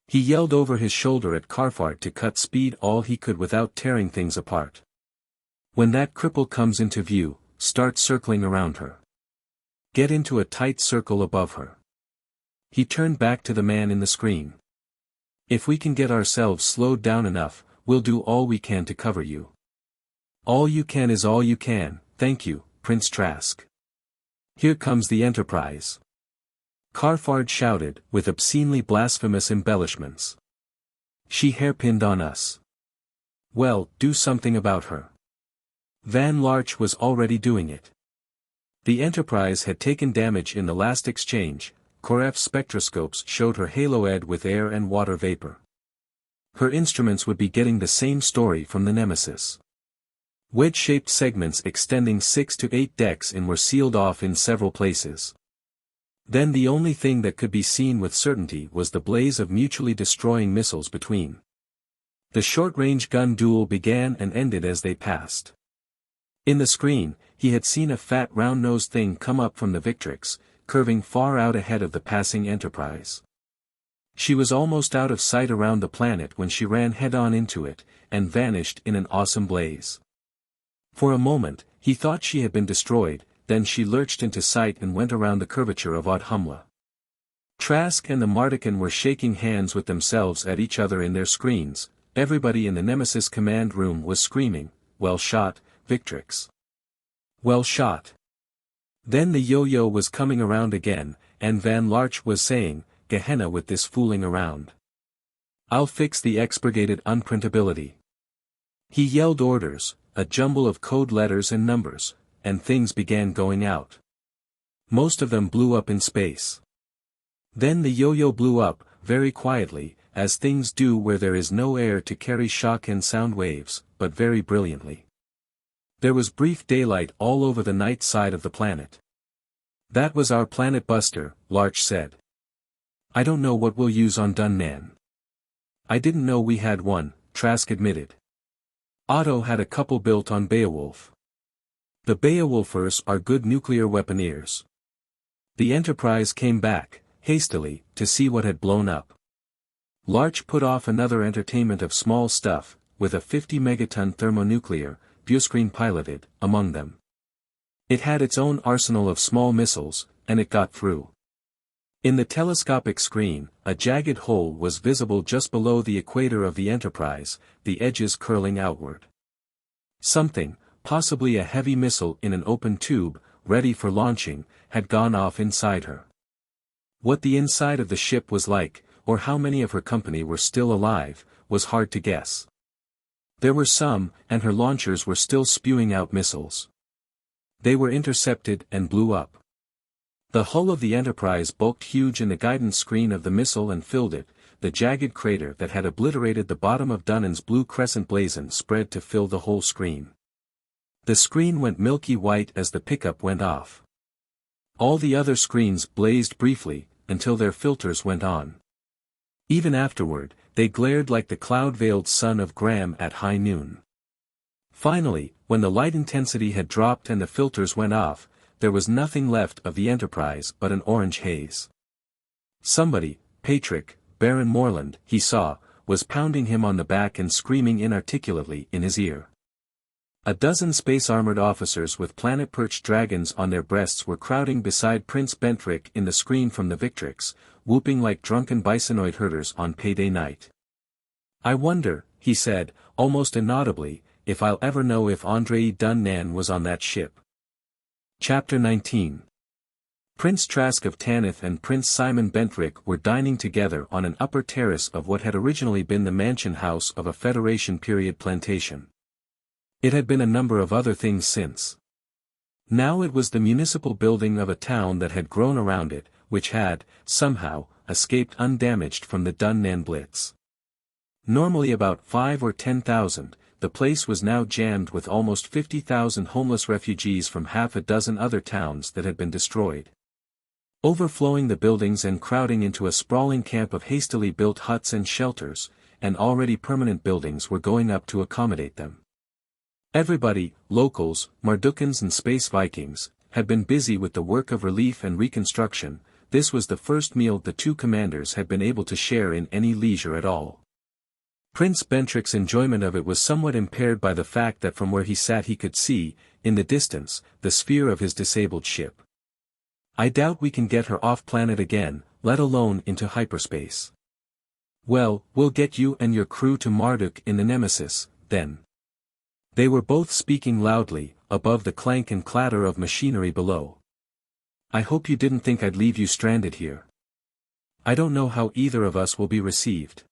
He yelled over his shoulder at Karfart to cut speed all he could without tearing things apart. "When that cripple comes into view, start circling around her. Get into a tight circle above her." He turned back to the man in the screen. "If we can get ourselves slowed down enough, we'll do all we can to cover you." "All you can is all you can, thank you, Prince Trask. Here comes the Enterprise." Karfard shouted, with obscenely blasphemous embellishments. "She hairpinned on us. Well, do something about her." Van Larch was already doing it. The Enterprise had taken damage in the last exchange. Koref's spectroscopes showed her haloed with air and water vapor. Her instruments would be getting the same story from the Nemesis. Wedge-shaped segments extending 6 to 8 decks in were sealed off in several places. Then the only thing that could be seen with certainty was the blaze of mutually destroying missiles between. The short-range gun duel began and ended as they passed. In the screen, he had seen a fat round-nosed thing come up from the Victrix, curving far out ahead of the passing Enterprise. She was almost out of sight around the planet when she ran head-on into it, and vanished in an awesome blaze. For a moment, he thought she had been destroyed, then she lurched into sight and went around the curvature of Audhumla. Trask and the Mardican were shaking hands with themselves at each other in their screens. Everybody in the Nemesis command room was screaming, "Well shot, Victrix. Well shot." Then the yo-yo was coming around again, and Van Larch was saying, "Gehenna with this fooling around. I'll fix the expurgated unprintability." He yelled orders, a jumble of code letters and numbers, and things began going out. Most of them blew up in space. Then the yo-yo blew up, very quietly, as things do where there is no air to carry shock and sound waves, but very brilliantly. There was brief daylight all over the night side of the planet. "That was our planet buster," Larch said. "I don't know what we'll use on Dunnan." "I didn't know we had one," Trask admitted. Otto had a couple built on Beowulf. The Beowulfers are good nuclear weaponeers. The Enterprise came back, hastily, to see what had blown up. Larch put off another entertainment of small stuff, with a 50-megaton thermonuclear, viewscreen piloted, among them. It had its own arsenal of small missiles, and it got through. In the telescopic screen, a jagged hole was visible just below the equator of the Enterprise, the edges curling outward. Something, possibly a heavy missile in an open tube, ready for launching, had gone off inside her. What the inside of the ship was like, or how many of her company were still alive, was hard to guess. There were some, and her launchers were still spewing out missiles. They were intercepted and blew up. The hull of the Enterprise bulked huge in the guidance screen of the missile and filled it, the jagged crater that had obliterated the bottom of Dunnan's blue crescent blazon spread to fill the whole screen. The screen went milky white as the pickup went off. All the other screens blazed briefly, until their filters went on. Even afterward, they glared like the cloud-veiled sun of Graham at high noon. Finally, when the light intensity had dropped and the filters went off, there was nothing left of the Enterprise but an orange haze. Somebody, Patrick, Baron Moreland, he saw, was pounding him on the back and screaming inarticulately in his ear. A dozen space-armored officers with planet-perched dragons on their breasts were crowding beside Prince Bentrick in the screen from the Victrix, whooping like drunken bisonoid herders on payday night. "I wonder," he said, almost inaudibly, "if I'll ever know if Andray Dunnan was on that ship." Chapter 19. Prince Trask of Tanith and Prince Simon Bentrick were dining together on an upper terrace of what had originally been the mansion house of a Federation-period plantation. It had been a number of other things since. Now it was the municipal building of a town that had grown around it, which had, somehow, escaped undamaged from the Dunnan Blitz. Normally about 5 or 10,000, the place was now jammed with almost 50,000 homeless refugees from half a dozen other towns that had been destroyed. Overflowing the buildings and crowding into a sprawling camp of hastily built huts and shelters, and already permanent buildings were going up to accommodate them. Everybody, locals, Mardukans and Space Vikings, had been busy with the work of relief and reconstruction. This was the first meal the two commanders had been able to share in any leisure at all. Prince Bentrick's enjoyment of it was somewhat impaired by the fact that from where he sat he could see, in the distance, the sphere of his disabled ship. "I doubt we can get her off-planet again, let alone into hyperspace." "Well, we'll get you and your crew to Marduk in the Nemesis, then." They were both speaking loudly, above the clank and clatter of machinery below. "I hope you didn't think I'd leave you stranded here. I don't know how either of us will be received.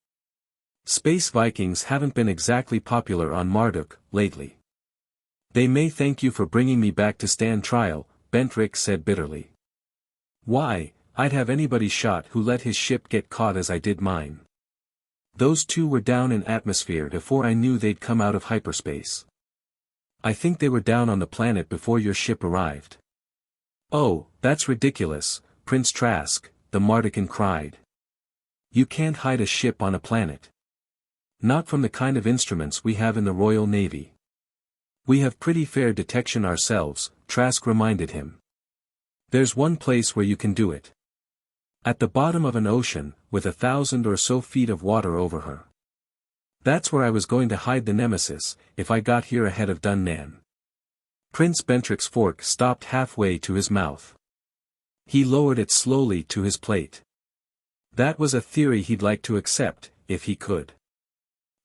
Space Vikings haven't been exactly popular on Marduk, lately." "They may thank you for bringing me back to stand trial," Bentrick said bitterly. "Why, I'd have anybody shot who let his ship get caught as I did mine. Those two were down in atmosphere before I knew they'd come out of hyperspace. I think they were down on the planet before your ship arrived." "Oh, that's ridiculous, Prince Trask," the Mardican cried. "You can't hide a ship on a planet. Not from the kind of instruments we have in the Royal Navy." "We have pretty fair detection ourselves," Trask reminded him. "There's one place where you can do it. At the bottom of an ocean, with 1,000 or so feet of water over her. That's where I was going to hide the Nemesis, if I got here ahead of Dunnan." Prince Bentrick's fork stopped halfway to his mouth. He lowered it slowly to his plate. That was a theory he'd like to accept, if he could.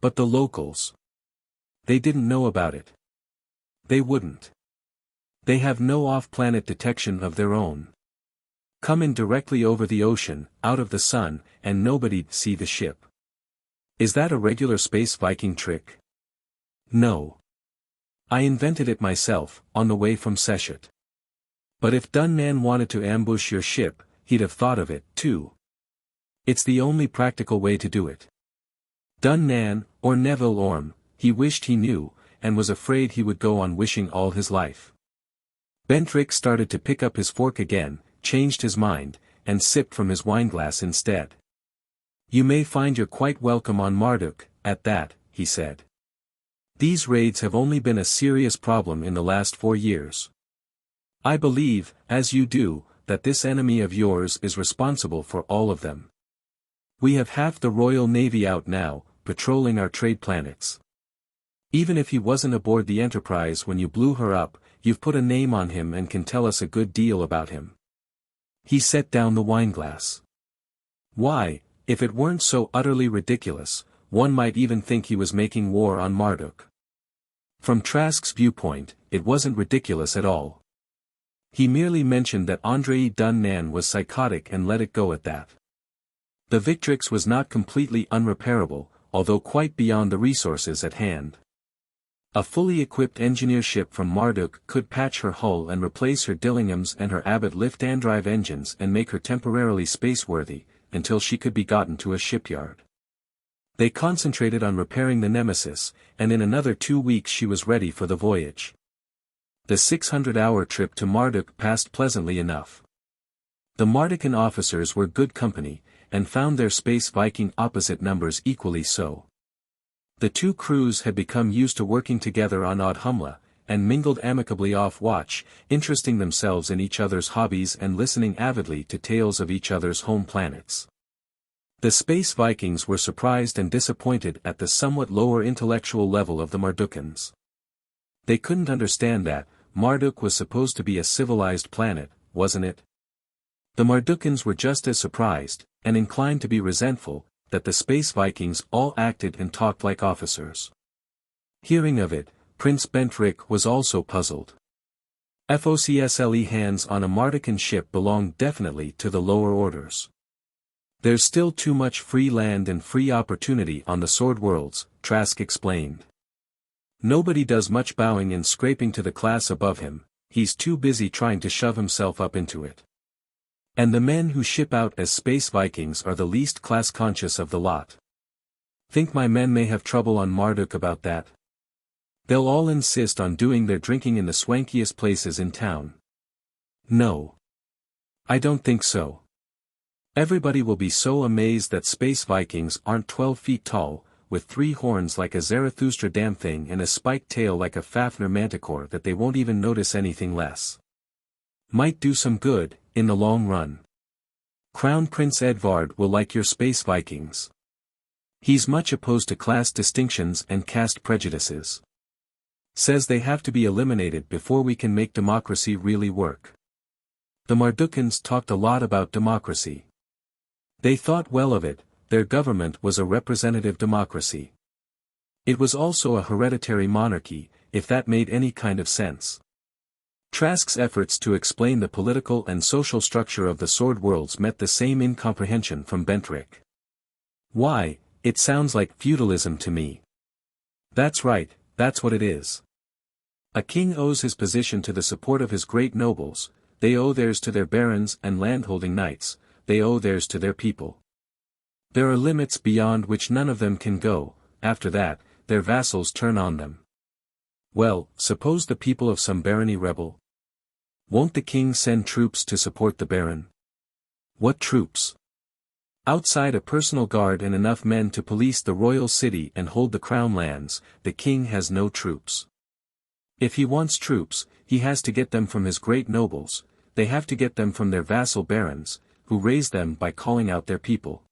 But the locals. They didn't know about it. They wouldn't. They have no off-planet detection of their own. Come in directly over the ocean, out of the sun, and nobody'd see the ship. Is that a regular Space Viking trick? No. I invented it myself, on the way from Seshet. But if Dunnan wanted to ambush your ship, he'd have thought of it, too. It's the only practical way to do it. Dunnan, or Neville Orme, he wished he knew, and was afraid he would go on wishing all his life. Bentrick started to pick up his fork again, changed his mind, and sipped from his wineglass instead. "You may find you're quite welcome on Marduk, at that," he said. These raids have only been a serious problem in the last 4 years. I believe, as you do, that this enemy of yours is responsible for all of them. We have half the Royal Navy out now, patrolling our trade planets. Even if he wasn't aboard the Enterprise when you blew her up, you've put a name on him and can tell us a good deal about him. He set down the wineglass. Why, if it weren't so utterly ridiculous, one might even think he was making war on Marduk. From Trask's viewpoint, it wasn't ridiculous at all. He merely mentioned that Andray Dunnan was psychotic and let it go at that. The Victrix was not completely unrepairable, although quite beyond the resources at hand. A fully equipped engineer ship from Marduk could patch her hull and replace her Dillinghams and her Abbott lift-and-drive engines and make her temporarily spaceworthy, until she could be gotten to a shipyard. They concentrated on repairing the Nemesis, and in another 2 weeks she was ready for the voyage. The 600-hour trip to Marduk passed pleasantly enough. The Mardukan officers were good company, and found their Space Viking opposite numbers equally so. The two crews had become used to working together on Audhumla, and mingled amicably off-watch, interesting themselves in each other's hobbies and listening avidly to tales of each other's home planets. The Space Vikings were surprised and disappointed at the somewhat lower intellectual level of the Mardukans. They couldn't understand that Marduk was supposed to be a civilized planet, wasn't it? The Mardukans were just as surprised, and inclined to be resentful, that the Space Vikings all acted and talked like officers. Hearing of it, Prince Bentrick was also puzzled. FOCSLE hands on a Mardukan ship belong definitely to the lower orders. There's still too much free land and free opportunity on the Sword Worlds, Trask explained. Nobody does much bowing and scraping to the class above him, he's too busy trying to shove himself up into it. And the men who ship out as Space Vikings are the least class-conscious of the lot. Think my men may have trouble on Marduk about that? They'll all insist on doing their drinking in the swankiest places in town. No. I don't think so. Everybody will be so amazed that Space Vikings aren't 12 feet tall, with 3 horns like a Zarathustra damn thing and a spiked tail like a Fafnir manticore that they won't even notice anything less. Might do some good, in the long run. Crown Prince Edvard will like your Space Vikings. He's much opposed to class distinctions and caste prejudices. Says they have to be eliminated before we can make democracy really work. The Mardukans talked a lot about democracy. They thought well of it, their government was a representative democracy. It was also a hereditary monarchy, if that made any kind of sense. Trask's efforts to explain the political and social structure of the Sword Worlds met the same incomprehension from Bentrick. Why, it sounds like feudalism to me. That's right, that's what it is. A king owes his position to the support of his great nobles, they owe theirs to their barons and landholding knights, they owe theirs to their people. There are limits beyond which none of them can go, after that, their vassals turn on them. Well, suppose the people of some barony rebel? Won't the king send troops to support the baron? What troops? Outside a personal guard and enough men to police the royal city and hold the crown lands, the king has no troops. If he wants troops, he has to get them from his great nobles, they have to get them from their vassal barons, who raise them by calling out their people.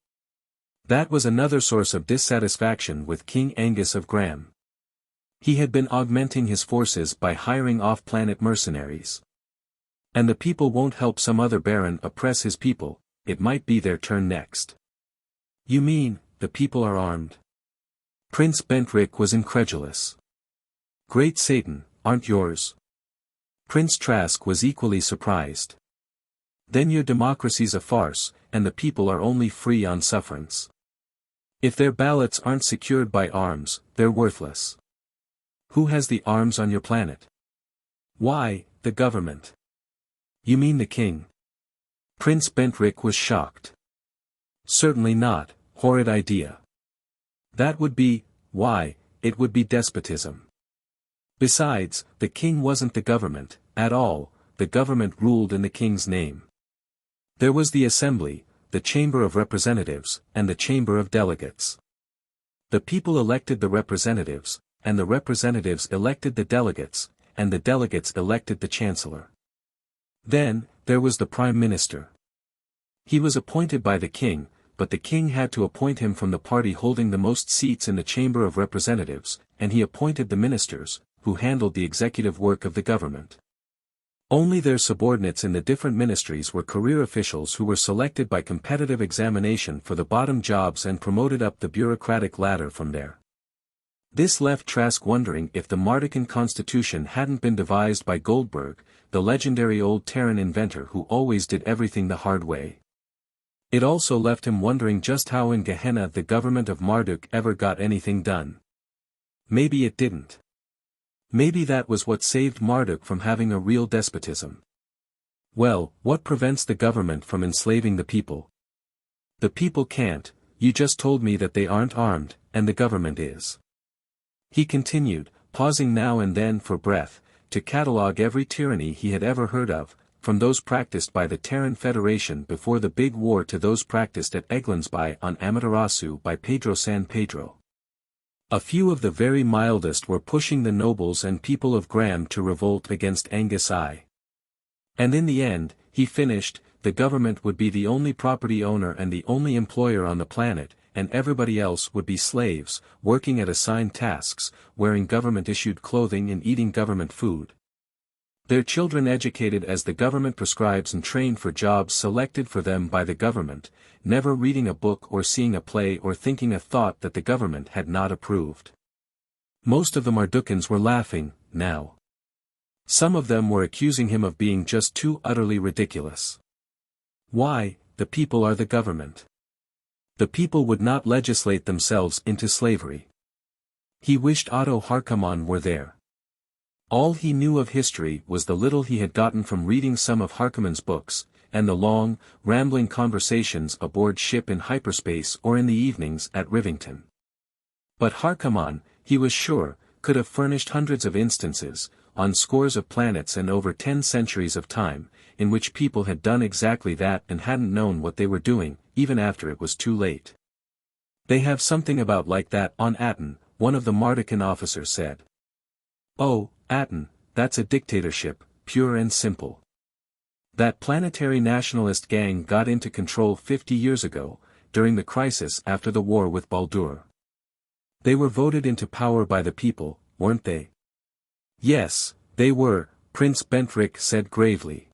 That was another source of dissatisfaction with King Angus of Graham. He had been augmenting his forces by hiring off-planet mercenaries. And the people won't help some other baron oppress his people, it might be their turn next. You mean, the people are armed? Prince Bentrick was incredulous. Great Satan, aren't yours? Prince Trask was equally surprised. Then your democracy's a farce, and the people are only free on sufferance. If their ballots aren't secured by arms, they're worthless. Who has the arms on your planet? Why, the government. You mean the king? Prince Bentrick was shocked. Certainly not, horrid idea. That would be, why, it would be despotism. Besides, the king wasn't the government, at all, the government ruled in the king's name. There was the assembly, the Chamber of Representatives, and the Chamber of Delegates. The people elected the representatives, and the representatives elected the delegates, and the delegates elected the chancellor. Then, there was the prime minister. He was appointed by the king, but the king had to appoint him from the party holding the most seats in the Chamber of Representatives, and he appointed the ministers, who handled the executive work of the government. Only their subordinates in the different ministries were career officials who were selected by competitive examination for the bottom jobs and promoted up the bureaucratic ladder from there. This left Trask wondering if the Mardican constitution hadn't been devised by Goldberg, the legendary old Terran inventor who always did everything the hard way. It also left him wondering just how in Gehenna the government of Marduk ever got anything done. Maybe it didn't. Maybe that was what saved Marduk from having a real despotism. Well, what prevents the government from enslaving the people? The people can't, you just told me that they aren't armed, and the government is. He continued, pausing now and then for breath, to catalogue every tyranny he had ever heard of, from those practiced by the Terran Federation before the Big War to those practiced at Eglansby on Amaterasu by Pedro San Pedro. A few of the very mildest were pushing the nobles and people of Graham to revolt against Angus I. And in the end, he finished, the government would be the only property owner and the only employer on the planet, and everybody else would be slaves, working at assigned tasks, wearing government-issued clothing and eating government food. Their children educated as the government prescribes and trained for jobs selected for them by the government, never reading a book or seeing a play or thinking a thought that the government had not approved. Most of the Mardukans were laughing, now. Some of them were accusing him of being just too utterly ridiculous. Why, the people are the government. The people would not legislate themselves into slavery. He wished Otto Harkaman were there. All he knew of history was the little he had gotten from reading some of Harkaman's books, and the long, rambling conversations aboard ship in hyperspace or in the evenings at Rivington. But Harkaman, he was sure, could have furnished hundreds of instances, on scores of planets and over 10 centuries of time, in which people had done exactly that and hadn't known what they were doing, even after it was too late. They have something about like that on Aten, one of the Mardican officers said. Oh, Aten, that's a dictatorship, pure and simple. That planetary nationalist gang got into control 50 years ago, during the crisis after the war with Baldur. They were voted into power by the people, weren't they? Yes, they were, Prince Bentrick said gravely.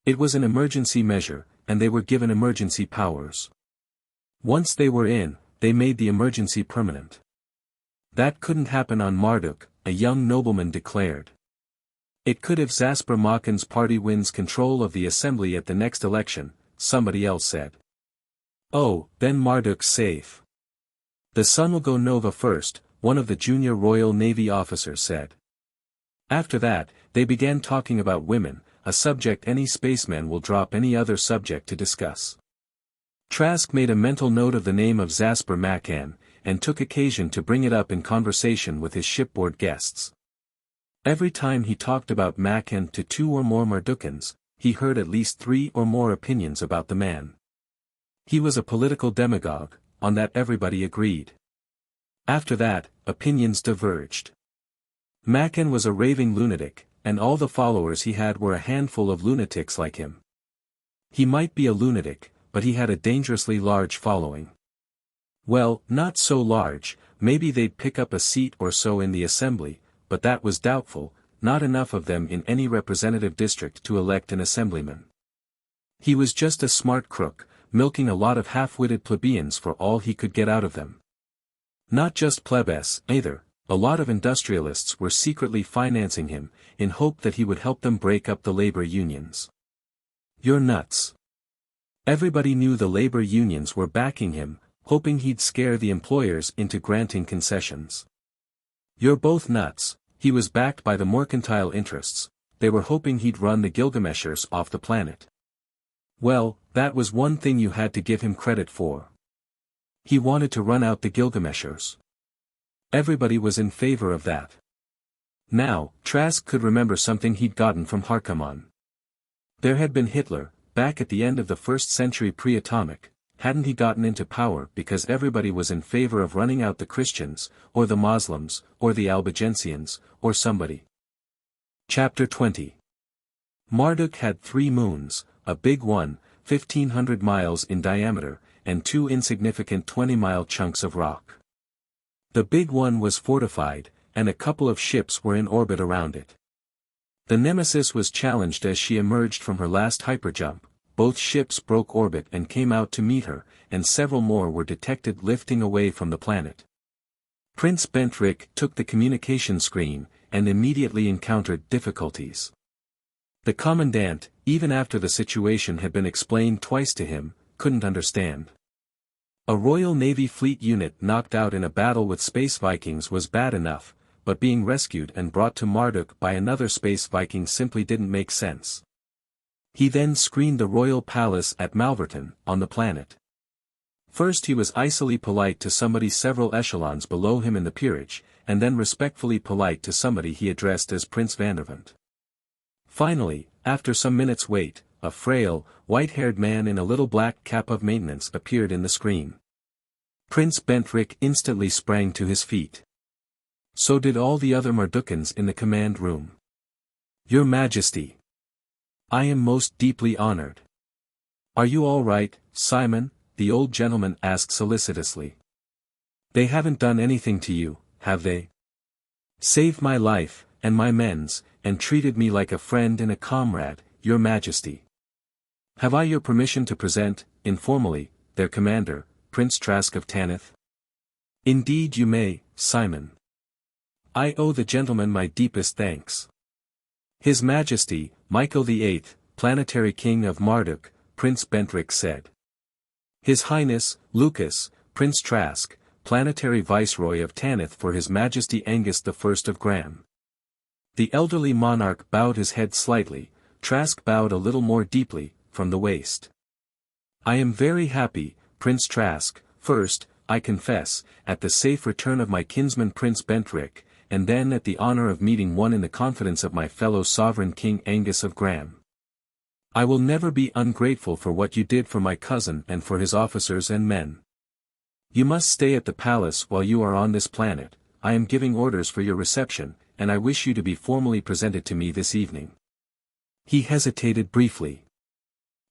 It was an emergency measure, and they were given emergency powers. Once they were in, they made the emergency permanent. That couldn't happen on Marduk, a young nobleman declared. It could if Zasper Makan's party wins control of the assembly at the next election, somebody else said. Oh, then Marduk's safe. The sun will go nova first, one of the junior Royal Navy officers said. After that, they began talking about women, a subject any spaceman will drop any other subject to discuss. Trask made a mental note of the name of Zasper Makan, and took occasion to bring it up in conversation with his shipboard guests. Every time he talked about Makan to 2 or more Mardukans, he heard at least 3 or more opinions about the man. He was a political demagogue, on that everybody agreed. After that, opinions diverged. Makan was a raving lunatic, and all the followers he had were a handful of lunatics like him. He might be a lunatic, but he had a dangerously large following. Well, not so large, maybe they'd pick up a seat or so in the assembly, but that was doubtful, not enough of them in any representative district to elect an assemblyman. He was just a smart crook, milking a lot of half-witted plebeians for all he could get out of them. Not just plebes, either, a lot of industrialists were secretly financing him, in hope that he would help them break up the labor unions. You're nuts. Everybody knew the labor unions were backing him, hoping he'd scare the employers into granting concessions. You're both nuts. He was backed by the mercantile interests, they were hoping he'd run the Gilgameshers off the planet. Well, that was one thing you had to give him credit for. He wanted to run out the Gilgameshers. Everybody was in favor of that. Now, Trask could remember something he'd gotten from Harkaman. There had been Hitler, back at the end of the 1st century pre-atomic, hadn't he gotten into power because everybody was in favor of running out the Christians, or the Muslims, or the Albigensians, or somebody? Chapter 20. Marduk had 3 moons, a big one, 1,500 miles in diameter, and 2 insignificant 20-mile chunks of rock. The big one was fortified, and a couple of ships were in orbit around it. The Nemesis was challenged as she emerged from her last hyperjump. Both ships broke orbit and came out to meet her, and several more were detected lifting away from the planet. Prince Bentrick took the communication screen, and immediately encountered difficulties. The commandant, even after the situation had been explained twice to him, couldn't understand. A Royal Navy fleet unit knocked out in a battle with Space Vikings was bad enough, but being rescued and brought to Marduk by another Space Viking simply didn't make sense. He then screened the royal palace at Malverton, on the planet. First he was icily polite to somebody several echelons below him in the peerage, and then respectfully polite to somebody he addressed as Prince Vandervant. Finally, after some minutes' wait, a frail, white-haired man in a little black cap of maintenance appeared in the screen. Prince Bentrick instantly sprang to his feet. So did all the other Mardukans in the command room. "Your Majesty! I am most deeply honored." "Are you all right, Simon?" the old gentleman asked solicitously. "They haven't done anything to you, have they? Saved my life, and my men's, and treated me like a friend and a comrade, Your Majesty. Have I your permission to present, informally, their commander, Prince Trask of Tanith?" "Indeed you may, Simon. I owe the gentleman my deepest thanks." "His Majesty, Michael VIII, Planetary King of Marduk," Prince Bentrick said. "His Highness, Lucas, Prince Trask, Planetary Viceroy of Tanith for His Majesty Angus I of Graham." The elderly monarch bowed his head slightly. Trask bowed a little more deeply, from the waist. "I am very happy, Prince Trask, first, I confess, at the safe return of my kinsman Prince Bentrick, and then at the honor of meeting one in the confidence of my fellow sovereign King Angus of Graham. I will never be ungrateful for what you did for my cousin and for his officers and men. You must stay at the palace while you are on this planet. I am giving orders for your reception, and I wish you to be formally presented to me this evening." He hesitated briefly.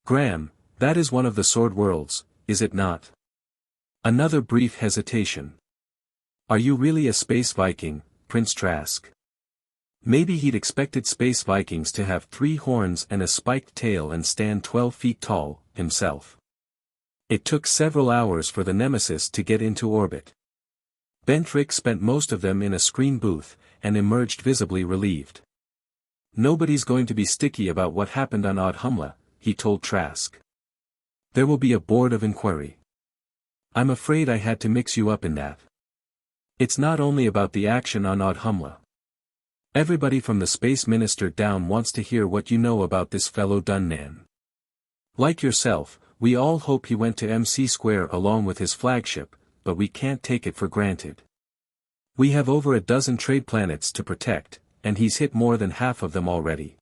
"Graham, that is one of the Sword Worlds, is it not?" Another brief hesitation. "Are you really a Space Viking, Prince Trask?" Maybe he'd expected Space Vikings to have 3 horns and a spiked tail and stand 12 feet tall, himself. It took several hours for the Nemesis to get into orbit. Bentrick spent most of them in a screen booth, and emerged visibly relieved. "Nobody's going to be sticky about what happened on Audhumla," he told Trask. "There will be a board of inquiry. I'm afraid I had to mix you up in that. It's not only about the action on Audhumla. Everybody from the Space Minister down wants to hear what you know about this fellow Dunnan. Like yourself, we all hope he went to MC Square along with his flagship, but we can't take it for granted. We have over a dozen trade planets to protect, and he's hit more than half of them already.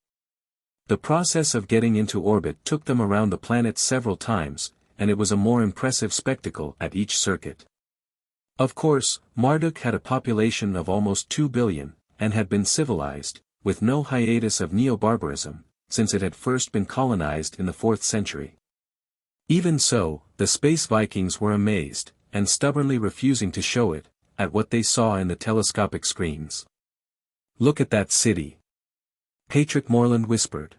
The process of getting into orbit took them around the planet several times, and it was a more impressive spectacle at each circuit. Of course, Marduk had a population of almost 2 billion, and had been civilized, with no hiatus of neo-barbarism, since it had first been colonized in the 4th century. Even so, the Space Vikings were amazed, and stubbornly refusing to show it, at what they saw in the telescopic screens. "Look at that city," Patrick Morland whispered.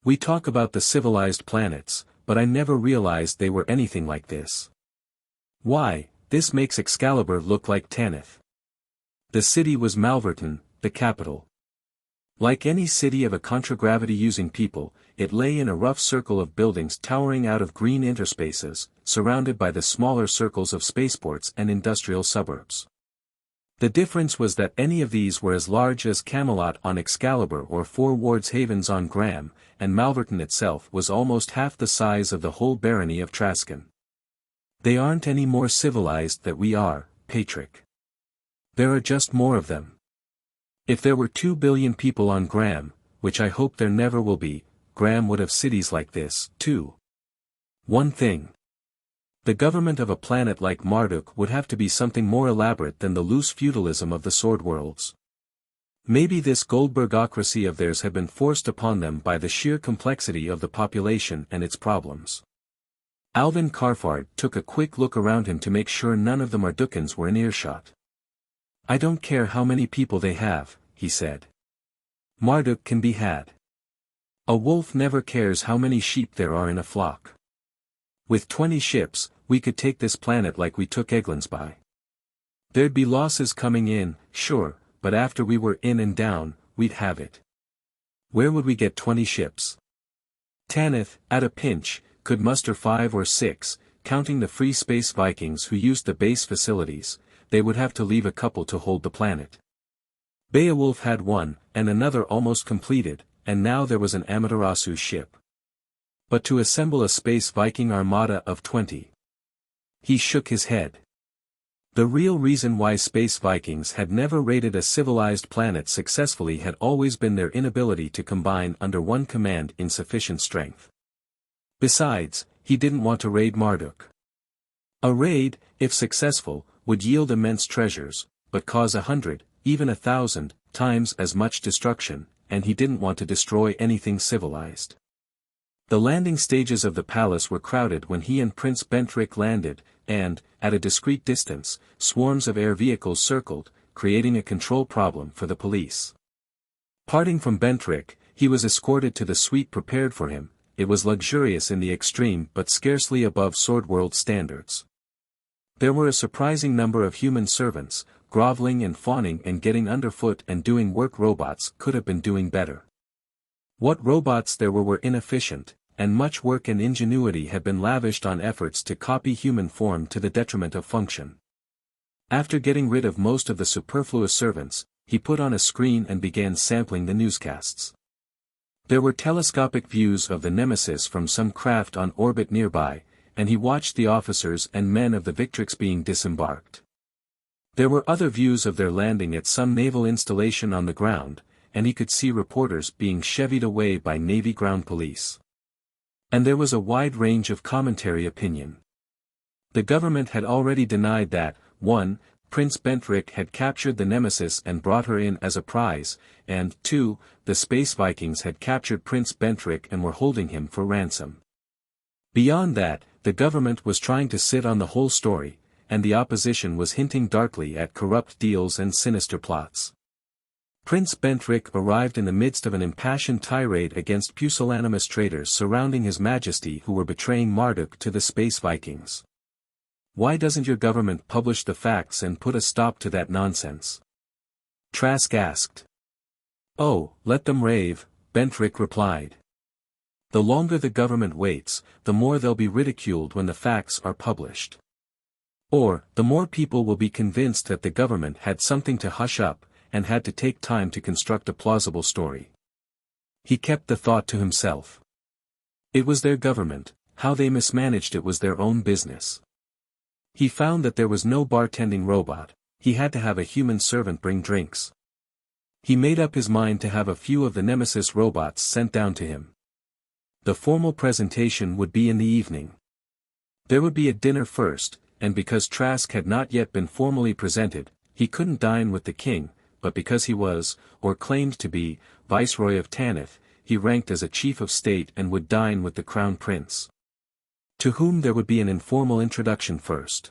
"We talk about the civilized planets, but I never realized they were anything like this. Why, this makes Excalibur look like Tanith." The city was Malverton, the capital. Like any city of a contragravity-using people, it lay in a rough circle of buildings towering out of green interspaces, surrounded by the smaller circles of spaceports and industrial suburbs. The difference was that any of these were as large as Camelot on Excalibur or 4 Wardshavens on Graham, and Malverton itself was almost half the size of the whole Barony of Traskon. "They aren't any more civilized than we are, Patrick. There are just more of them. If there were 2 billion people on Graham, which I hope there never will be, Graham would have cities like this, too. One thing. The government of a planet like Marduk would have to be something more elaborate than the loose feudalism of the Sword Worlds. Maybe this Goldbergocracy of theirs had been forced upon them by the sheer complexity of the population and its problems. Alvin Carfard took a quick look around him to make sure none of the Mardukans were in earshot. "I don't care how many people they have," he said. "Marduk can be had. A wolf never cares how many sheep there are in a flock. With 20 ships, we could take this planet like we took Eglinspy. There'd be losses coming in, sure, but after we were in and down, we'd have it. Where would we get 20 ships? Tanith, at a pinch, could muster 5 or 6, counting the free Space Vikings who used the base facilities. They would have to leave a couple to hold the planet. Beowulf had one, and another almost completed, and now there was an Amaterasu ship. But to assemble a Space Viking armada of 20. He shook his head. The real reason why Space Vikings had never raided a civilized planet successfully had always been their inability to combine under one command in sufficient strength. Besides, he didn't want to raid Marduk. A raid, if successful, would yield immense treasures, but cause 100, even 1,000, times as much destruction, and he didn't want to destroy anything civilized. The landing stages of the palace were crowded when he and Prince Bentrick landed, and, at a discreet distance, swarms of air vehicles circled, creating a control problem for the police. Parting from Bentrick, he was escorted to the suite prepared for him. It was luxurious in the extreme but scarcely above Sword World standards. There were a surprising number of human servants, groveling and fawning and getting underfoot and doing work robots could have been doing better. What robots there were inefficient, and much work and ingenuity had been lavished on efforts to copy human form to the detriment of function. After getting rid of most of the superfluous servants, he put on a screen and began sampling the newscasts. There were telescopic views of the Nemesis from some craft on orbit nearby, and he watched the officers and men of the Victrix being disembarked. There were other views of their landing at some naval installation on the ground, and he could see reporters being chevied away by Navy ground police. And there was a wide range of commentary opinion. The government had already denied that, 1. Prince Bentrick had captured the Nemesis and brought her in as a prize, and 2. The Space Vikings had captured Prince Bentrick and were holding him for ransom. Beyond that, the government was trying to sit on the whole story, and the opposition was hinting darkly at corrupt deals and sinister plots. Prince Bentrick arrived in the midst of an impassioned tirade against pusillanimous traitors surrounding His Majesty who were betraying Marduk to the Space Vikings. "Why doesn't your government publish the facts and put a stop to that nonsense?" Trask asked. "Oh, let them rave," Bentrick replied. "The longer the government waits, the more they'll be ridiculed when the facts are published. Or, the more people will be convinced that the government had something to hush up, and had to take time to construct a plausible story." He kept the thought to himself. It was their government, how they mismanaged it was their own business. He found that there was no bartending robot, he had to have a human servant bring drinks. He made up his mind to have a few of the Nemesis robots sent down to him. The formal presentation would be in the evening. There would be a dinner first, and because Trask had not yet been formally presented, he couldn't dine with the king, but because he was, or claimed to be, Viceroy of Tanith, he ranked as a chief of state and would dine with the Crown Prince, to whom there would be an informal introduction first.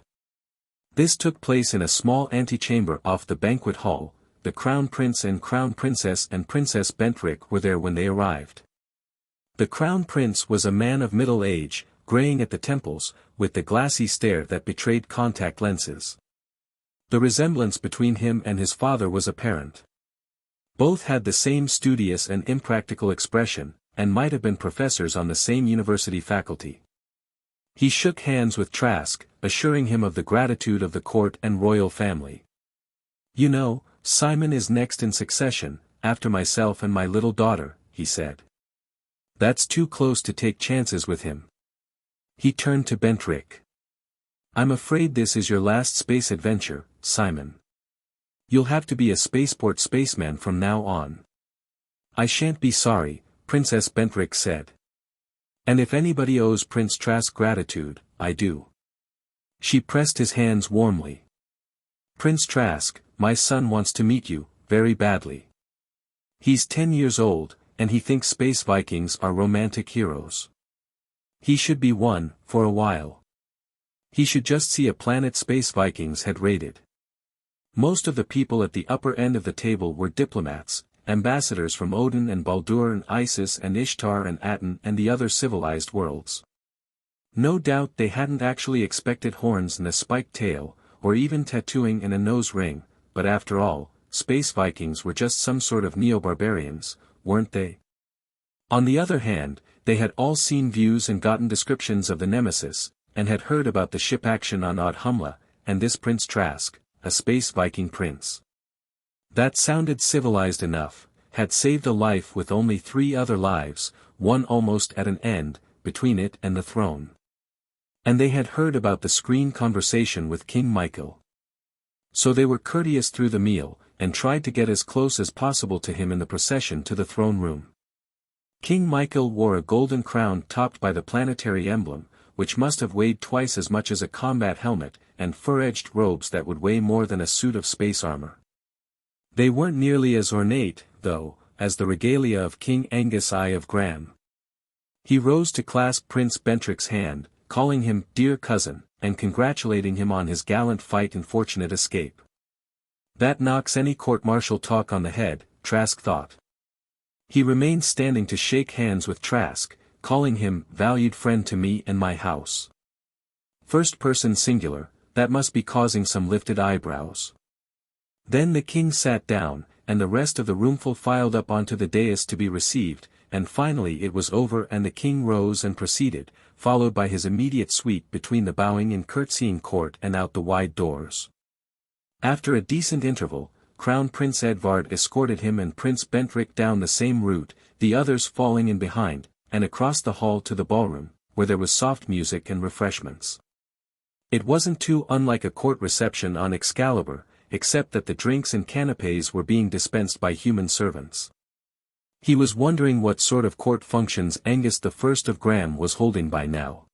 This took place in a small antechamber off the banquet hall. The Crown Prince and Crown Princess and Princess Bentrick were there when they arrived. The Crown Prince was a man of middle age, graying at the temples, with the glassy stare that betrayed contact lenses. The resemblance between him and his father was apparent. Both had the same studious and impractical expression, and might have been professors on the same university faculty. He shook hands with Trask, assuring him of the gratitude of the court and royal family. "You know, Simon is next in succession, after myself and my little daughter," he said. "That's too close to take chances with him." He turned to Bentrick. "I'm afraid this is your last space adventure, Simon. You'll have to be a spaceport spaceman from now on." "I shan't be sorry," Princess Bentrick said. "And if anybody owes Prince Trask gratitude, I do." She pressed his hands warmly. Prince Trask, my son wants to meet you, very badly. He's 10 years old, and he thinks Space Vikings are romantic heroes. He should be one, for a while. He should just see a planet Space Vikings had raided. Most of the people at the upper end of the table were diplomats, ambassadors from Odin and Baldur and Isis and Ishtar and Aten and the other civilized worlds. No doubt they hadn't actually expected horns and a spiked tail, or even tattooing and a nose ring, but after all, Space Vikings were just some sort of neo-barbarians, weren't they? On the other hand, they had all seen views and gotten descriptions of the Nemesis, and had heard about the ship action on Audhumla, and this Prince Trask, a Space Viking prince. That sounded civilized enough, had saved a life with only 3 other lives, one almost at an end, between it and the throne. And they had heard about the screen conversation with King Michael. So they were courteous through the meal, and tried to get as close as possible to him in the procession to the throne room. King Michael wore a golden crown topped by the planetary emblem, which must have weighed twice as much as a combat helmet, and fur-edged robes that would weigh more than a suit of space armor. They weren't nearly as ornate, though, as the regalia of King Angus I of Gram. He rose to clasp Prince Bentrick's hand, calling him dear cousin, and congratulating him on his gallant fight and fortunate escape. That knocks any court-martial talk on the head, Trask thought. He remained standing to shake hands with Trask, calling him valued friend to me and my house. First person singular, that must be causing some lifted eyebrows. Then the king sat down, and the rest of the roomful filed up onto the dais to be received, and finally it was over and the king rose and proceeded, followed by his immediate suite between the bowing and curtsying court and out the wide doors. After a decent interval, Crown Prince Edvard escorted him and Prince Bentrick down the same route, the others falling in behind, and across the hall to the ballroom, where there was soft music and refreshments. It wasn't too unlike a court reception on Excalibur, except that the drinks and canapes were being dispensed by human servants. He was wondering what sort of court functions Angus I of Gram was holding by now.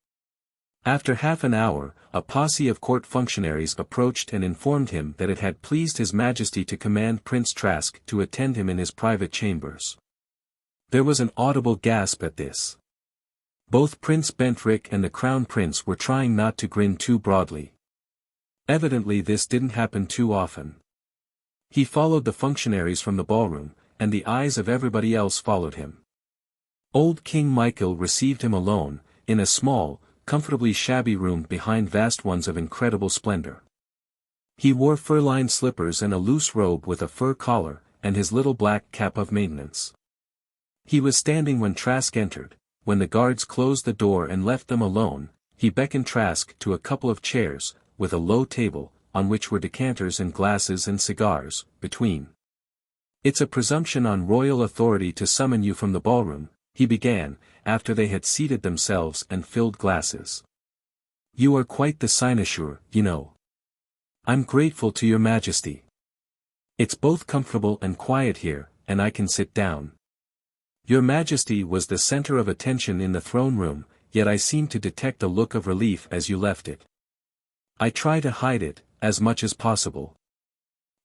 After half an hour, a posse of court functionaries approached and informed him that it had pleased His Majesty to command Prince Trask to attend him in his private chambers. There was an audible gasp at this. Both Prince Bentrick and the Crown Prince were trying not to grin too broadly. Evidently this didn't happen too often. He followed the functionaries from the ballroom, and the eyes of everybody else followed him. Old King Michael received him alone, in a small, comfortably shabby room behind vast ones of incredible splendor. He wore fur-lined slippers and a loose robe with a fur collar, and his little black cap of maintenance. He was standing when Trask entered. When the guards closed the door and left them alone, he beckoned Trask to a couple of chairs, with a low table, on which were decanters and glasses and cigars, between. "It's a presumption on royal authority to summon you from the ballroom," he began, after they had seated themselves and filled glasses. "You are quite the cynosure, you know. I'm grateful to your Majesty. It's both comfortable and quiet here, and I can sit down. Your Majesty was the center of attention in the throne room, yet I seemed to detect a look of relief as you left it. I try to hide it, as much as possible."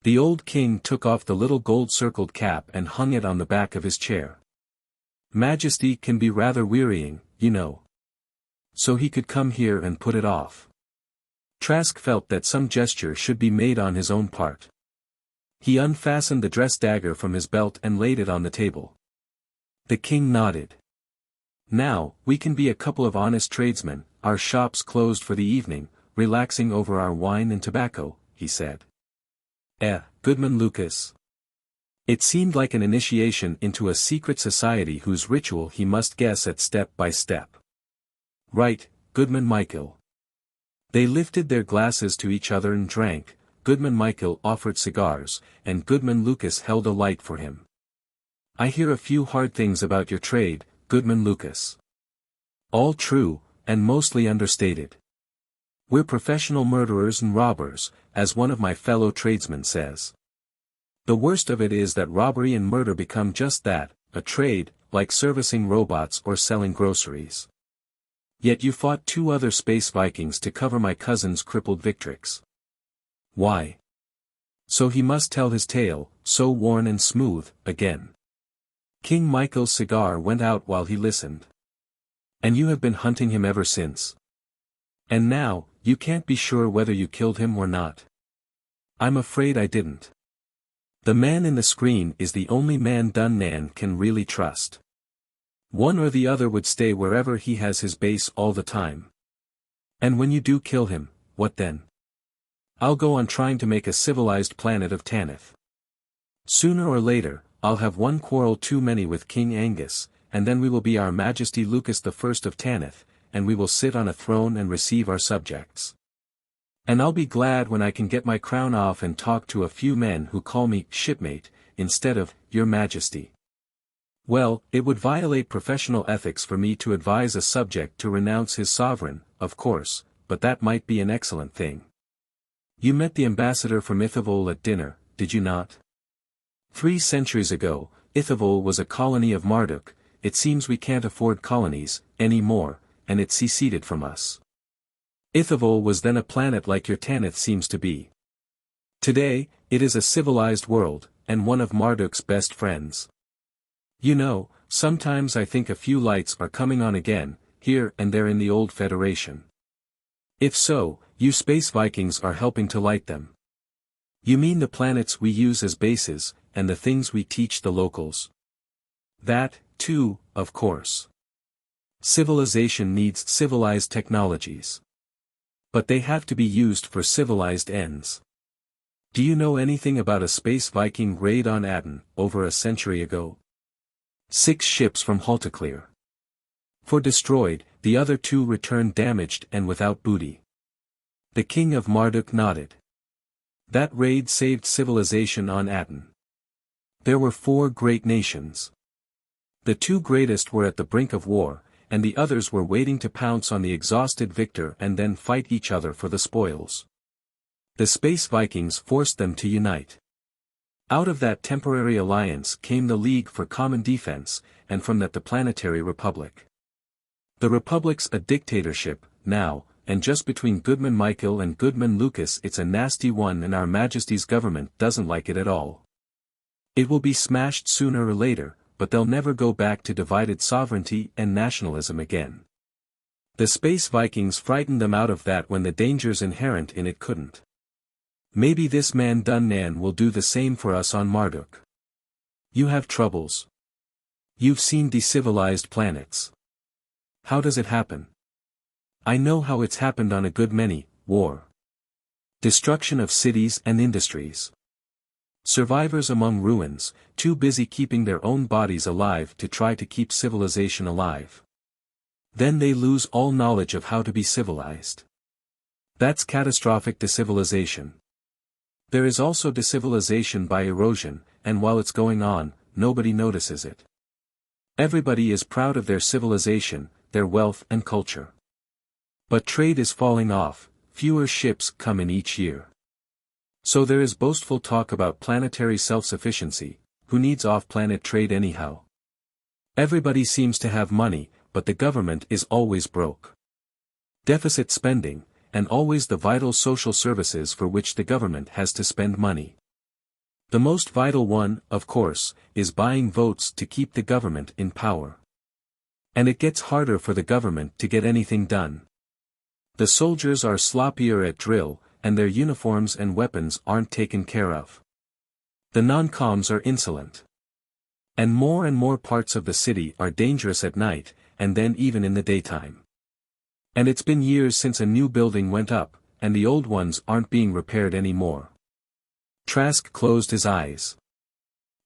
The old king took off the little gold-circled cap and hung it on the back of his chair. "Majesty can be rather wearying, you know. So he could come here and put it off." Trask felt that some gesture should be made on his own part. He unfastened the dress dagger from his belt and laid it on the table. The king nodded. "Now, we can be a couple of honest tradesmen, our shops closed for the evening, relaxing over our wine and tobacco," he said. Goodman Lucas." It seemed like an initiation into a secret society whose ritual he must guess at step by step. "Right, Goodman Michael." They lifted their glasses to each other and drank. Goodman Michael offered cigars, and Goodman Lucas held a light for him. "I hear a few hard things about your trade, Goodman Lucas. All true, and mostly understated. We're professional murderers and robbers, as one of my fellow tradesmen says. The worst of it is that robbery and murder become just that, a trade, like servicing robots or selling groceries. Yet you fought 2 other Space Vikings to cover my cousin's crippled Victrix. Why? So he must tell his tale, so worn and smooth, again. King Michael's cigar went out while he listened. And you have been hunting him ever since. And now, you can't be sure whether you killed him or not. I'm afraid I didn't. The man in the screen is the only man Dunnan can really trust. One or the other would stay wherever he has his base all the time. And when you do kill him, what then? I'll go on trying to make a civilized planet of Tanith. Sooner or later, I'll have one quarrel too many with King Angus, and then we will be Our Majesty Lucas I of Tanith, and we will sit on a throne and receive our subjects. And I'll be glad when I can get my crown off and talk to a few men who call me shipmate, instead of Your Majesty. Well, it would violate professional ethics for me to advise a subject to renounce his sovereign, of course, but that might be an excellent thing. You met the ambassador from Ithavoll at dinner, did you not? 3 centuries ago, Ithavoll was a colony of Marduk. It seems we can't afford colonies, any more, and it seceded from us. Ithavoll was then a planet like your Tanith seems to be. Today, it is a civilized world, and one of Marduk's best friends. You know, sometimes I think a few lights are coming on again, here and there in the old Federation. If so, you Space Vikings are helping to light them. You mean the planets we use as bases, and the things we teach the locals? That, too, of course. Civilization needs civilized technologies. But they have to be used for civilized ends. Do you know anything about a Space Viking raid on Aten, over a century ago? 6 ships from Haltaclear. 4 destroyed, the other 2 returned damaged and without booty. The king of Marduk nodded. That raid saved civilization on Aten. There were 4 great nations. The 2 greatest were at the brink of war, and the others were waiting to pounce on the exhausted victor and then fight each other for the spoils. The Space Vikings forced them to unite. Out of that temporary alliance came the League for Common Defense, and from that the Planetary Republic. The Republic's a dictatorship, now, and just between Goodman Michael and Goodman Lucas it's a nasty one and Our Majesty's government doesn't like it at all. It will be smashed sooner or later, but they'll never go back to divided sovereignty and nationalism again. The Space Vikings frightened them out of that when the dangers inherent in it couldn't. Maybe this man Dunnan will do the same for us on Marduk. You have troubles. You've seen decivilized planets. How does it happen? I know how it's happened on a good many, war. Destruction of cities and industries. Survivors among ruins, too busy keeping their own bodies alive to try to keep civilization alive. Then they lose all knowledge of how to be civilized. That's catastrophic decivilization. There is also decivilization by erosion, and while it's going on, nobody notices it. Everybody is proud of their civilization, their wealth and culture. But trade is falling off, fewer ships come in each year. So there is boastful talk about planetary self-sufficiency. Who needs off-planet trade anyhow? Everybody seems to have money, but the government is always broke. Deficit spending, and always the vital social services for which the government has to spend money. The most vital one, of course, is buying votes to keep the government in power. And it gets harder for the government to get anything done. The soldiers are sloppier at drill, and their uniforms and weapons aren't taken care of. The non-coms are insolent. And more parts of the city are dangerous at night, and then even in the daytime. And it's been years since a new building went up, and the old ones aren't being repaired anymore. Trask closed his eyes.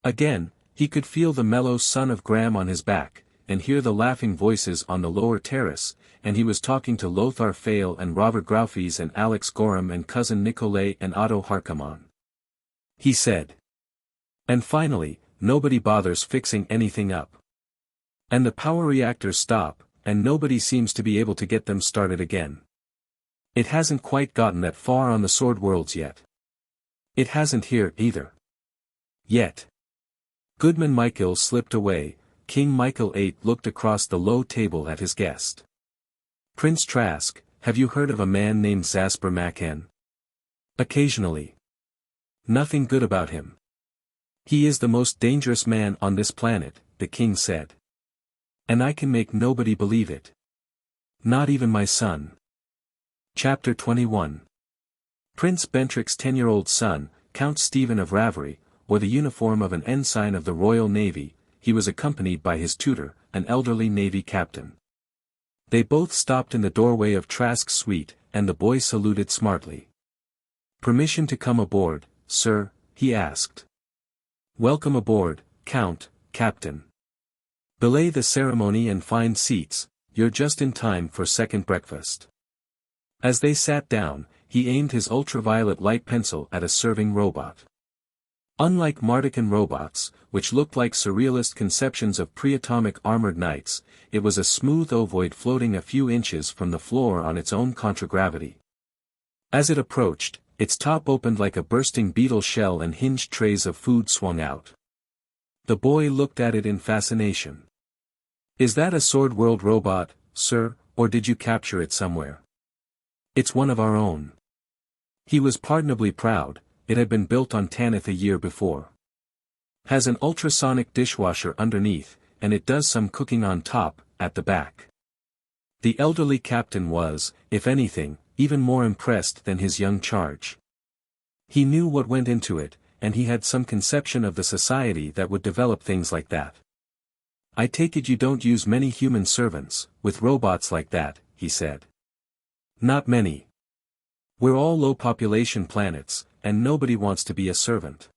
Again, he could feel the mellow sun of Graham on his back, and hear the laughing voices on the lower terrace, and he was talking to Lothar Fail and Robert Graufes and Alex Gorham and cousin Nicolay and Otto Harkaman. He said. And finally, nobody bothers fixing anything up. And the power reactors stop, and nobody seems to be able to get them started again. It hasn't quite gotten that far on the Sword Worlds yet. It hasn't here either. Yet. Goodman Michael slipped away. King Michael VIII looked across the low table at his guest. Prince Trask, have you heard of a man named Zasper Macken? Occasionally. Nothing good about him. He is the most dangerous man on this planet, the king said. And I can make nobody believe it. Not even my son. Chapter 21. Prince Bentrick's 10-year-old son, Count Stephen of Ravery, wore the uniform of an ensign of the Royal Navy. He was accompanied by his tutor, an elderly navy captain. They both stopped in the doorway of Trask's suite, and the boy saluted smartly. "Permission to come aboard, sir?" he asked. "Welcome aboard, Count, Captain. Belay the ceremony and find seats, you're just in time for second breakfast." As they sat down, he aimed his ultraviolet light pencil at a serving robot. Unlike Mardican robots, which looked like surrealist conceptions of pre-atomic armored knights, it was a smooth ovoid floating a few inches from the floor on its own contragravity. As it approached, its top opened like a bursting beetle shell and hinged trays of food swung out. The boy looked at it in fascination. "Is that a Sword World robot, sir, or did you capture it somewhere?" "It's one of our own." He was pardonably proud. It had been built on Tanith a year before. Has an ultrasonic dishwasher underneath, and it does some cooking on top, at the back. The elderly captain was, if anything, even more impressed than his young charge. He knew what went into it, and he had some conception of the society that would develop things like that. "I take it you don't use many human servants, with robots like that," he said. "Not many. We're all low-population planets, and nobody wants to be a servant.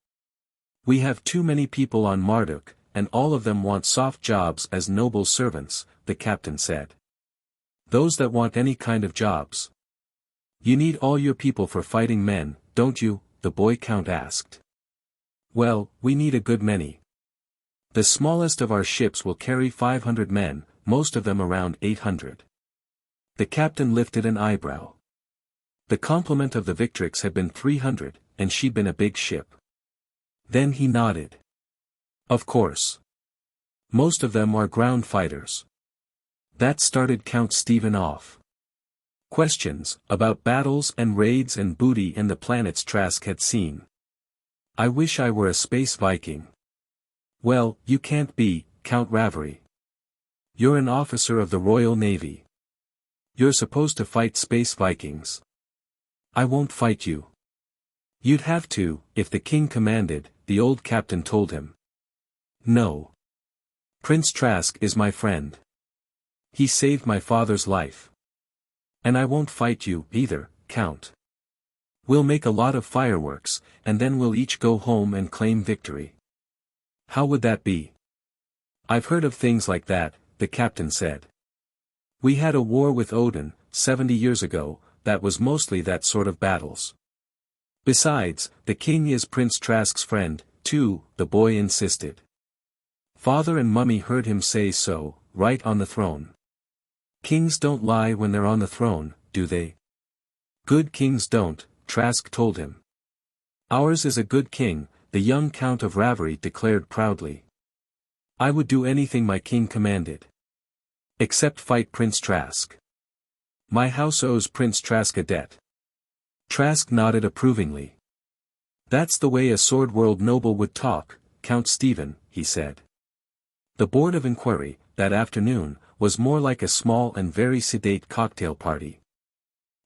We have too many people on Marduk, and all of them want soft jobs as noble servants," the captain said. "Those that want any kind of jobs." "You need all your people for fighting men, don't you?" the boy count asked. "Well, we need a good many. The smallest of our ships will carry 500 men, most of them around 800. The captain lifted an eyebrow. The complement of the Victrix had been 300, and she'd been a big ship. Then he nodded. "Of course. Most of them are ground fighters." That started Count Stephen off. Questions, about battles and raids and booty and the planets Trask had seen. "I wish I were a Space Viking." "Well, you can't be, Count Ravery. You're an officer of the Royal Navy. You're supposed to fight Space Vikings." "I won't fight you." "You'd have to, if the king commanded," the old captain told him. "No. Prince Trask is my friend. He saved my father's life. And I won't fight you, either, Count. We'll make a lot of fireworks, and then we'll each go home and claim victory." "How would that be?" "I've heard of things like that," the captain said. "We had a war with Odin, 70 years ago, that was mostly that sort of battles. Besides, the king is Prince Trask's friend, too," the boy insisted. "Father and Mummy heard him say so, right on the throne. Kings don't lie when they're on the throne, do they?" "Good kings don't," Trask told him. "Ours is a good king," the young Count of Ravery declared proudly. "I would do anything my king commanded. Except fight Prince Trask. My house owes Prince Trask a debt." Trask nodded approvingly. "That's the way a Sword World noble would talk, Count Stephen," he said. The Board of Inquiry, that afternoon, was more like a small and very sedate cocktail party.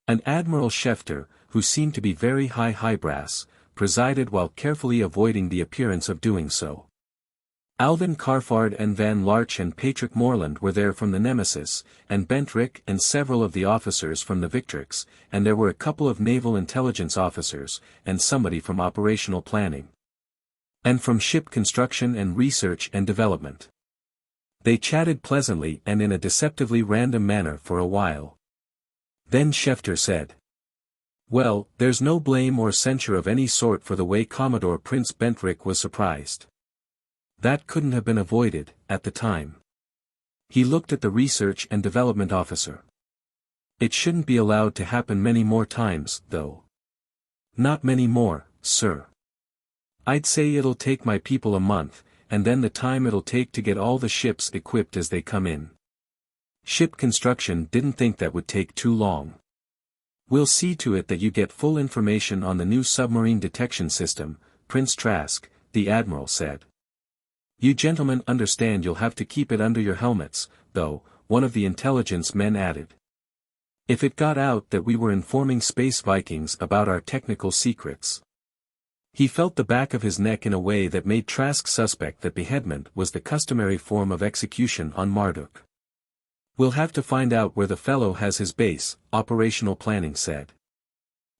An Admiral Schefter, who seemed to be very highbrass, presided while carefully avoiding the appearance of doing so. Alvin Carfard and Van Larch and Patrick Morland were there from the Nemesis, and Bentrick and several of the officers from the Victrix, and there were a couple of naval intelligence officers, and somebody from operational planning. And from ship construction and research and development. They chatted pleasantly and in a deceptively random manner for a while. Then Schefter said, "Well, there's no blame or censure of any sort for the way Commodore Prince Bentrick was surprised. That couldn't have been avoided, at the time." He looked at the research and development officer. "It shouldn't be allowed to happen many more times, though." "Not many more, sir. I'd say it'll take my people a month, and then the time it'll take to get all the ships equipped as they come in." Ship construction didn't think that would take too long. We'll see to it that you get full information on the new submarine detection system, Prince Trask, the Admiral said. You gentlemen understand you'll have to keep it under your helmets, though, one of the intelligence men added. If it got out that we were informing Space Vikings about our technical secrets. He felt the back of his neck in a way that made Trask suspect that beheadment was the customary form of execution on Marduk. We'll have to find out where the fellow has his base, operational planning said.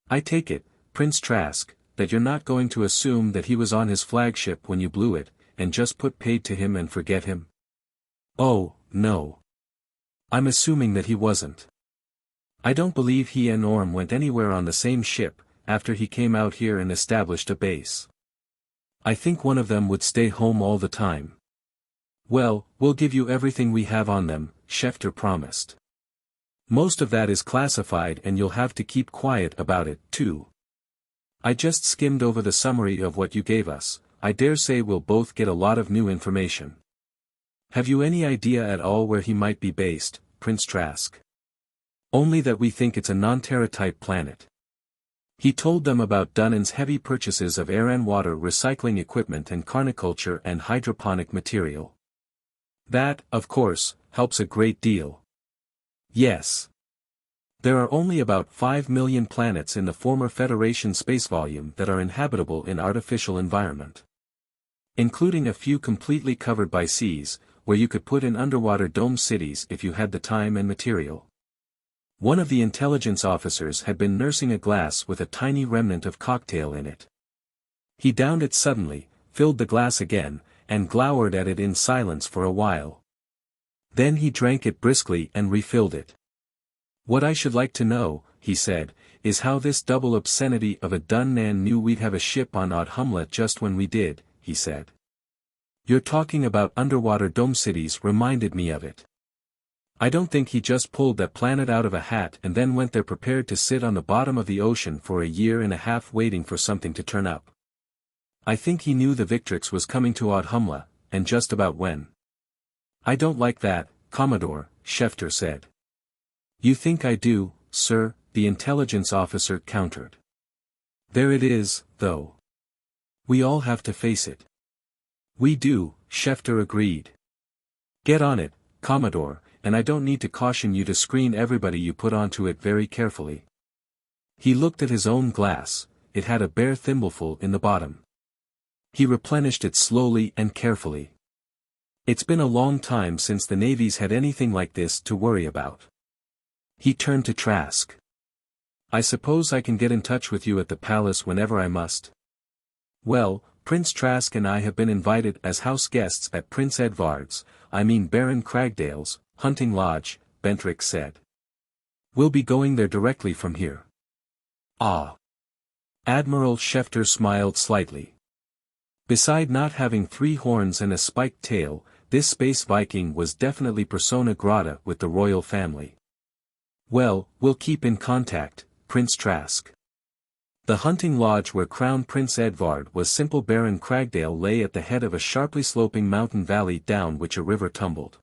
I take it, Prince Trask, that you're not going to assume that he was on his flagship when you blew it, and just put paid to him and forget him? Oh, no. I'm assuming that he wasn't. I don't believe he and Orm went anywhere on the same ship, after he came out here and established a base. I think one of them would stay home all the time. Well, we'll give you everything we have on them, Schefter promised. Most of that is classified and you'll have to keep quiet about it, too. I just skimmed over the summary of what you gave us. I dare say we'll both get a lot of new information. Have you any idea at all where he might be based, Prince Trask? Only that we think it's a non-Terra-type planet. He told them about Dunnan's heavy purchases of air and water recycling equipment and carniculture and hydroponic material. That, of course, helps a great deal. Yes. There are only about 5 million planets in the former Federation space volume that are inhabitable in artificial environment. Including a few completely covered by seas, where you could put in underwater dome cities if you had the time and material. One of the intelligence officers had been nursing a glass with a tiny remnant of cocktail in it. He downed it suddenly, filled the glass again, and glowered at it in silence for a while. Then he drank it briskly and refilled it. What I should like to know, he said, is how this double obscenity of a Dunnan knew we'd have a ship on Audhumla just when we did, he said. Your talking about underwater dome cities reminded me of it. I don't think he just pulled that planet out of a hat and then went there prepared to sit on the bottom of the ocean for a year and a half waiting for something to turn up. I think he knew the Victrix was coming to Audhumla, and just about when. I don't like that, Commodore, Schefter said. You think I do, sir, the intelligence officer countered. There it is, though. We all have to face it. We do, Schefter agreed. Get on it, Commodore, and I don't need to caution you to screen everybody you put onto it very carefully. He looked at his own glass. It had a bare thimbleful in the bottom. He replenished it slowly and carefully. It's been a long time since the navies had anything like this to worry about. He turned to Trask. I suppose I can get in touch with you at the palace whenever I must. Well, Prince Trask and I have been invited as house guests at Prince Edvard's, Baron Cragdale's, hunting lodge, Bentrick said. We'll be going there directly from here. Ah. Admiral Schefter smiled slightly. Beside not having 3 horns and a spiked tail, this Space Viking was definitely persona grata with the royal family. Well, we'll keep in contact, Prince Trask. The hunting lodge where Crown Prince Edvard was simple Baron Cragdale lay at the head of a sharply sloping mountain valley down which a river tumbled.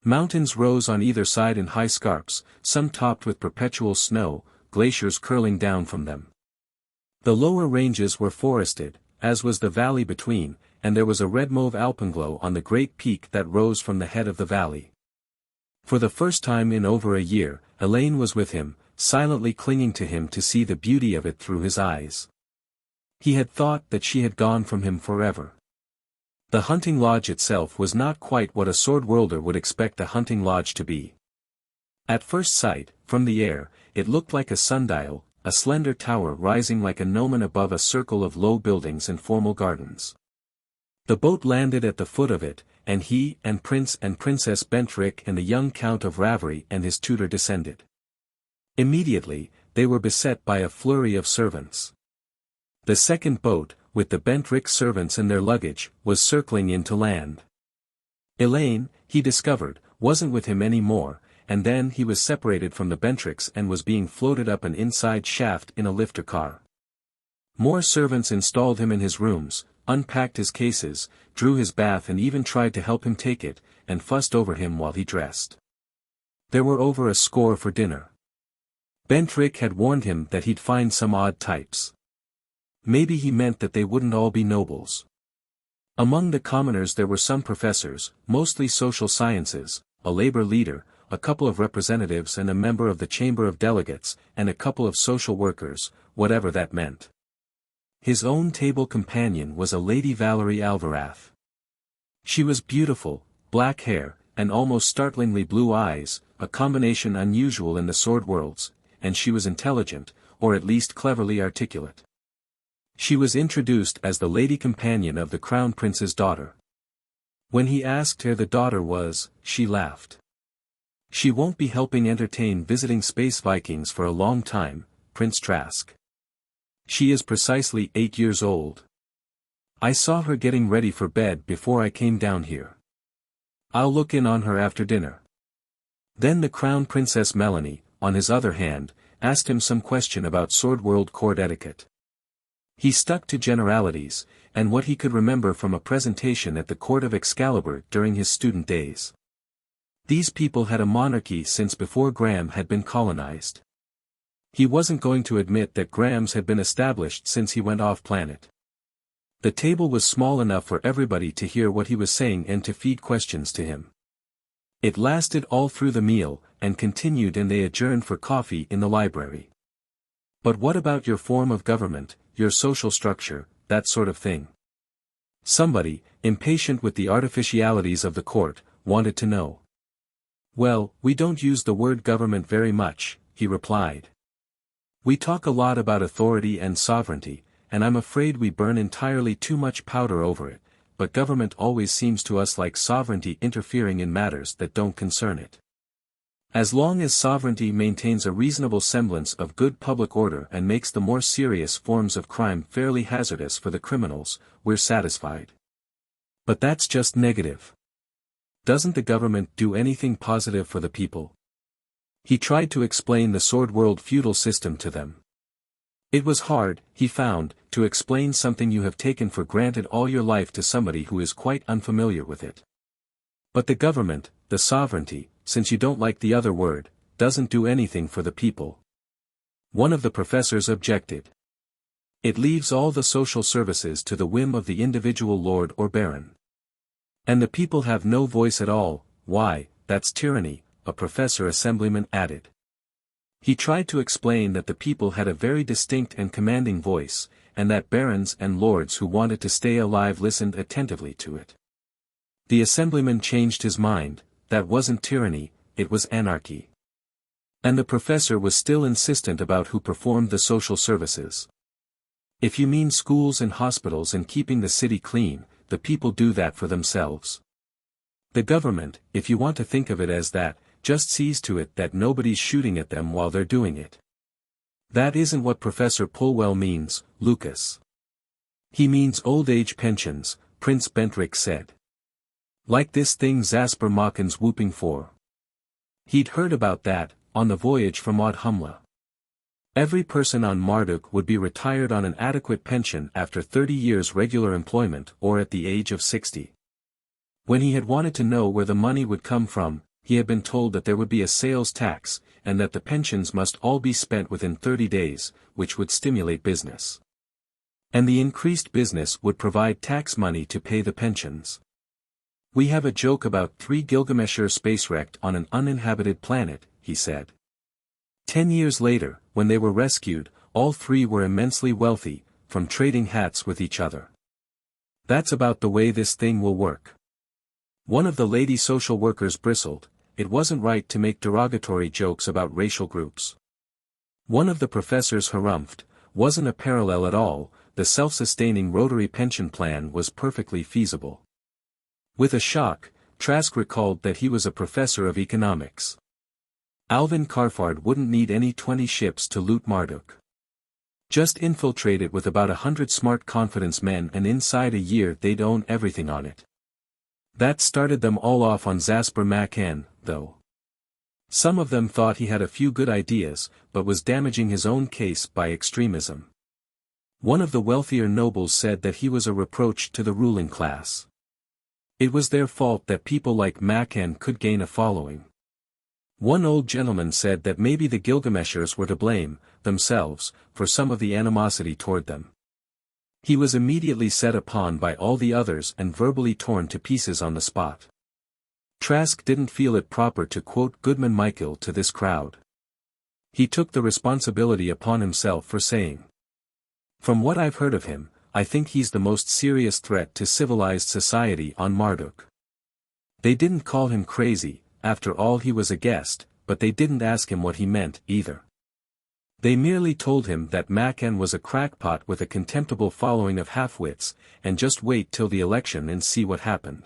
Mountains rose on either side in high scarps, some topped with perpetual snow, glaciers curling down from them. The lower ranges were forested, as was the valley between, and there was a red-mauve alpenglow on the great peak that rose from the head of the valley. For the first time in over a year, Elaine was with him, silently clinging to him to see the beauty of it through his eyes. He had thought that she had gone from him forever. The hunting lodge itself was not quite what a sword-worlder would expect a hunting lodge to be. At first sight, from the air, it looked like a sundial, a slender tower rising like a gnomon above a circle of low buildings and formal gardens. The boat landed at the foot of it, and he and Prince and Princess Bentrick and the young Count of Ravery and his tutor descended. Immediately, they were beset by a flurry of servants. The second boat, with the Bentrick servants and their luggage, was circling in to land. Elaine, he discovered, wasn't with him any more, and then he was separated from the Bentricks and was being floated up an inside shaft in a lifter car. More servants installed him in his rooms, unpacked his cases, drew his bath and even tried to help him take it, and fussed over him while he dressed. There were over a score for dinner. Bentrick had warned him that he'd find some odd types. Maybe he meant that they wouldn't all be nobles. Among the commoners there were some professors, mostly social sciences, a labor leader, a couple of representatives and a member of the Chamber of Delegates, and a couple of social workers, whatever that meant. His own table companion was a Lady Valerie Alvarath. She was beautiful, black hair, and almost startlingly blue eyes, a combination unusual in the sword worlds, and she was intelligent, or at least cleverly articulate. She was introduced as the lady companion of the Crown Prince's daughter. When he asked her the daughter was, she laughed. She won't be helping entertain visiting Space Vikings for a long time, Prince Trask. She is precisely 8 years old. I saw her getting ready for bed before I came down here. I'll look in on her after dinner. Then the Crown Princess Melanie, on his other hand, asked him some question about Sword World court etiquette. He stuck to generalities, and what he could remember from a presentation at the court of Excalibur during his student days. These people had a monarchy since before Graham had been colonized. He wasn't going to admit that Graham's had been established since he went off-planet. The table was small enough for everybody to hear what he was saying and to feed questions to him. It lasted all through the meal, and continued and they adjourned for coffee in the library. But what about your form of government, your social structure, that sort of thing? Somebody, impatient with the artificialities of the court, wanted to know. Well, we don't use the word government very much, he replied. We talk a lot about authority and sovereignty, and I'm afraid we burn entirely too much powder over it, but government always seems to us like sovereignty interfering in matters that don't concern it. As long as sovereignty maintains a reasonable semblance of good public order and makes the more serious forms of crime fairly hazardous for the criminals, we're satisfied. But that's just negative. Doesn't the government do anything positive for the people? He tried to explain the Sword World feudal system to them. It was hard, he found, to explain something you have taken for granted all your life to somebody who is quite unfamiliar with it. But the government, the sovereignty, since you don't like the other word, doesn't do anything for the people. One of the professors objected. It leaves all the social services to the whim of the individual lord or baron. And the people have no voice at all. Why, that's tyranny, a professor assemblyman added. He tried to explain that the people had a very distinct and commanding voice, and that barons and lords who wanted to stay alive listened attentively to it. The assemblyman changed his mind. That wasn't tyranny, it was anarchy. And the professor was still insistent about who performed the social services. If you mean schools and hospitals and keeping the city clean, the people do that for themselves. The government, if you want to think of it as that, just sees to it that nobody's shooting at them while they're doing it. That isn't what Professor Pulwell means, Lucas. He means old age pensions, Prince Bentrick said. Like this thing Zasper Mawkin's whooping for. He'd heard about that, on the voyage from Audhumla. Every person on Marduk would be retired on an adequate pension after 30 years regular employment or at the age of 60. When he had wanted to know where the money would come from, he had been told that there would be a sales tax, and that the pensions must all be spent within 30 days, which would stimulate business. And the increased business would provide tax money to pay the pensions. We have a joke about 3 Gilgameshers space-wrecked on an uninhabited planet, he said. 10 years later, when they were rescued, all 3 were immensely wealthy, from trading hats with each other. That's about the way this thing will work. One of the lady social workers bristled. It wasn't right to make derogatory jokes about racial groups. One of the professors harumphed. Wasn't a parallel at all, the self-sustaining rotary pension plan was perfectly feasible. With a shock, Trask recalled that he was a professor of economics. Alvin Carfard wouldn't need any 20 ships to loot Marduk. Just infiltrate it with about 100 smart confidence men and inside a year they'd own everything on it. That started them all off on Zasper Macan, though. Some of them thought he had a few good ideas, but was damaging his own case by extremism. One of the wealthier nobles said that he was a reproach to the ruling class. It was their fault that people like Macan could gain a following. One old gentleman said that maybe the Gilgameshers were to blame, themselves, for some of the animosity toward them. He was immediately set upon by all the others and verbally torn to pieces on the spot. Trask didn't feel it proper to quote Goodman Michael to this crowd. He took the responsibility upon himself for saying, "From what I've heard of him, I think he's the most serious threat to civilized society on Marduk." They didn't call him crazy, after all he was a guest, but they didn't ask him what he meant, either. They merely told him that Makan was a crackpot with a contemptible following of half-wits, and just wait till the election and see what happened.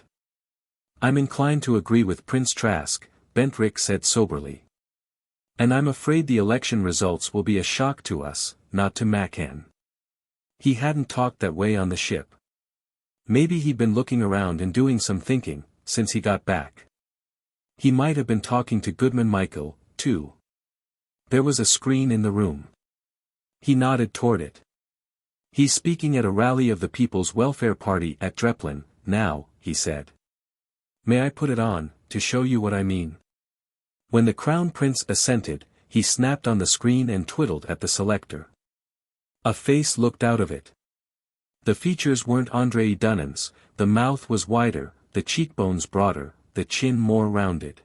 "I'm inclined to agree with Prince Trask," Bentrick said soberly. "And I'm afraid the election results will be a shock to us, not to Makan. He hadn't talked that way on the ship. Maybe he'd been looking around and doing some thinking, since he got back. He might have been talking to Goodman Michael, too." There was a screen in the room. He nodded toward it. "He's speaking at a rally of the People's Welfare Party at Dreplin, now," he said. "May I put it on, to show you what I mean?" When the Crown Prince assented, he snapped on the screen and twiddled at the selector. A face looked out of it. The features weren't Andray Dunnan's, the mouth was wider, the cheekbones broader, the chin more rounded.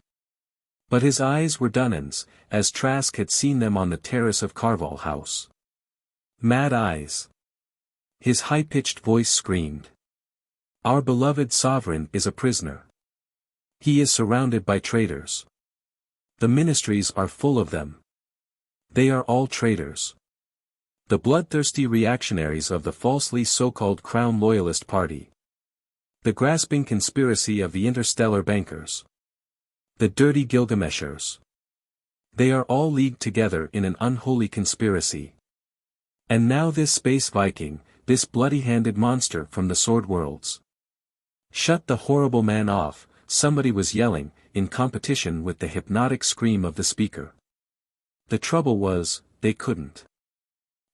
But his eyes were Dunnan's, as Trask had seen them on the terrace of Karvall House. Mad eyes. His high-pitched voice screamed. "Our beloved sovereign is a prisoner. He is surrounded by traitors. The ministries are full of them. They are all traitors. The bloodthirsty reactionaries of the falsely so-called Crown Loyalist Party. The grasping conspiracy of the interstellar bankers. The dirty Gilgameshers. They are all leagued together in an unholy conspiracy. And now this Space Viking, this bloody-handed monster from the Sword Worlds. Shut the horrible man off," somebody was yelling, in competition with the hypnotic scream of the speaker. The trouble was, they couldn't.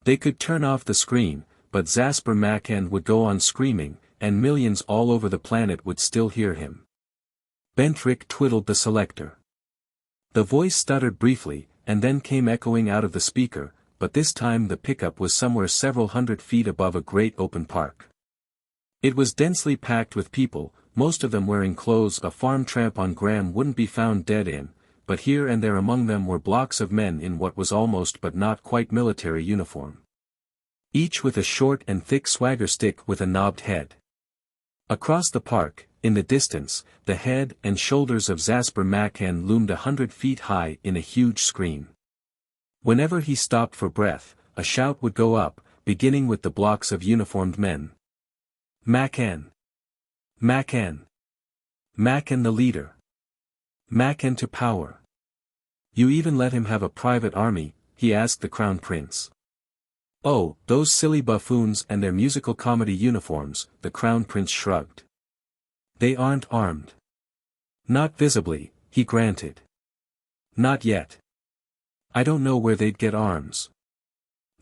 They could turn off the screen, but Zasper Makan would go on screaming, and millions all over the planet would still hear him. Bentrick twiddled the selector. The voice stuttered briefly, and then came echoing out of the speaker, but this time the pickup was somewhere several hundred feet above a great open park. It was densely packed with people, most of them wearing clothes a farm tramp on Graham wouldn't be found dead in, but here and there among them were blocks of men in what was almost but not quite military uniform. Each with a short and thick swagger stick with a knobbed head. Across the park, in the distance, the head and shoulders of Zasper Makan loomed 100 feet high in a huge screen. Whenever he stopped for breath, a shout would go up, beginning with the blocks of uniformed men. "Makan! Makan! Makan the leader! Makan to power! You even let him have a private army?" he asked the Crown Prince. "Oh, those silly buffoons and their musical comedy uniforms," the Crown Prince shrugged. "They aren't armed." "Not visibly," he granted. "Not yet. I don't know where they'd get arms."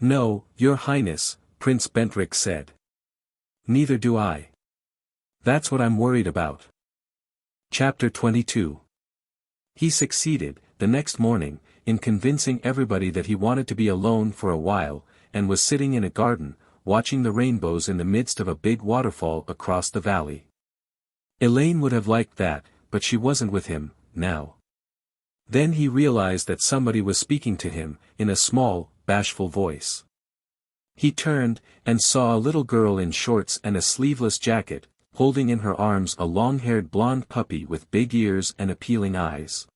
"No, Your Highness," Prince Bentrick said. "Neither do I. That's what I'm worried about." Chapter 22. He succeeded, the next morning, in convincing everybody that he wanted to be alone for a while, and was sitting in a garden, watching the rainbows in the midst of a big waterfall across the valley. Elaine would have liked that, but she wasn't with him, now. Then he realized that somebody was speaking to him, in a small, bashful voice. He turned, and saw a little girl in shorts and a sleeveless jacket, holding in her arms a long-haired blonde puppy with big ears and appealing eyes.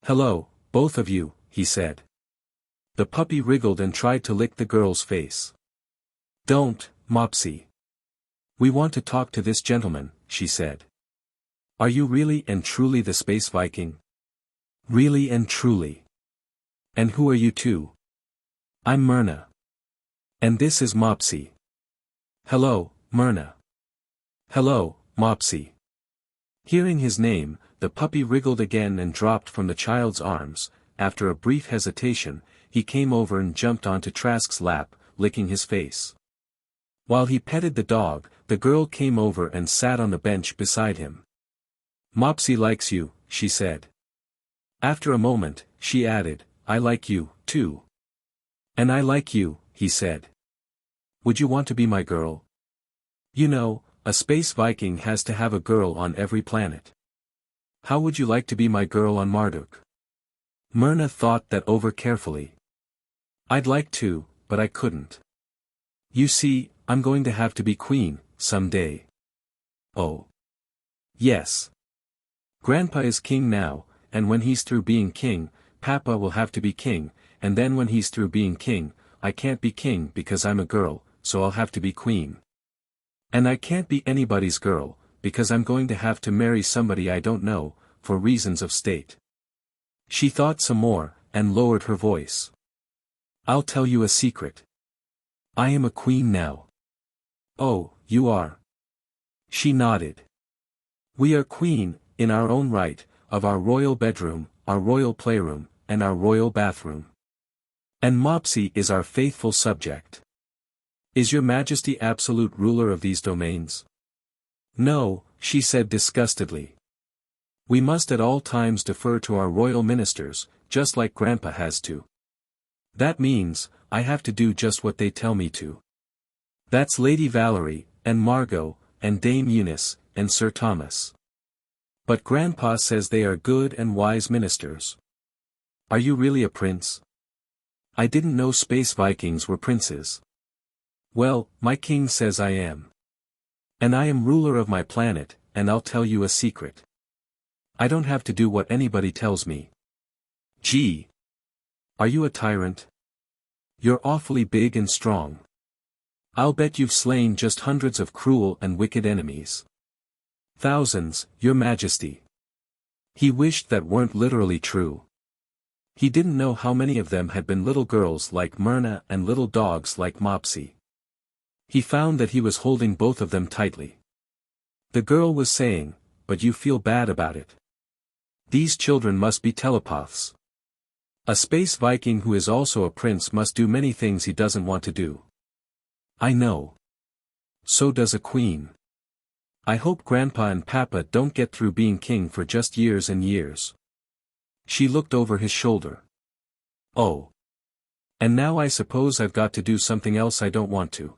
"Hello, both of you," he said. The puppy wriggled and tried to lick the girl's face. "Don't, Mopsy. We want to talk to this gentleman," she said. "Are you really and truly the Space Viking?" "Really and truly." "And who are you two?" "I'm Myrna. And this is Mopsy." "Hello, Myrna." "Hello, Mopsy." Hearing his name, the puppy wriggled again and dropped from the child's arms. After a brief hesitation, he came over and jumped onto Trask's lap, licking his face. While he petted the dog, the girl came over and sat on the bench beside him. "Mopsy likes you," she said. After a moment, she added, I like you, too. And I like you, he said. Would you want to be my girl? You know, a Space Viking has to have a girl on every planet. How would you like to be my girl on Marduk? Myrna thought that over carefully. I'd like to, but I couldn't. You see, I'm going to have to be queen, someday. Oh. Yes. Grandpa is king now, and when he's through being king, Papa will have to be king, and then when he's through being king, I can't be king because I'm a girl, so I'll have to be queen. And I can't be anybody's girl, because I'm going to have to marry somebody I don't know, for reasons of state. She thought some more, and lowered her voice. I'll tell you a secret. I am a queen now. Oh, you are. She nodded. We are queen, in our own right, of our royal bedroom, our royal playroom, and our royal bathroom. And Mopsy is our faithful subject. Is your majesty absolute ruler of these domains? No, she said disgustedly. We must at all times defer to our royal ministers, just like Grandpa has to. That means, I have to do just what they tell me to. That's Lady Valerie, and Margot, and Dame Eunice, and Sir Thomas. But Grandpa says they are good and wise ministers. Are you really a prince? I didn't know Space Vikings were princes. Well, my king says I am. And I am ruler of my planet, and I'll tell you a secret. I don't have to do what anybody tells me. Gee. Are you a tyrant? You're awfully big and strong. I'll bet you've slain just hundreds of cruel and wicked enemies. Thousands, your majesty. He wished that weren't literally true. He didn't know how many of them had been little girls like Myrna and little dogs like Mopsy. He found that he was holding both of them tightly. The girl was saying, but you feel bad about it. These children must be telepaths. A Space Viking who is also a prince must do many things he doesn't want to do. I know. So does a queen. I hope Grandpa and Papa don't get through being king for just years and years. She looked over his shoulder. Oh. And now I suppose I've got to do something else I don't want to.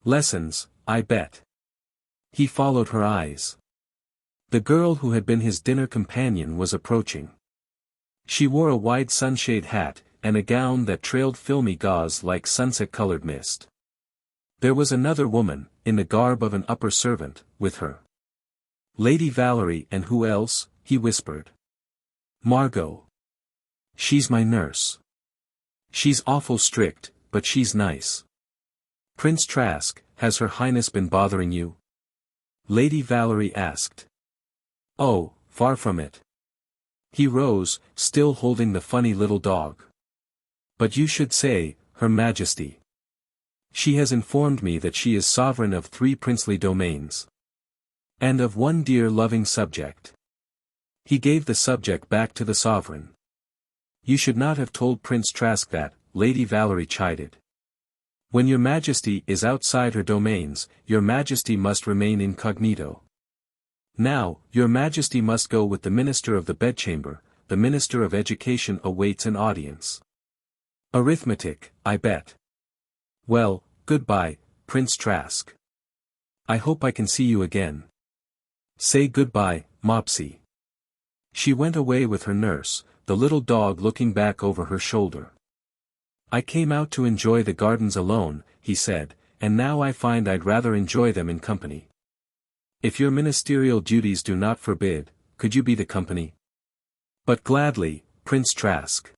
Lessons, I bet. He followed her eyes. The girl who had been his dinner companion was approaching. She wore a wide sunshade hat, and a gown that trailed filmy gauze like sunset-colored mist. There was another woman, in the garb of an upper servant, with her. Lady Valerie, and who else? He whispered. Margot. She's my nurse. She's awful strict, but she's nice. Prince Trask, has Her Highness been bothering you? Lady Valerie asked. Oh, far from it. He rose, still holding the funny little dog. But you should say, Her Majesty. She has informed me that she is sovereign of 3 princely domains. And of 1 dear loving subject. He gave the subject back to the sovereign. You should not have told Prince Trask that, Lady Valerie chided. When your majesty is outside her domains, your majesty must remain incognito. Now, your majesty must go with the minister of the bedchamber, the minister of education awaits an audience. Arithmetic, I bet. Well, goodbye, Prince Trask. I hope I can see you again. Say goodbye, Mopsy. She went away with her nurse, the little dog looking back over her shoulder. I came out to enjoy the gardens alone, he said, and now I find I'd rather enjoy them in company. If your ministerial duties do not forbid, could you be the company? But gladly, Prince Trask.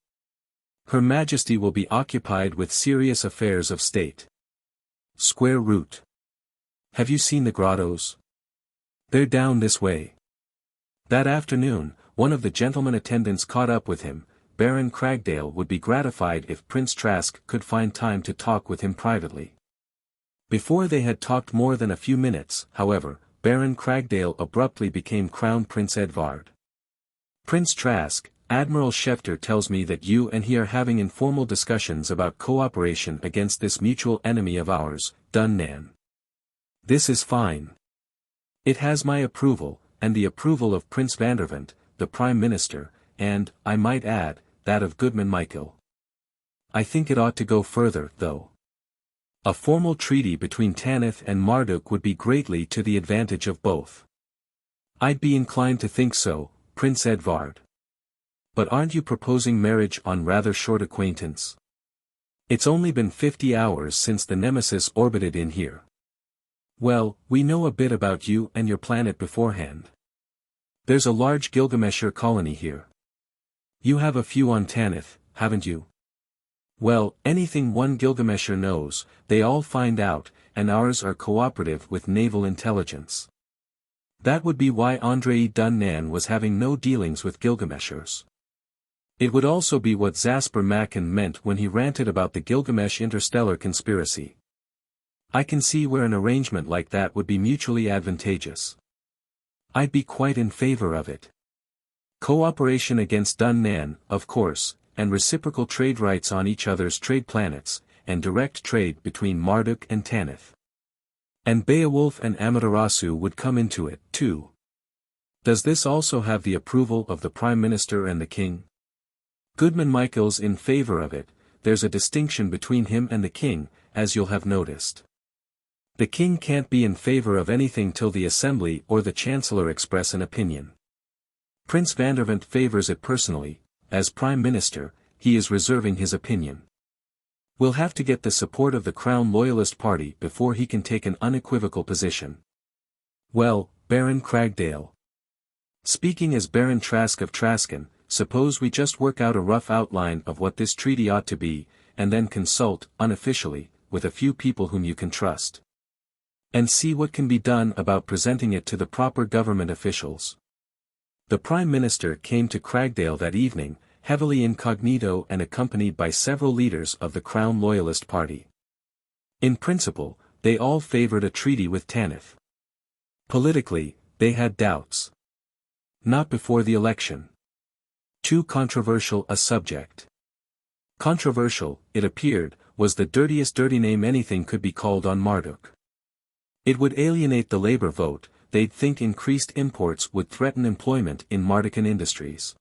Her Majesty will be occupied with serious affairs of state. Square root. Have you seen the grottos? They're down this way. That afternoon, one of the gentlemen attendants caught up with him. Baron Cragdale would be gratified if Prince Trask could find time to talk with him privately. Before they had talked more than a few minutes, however, Baron Cragdale abruptly became Crown Prince Edvard. Prince Trask, Admiral Schefter tells me that you and he are having informal discussions about cooperation against this mutual enemy of ours, Dunnan. This is fine. It has my approval, and the approval of Prince Vandervent, the Prime Minister, and, I might add, that of Goodman Michael. I think it ought to go further, though. A formal treaty between Tanith and Marduk would be greatly to the advantage of both. I'd be inclined to think so, Prince Edvard. But aren't you proposing marriage on rather short acquaintance? It's only been 50 hours since the Nemesis orbited in here. Well, we know a bit about you and your planet beforehand. There's a large Gilgamesher colony here. You have a few on Tanith, haven't you? Well, anything one Gilgamesher knows, they all find out, and ours are cooperative with naval intelligence. That would be why Andray Dunnan was having no dealings with Gilgameshers. It would also be what Zasper Macken meant when he ranted about the Gilgamesh interstellar conspiracy. I can see where an arrangement like that would be mutually advantageous. I'd be quite in favor of it. Cooperation against Dunnan, of course, and reciprocal trade rights on each other's trade planets, and direct trade between Marduk and Tanith. And Beowulf and Amaterasu would come into it, too. Does this also have the approval of the Prime Minister and the King? Goodman Michael's in favor of it. There's a distinction between him and the King, as you'll have noticed. The King can't be in favor of anything till the Assembly or the Chancellor express an opinion. Prince Vandervent favors it personally. As Prime Minister, he is reserving his opinion. We'll have to get the support of the Crown Loyalist Party before he can take an unequivocal position. Well, Baron Cragdale. Speaking as Baron Trask of Traskon, suppose we just work out a rough outline of what this treaty ought to be, and then consult, unofficially, with a few people whom you can trust. And see what can be done about presenting it to the proper government officials. The Prime Minister came to Cragdale that evening, heavily incognito and accompanied by several leaders of the Crown Loyalist Party. In principle, they all favored a treaty with Tanith. Politically, they had doubts. Not before the election. Too controversial a subject. Controversial, it appeared, was the dirtiest dirty name anything could be called on Marduk. It would alienate the labor vote. They'd think increased imports would threaten employment in Mardican industries.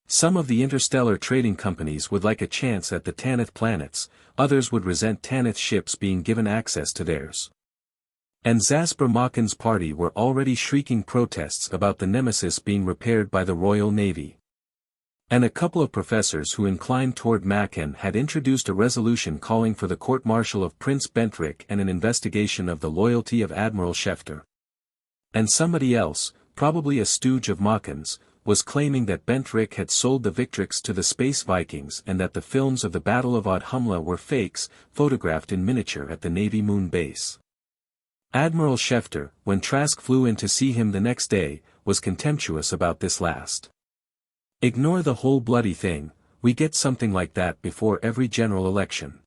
Some of the interstellar trading companies would like a chance at the Tanith planets, others would resent Tanith ships being given access to theirs. And Zasper Macken's party were already shrieking protests about the Nemesis being repaired by the Royal Navy. And a couple of professors who inclined toward Macken had introduced a resolution calling for the court-martial of Prince Bentrick and an investigation of the loyalty of Admiral Schefter. And somebody else, probably a stooge of Macken's, was claiming that Bentrick had sold the Victrix to the Space Vikings and that the films of the Battle of Audhumla were fakes, photographed in miniature at the Navy moon base. Admiral Schefter, when Trask flew in to see him the next day, was contemptuous about this last. Ignore the whole bloody thing, we get something like that before every general election.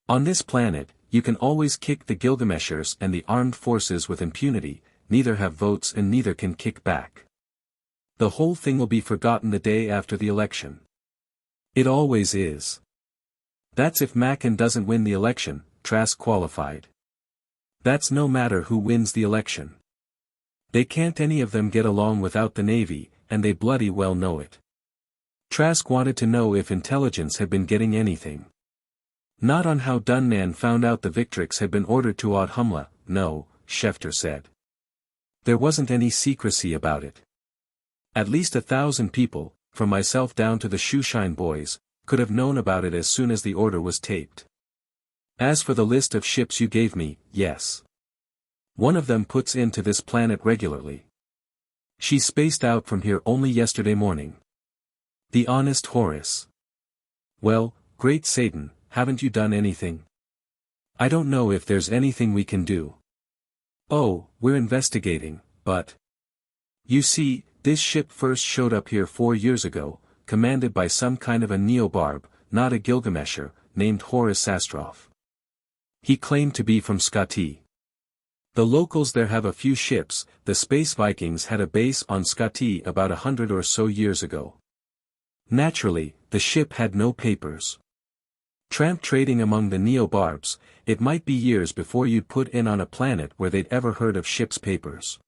On this planet, you can always kick the Gilgameshers and the armed forces with impunity, neither have votes and neither can kick back. The whole thing will be forgotten the day after the election. It always is. That's if Macken doesn't win the election, Trask qualified. That's no matter who wins the election. They can't any of them get along without the Navy, and they bloody well know it. Trask wanted to know if intelligence had been getting anything. Not on how Dunnan found out the Victrix had been ordered to Audhumla, no, Schefter said. There wasn't any secrecy about it. At least 1,000 people, from myself down to the shoeshine boys, could have known about it as soon as the order was taped. As for the list of ships you gave me, yes. One of them puts into this planet regularly. She spaced out from here only yesterday morning. The honest Horace. Well, great Satan, haven't you done anything? I don't know if there's anything we can do. Oh, we're investigating, but... You see, this ship first showed up here 4 years ago, commanded by some kind of a Neobarb, not a Gilgamesher, named Horace Sastroff. He claimed to be from Scotty. The locals there have a few ships. The Space Vikings had a base on Scotty about 100 or so years ago. Naturally, the ship had no papers. Tramp trading among the Neobarbs, it might be years before you'd put in on a planet where they'd ever heard of ship's papers.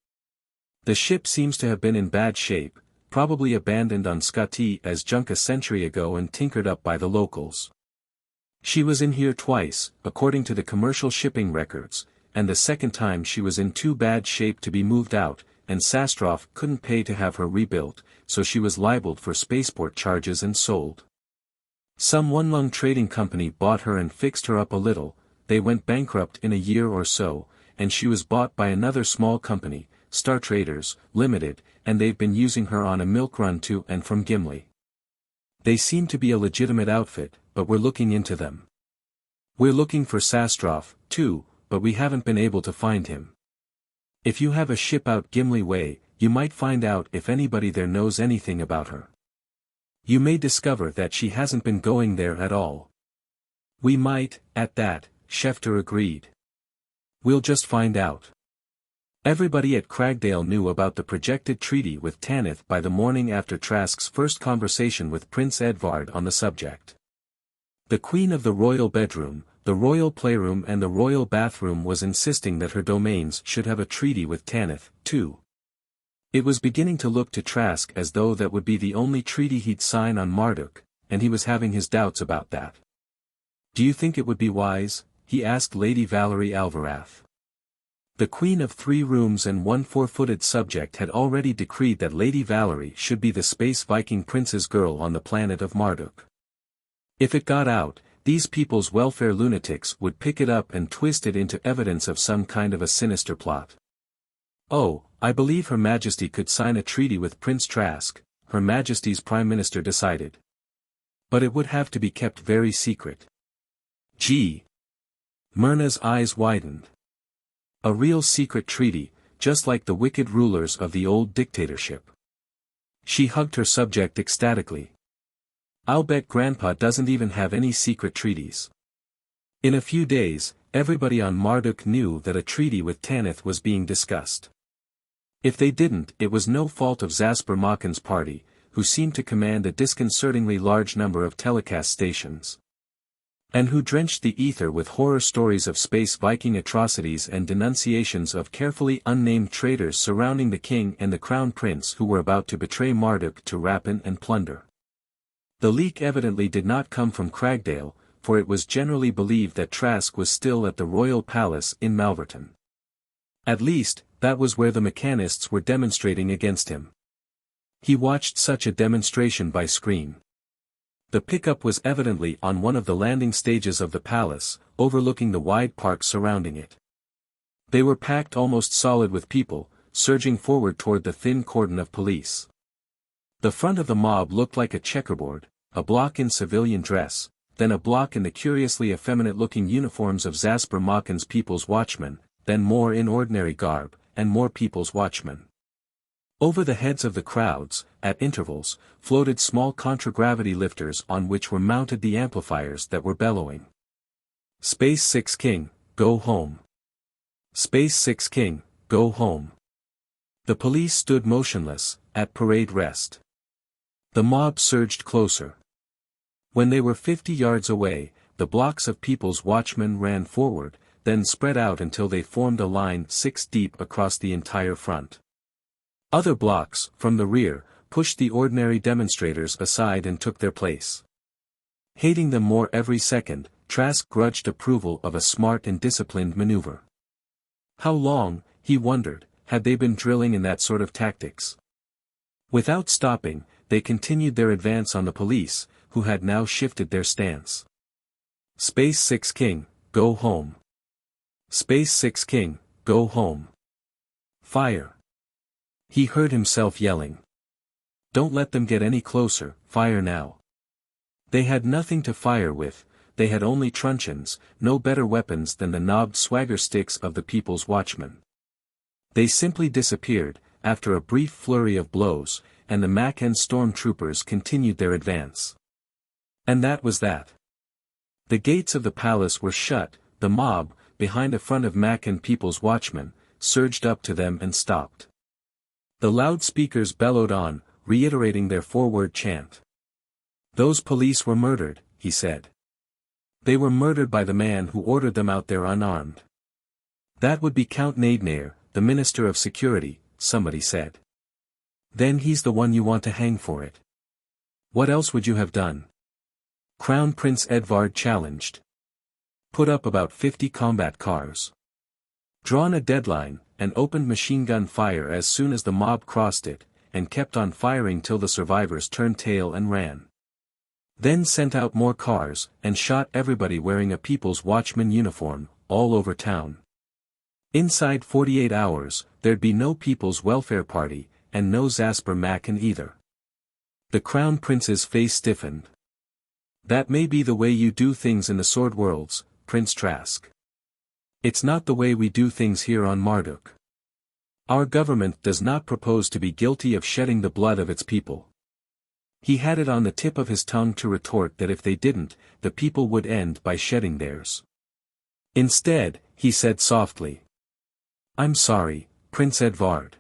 The ship seems to have been in bad shape, probably abandoned on Scotty as junk a century ago and tinkered up by the locals. She was in here twice, according to the commercial shipping records, and the second time she was in too bad shape to be moved out, and Sastrov couldn't pay to have her rebuilt, so she was libeled for spaceport charges and sold. Some one-lung trading company bought her and fixed her up a little. They went bankrupt in a year or so, and she was bought by another small company, Star Traders, Limited, and they've been using her on a milk run to and from Gimli. They seem to be a legitimate outfit, but we're looking into them. We're looking for Sastrov, too, but we haven't been able to find him. If you have a ship out Gimli way, you might find out if anybody there knows anything about her. You may discover that she hasn't been going there at all. We might, at that, Schefter agreed. We'll just find out. Everybody at Cragdale knew about the projected treaty with Tanith by the morning after Trask's first conversation with Prince Edvard on the subject. The Queen of the Royal Bedroom, the Royal Playroom and the Royal Bathroom was insisting that her domains should have a treaty with Tanith, too. It was beginning to look to Trask as though that would be the only treaty he'd sign on Marduk, and he was having his doubts about that. Do you think it would be wise? He asked Lady Valerie Alvarath. The Queen of 3 Rooms and 1 4-footed subject had already decreed that Lady Valerie should be the Space Viking Prince's girl on the planet of Marduk. If it got out, these people's welfare lunatics would pick it up and twist it into evidence of some kind of a sinister plot. Oh, I believe Her Majesty could sign a treaty with Prince Trask, Her Majesty's Prime Minister decided. But it would have to be kept very secret. Gee. Myrna's eyes widened. A real secret treaty, just like the wicked rulers of the old dictatorship. She hugged her subject ecstatically. I'll bet Grandpa doesn't even have any secret treaties. In a few days, everybody on Marduk knew that a treaty with Tanith was being discussed. If they didn't, it was no fault of Zasper Machen's party, who seemed to command a disconcertingly large number of telecast stations. And who drenched the ether with horror stories of Space Viking atrocities and denunciations of carefully unnamed traitors surrounding the king and the crown prince who were about to betray Marduk to rapine and plunder. The leak evidently did not come from Cragdale, for it was generally believed that Trask was still at the royal palace in Malverton. At least, that was where the mechanists were demonstrating against him. He watched such a demonstration by screen. The pickup was evidently on one of the landing stages of the palace, overlooking the wide park surrounding it. They were packed almost solid with people, surging forward toward the thin cordon of police. The front of the mob looked like a checkerboard, a block in civilian dress, then a block in the curiously effeminate-looking uniforms of Zasper Machen's People's Watchmen, then more in ordinary garb, and more People's Watchmen. Over the heads of the crowds, at intervals, floated small contragravity lifters on which were mounted the amplifiers that were bellowing. Space 6 King, go home. Space 6 King, go home. The police stood motionless, at parade rest. The mob surged closer. When they were 50 yards away, the blocks of People's Watchmen ran forward, then spread out until they formed a line 6 deep across the entire front. Other blocks, from the rear, pushed the ordinary demonstrators aside and took their place. Hating them more every second, Trask grudged approval of a smart and disciplined maneuver. How long, he wondered, had they been drilling in that sort of tactics? Without stopping, they continued their advance on the police, who had now shifted their stance. Space 6 King, go home. Space 6 King, go home. Fire. He heard himself yelling. Don't let them get any closer, fire now. They had nothing to fire with, they had only truncheons, no better weapons than the knobbed swagger sticks of the People's Watchmen. They simply disappeared, after a brief flurry of blows, and the Machen stormtroopers continued their advance. And that was that. The gates of the palace were shut, the mob, behind a front of Machen People's Watchmen, surged up to them and stopped. The loudspeakers bellowed on, reiterating their forward chant. Those police were murdered, he said. They were murdered by the man who ordered them out there unarmed. That would be Count Naidnair, the Minister of Security, somebody said. Then he's the one you want to hang for it. What else would you have done? Crown Prince Edvard challenged. Put up about 50 combat cars. Drawn a deadline, and opened machine gun fire as soon as the mob crossed it, and kept on firing till the survivors turned tail and ran. Then sent out more cars, and shot everybody wearing a People's Watchman uniform, all over town. Inside 48 hours, there'd be no People's Welfare Party, and no Zasper Macken either. The Crown Prince's face stiffened. That may be the way you do things in the Sword Worlds, Prince Trask. It's not the way we do things here on Marduk. Our government does not propose to be guilty of shedding the blood of its people. He had it on the tip of his tongue to retort that if they didn't, the people would end by shedding theirs. Instead, he said softly, "I'm sorry, Prince Edvard.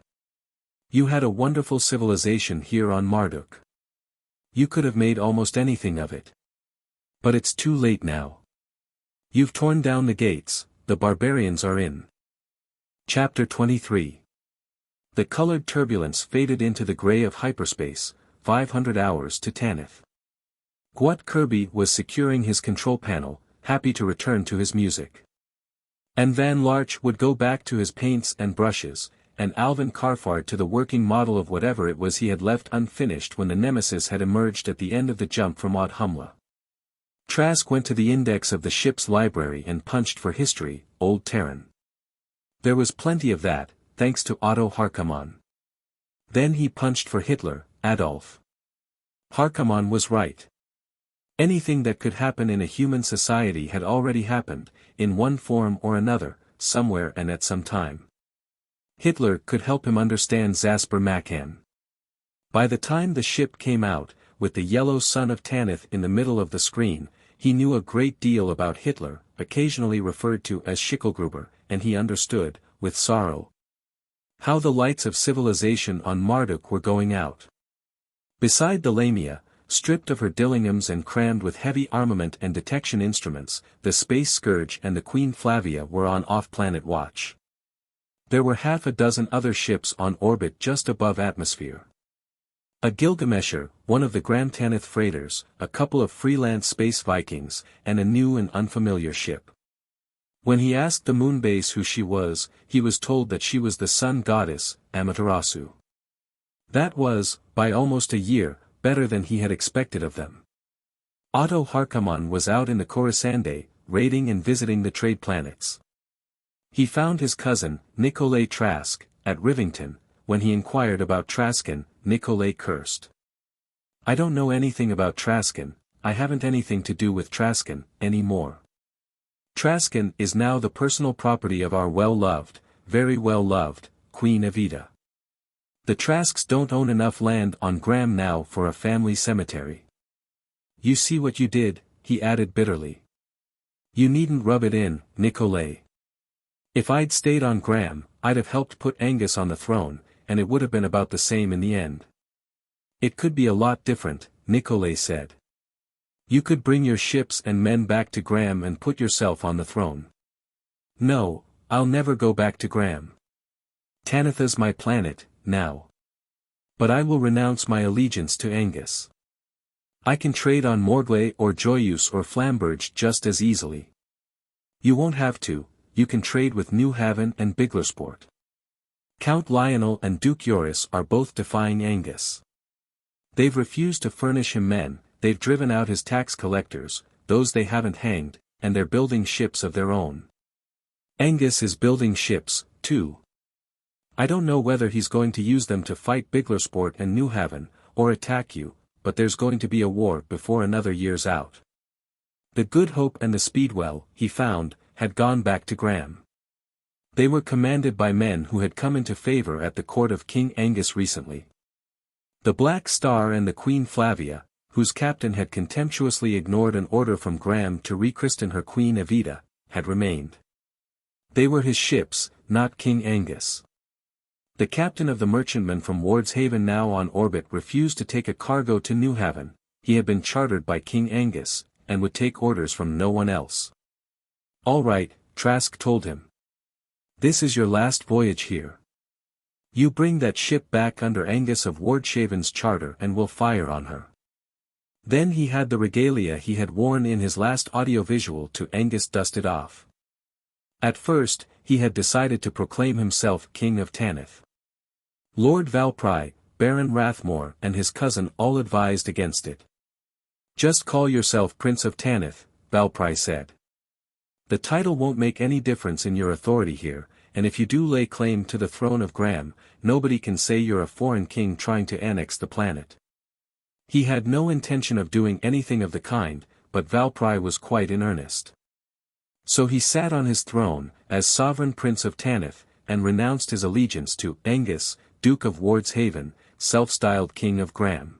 You had a wonderful civilization here on Marduk. You could have made almost anything of it. But it's too late now. You've torn down the gates, the barbarians are in." Chapter 23. The colored turbulence faded into the gray of hyperspace, 500 hours to Tanith. Gwut Kirby was securing his control panel, happy to return to his music. And Van Larch would go back to his paints and brushes, and Alvin Carfard to the working model of whatever it was he had left unfinished when the Nemesis had emerged at the end of the jump from Audhumla. Trask went to the index of the ship's library and punched for history, Old Terran. There was plenty of that, thanks to Otto Harkaman. Then he punched for Hitler, Adolf. Harkaman was right. Anything that could happen in a human society had already happened, in one form or another, somewhere and at some time. Hitler could help him understand Zasper Macken. By the time the ship came out, with the yellow sun of Tanith in the middle of the screen, he knew a great deal about Hitler, occasionally referred to as Schicklgruber, and he understood, with sorrow, how the lights of civilization on Marduk were going out. Beside the Lamia, stripped of her Dillinghams and crammed with heavy armament and detection instruments, the Space Scourge and the Queen Flavia were on off-planet watch. There were half a dozen other ships on orbit just above atmosphere. A Gilgamesher, one of the Grand Tanith freighters, a couple of freelance Space Vikings, and a new and unfamiliar ship. When he asked the moonbase who she was, he was told that she was the sun goddess, Amaterasu. That was, by almost a year, better than he had expected of them. Otto Harkaman was out in the Coruscant, raiding and visiting the trade planets. He found his cousin, Nikolay Trask, at Rivington. When he inquired about Traskon, Nikolay cursed. "I don't know anything about Traskon, I haven't anything to do with Traskon, anymore. Traskon is now the personal property of our well-loved, very well-loved, Queen Evita. The Trasks don't own enough land on Graham now for a family cemetery. You see what you did," he added bitterly. "You needn't rub it in, Nikolay. If I'd stayed on Graham, I'd have helped put Angus on the throne, and it would have been about the same in the end." "It could be a lot different," Nikolay said. "You could bring your ships and men back to Graham and put yourself on the throne." "No, I'll never go back to Graham. Tanith's my planet, now. But I will renounce my allegiance to Angus. I can trade on Morglay or Joyous or Flamberge just as easily. You won't have to, you can trade with New Haven and Biglersport. Count Lionel and Duke Joris are both defying Angus. They've refused to furnish him men, they've driven out his tax collectors, those they haven't hanged, and they're building ships of their own. Angus is building ships, too. I don't know whether he's going to use them to fight Biglersport and New Haven, or attack you, but there's going to be a war before another year's out." The Good Hope and the Speedwell, he found, had gone back to Graham. They were commanded by men who had come into favor at the court of King Angus recently. The Black Star and the Queen Flavia, whose captain had contemptuously ignored an order from Graham to rechristen her Queen Evita, had remained. They were his ships, not King Angus. The captain of the merchantman from Wardshaven now on orbit refused to take a cargo to New Haven. He had been chartered by King Angus, and would take orders from no one else. "All right," Trask told him. "This is your last voyage here. You bring that ship back under Angus of Wardshaven's charter and we'll fire on her. Then he had the regalia he had worn in his last audiovisual to Angus dusted off. At first, he had decided to proclaim himself King of Tanith. Lord Valpry, Baron Rathmore and his cousin all advised against it. Just call yourself Prince of Tanith, Valpry said. The title won't make any difference in your authority here, and if you do lay claim to the throne of Graham, nobody can say you're a foreign king trying to annex the planet. He had no intention of doing anything of the kind, but Valpry was quite in earnest. So he sat on his throne, as sovereign prince of Tanith, and renounced his allegiance to Angus, Duke of Wardshaven, self-styled king of Graham.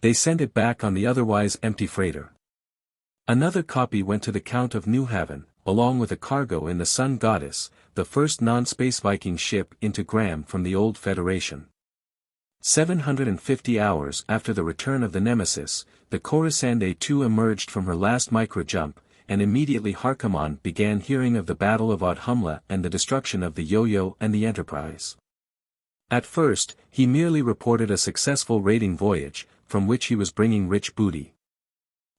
They sent it back on the otherwise empty freighter. Another copy went to the Count of Newhaven, along with a cargo in the Sun Goddess, the first non-Space Viking ship into Graham from the old Federation. 750 hours after the return of the Nemesis, the Coruscant A2 emerged from her last micro-jump, and immediately Harkaman began hearing of the Battle of Audhumla and the destruction of the Yo-Yo and the Enterprise. At first, he merely reported a successful raiding voyage, from which he was bringing rich booty.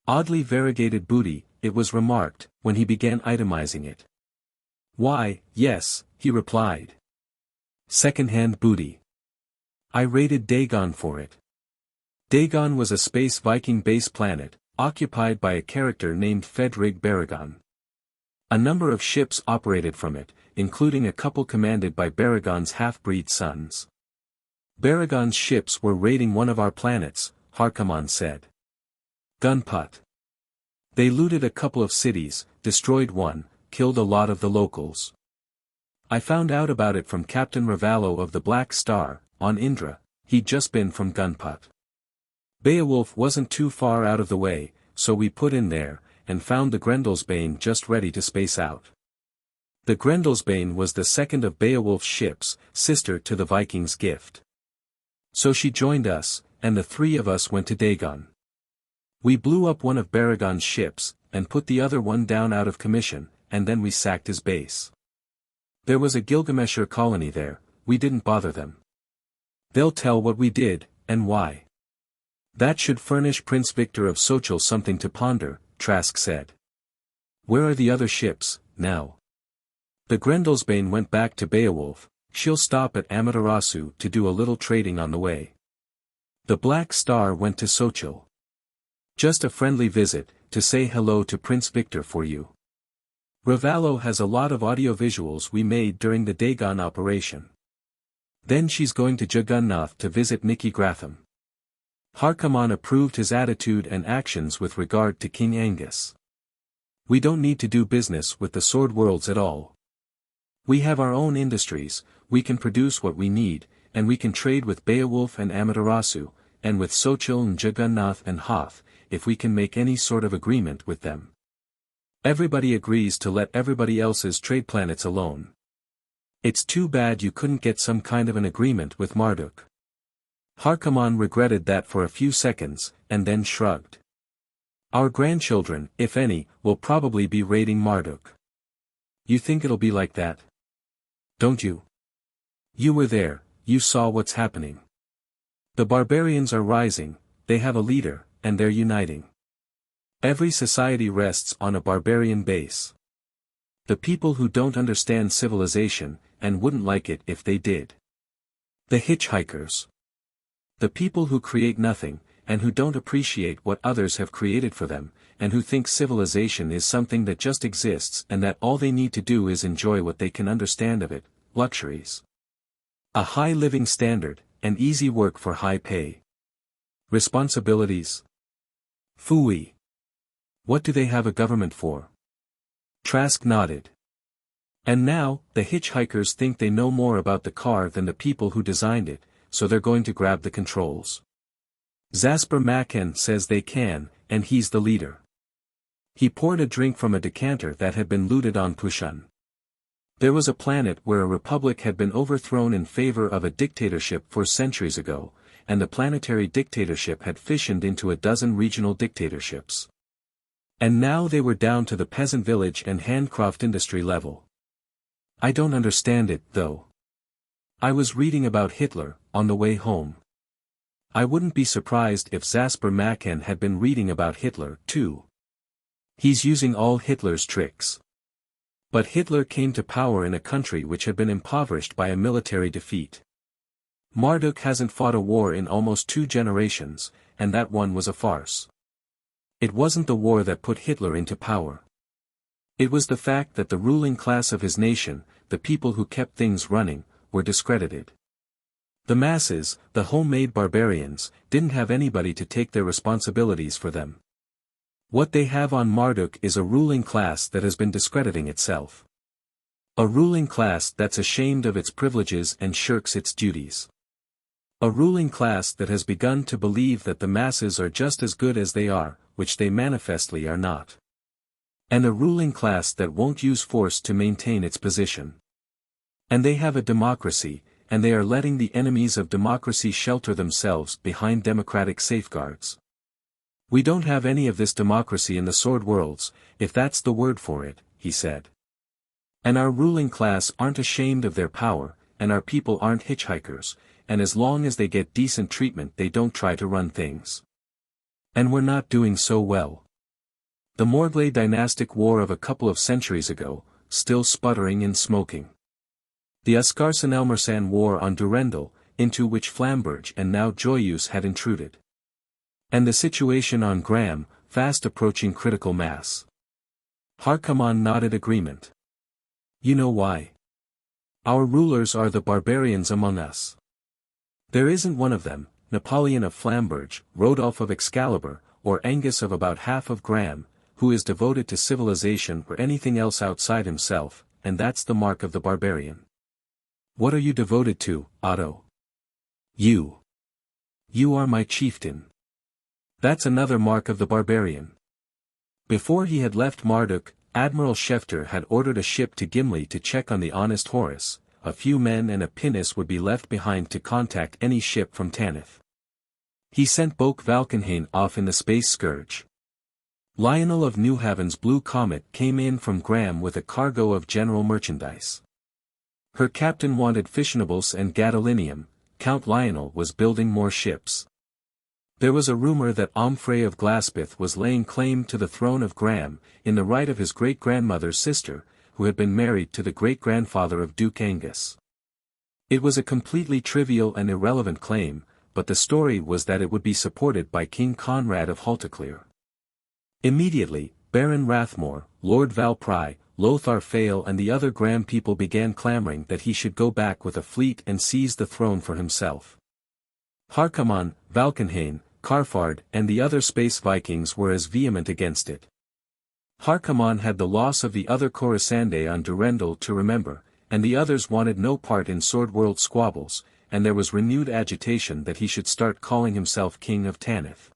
Oddly variegated booty, it was remarked, when he began itemizing it. Why, yes, he replied. Second-hand booty. I raided Dagon for it. Dagon was a Space Viking base planet, occupied by a character named Fedrig Baragon. A number of ships operated from it, including a couple commanded by Baragon's half-breed sons. Baragon's ships were raiding one of our planets, Harkaman said. Gunput. They looted a couple of cities, destroyed one, killed a lot of the locals. I found out about it from Captain Ravallo of the Black Star, on Indra. He'd just been from Gunput. Beowulf wasn't too far out of the way, so we put in there, and found the Grendelsbane just ready to space out. The Grendelsbane was the second of Beowulf's ships, sister to the Viking's gift. So she joined us, and the three of us went to Dagon. We blew up one of Baragon's ships, and put the other one down out of commission, and then we sacked his base. There was a Gilgamesher colony there, we didn't bother them. They'll tell what we did, and why. That should furnish Prince Victor of Sochel something to ponder, Trask said. Where are the other ships, now? The Grendelsbane went back to Beowulf. She'll stop at Amaterasu to do a little trading on the way. The Black Star went to Sochel. Just a friendly visit, to say hello to Prince Victor for you. Ravallo has a lot of audiovisuals we made during the Dagon operation. Then she's going to Juggernaut to visit Mickey Gratham. Harkaman approved his attitude and actions with regard to King Angus. We don't need to do business with the Sword Worlds at all. We have our own industries, we can produce what we need, and we can trade with Beowulf and Amaterasu, and with Sochel and Juggernaut and Hoth, if we can make any sort of agreement with them. Everybody agrees to let everybody else's trade planets alone. It's too bad you couldn't get some kind of an agreement with Marduk. Harkaman regretted that for a few seconds, and then shrugged. Our grandchildren, if any, will probably be raiding Marduk. You think it'll be like that? Don't you? You were there, you saw what's happening. The barbarians are rising, they have a leader, and they're uniting. Every society rests on a barbarian base. The people who don't understand civilization, and wouldn't like it if they did. The hitchhikers. The people who create nothing, and who don't appreciate what others have created for them, and who think civilization is something that just exists and that all they need to do is enjoy what they can understand of it, luxuries. A high living standard, and easy work for high pay. Responsibilities? Phooey. What do they have a government for? Trask nodded. And now, the hitchhikers think they know more about the car than the people who designed it, so they're going to grab the controls. Zasper Maken says they can, and he's the leader. He poured a drink from a decanter that had been looted on Pushan. There was a planet where a republic had been overthrown in favor of a dictatorship 4 centuries ago, and the planetary dictatorship had fissioned into a dozen regional dictatorships. And now they were down to the peasant village and handcraft industry level. I don't understand it, though. I was reading about Hitler, on the way home. I wouldn't be surprised if Zasper Machen had been reading about Hitler, too. He's using all Hitler's tricks. But Hitler came to power in a country which had been impoverished by a military defeat. Marduk hasn't fought a war in almost 2 generations, and that one was a farce. It wasn't the war that put Hitler into power. It was the fact that the ruling class of his nation, the people who kept things running, were discredited. The masses, the homemade barbarians, didn't have anybody to take their responsibilities for them. What they have on Marduk is a ruling class that has been discrediting itself. A ruling class that's ashamed of its privileges and shirks its duties. A ruling class that has begun to believe that the masses are just as good as they are, which they manifestly are not. And a ruling class that won't use force to maintain its position. And they have a democracy, and they are letting the enemies of democracy shelter themselves behind democratic safeguards. We don't have any of this democracy in the Sword Worlds, if that's the word for it, he said. And our ruling class aren't ashamed of their power, and our people aren't hitchhikers, and as long as they get decent treatment they don't try to run things. And we're not doing so well. The Morglay dynastic war of a couple of centuries ago, still sputtering and smoking. The Ascarsen-Elmersan war on Durendal, into which Flamberge and now Joyeuse had intruded. And the situation on Graham, fast approaching critical mass. Harkaman nodded agreement. You know why? Our rulers are the barbarians among us. There isn't one of them, Napoleon of Flamberge, Rodolphe of Excalibur, or Angus of about half of Graham, who is devoted to civilization or anything else outside himself, and that's the mark of the barbarian. What are you devoted to, Otto? You. You are my chieftain. That's another mark of the barbarian. Before he had left Marduk, Admiral Schefter had ordered a ship to Gimli to check on the honest Horus. A few men and a pinnace would be left behind to contact any ship from Tanith. He sent Boke Valkenhayn off in the Space Scourge. Lionel of Newhaven's Blue Comet came in from Graham with a cargo of general merchandise. Her captain wanted fissionables and gadolinium. Count Lionel was building more ships. There was a rumor that Omfrey of Glaspeth was laying claim to the throne of Graham, in the right of his great-grandmother's sister, who had been married to the great-grandfather of Duke Angus. It was a completely trivial and irrelevant claim, but the story was that it would be supported by King Conrad of Haltaclear. Immediately, Baron Rathmore, Lord Valpry, Lothar Fail and the other Graham people began clamoring that he should go back with a fleet and seize the throne for himself. Harkaman, Valkenhayn, Karfard and the other Space Vikings were as vehement against it. Harkaman had the loss of the other Coruscandi on Durendal to remember, and the others wanted no part in Sword World squabbles, and there was renewed agitation that he should start calling himself King of Tanith.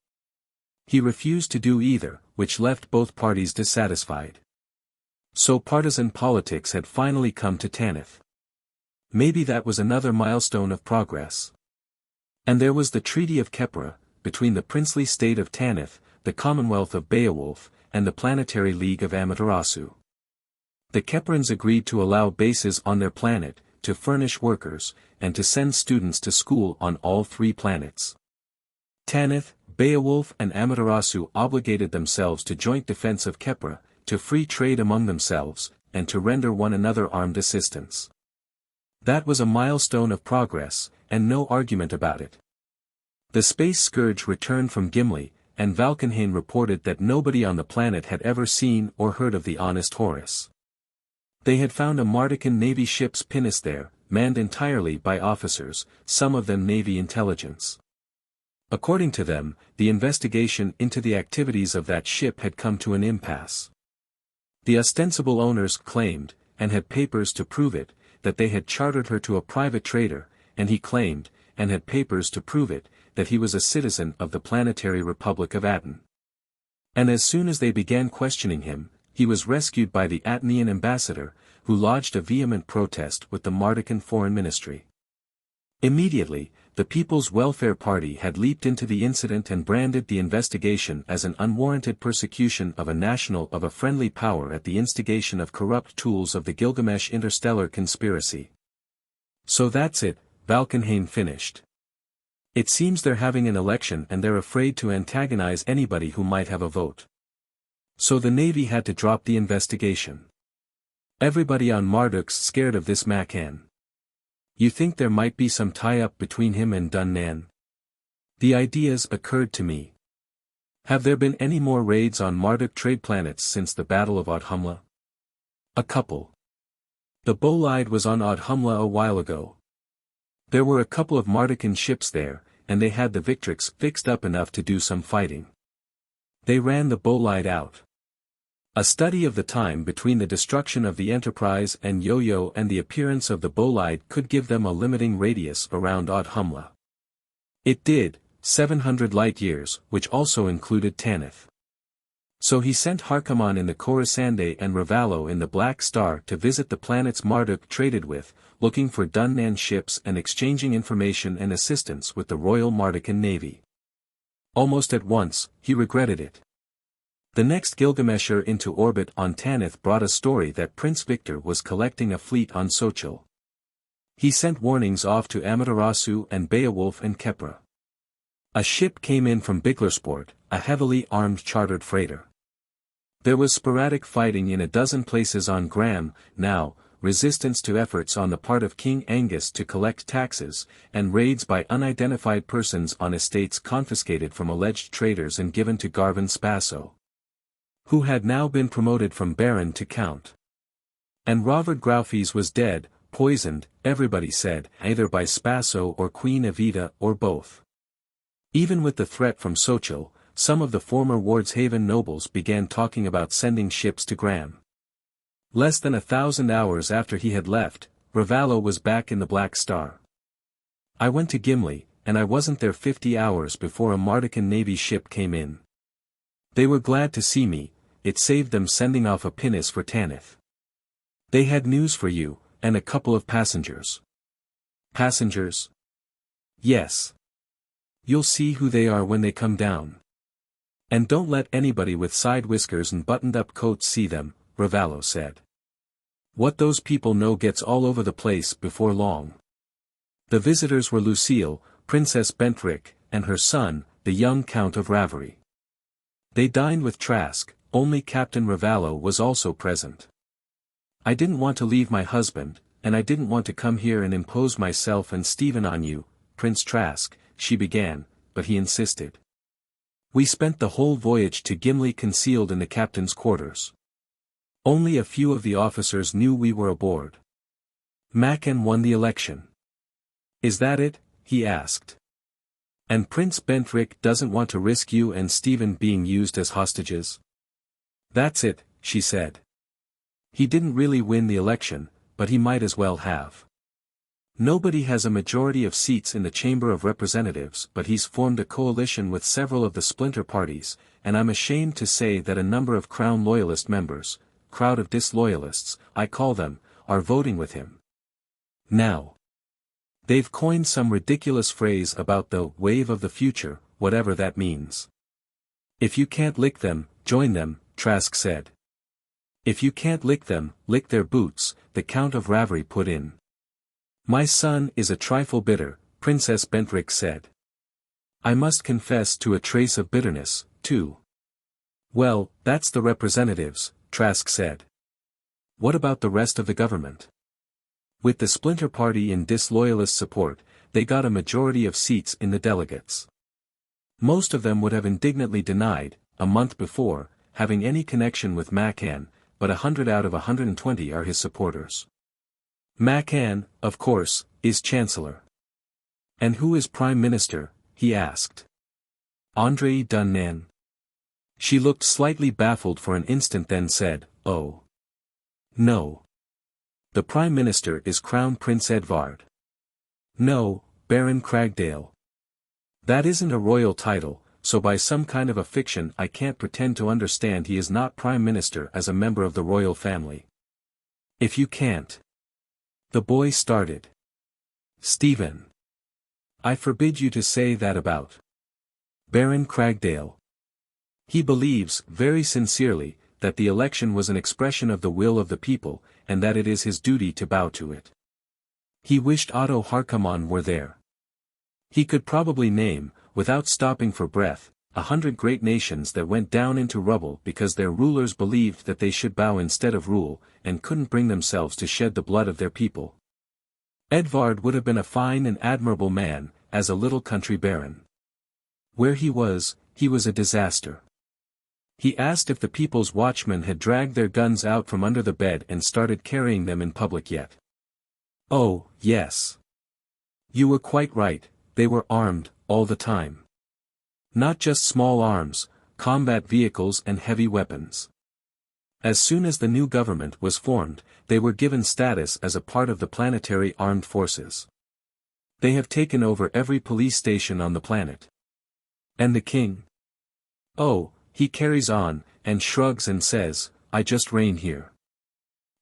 He refused to do either, which left both parties dissatisfied. So partisan politics had finally come to Tanith. Maybe that was another milestone of progress. And there was the Treaty of Kepra, between the princely state of Tanith, the Commonwealth of Beowulf, and the Planetary League of Amaterasu. The Keprans agreed to allow bases on their planet, to furnish workers, and to send students to school on all 3 planets. Tanith, Beowulf and Amaterasu obligated themselves to joint defense of Kepra, to free trade among themselves, and to render one another armed assistance. That was a milestone of progress, and no argument about it. The Space Scourge returned from Gimli, and Valkenhayn reported that nobody on the planet had ever seen or heard of the honest Horus. They had found a Mardican Navy ship's pinnace there, manned entirely by officers, some of them Navy intelligence. According to them, the investigation into the activities of that ship had come to an impasse. The ostensible owners claimed, and had papers to prove it, that they had chartered her to a private trader, and he claimed, and had papers to prove it, that he was a citizen of the Planetary Republic of Aten. And as soon as they began questioning him, he was rescued by the Atenian ambassador, who lodged a vehement protest with the Mardican Foreign Ministry. Immediately, the People's Welfare Party had leaped into the incident and branded the investigation as an unwarranted persecution of a national of a friendly power at the instigation of corrupt tools of the Gilgamesh interstellar conspiracy. So that's it, Valkenhayn finished. It seems they're having an election and they're afraid to antagonize anybody who might have a vote. So the Navy had to drop the investigation. Everybody on Marduk's scared of this Macan. You think there might be some tie-up between him and Dunnan? The ideas occurred to me. Have there been any more raids on Marduk trade planets since the Battle of Audhumla? A couple. The Bolide was on Audhumla a while ago. There were a couple of Mardukan ships there, and they had the Victrix fixed up enough to do some fighting. They ran the Bolide out. A study of the time between the destruction of the Enterprise and Yo-Yo and the appearance of the Bolide could give them a limiting radius around Audhumla. It did, 700 light-years, which also included Tanith. So he sent Harkaman in the Coruscant and Ravallo in the Black Star to visit the planets Marduk traded with, looking for Dunnan ships and exchanging information and assistance with the Royal Mardukan Navy. Almost at once, he regretted it. The next Gilgamesher into orbit on Tanith brought a story that Prince Victor was collecting a fleet on Sochil. He sent warnings off to Amaterasu and Beowulf and Kepra. A ship came in from Biglersport, a heavily armed chartered freighter. There was sporadic fighting in a dozen places on Gram, now, resistance to efforts on the part of King Angus to collect taxes, and raids by unidentified persons on estates confiscated from alleged traders and given to Garvin Spasso, who had now been promoted from Baron to Count. And Robert Graufes was dead, poisoned, everybody said, either by Spasso or Queen Evita or both. Even with the threat from Sochil, some of the former Wardshaven nobles began talking about sending ships to Gram. Less than 1,000 hours after he had left, Ravallo was back in the Black Star. I went to Gimli, and I wasn't there 50 hours before a Mardukan Navy ship came in. They were glad to see me, it saved them sending off a pinnace for Tanith. They had news for you, and a couple of passengers. Passengers? Yes. You'll see who they are when they come down. And don't let anybody with side whiskers and buttoned-up coats see them, Ravallo said. What those people know gets all over the place before long. The visitors were Lucille, Princess Bentrick, and her son, the young Count of Ravery. They dined with Trask, only Captain Ravallo was also present. I didn't want to leave my husband, and I didn't want to come here and impose myself and Stephen on you, Prince Trask, she began, but he insisted. We spent the whole voyage to Gimli concealed in the captain's quarters. Only a few of the officers knew we were aboard. Macan won the election. Is that it? He asked. And Prince Bentrick doesn't want to risk you and Stephen being used as hostages? That's it, she said. He didn't really win the election, but he might as well have. Nobody has a majority of seats in the Chamber of Representatives, but he's formed a coalition with several of the splinter parties, and I'm ashamed to say that a number of Crown Loyalist members, crowd of disloyalists, I call them, are voting with him. Now. They've coined some ridiculous phrase about the wave of the future, whatever that means. If you can't lick them, join them, Trask said. If you can't lick them, lick their boots, the Count of Ravery put in. My son is a trifle bitter, Princess Bentrick said. I must confess to a trace of bitterness, too. Well, that's the representatives, Trask said. What about the rest of the government? With the splinter party in disloyalist support, they got a majority of seats in the delegates. Most of them would have indignantly denied, a month before, having any connection with Macan, but 100 out of 120 are his supporters. Macan, of course, is Chancellor. And who is Prime Minister? He asked. Andray Dunnan. She looked slightly baffled for an instant then said, oh. No. The Prime Minister is Crown Prince Edvard. No, Baron Cragdale. That isn't a royal title, so by some kind of a fiction I can't pretend to understand he is not Prime Minister as a member of the royal family. If you can't. The boy started. Stephen. I forbid you to say that about Baron Cragdale. He believes, very sincerely, that the election was an expression of the will of the people, and that it is his duty to bow to it. He wished Otto Harkaman were there. He could probably name, without stopping for breath, 100 great nations that went down into rubble because their rulers believed that they should bow instead of rule, and couldn't bring themselves to shed the blood of their people. Edvard would have been a fine and admirable man, as a little country baron. Where he was a disaster. He asked if the people's watchmen had dragged their guns out from under the bed and started carrying them in public yet. Oh, yes. You were quite right, they were armed, all the time. Not just small arms, combat vehicles and heavy weapons. As soon as the new government was formed, they were given status as a part of the planetary armed forces. They have taken over every police station on the planet. And the king? Oh, he carries on, and shrugs and says, I just reign here.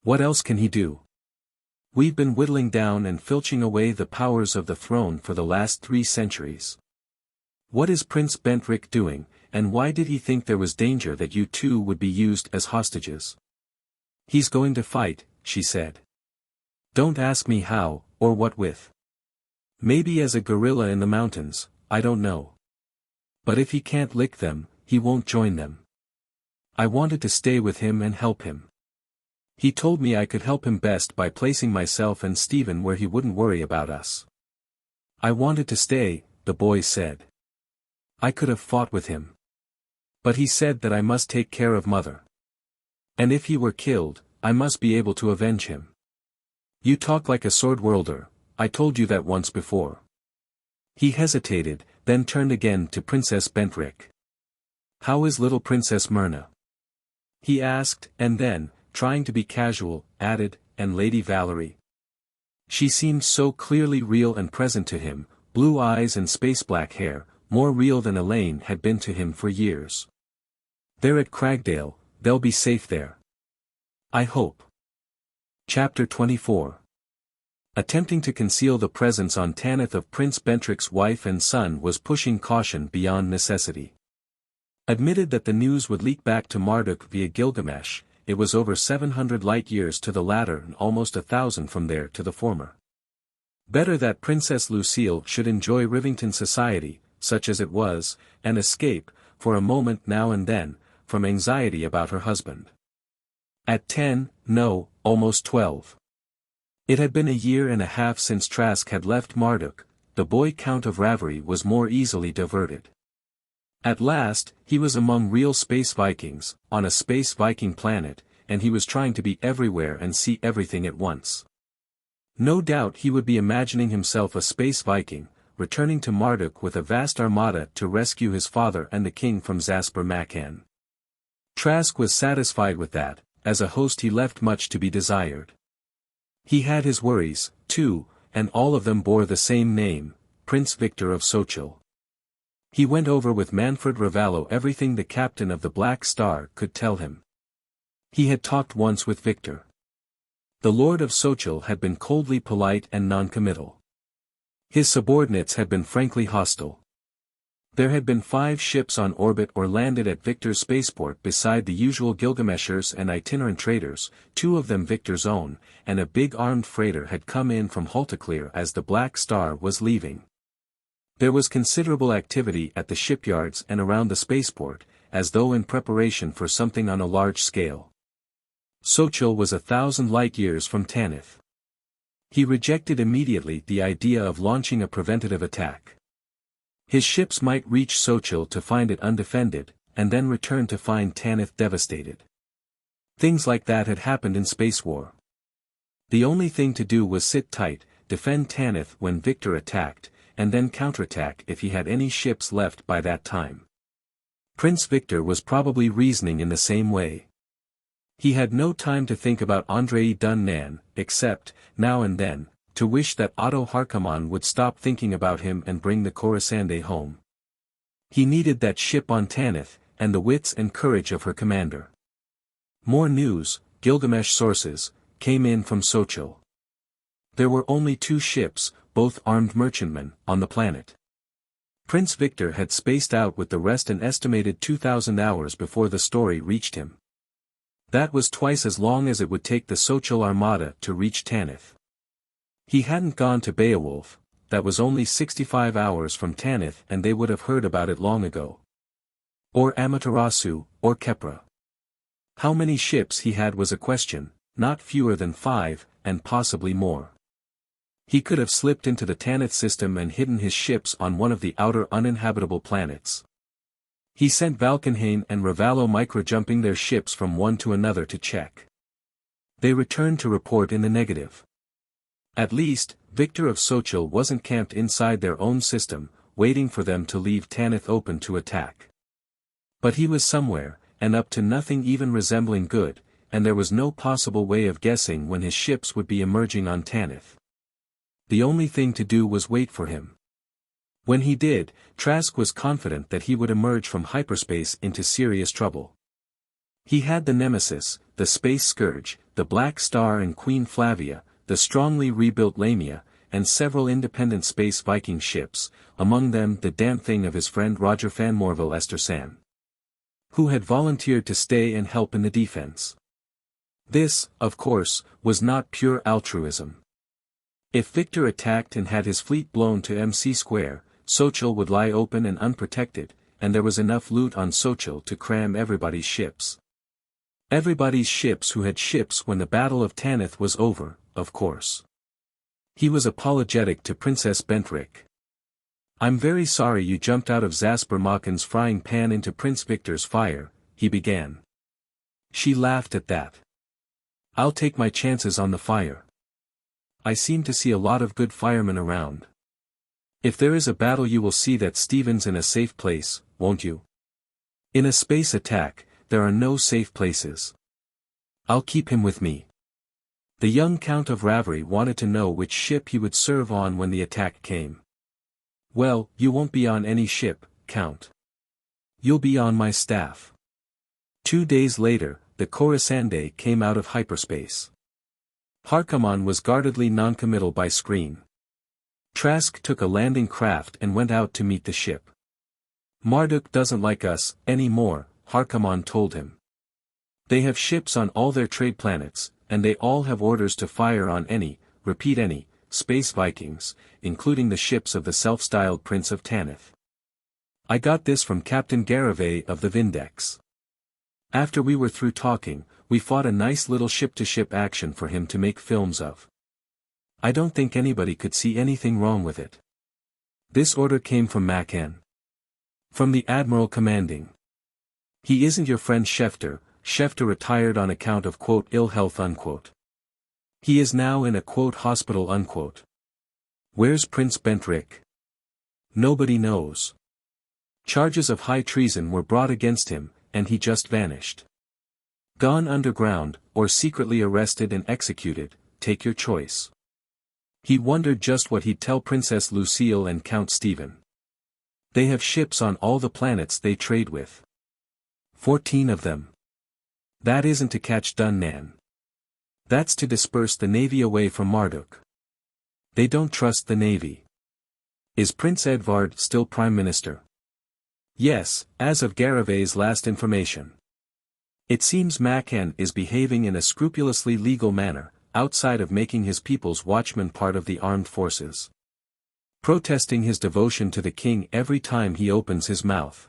What else can he do? We've been whittling down and filching away the powers of the throne for the last 3 centuries. What is Prince Bentrick doing, and why did he think there was danger that you two would be used as hostages? He's going to fight, she said. Don't ask me how, or what with. Maybe as a gorilla in the mountains, I don't know. But if he can't lick them, he won't join them. I wanted to stay with him and help him. He told me I could help him best by placing myself and Stephen where he wouldn't worry about us. I wanted to stay, the boy said. I could have fought with him. But he said that I must take care of Mother. And if he were killed, I must be able to avenge him. You talk like a sword-worlder, I told you that once before. He hesitated, then turned again to Princess Bentrick. How is little Princess Myrna? He asked, and then, trying to be casual, added, and Lady Valerie. She seemed so clearly real and present to him, blue eyes and space-black hair, more real than Elaine had been to him for years. They're at Cragdale, they'll be safe there. I hope. Chapter 24. Attempting to conceal the presence on Tanith of Prince Bentrick's wife and son was pushing caution beyond necessity. Admitted that the news would leak back to Marduk via Gilgamesh, it was over 700 light-years to the latter and almost 1,000 from there to the former. Better that Princess Lucille should enjoy Rivington society, such as it was, and escape, for a moment now and then, from anxiety about her husband. At 10, no, almost 12. It had been a year and a half since Trask had left Marduk, the boy Count of Ravery was more easily diverted. At last, he was among real Space Vikings, on a Space Viking planet, and he was trying to be everywhere and see everything at once. No doubt he would be imagining himself a Space Viking, returning to Marduk with a vast armada to rescue his father and the king from Zasper Makan. Trask was satisfied with that, as a host he left much to be desired. He had his worries, too, and all of them bore the same name, Prince Victor of Sochil. He went over with Manfred Ravallo everything the captain of the Black Star could tell him. He had talked once with Victor. The Lord of Sochil had been coldly polite and non-committal. His subordinates had been frankly hostile. There had been 5 ships on orbit or landed at Victor's spaceport beside the usual Gilgameshers and itinerant traders, 2 of them Victor's own, and a big armed freighter had come in from Haltaclear as the Black Star was leaving. There was considerable activity at the shipyards and around the spaceport, as though in preparation for something on a large scale. Sochil was 1,000 light-years from Tanith. He rejected immediately the idea of launching a preventative attack. His ships might reach Sochil to find it undefended, and then return to find Tanith devastated. Things like that had happened in space war. The only thing to do was sit tight, defend Tanith when Victor attacked, and then counterattack if he had any ships left by that time. Prince Victor was probably reasoning in the same way. He had no time to think about Andray Dunnan, except, now and then, to wish that Otto Harkaman would stop thinking about him and bring the Coruscant home. He needed that ship on Tanith, and the wits and courage of her commander. More news, Gilgamesh sources, came in from Sochil. There were only 2 ships, both armed merchantmen, on the planet. Prince Victor had spaced out with the rest an estimated 2,000 hours before the story reached him. That was twice as long as it would take the Sochil armada to reach Tanith. He hadn't gone to Beowulf, that was only 65 hours from Tanith and they would have heard about it long ago. Or Amaterasu, or Kepra. How many ships he had was a question, not fewer than 5, and possibly more. He could have slipped into the Tanith system and hidden his ships on one of the outer uninhabitable planets. He sent Valkenhayn and Ravallo micro-jumping their ships from one to another to check. They returned to report in the negative. At least, Victor of Sochil wasn't camped inside their own system, waiting for them to leave Tanith open to attack. But he was somewhere, and up to nothing even resembling good, and there was no possible way of guessing when his ships would be emerging on Tanith. The only thing to do was wait for him. When he did, Trask was confident that he would emerge from hyperspace into serious trouble. He had the Nemesis, the Space Scourge, the Black Star and Queen Flavia, the strongly rebuilt Lamia, and several independent Space Viking ships, among them the damn thing of his friend Roger Fanmorville Estersan, who had volunteered to stay and help in the defense. This, of course, was not pure altruism. If Victor attacked and had his fleet blown to MC², Sochil would lie open and unprotected, and there was enough loot on Sochil to cram everybody's ships. Everybody's ships who had ships when the Battle of Tanith was over, of course. He was apologetic to Princess Bentrick. "I'm very sorry you jumped out of Zasper Machen's frying pan into Prince Victor's fire," he began. She laughed at that. "I'll take my chances on the fire. I seem to see a lot of good firemen around. If there is a battle you will see that Stephen's in a safe place, won't you? In a space attack, there are no safe places. I'll keep him with me." The young Count of Ravery wanted to know which ship he would serve on when the attack came. "Well, you won't be on any ship, Count. You'll be on my staff." 2 days later, the Coruscant came out of hyperspace. Harkaman was guardedly noncommittal by screen. Trask took a landing craft and went out to meet the ship. "Marduk doesn't like us, anymore," Harkaman told him. "They have ships on all their trade planets, and they all have orders to fire on any, repeat any, Space Vikings, including the ships of the self-styled Prince of Tanith. I got this from Captain Garavay of the Vindex. After we were through talking, we fought a nice little ship-to-ship action for him to make films of. I don't think anybody could see anything wrong with it. This order came from Machen. From the Admiral commanding. He isn't your friend Schefter. Schefter retired on account of quote ill health unquote. He is now in a quote hospital unquote. Where's Prince Bentrick? Nobody knows. Charges of high treason were brought against him, and he just vanished. Gone underground, or secretly arrested and executed, take your choice." He wondered just what he'd tell Princess Lucille and Count Stephen. They have ships on all the planets they trade with. 14 of them. That isn't to catch Dunnan. That's to disperse the navy away from Marduk. They don't trust the navy. Is Prince Edvard still Prime Minister? Yes, as of Garavay's last information. It seems Machen is behaving in a scrupulously legal manner, outside of making his people's watchman part of the armed forces. Protesting his devotion to the king every time he opens his mouth.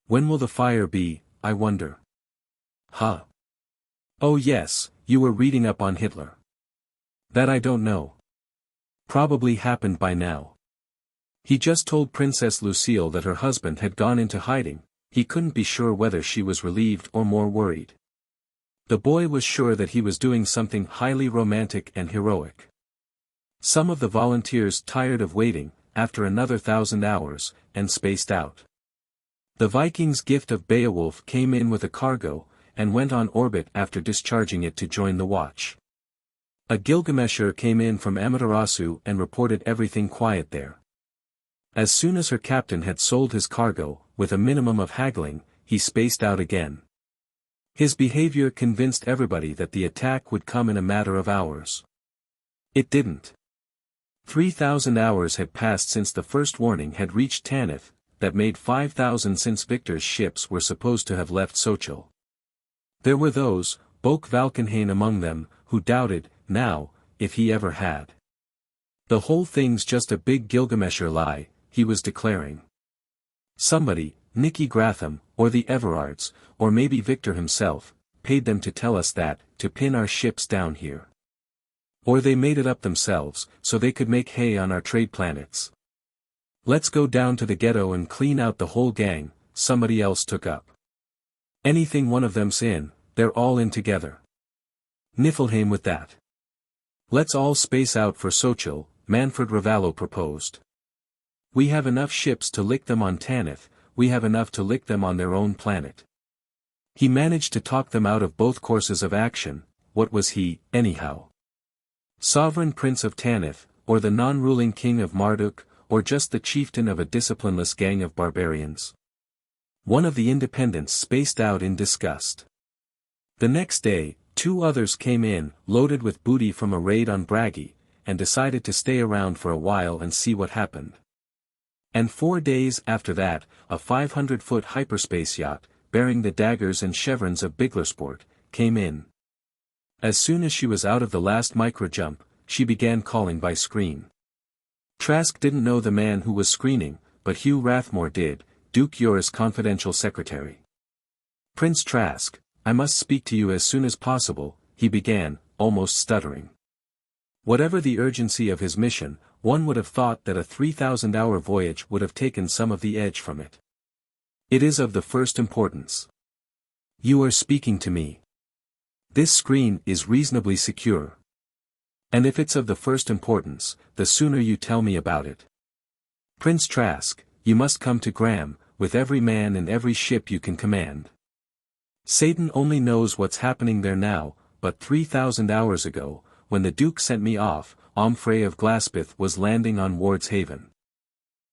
When will the fire be, I wonder? Huh. Oh yes, you were reading up on Hitler. That I don't know. Probably happened by now. He just told Princess Lucille that her husband had gone into hiding. He couldn't be sure whether she was relieved or more worried. The boy was sure that he was doing something highly romantic and heroic. Some of the volunteers tired of waiting, after another 1,000 hours, and spaced out. The Vikings' gift of Beowulf came in with a cargo, and went on orbit after discharging it to join the watch. A Gilgamesher came in from Amaterasu and reported everything quiet there. As soon as her captain had sold his cargo, with a minimum of haggling, he spaced out again. His behavior convinced everybody that the attack would come in a matter of hours. It didn't. 3,000 hours had passed since the first warning had reached Tanith, that made 5,000 since Victor's ships were supposed to have left Sochil. There were those, Boke Valkenhayn among them, who doubted, now, if he ever had. The whole thing's just a big Gilgamesher lie, he was declaring. Somebody, Nicky Gratham, or the Everards, or maybe Victor himself, paid them to tell us that, to pin our ships down here. Or they made it up themselves, so they could make hay on our trade planets. Let's go down to the ghetto and clean out the whole gang, somebody else took up. Anything one of them's in, they're all in together. Niflheim with that. Let's all space out for Sochil, Manfred Ravallo proposed. We have enough ships to lick them on Tanith, we have enough to lick them on their own planet. He managed to talk them out of both courses of action. What was he, anyhow? Sovereign Prince of Tanith, or the non-ruling King of Marduk, or just the chieftain of a disciplineless gang of barbarians? One of the independents spaced out in disgust. The next day, 2 others came in, loaded with booty from a raid on Bragi, and decided to stay around for a while and see what happened. And 4 days after that, a 500-foot hyperspace yacht, bearing the daggers and chevrons of Biglersport, came in. As soon as she was out of the last micro-jump, she began calling by screen. Trask didn't know the man who was screening, but Hugh Rathmore did, Duke Yoris' confidential secretary. Prince Trask, I must speak to you as soon as possible, he began, almost stuttering. Whatever the urgency of his mission, one would have thought that a 3,000-hour voyage would have taken some of the edge from it. It is of the first importance. You are speaking to me. This screen is reasonably secure. And if it's of the first importance, the sooner you tell me about it. Prince Trask, you must come to Graham, with every man and every ship you can command. Satan only knows what's happening there now, but 3,000 hours ago, when the Duke sent me off, Omfrey of Glaspeth was landing on Wardshaven.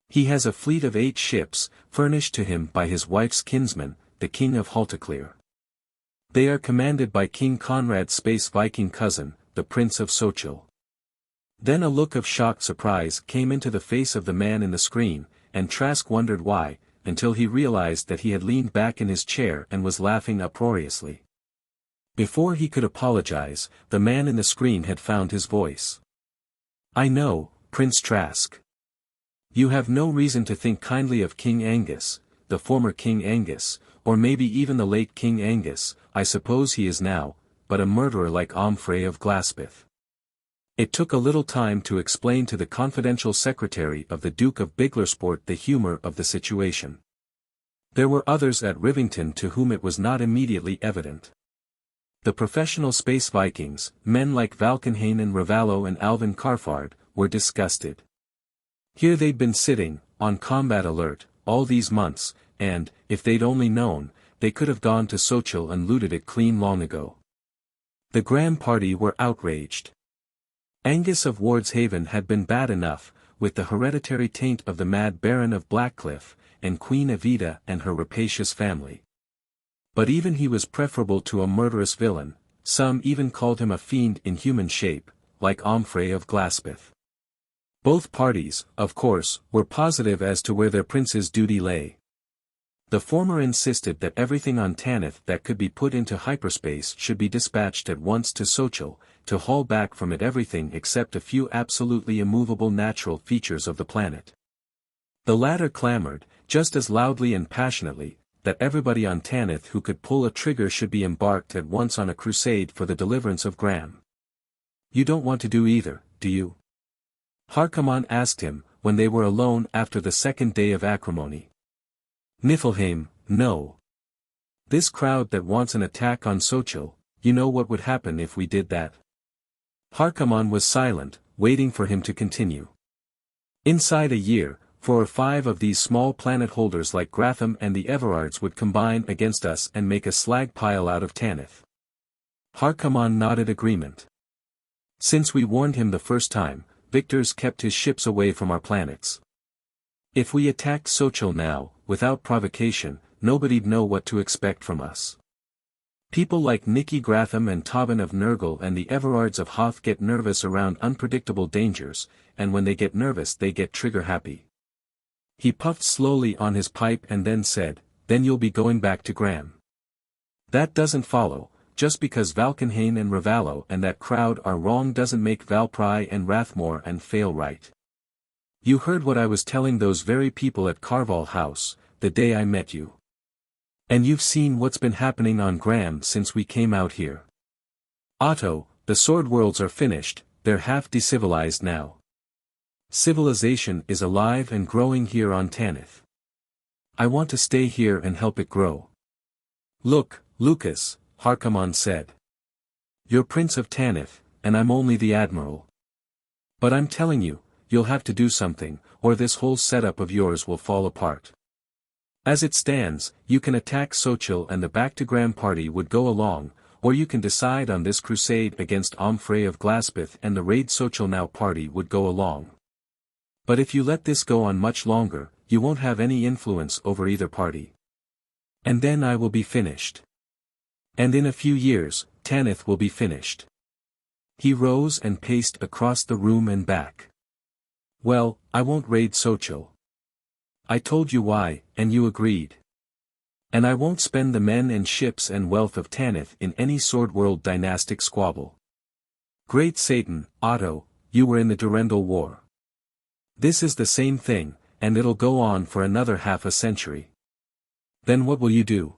He has a fleet of 8 ships, furnished to him by his wife's kinsman, the King of Haltaclear. They are commanded by King Conrad's Space Viking cousin, the Prince of Sochil. Then a look of shocked surprise came into the face of the man in the screen, and Trask wondered why, until he realized that he had leaned back in his chair and was laughing uproariously. Before he could apologize, the man in the screen had found his voice. I know, Prince Trask. You have no reason to think kindly of King Angus, the former King Angus, or maybe even the late King Angus, I suppose he is now, but a murderer like Omfrey of Glaspeth. It took a little time to explain to the confidential secretary of the Duke of Biglersport the humor of the situation. There were others at Rivington to whom it was not immediately evident. The professional Space Vikings, men like Valkenhayn Ravallo and Alvin Carfard, were disgusted. Here they'd been sitting, on combat alert, all these months, and, if they'd only known, they could have gone to Sochil and looted it clean long ago. The Graham party were outraged. Angus of Wardshaven had been bad enough, with the hereditary taint of the mad Baron of Blackcliff, and Queen Evita and her rapacious family. But even he was preferable to a murderous villain, some even called him a fiend in human shape, like Omfrey of Glaspeth. Both parties, of course, were positive as to where their prince's duty lay. The former insisted that everything on Tanith that could be put into hyperspace should be dispatched at once to Sochil, to haul back from it everything except a few absolutely immovable natural features of the planet. The latter clamored, just as loudly and passionately, that everybody on Tanith who could pull a trigger should be embarked at once on a crusade for the deliverance of Graham. You don't want to do either, do you? Harkaman asked him, when they were alone after the second day of acrimony. Niflheim, no. This crowd that wants an attack on Sochil, you know what would happen if we did that? Harkaman was silent, waiting for him to continue. Inside a year, 4 or 5 of these small planet holders like Gratham and the Everards would combine against us and make a slag pile out of Tanith. Harkaman nodded agreement. Since we warned him the first time, Victor's kept his ships away from our planets. If we attacked Sochil now, without provocation, nobody'd know what to expect from us. People like Nicky Gratham and Tobin of Nurgle and the Everards of Hoth get nervous around unpredictable dangers, and when they get nervous they get trigger-happy. He puffed slowly on his pipe and then said, then you'll be going back to Graham. That doesn't follow, just because Valkenhayn and Ravallo and that crowd are wrong doesn't make Valpry and Rathmore and Fail right. You heard what I was telling those very people at Karvall House, the day I met you. And you've seen what's been happening on Graham since we came out here. Otto, the sword worlds are finished, they're half decivilized now. Civilization is alive and growing here on Tanith. I want to stay here and help it grow. Look, Lucas, Harkaman said. You're Prince of Tanith, and I'm only the Admiral. But I'm telling you, you'll have to do something, or this whole setup of yours will fall apart. As it stands, you can attack Xochitl and the Back-to-Graham party would go along, or you can decide on this crusade against Omfrey of Glaspeth and the Raid Xochitl now party would go along. But if you let this go on much longer, you won't have any influence over either party. And then I will be finished. And in a few years, Tanith will be finished. He rose and paced across the room and back. Well, I won't raid Xochitl. I told you why, and you agreed. And I won't spend the men and ships and wealth of Tanith in any Sword World dynastic squabble. Great Satan, Otto, you were in the Durendal War. This is the same thing, and it'll go on for another half a century. Then what will you do?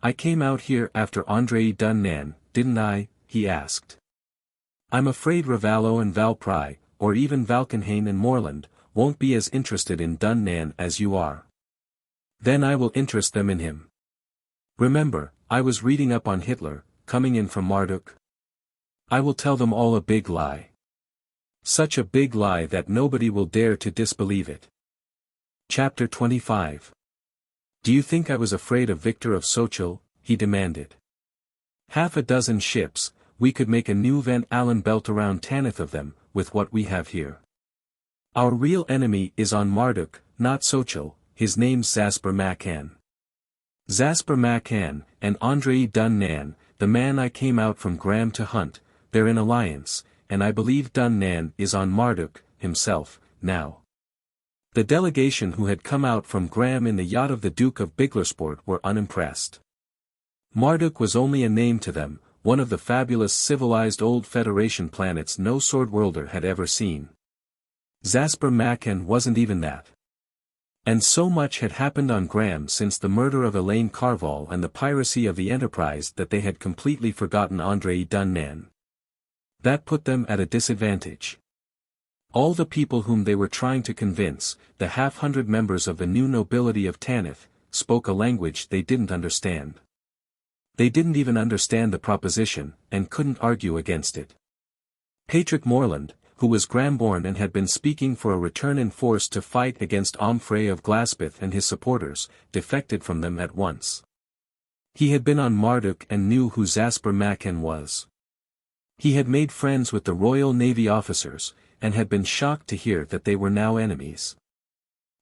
I came out here after Andray Dunnan, didn't I? He asked. I'm afraid Ravallo and Valpry, or even Valkenhayn and Moorland, won't be as interested in Dunnan as you are. Then I will interest them in him. Remember, I was reading up on Hitler, coming in from Marduk. I will tell them all a big lie. Such a big lie that nobody will dare to disbelieve it. Chapter 25. Do you think I was afraid of Victor of Xochitl? He demanded. Half a dozen ships, we could make a new Van Allen belt around Tanith of them, with what we have here. Our real enemy is on Marduk, not Xochitl, his name's Zasper Macan. Zasper Macan, and Andray Dunnan, the man I came out from Graham to hunt, they're in alliance, and I believe Dunnan is on Marduk, himself, now. The delegation who had come out from Graham in the yacht of the Duke of Biglersport were unimpressed. Marduk was only a name to them, one of the fabulous civilized old Federation planets no sword-worlder had ever seen. Zasper Macan wasn't even that. And so much had happened on Graham since the murder of Elaine Karvall and the piracy of the Enterprise that they had completely forgotten Andray Dunnan. That put them at a disadvantage. All the people whom they were trying to convince, the 100 members of the new nobility of Tanith, spoke a language they didn't understand. They didn't even understand the proposition, and couldn't argue against it. Patrick Moorland, who was Grahamborn and had been speaking for a return in force to fight against Omfrey of Glaspeth and his supporters, defected from them at once. He had been on Marduk and knew who Zasper Macan was. He had made friends with the Royal Navy officers, and had been shocked to hear that they were now enemies.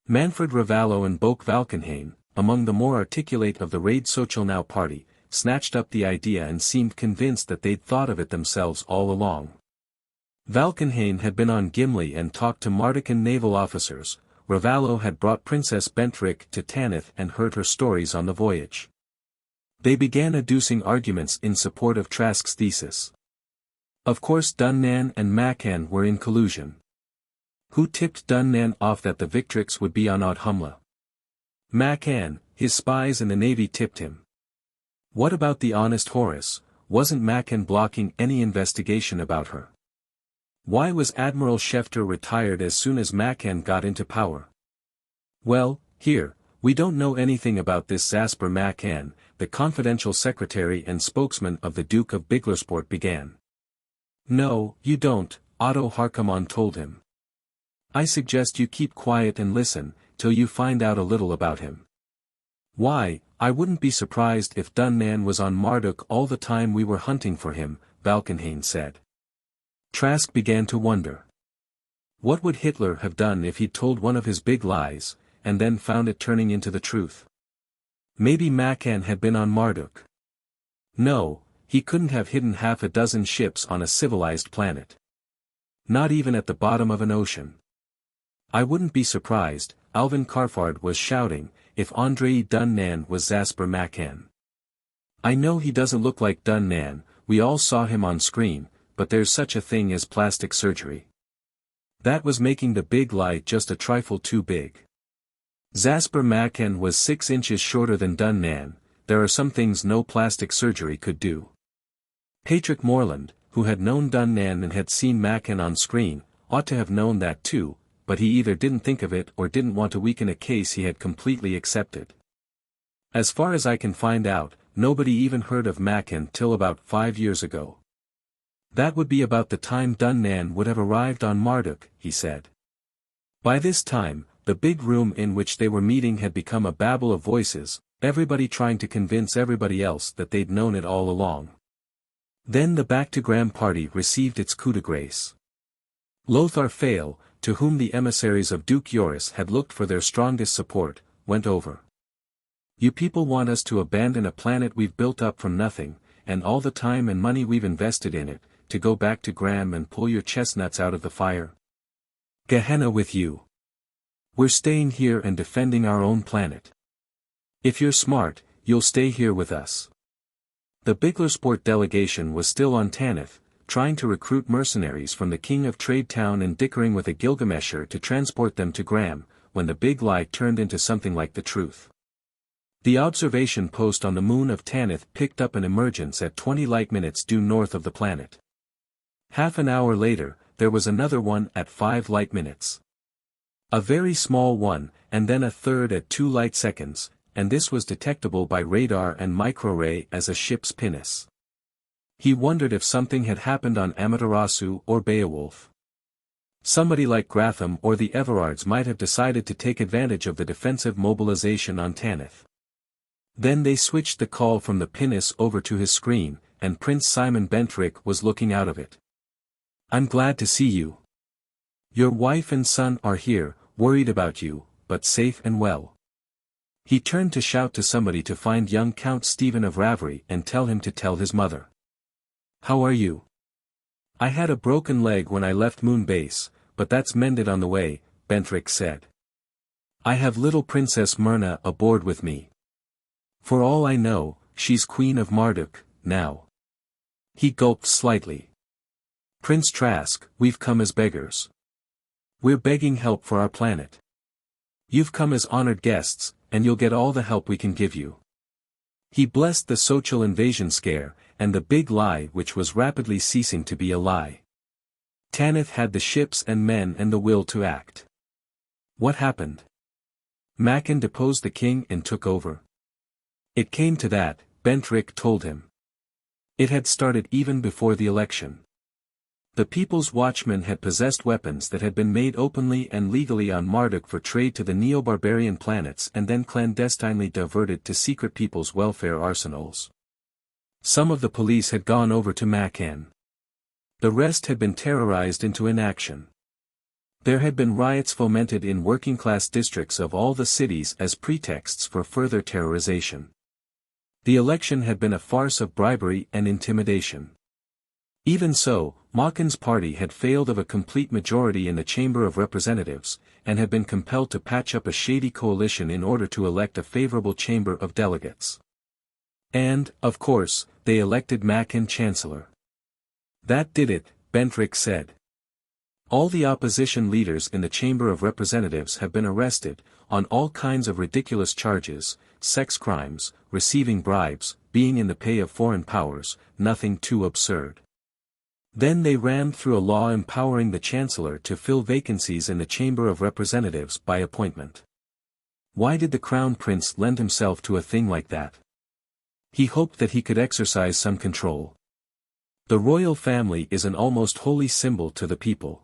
Manfred Ravallo and Boke Valkenhayn, among the more articulate of the Raid Xochitl now party, snatched up the idea and seemed convinced that they'd thought of it themselves all along. Valkenhayn had been on Gimli and talked to Mardican naval officers. Ravallo had brought Princess Bentrick to Tanith and heard her stories on the voyage. They began adducing arguments in support of Trask's thesis. Of course Dunnan and Macan were in collusion. Who tipped Dunnan off that the Victrix would be on Audhumla? Macan, his spies in the navy tipped him. What about the honest Horace? Wasn't Macan blocking any investigation about her? Why was Admiral Schefter retired as soon as Macan got into power? Well, here, we don't know anything about this Zasper Macan, the confidential secretary and spokesman of the Duke of Biglersport began. No, you don't, Otto Harkaman told him. I suggest you keep quiet and listen, till you find out a little about him. Why, I wouldn't be surprised if Dunnan was on Marduk all the time we were hunting for him, Valkenhayn said. Trask began to wonder. What would Hitler have done if he'd told one of his big lies, and then found it turning into the truth? Maybe Macan had been on Marduk. No, he couldn't have hidden half a dozen ships on a civilized planet. Not even at the bottom of an ocean. I wouldn't be surprised, Alvin Carfard was shouting, if Andray Dunnan was Zasper Macan. I know he doesn't look like Dunnan, we all saw him on screen, but there's such a thing as plastic surgery. That was making the big lie just a trifle too big. Zasper Machen was 6 inches shorter than Dunnan, there are some things no plastic surgery could do. Patrick Morland, who had known Dunnan and had seen Machen on screen, ought to have known that too, but he either didn't think of it or didn't want to weaken a case he had completely accepted. As far as I can find out, nobody even heard of Machen till about 5 years ago. That would be about the time Dunnan would have arrived on Marduk, he said. By this time, the big room in which they were meeting had become a babel of voices, everybody trying to convince everybody else that they'd known it all along. Then the back-to-Graham party received its coup de grace. Lothar Fail, to whom the emissaries of Duke Joris had looked for their strongest support, went over. You people want us to abandon a planet we've built up from nothing, and all the time and money we've invested in it, to go back to Graham and pull your chestnuts out of the fire? Gehenna with you. We're staying here and defending our own planet. If you're smart, you'll stay here with us. The Biglersport delegation was still on Tanith, trying to recruit mercenaries from the King of Trade Town and dickering with a Gilgamesher to transport them to Graham, when the big lie turned into something like the truth. The observation post on the moon of Tanith picked up an emergence at 20 light-minutes due north of the planet. Half an hour later, there was another one at 5 light-minutes. A very small one, and then a third at 2 light-seconds, and this was detectable by radar and microray as a ship's pinnace. He wondered if something had happened on Amaterasu or Beowulf. Somebody like Gratham or the Everards might have decided to take advantage of the defensive mobilization on Tanith. Then they switched the call from the pinnace over to his screen, and Prince Simon Bentrick was looking out of it. I'm glad to see you. Your wife and son are here, worried about you, but safe and well. He turned to shout to somebody to find young Count Stephen of Ravery and tell him to tell his mother. How are you? I had a broken leg when I left Moon Base, but that's mended on the way, Bentrick said. I have little Princess Myrna aboard with me. For all I know, she's Queen of Marduk, now. He gulped slightly. Prince Trask, we've come as beggars. We're begging help for our planet. You've come as honored guests, and you'll get all the help we can give you. He blessed the social invasion scare, and the big lie which was rapidly ceasing to be a lie. Tanith had the ships and men and the will to act. What happened? Machen deposed the king and took over. It came to that, Bentrick told him. It had started even before the election. The People's Watchmen had possessed weapons that had been made openly and legally on Marduk for trade to the neo-barbarian planets and then clandestinely diverted to secret people's welfare arsenals. Some of the police had gone over to Machen. The rest had been terrorized into inaction. There had been riots fomented in working-class districts of all the cities as pretexts for further terrorization. The election had been a farce of bribery and intimidation. Even so, Machen's party had failed of a complete majority in the Chamber of Representatives, and had been compelled to patch up a shady coalition in order to elect a favorable Chamber of Delegates. And, of course, they elected Machen Chancellor. That did it, Bentrick said. All the opposition leaders in the Chamber of Representatives have been arrested, on all kinds of ridiculous charges, sex crimes, receiving bribes, being in the pay of foreign powers, nothing too absurd. Then they rammed through a law empowering the Chancellor to fill vacancies in the Chamber of Representatives by appointment. Why did the Crown Prince lend himself to a thing like that? He hoped that he could exercise some control. The royal family is an almost holy symbol to the people.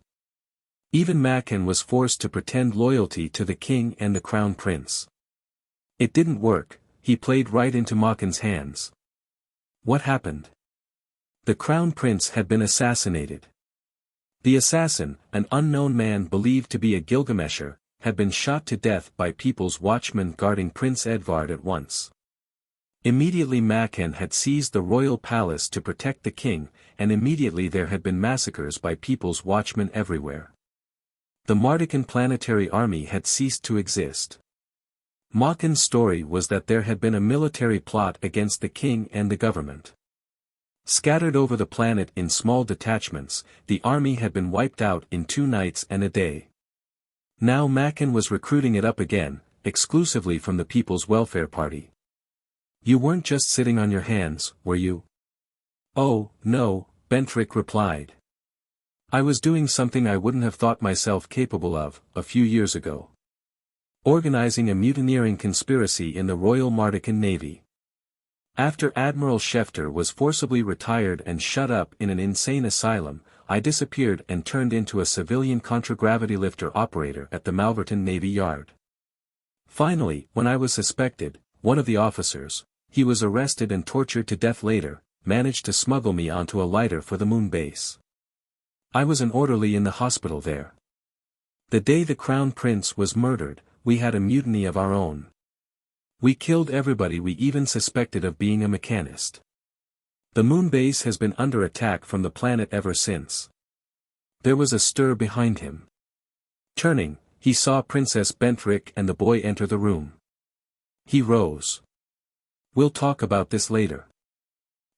Even Machen was forced to pretend loyalty to the king and the Crown Prince. It didn't work, he played right into Machen's hands. What happened? The Crown Prince had been assassinated. The assassin, an unknown man believed to be a Gilgamesher, had been shot to death by People's Watchmen guarding Prince Edvard at once. Immediately Machen had seized the royal palace to protect the king, and immediately there had been massacres by People's Watchmen everywhere. The Mardican planetary army had ceased to exist. Maaken's story was that there had been a military plot against the king and the government. Scattered over the planet in small detachments, the army had been wiped out in 2 nights and a day. Now Maaken was recruiting it up again, exclusively from the People's Welfare Party. You weren't just sitting on your hands, were you? Oh, no, Bentrick replied. I was doing something I wouldn't have thought myself capable of, a few years ago. Organizing a mutineering conspiracy in the Royal Mardican Navy. After Admiral Schefter was forcibly retired and shut up in an insane asylum, I disappeared and turned into a civilian contragravity lifter operator at the Malverton Navy Yard. Finally, when I was suspected, one of the officers, he was arrested and tortured to death later, managed to smuggle me onto a lighter for the moon base. I was an orderly in the hospital there. The day the Crown Prince was murdered, we had a mutiny of our own. We killed everybody we even suspected of being a mechanist. The moon base has been under attack from the planet ever since. There was a stir behind him. Turning, he saw Princess Bentrick and the boy enter the room. He rose. We'll talk about this later.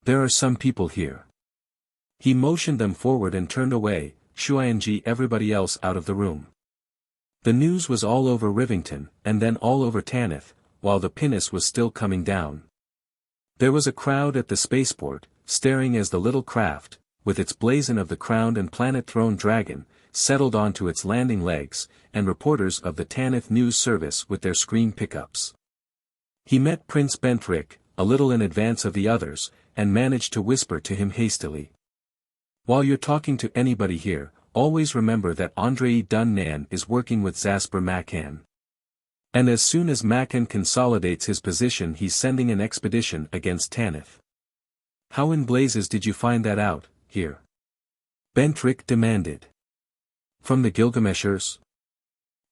There are some people here. He motioned them forward and turned away, shooing everybody else out of the room. The news was all over Rivington, and then all over Tanith, while the pinnace was still coming down. There was a crowd at the spaceport, staring as the little craft, with its blazon of the crowned and planet-throned dragon, settled onto its landing legs, and reporters of the Tanith News Service with their screen pickups. He met Prince Bentrick, a little in advance of the others, and managed to whisper to him hastily. While you're talking to anybody here, always remember that Andray Dunnan is working with Zasper Maaken. And as soon as Maaken consolidates his position, he's sending an expedition against Tanith. How in blazes did you find that out, here? Bentrick demanded. From the Gilgameshers?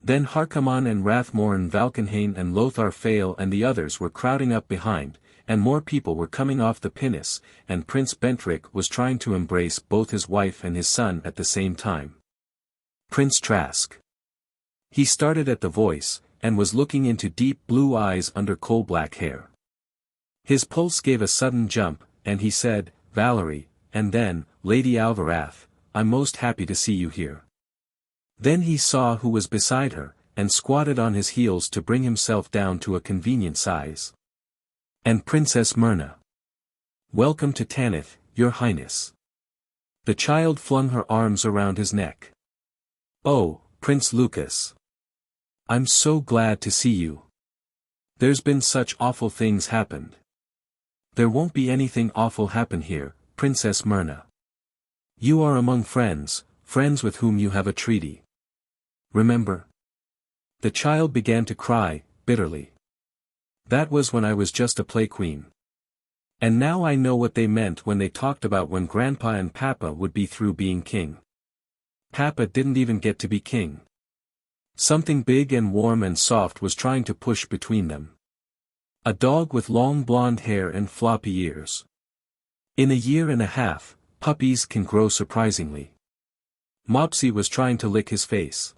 Then Harkaman and Rathmorn Valkenhain and Lothar Fail and the others were crowding up behind, and more people were coming off the pinnace, and Prince Bentrick was trying to embrace both his wife and his son at the same time. Prince Trask. He started at the voice, and was looking into deep blue eyes under coal-black hair. His pulse gave a sudden jump, and he said, Valerie, and then, Lady Alvarath, I'm most happy to see you here. Then he saw who was beside her, and squatted on his heels to bring himself down to a convenient size. And Princess Myrna. Welcome to Tanith, Your Highness. The child flung her arms around his neck. Oh, Prince Lucas. I'm so glad to see you. There's been such awful things happened. There won't be anything awful happen here, Princess Myrna. You are among friends, friends with whom you have a treaty. Remember? The child began to cry, bitterly. That was when I was just a play queen. And now I know what they meant when they talked about when Grandpa and Papa would be through being king. Papa didn't even get to be king. Something big and warm and soft was trying to push between them. A dog with long blonde hair and floppy ears. In a year and a half, puppies can grow surprisingly. Mopsy was trying to lick his face.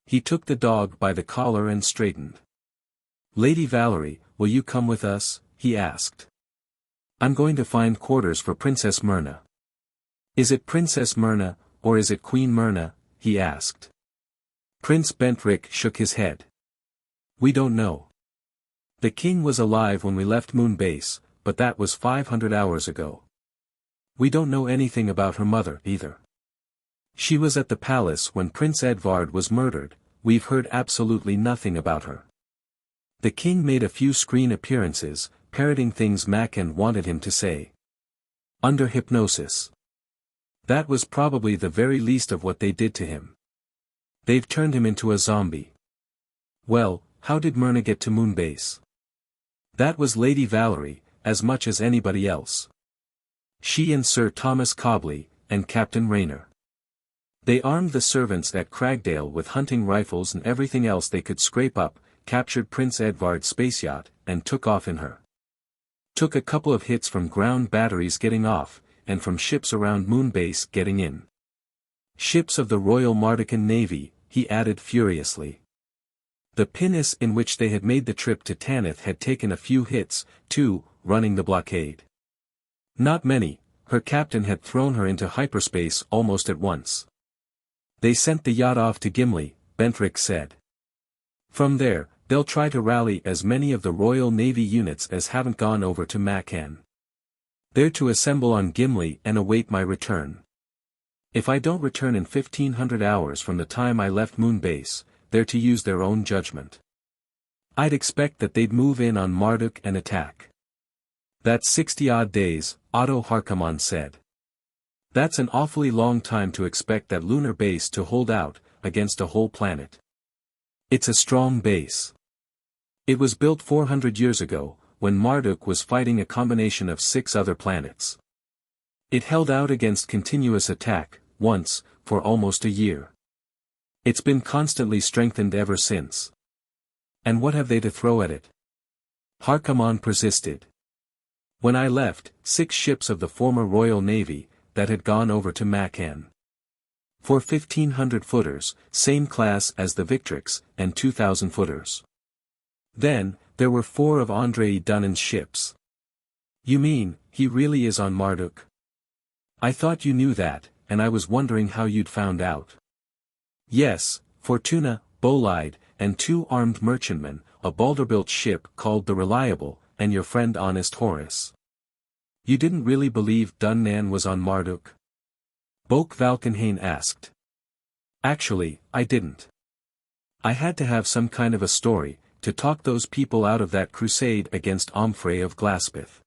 He took the dog by the collar and straightened. Lady Valerie, will you come with us? He asked. I'm going to find quarters for Princess Myrna. Is it Princess Myrna, or is it Queen Myrna? He asked. Prince Bentrick shook his head. We don't know. The king was alive when we left Moon Base, but that was 500 hours ago. We don't know anything about her mother, either. She was at the palace when Prince Edvard was murdered. We've heard absolutely nothing about her. The king made a few screen appearances, parroting things Maaken wanted him to say. Under hypnosis. That was probably the very least of what they did to him. They've turned him into a zombie. Well, how did Myrna get to Moon Base? That was Lady Valerie, as much as anybody else. She and Sir Thomas Cobley, and Captain Rayner. They armed the servants at Cragdale with hunting rifles and everything else they could scrape up, captured Prince Edvard's space yacht, and took off in her. Took a couple of hits from ground batteries getting off, and from ships around Moon Base getting in. Ships of the Royal Mardican Navy, he added furiously. The pinnace in which they had made the trip to Tanith had taken a few hits, too, running the blockade. Not many, her captain had thrown her into hyperspace almost at once. They sent the yacht off to Gimli, Bentrick said. From there, they'll try to rally as many of the Royal Navy units as haven't gone over to Macan. They're to assemble on Gimli and await my return. If I don't return in 1500 hours from the time I left Moonbase, they're to use their own judgment. I'd expect that they'd move in on Marduk and attack. That's 60-odd days, Otto Harkaman said. That's an awfully long time to expect that lunar base to hold out, against a whole planet. It's a strong base. It was built 400 years ago, when Marduk was fighting a combination of 6 other planets. It held out against continuous attack, once, for almost a year. It's been constantly strengthened ever since. And what have they to throw at it? Harkaman persisted. When I left, 6 ships of the former Royal Navy, that had gone over to Macan. 4 1500-footers, same class as the Victrix, and 2000-footers. Then, there were 4 of Andray Dunnan's ships. You mean, he really is on Marduk? I thought you knew that, and I was wondering how you'd found out. Yes, Fortuna, Bolide, and 2 armed merchantmen, a Balder-built ship called the Reliable, and your friend Honest Horace. You didn't really believe Dunnan was on Marduk? Boke Valkenhayn asked. Actually, I didn't. I had to have some kind of a story, to talk those people out of that crusade against Omfrey of Glaspeth.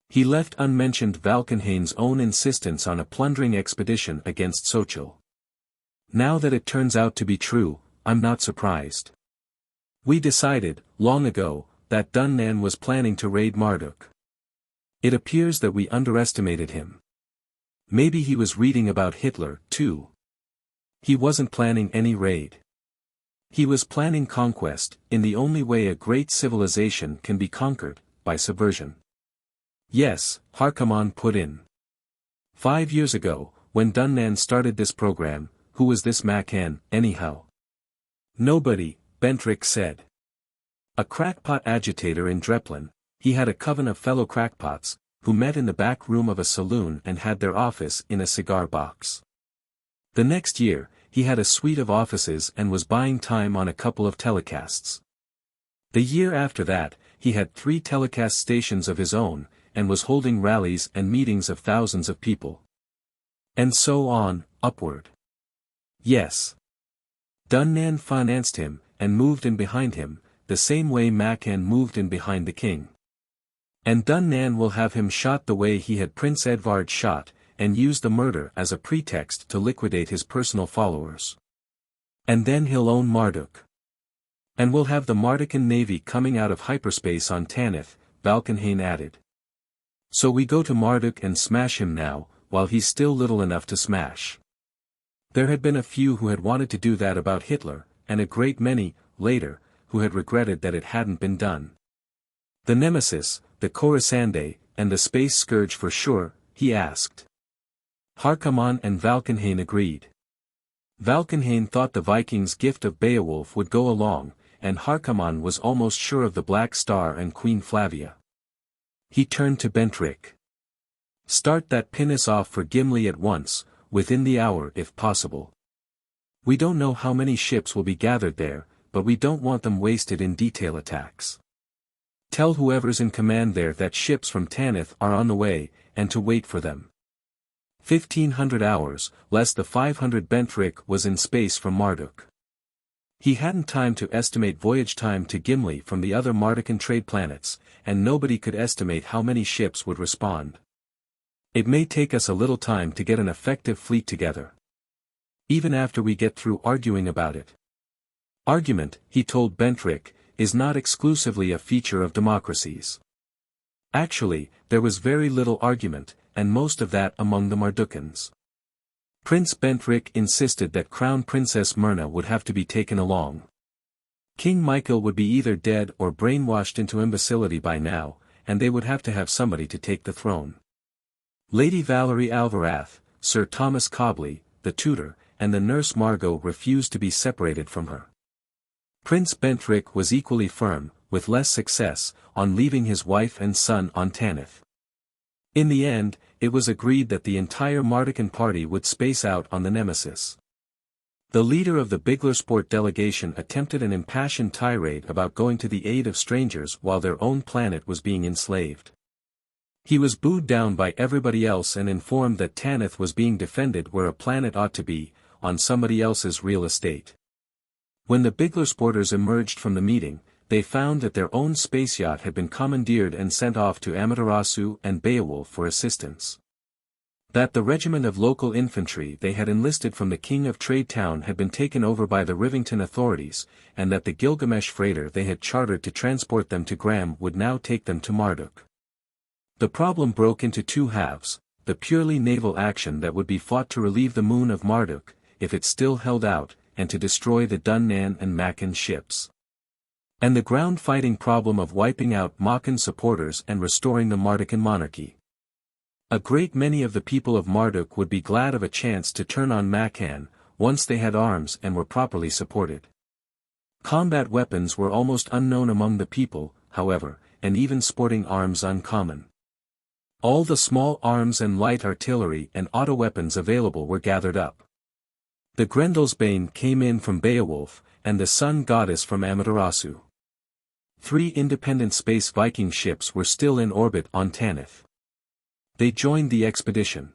He left unmentioned Valkenhayn's own insistence on a plundering expedition against Sochil. Now that it turns out to be true, I'm not surprised. We decided, long ago, that Dunnan was planning to raid Marduk. It appears that we underestimated him. Maybe he was reading about Hitler, too. He wasn't planning any raid. He was planning conquest, in the only way a great civilization can be conquered, by subversion. Yes, Harkaman put in. 5 years ago, when Dunnan started this program, who was this Macan, anyhow? Nobody, Bentrick said. A crackpot agitator in Dreplin, he had a coven of fellow crackpots, who met in the back room of a saloon and had their office in a cigar box. The next year, he had a suite of offices and was buying time on a couple of telecasts. The year after that, he had 3 telecast stations of his own, and was holding rallies and meetings of thousands of people. And so on, upward. Yes. Dunnan financed him, and moved in behind him, the same way Macan moved in behind the king. And Dunnan will have him shot the way he had Prince Edvard shot, and use the murder as a pretext to liquidate his personal followers. And then he'll own Marduk. And we'll have the Mardican navy coming out of hyperspace on Tanith, Valkenhayn added. So we go to Marduk and smash him now, while he's still little enough to smash. There had been a few who had wanted to do that about Hitler, and a great many, later, who had regretted that it hadn't been done. The Nemesis, the Coruscant, and the Space Scourge for sure, he asked. Harkaman and Valkenhayn agreed. Valkenhayn thought the Vikings' gift of Beowulf would go along, and Harkaman was almost sure of the Black Star and Queen Flavia. He turned to Bentrick. Start that pinnace off for Gimli at once, within the hour if possible. We don't know how many ships will be gathered there, but we don't want them wasted in detail attacks. Tell whoever's in command there that ships from Tanith are on the way, and to wait for them. 1500 hours, less the 500 Bentrick was in space from Marduk. He hadn't time to estimate voyage time to Gimli from the other Mardican trade planets, and nobody could estimate how many ships would respond. It may take us a little time to get an effective fleet together. Even after we get through arguing about it. Argument, he told Bentrick, is not exclusively a feature of democracies. Actually, there was very little argument, and most of that among the Mardukans. Prince Bentrick insisted that Crown Princess Myrna would have to be taken along. King Michael would be either dead or brainwashed into imbecility by now, and they would have to have somebody to take the throne. Lady Valerie Alvarath, Sir Thomas Cobley, the tutor, and the nurse Margot refused to be separated from her. Prince Bentrick was equally firm, with less success, on leaving his wife and son on Tanith. In the end, it was agreed that the entire Mardican party would space out on the Nemesis. The leader of the Biglersport delegation attempted an impassioned tirade about going to the aid of strangers while their own planet was being enslaved. He was booed down by everybody else and informed that Tanith was being defended where a planet ought to be, on somebody else's real estate. When the Biglersporters emerged from the meeting, they found that their own space yacht had been commandeered and sent off to Amaterasu and Beowulf for assistance. That the regiment of local infantry they had enlisted from the king of Trade Town had been taken over by the Rivington authorities, and that the Gilgamesh freighter they had chartered to transport them to Graham would now take them to Marduk. The problem broke into two halves: the purely naval action that would be fought to relieve the moon of Marduk, if it still held out, and to destroy the Dunnan and Makan ships. And the ground-fighting problem of wiping out Makan supporters and restoring the Mardican monarchy. A great many of the people of Marduk would be glad of a chance to turn on Makan, once they had arms and were properly supported. Combat weapons were almost unknown among the people, however, and even sporting arms uncommon. All the small arms and light artillery and auto weapons available were gathered up. The Grendelsbane came in from Beowulf, and the Sun Goddess from Amaterasu. 3 independent Space Viking ships were still in orbit on Tanith. They joined the expedition.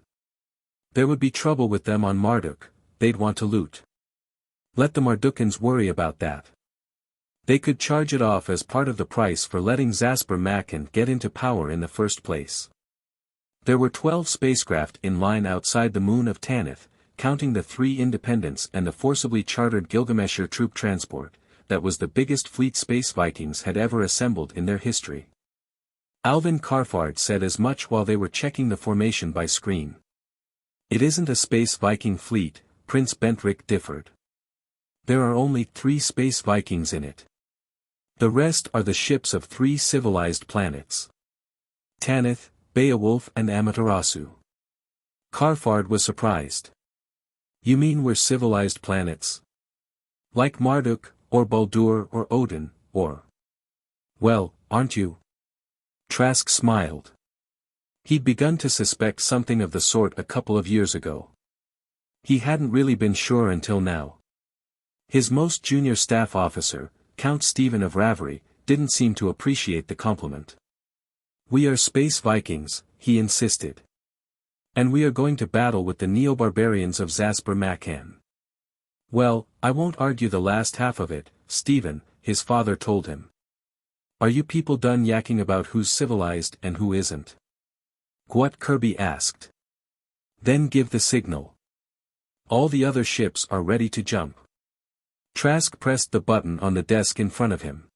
There would be trouble with them on Marduk, they'd want to loot. Let the Mardukans worry about that. They could charge it off as part of the price for letting Zasper Makan get into power in the first place. There were 12 spacecraft in line outside the moon of Tanith, counting the 3 independents and the forcibly chartered Gilgamesher troop transport. That was the biggest fleet Space Vikings had ever assembled in their history. Alvin Karfard said as much while they were checking the formation by screen. It isn't a Space Viking fleet, Prince Bentrick differed. There are only 3 Space Vikings in it. The rest are the ships of 3 civilized planets: Tanith, Beowulf and Amaterasu. Karfard was surprised. You mean we're civilized planets? Like Marduk, or Baldur or Odin, or... Well, aren't you? Trask smiled. He'd begun to suspect something of the sort a couple of years ago. He hadn't really been sure until now. His most junior staff officer, Count Stephen of Ravery, didn't seem to appreciate the compliment. We are Space Vikings, he insisted. And we are going to battle with the neo-barbarians of Zasper Makan. Well, I won't argue the last half of it, Stephen, his father told him. Are you people done yakking about who's civilized and who isn't? Gwat Kirby asked. Then give the signal. All the other ships are ready to jump. Trask pressed the button on the desk in front of him.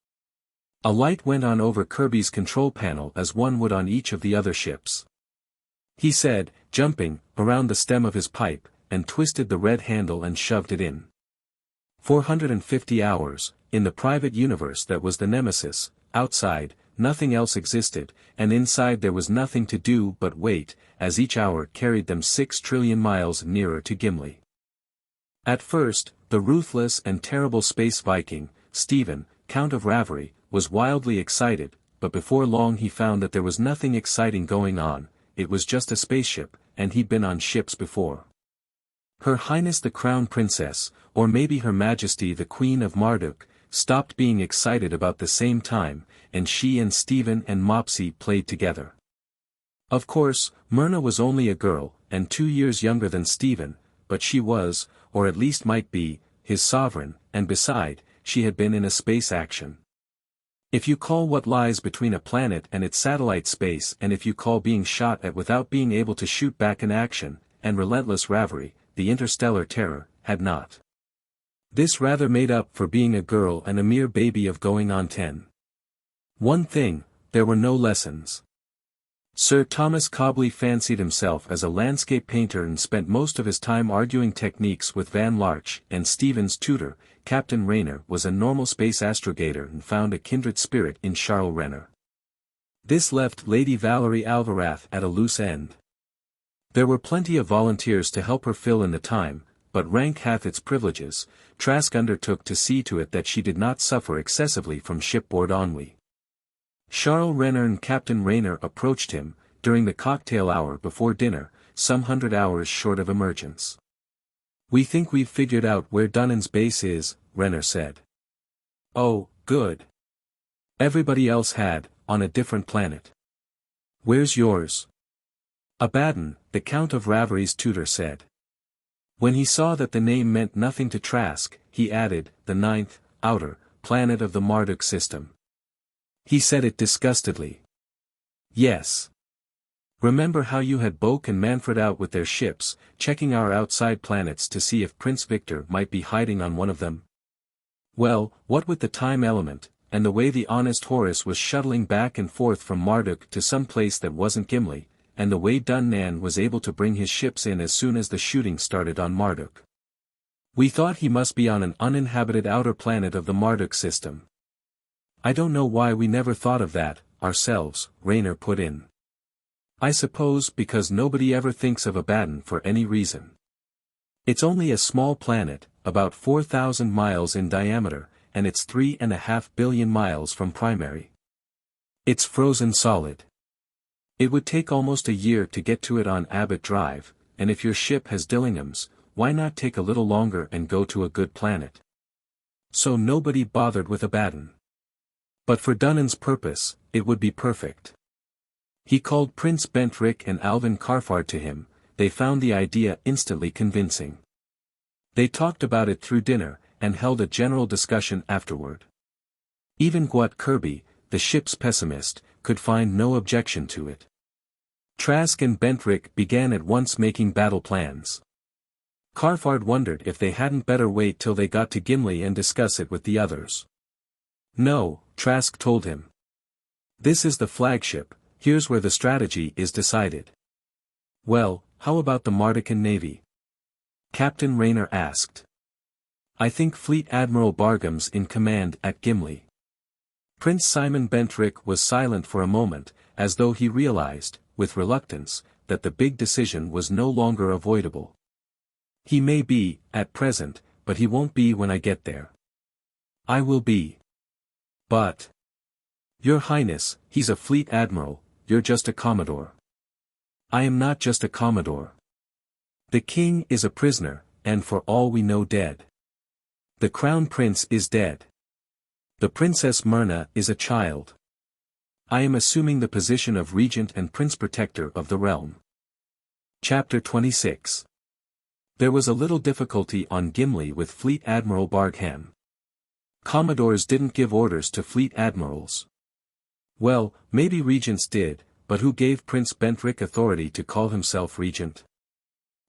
A light went on over Kirby's control panel as one would on each of the other ships. He said, jumping, around the stem of his pipe, and twisted the red handle and shoved it in. 450 hours, in the private universe that was the Nemesis, outside, nothing else existed, and inside there was nothing to do but wait, as each hour carried them 6 trillion miles nearer to Gimli. At first, the ruthless and terrible Space Viking, Stephen, Count of Ravery, was wildly excited, but before long he found that there was nothing exciting going on, it was just a spaceship, and he'd been on ships before. Her Highness the Crown Princess, or maybe Her Majesty the Queen of Marduk, stopped being excited about the same time, and she and Stephen and Mopsy played together. Of course, Myrna was only a girl, and 2 years younger than Stephen, but she was, or at least might be, his sovereign, and beside, she had been in a space action. If you call what lies between a planet and its satellite space, and if you call being shot at without being able to shoot back an action, and relentless Ravery, the interstellar terror, had not. This rather made up for being a girl and a mere baby of going on 10. One thing, there were no lessons. Sir Thomas Cobley fancied himself as a landscape painter and spent most of his time arguing techniques with Van Larch, and Stephen's tutor, Captain Rayner, was a normal space astrogator and found a kindred spirit in Charles Renner. This left Lady Valerie Alvarath at a loose end. There were plenty of volunteers to help her fill in the time, but rank hath its privileges. Trask undertook to see to it that she did not suffer excessively from shipboard ennui. Charles Renner and Captain Rayner approached him, during the cocktail hour before dinner, some 100 hours short of emergence. "We think we've figured out where Dunnan's base is," Renner said. "Oh, good. Everybody else had, on a different planet. Where's yours?" "Abaddon," the Count of Ravery's tutor said. When he saw that the name meant nothing to Trask, he added, "the 9th, outer, planet of the Marduk system." He said it disgustedly. "Yes. Remember how you had Boak and Manfred out with their ships, checking our outside planets to see if Prince Victor might be hiding on one of them? Well, what with the time element, and the way the honest Horus was shuttling back and forth from Marduk to some place that wasn't Gimli, and the way Dunnan was able to bring his ships in as soon as the shooting started on Marduk. We thought he must be on an uninhabited outer planet of the Marduk system." "I don't know why we never thought of that, ourselves," Rayner put in. "I suppose because nobody ever thinks of Abaddon for any reason. It's only a small planet, about 4,000 miles in diameter, and it's 3.5 billion miles from primary. It's frozen solid. It would take almost a year to get to it on Abbott Drive, and if your ship has Dillinghams, why not take a little longer and go to a good planet?" So nobody bothered with Abaddon. But for Dunnan's purpose, it would be perfect. He called Prince Bentrick and Alvin Carfard to him. They found the idea instantly convincing. They talked about it through dinner, and held a general discussion afterward. Even Gwat Kirby, the ship's pessimist, could find no objection to it. Trask and Bentrick began at once making battle plans. Carfard wondered if they hadn't better wait till they got to Gimli and discuss it with the others. "No," Trask told him. "This is the flagship, here's where the strategy is decided." "Well, how about the Mardican Navy?" Captain Rayner asked. "I think Fleet Admiral Bargam's in command at Gimli." Prince Simon Bentrick was silent for a moment, as though he realized, with reluctance, that the big decision was no longer avoidable. "He may be, at present, but he won't be when I get there." "I will be." "But, Your Highness, he's a fleet admiral, you're just a commodore." "I am not just a commodore. The king is a prisoner, and for all we know dead. The crown prince is dead. The Princess Myrna is a child. I am assuming the position of regent and prince protector of the realm." Chapter 26. There was a little difficulty on Gimli with Fleet Admiral Bargham. Commodores didn't give orders to fleet admirals. Well, maybe regents did, but who gave Prince Bentrick authority to call himself regent?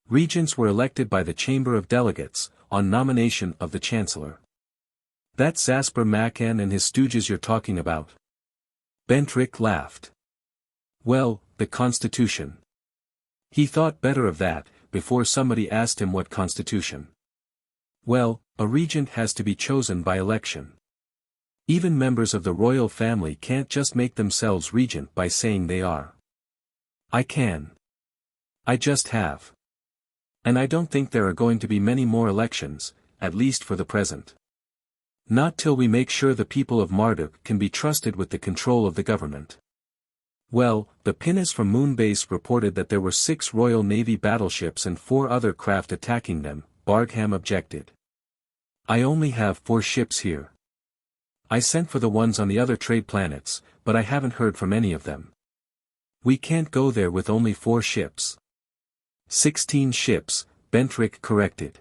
Regents were elected by the Chamber of Delegates, on nomination of the Chancellor. "That's Zasper Macan and his stooges you're talking about?" Bentrick laughed. "Well, the Constitution." He thought better of that, before somebody asked him what Constitution. "Well, a regent has to be chosen by election. Even members of the royal family can't just make themselves regent by saying they are." "I can. I just have. And I don't think there are going to be many more elections, at least for the present. Not till we make sure the people of Marduk can be trusted with the control of the government." "Well, the pinnace from Moonbase reported that there were 6 Royal Navy battleships and 4 other craft attacking them," Bargham objected. "I only have 4 ships here. I sent for the ones on the other trade planets, but I haven't heard from any of them. We can't go there with only 4 ships." 16 ships, Bentrick corrected.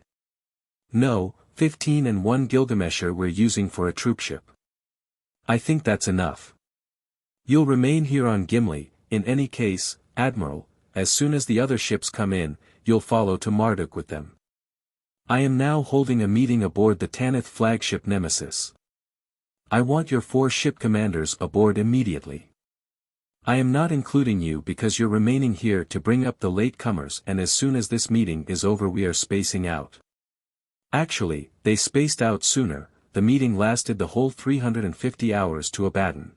"No, 15 and 1 Gilgamesher we're using for a troopship. I think that's enough. You'll remain here on Gimli, in any case, Admiral, as soon as the other ships come in, you'll follow to Marduk with them. I am now holding a meeting aboard the Tanith flagship Nemesis. I want your 4 ship commanders aboard immediately. I am not including you because you're remaining here to bring up the latecomers, and as soon as this meeting is over we are spacing out." Actually, they spaced out sooner. The meeting lasted the whole 350 hours to Abaddon.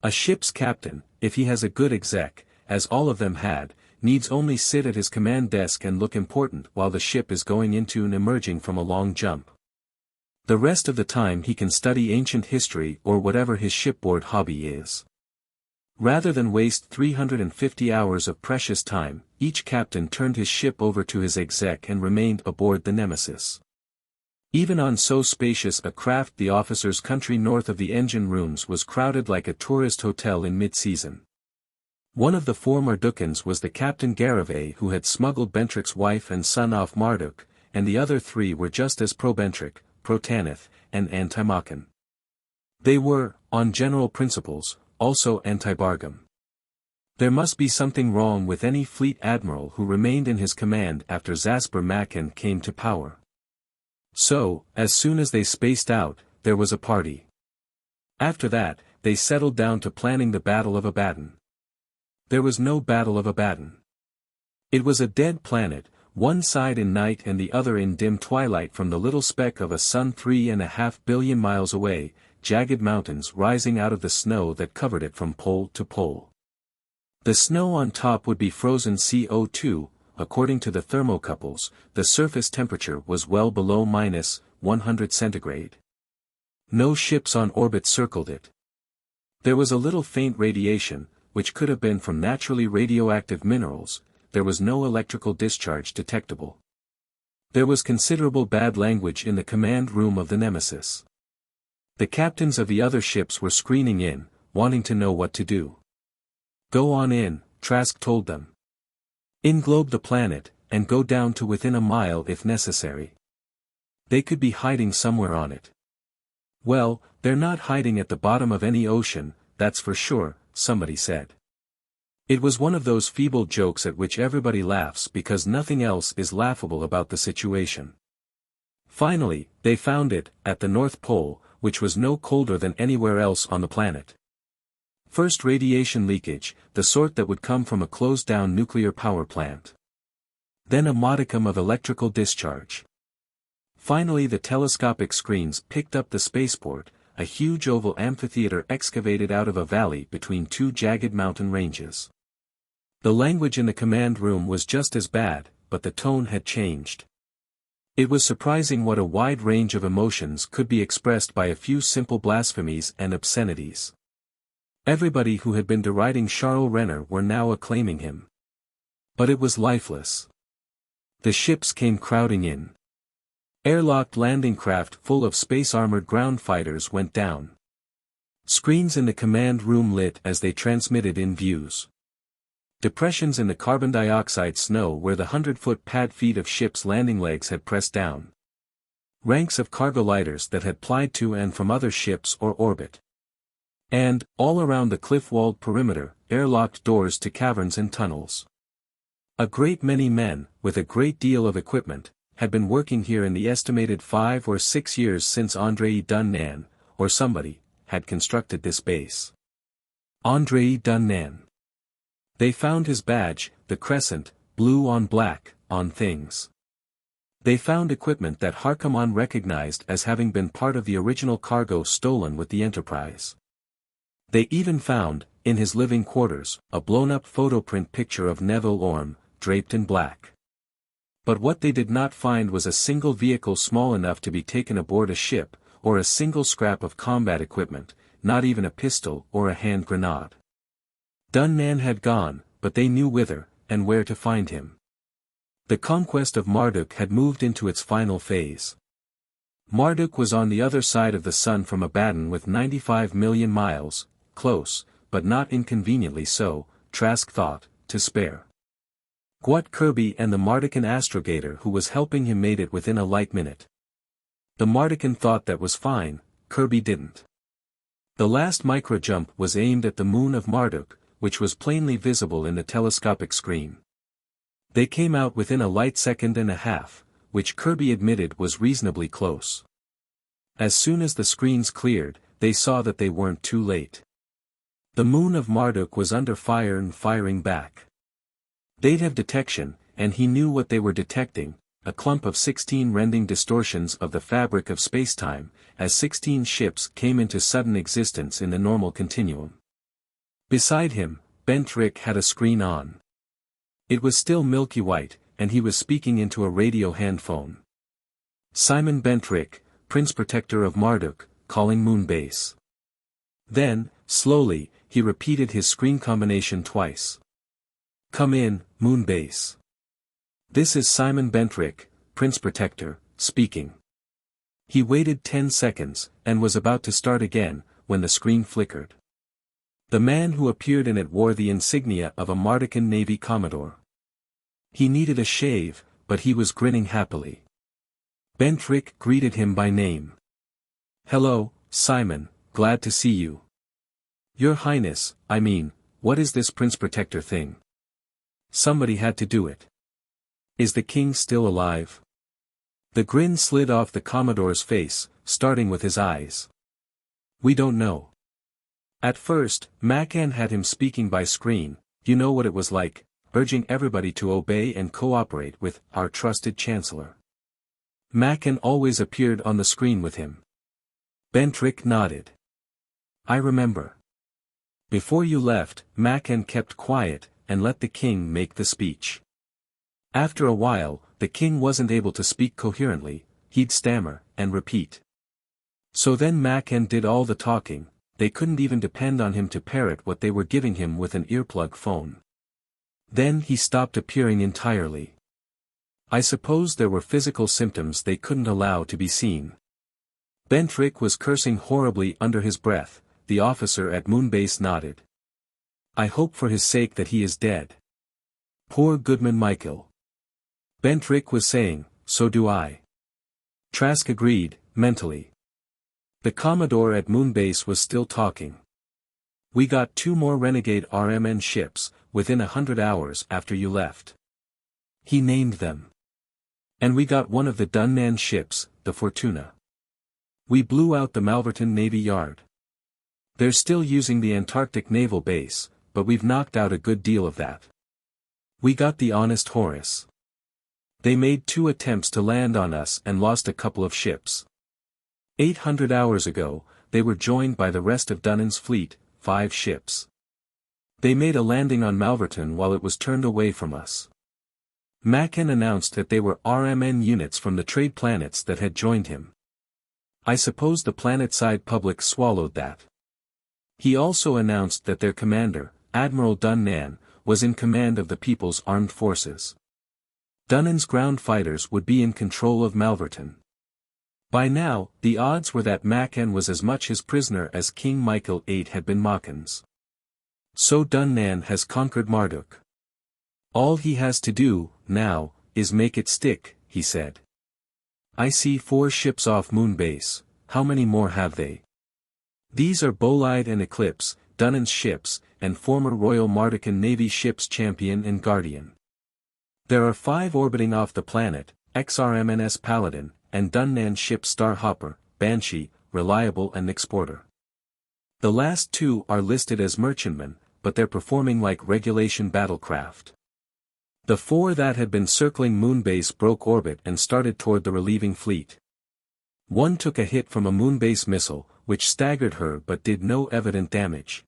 A ship's captain, if he has a good exec, as all of them had, needs only sit at his command desk and look important while the ship is going into and emerging from a long jump. The rest of the time he can study ancient history or whatever his shipboard hobby is. Rather than waste 350 hours of precious time, each captain turned his ship over to his exec and remained aboard the Nemesis. Even on so spacious a craft, the officers' country north of the engine rooms was crowded like a tourist hotel in mid-season. One of the four Mardukans was the Captain Garavay, who had smuggled Bentrick's wife and son off Marduk, and the other three were just as pro-Bentrick, pro-Tanith, and anti-Makan. They were, on general principles, also anti-Bargam. There must be something wrong with any fleet admiral who remained in his command after Zasper Makan came to power. So, as soon as they spaced out, there was a party. After that, they settled down to planning the Battle of Abaddon. There was no Battle of Abaddon. It was a dead planet, one side in night and the other in dim twilight from the little speck of a sun 3.5 billion miles away, jagged mountains rising out of the snow that covered it from pole to pole. The snow on top would be frozen CO2, according to the thermocouples, the surface temperature was well below -100 centigrade. No ships on orbit circled it. There was a little faint radiation, which could have been from naturally radioactive minerals. There was no electrical discharge detectable. There was considerable bad language in the command room of the Nemesis. The captains of the other ships were screening in, wanting to know what to do. "Go on in," Trask told them. "Englobe the planet, and go down to within a mile if necessary. They could be hiding somewhere on it." "Well, they're not hiding at the bottom of any ocean, that's for sure," somebody said. It was one of those feeble jokes at which everybody laughs because nothing else is laughable about the situation. Finally, they found it, at the North Pole, which was no colder than anywhere else on the planet. First radiation leakage, the sort that would come from a closed-down nuclear power plant. Then a modicum of electrical discharge. Finally the telescopic screens picked up the spaceport, a huge oval amphitheater excavated out of a valley between two jagged mountain ranges. The language in the command room was just as bad, but the tone had changed. It was surprising what a wide range of emotions could be expressed by a few simple blasphemies and obscenities. Everybody who had been deriding Charles Renner were now acclaiming him. But it was lifeless. The ships came crowding in. Airlocked landing craft full of space-armored ground fighters went down. Screens in the command room lit as they transmitted in views. Depressions in the carbon dioxide snow where the 100-foot pad feet of ships' landing legs had pressed down. Ranks of cargo lighters that had plied to and from other ships or orbit. And, all around the cliff-walled perimeter, airlocked doors to caverns and tunnels. A great many men, with a great deal of equipment, had been working here in the estimated 5 or 6 years since Andray Dunnan, or somebody, had constructed this base. Andray Dunnan. They found his badge, the crescent, blue on black, on things. They found equipment that Harkaman recognized as having been part of the original cargo stolen with the Enterprise. They even found, in his living quarters, a blown-up photoprint picture of Neville Orme, draped in black. But what they did not find was a single vehicle small enough to be taken aboard a ship, or a single scrap of combat equipment, not even a pistol or a hand grenade. Dunnan had gone, but they knew whither, and where to find him. The conquest of Marduk had moved into its final phase. Marduk was on the other side of the sun from Abaddon with 95 million miles, close, but not inconveniently so, Trask thought, to spare. Gwat Kirby and the Mardican astrogator who was helping him made it within a light minute. The Mardican thought that was fine, Kirby didn't. The last microjump was aimed at the moon of Marduk, which was plainly visible in the telescopic screen. They came out within a light second and a half, which Kirby admitted was reasonably close. As soon as the screens cleared, they saw that they weren't too late. The moon of Marduk was under fire and firing back. They'd have detection, and he knew what they were detecting, a clump of 16 rending distortions of the fabric of spacetime, as 16 ships came into sudden existence in the normal continuum. Beside him, Bentrick had a screen on. It was still milky white, and he was speaking into a radio handphone. Simon Bentrick, Prince Protector of Marduk, calling Moonbase. Then, slowly, he repeated his screen combination twice. Come in, Moonbase. This is Simon Bentrick, Prince Protector, speaking. He waited 10 seconds, and was about to start again, when the screen flickered. The man who appeared in it wore the insignia of a Mardican Navy Commodore. He needed a shave, but he was grinning happily. Bentrick greeted him by name. Hello, Simon, glad to see you. Your Highness, I mean, what is this Prince Protector thing? Somebody had to do it. Is the king still alive? The grin slid off the Commodore's face, starting with his eyes. We don't know. At first, Macan had him speaking by screen, you know what it was like, urging everybody to obey and cooperate with our trusted Chancellor. Macan always appeared on the screen with him. Bentrick nodded. I remember. Before you left, Macan kept quiet, and let the king make the speech. After a while, the king wasn't able to speak coherently, he'd stammer, and repeat. So then Macan did all the talking, they couldn't even depend on him to parrot what they were giving him with an earplug phone. Then he stopped appearing entirely. I suppose there were physical symptoms they couldn't allow to be seen. Bentrick was cursing horribly under his breath, the officer at Moonbase nodded. I hope for his sake that he is dead. Poor Goodman Michael. Bentrick was saying, so do I. Trask agreed, mentally. The Commodore at Moonbase was still talking. We got 2 more renegade RMN ships, within 100 hours after you left. He named them. And we got one of the Dunnan ships, the Fortuna. We blew out the Malverton Navy Yard. They're still using the Antarctic Naval Base, but we've knocked out a good deal of that. We got the Honest Horace. They made 2 attempts to land on us and lost a couple of ships. 800 hours ago, they were joined by the rest of Dunnan's fleet, 5 ships. They made a landing on Malverton while it was turned away from us. Macan announced that they were RMN units from the trade planets that had joined him. I suppose the planet-side public swallowed that. He also announced that their commander, Admiral Dunnan, was in command of the People's Armed Forces. Dunnan's ground fighters would be in control of Malverton. By now, the odds were that Macan was as much his prisoner as King Michael VIII had been Macan's. So Dunnan has conquered Marduk. All he has to do, now, is make it stick, he said. I see 4 ships off Moonbase, how many more have they? These are Bolide and Eclipse, Dunnan's ships, and former Royal Mardican Navy ships Champion and Guardian. There are 5 orbiting off the planet, XRMNS Paladin, and Dunnan ship Starhopper, Banshee, Reliable and Exporter. The last 2 are listed as merchantmen, but they're performing like regulation battlecraft. The 4 that had been circling Moonbase broke orbit and started toward the relieving fleet. One took a hit from a Moonbase missile, which staggered her but did no evident damage.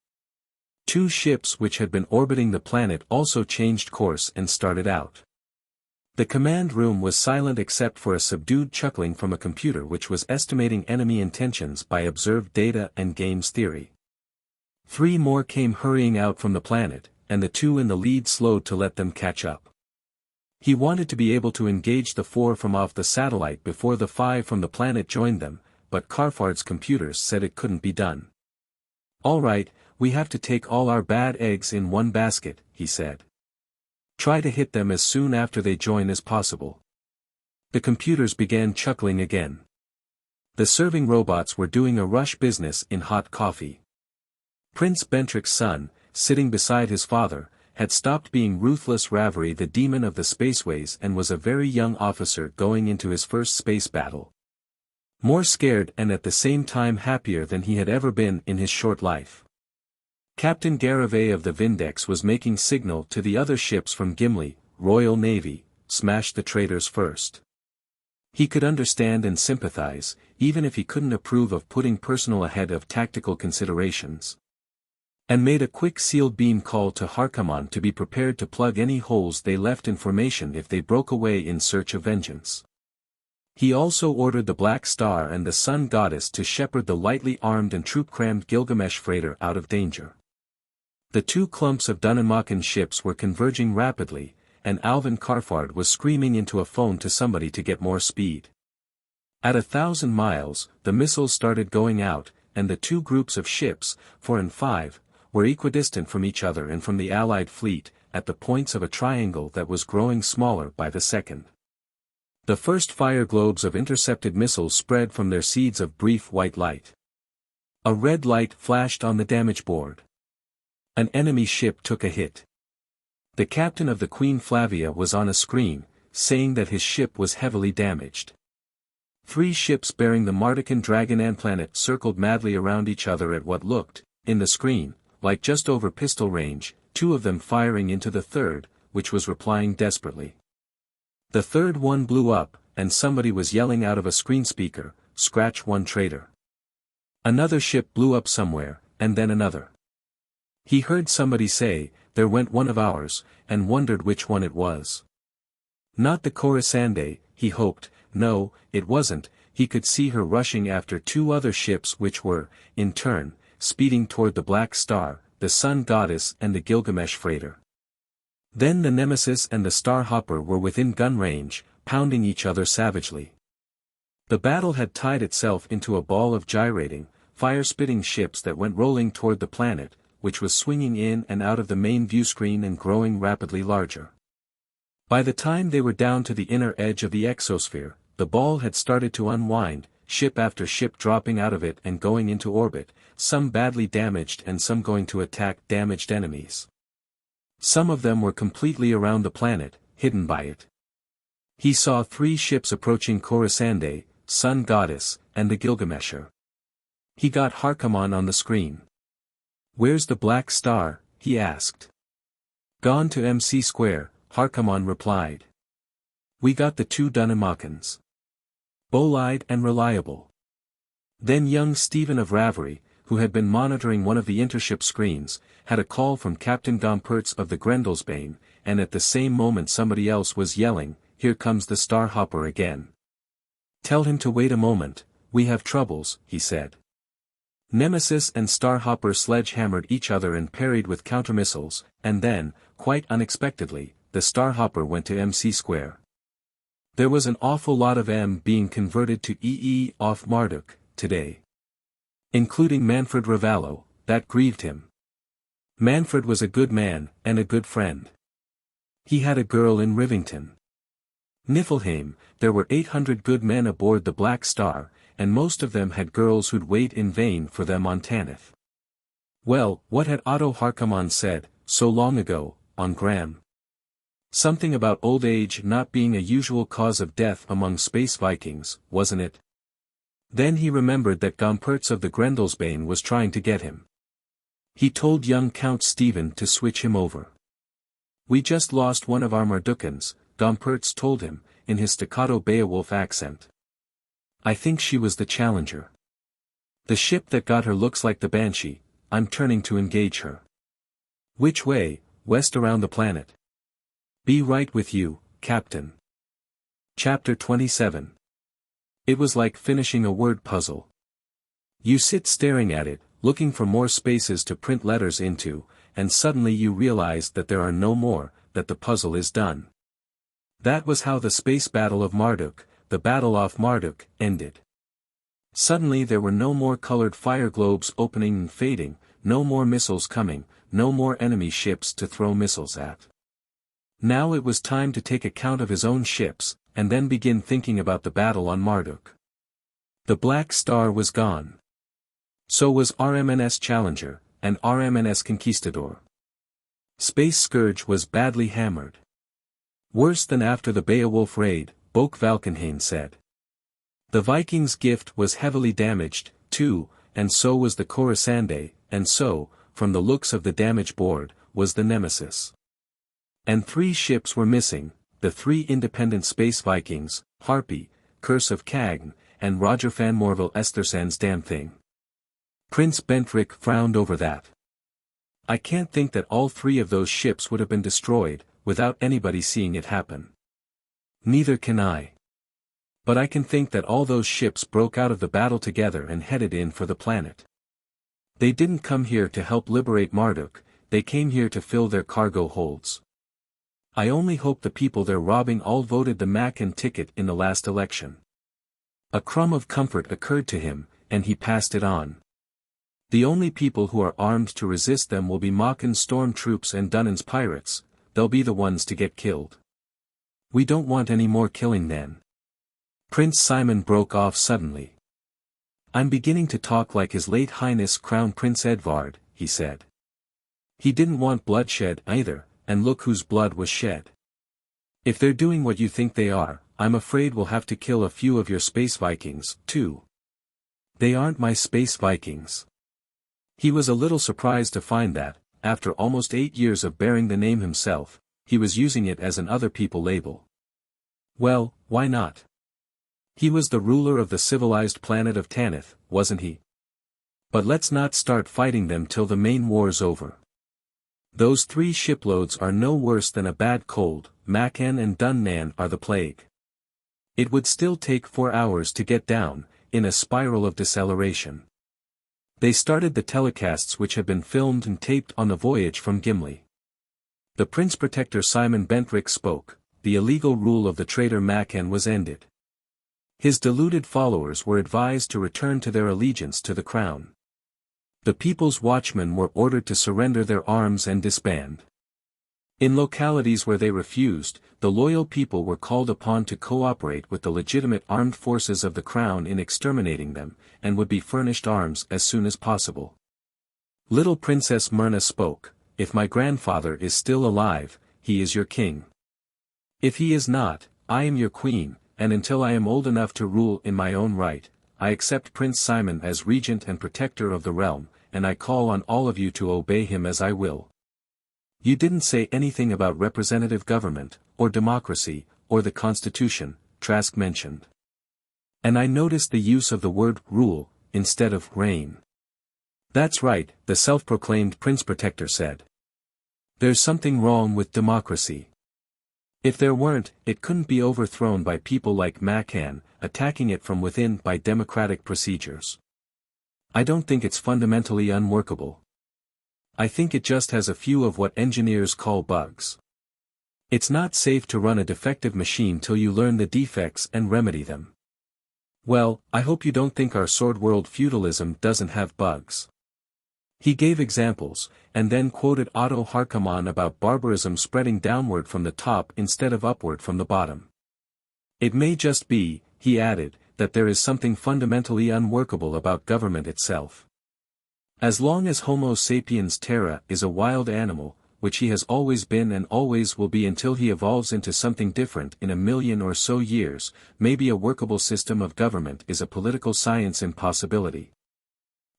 2 ships which had been orbiting the planet also changed course and started out. The command room was silent except for a subdued chuckling from a computer which was estimating enemy intentions by observed data and games theory. 3 more came hurrying out from the planet, and the 2 in the lead slowed to let them catch up. He wanted to be able to engage the 4 from off the satellite before the 5 from the planet joined them, but Carfard's computers said it couldn't be done. All right, we have to take all our bad eggs in one basket, he said. Try to hit them as soon after they join as possible. The computers began chuckling again. The serving robots were doing a rush business in hot coffee. Prince Bentrick's son, sitting beside his father, had stopped being ruthless Ravery the demon of the spaceways and was a very young officer going into his first space battle. More scared and at the same time happier than he had ever been in his short life. Captain Garavet of the Vindex was making signal to the other ships from Gimli, Royal Navy, smash the traitors first. He could understand and sympathize, even if he couldn't approve of putting personal ahead of tactical considerations. and made a quick sealed beam call to Harkaman to be prepared to plug any holes they left in formation if they broke away in search of vengeance. He also ordered the Black Star and the Sun Goddess to shepherd the lightly armed and troop-crammed Gilgamesh freighter out of danger. The two clumps of Dunnamakan ships were converging rapidly, and Alvin Karfard was screaming into a phone to somebody to get more speed. At 1,000 miles, the missiles started going out, and the two groups of ships, 4 and 5, were equidistant from each other and from the Allied fleet, at the points of a triangle that was growing smaller by the second. The first fire globes of intercepted missiles spread from their seeds of brief white light. A red light flashed on the damage board. An enemy ship took a hit. The captain of the Queen Flavia was on a screen, saying that his ship was heavily damaged. 3 ships bearing the Mardican Dragonan planet circled madly around each other at what looked, in the screen, like just over pistol range, 2 of them firing into the third, which was replying desperately. The third one blew up, and somebody was yelling out of a screen speaker, "Scratch one traitor." Another ship blew up somewhere, and then another. He heard somebody say, "There went one of ours," and wondered which one it was. Not the Corisande, he hoped. No, it wasn't. He could see her rushing after 2 other ships which were, in turn, speeding toward the Black Star, the Sun Goddess and the Gilgamesh freighter. Then the Nemesis and the Starhopper were within gun range, pounding each other savagely. The battle had tied itself into a ball of gyrating, fire-spitting ships that went rolling toward the planet, which was swinging in and out of the main viewscreen and growing rapidly larger. By the time they were down to the inner edge of the exosphere, the ball had started to unwind, ship after ship dropping out of it and going into orbit, some badly damaged and some going to attack damaged enemies. Some of them were completely around the planet, hidden by it. He saw 3 ships approaching Corisande, Sun Goddess, and the Gilgamesher. He got Harkaman on the screen. "Where's the Black Star?" he asked. "Gone to MC Square," Harkaman replied. "We got the 2 Dunnamakans. Bold-eyed and reliable." Then young Stephen of Ravery, who had been monitoring one of the intership screens, had a call from Captain Gompertz of the Grendelsbane, and at the same moment somebody else was yelling, "Here comes the Starhopper again." "Tell him to wait a moment, we have troubles," he said. Nemesis and Starhopper sledgehammered each other and parried with countermissiles, and then, quite unexpectedly, the Starhopper went to MC Square. There was an awful lot of M being converted to EE off Marduk, today. Including Manfred Ravallo, that grieved him. Manfred was a good man, and a good friend. He had a girl in Rivington. Niflheim, there were 800 good men aboard the Black Star, and most of them had girls who'd wait in vain for them on Tanith. Well, what had Otto Harkaman said, so long ago, on Gram? Something about old age not being a usual cause of death among Space Vikings, wasn't it? Then he remembered that Gompertz of the Grendelsbane was trying to get him. He told young Count Stephen to switch him over. "We just lost one of our Mardukans," Gompertz told him, in his staccato Beowulf accent. "I think she was the Challenger. The ship that got her looks like the Banshee. I'm turning to engage her." "Which way?" "West around the planet." "Be right with you, Captain." Chapter 27. It was like finishing a word puzzle. You sit staring at it, looking for more spaces to print letters into, and suddenly you realize that there are no more, that the puzzle is done. That was how the space battle of Marduk, the battle off Marduk, ended. Suddenly there were no more colored fire globes opening and fading, no more missiles coming, no more enemy ships to throw missiles at. Now it was time to take account of his own ships, and then begin thinking about the battle on Marduk. The Black Star was gone. So was RMNS Challenger, and RMNS Conquistador. Space Scourge was badly hammered. Worse than after the Beowulf raid, Boke Valkenhayn said. The Vikings' gift was heavily damaged, too, and so was the Corisande, and so, from the looks of the damage board, was the Nemesis. And 3 ships were missing, the 3 independent Space Vikings, Harpy, Curse of Cagn, and Roger van Morville Estersan's damn thing. Prince Bentrick frowned over that. I can't think that all 3 of those ships would have been destroyed, without anybody seeing it happen. Neither can I. But I can think that all those ships broke out of the battle together and headed in for the planet. They didn't come here to help liberate Marduk, they came here to fill their cargo holds. I only hope the people they're robbing all voted the Makan ticket in the last election. A crumb of comfort occurred to him, and he passed it on. The only people who are armed to resist them will be Makan's storm troops and Dunnan's pirates, they'll be the ones to get killed. We don't want any more killing then. Prince Simon broke off suddenly. I'm beginning to talk like His Late Highness Crown Prince Edvard, he said. He didn't want bloodshed either, and look whose blood was shed. If they're doing what you think they are, I'm afraid we'll have to kill a few of your Space Vikings, too. They aren't my Space Vikings. He was a little surprised to find that, after almost 8 years of bearing the name himself, he was using it as an other people label. Well, why not? He was the ruler of the civilized planet of Tanith, wasn't he? But let's not start fighting them till the main war's over. Those 3 shiploads are no worse than a bad cold, Makan and Dunnan are the plague. It would still take 4 hours to get down, in a spiral of deceleration. They started the telecasts which had been filmed and taped on the voyage from Gimli. The Prince Protector Simon Bentrick spoke, the illegal rule of the traitor Makan was ended. His deluded followers were advised to return to their allegiance to the crown. The People's Watchmen were ordered to surrender their arms and disband. In localities where they refused, the loyal people were called upon to cooperate with the legitimate armed forces of the crown in exterminating them, and would be furnished arms as soon as possible. Little Princess Myrna spoke, if my grandfather is still alive, he is your king. If he is not, I am your queen, and until I am old enough to rule in my own right, I accept Prince Simon as regent and protector of the realm, and I call on all of you to obey him as I will. You didn't say anything about representative government, or democracy, or the Constitution, Trask mentioned. And I noticed the use of the word rule, instead of reign. That's right, the self-proclaimed Prince Protector said. There's something wrong with democracy. If there weren't, it couldn't be overthrown by people like Makan, attacking it from within by democratic procedures. I don't think it's fundamentally unworkable. I think it just has a few of what engineers call bugs. It's not safe to run a defective machine till you learn the defects and remedy them. Well, I hope you don't think our sword world feudalism doesn't have bugs. He gave examples, and then quoted Otto Harkaman about barbarism spreading downward from the top instead of upward from the bottom. It may just be, he added, that there is something fundamentally unworkable about government itself. As long as Homo sapiens terra is a wild animal, which he has always been and always will be until he evolves into something different in 1,000,000 or so years, maybe a workable system of government is a political science impossibility.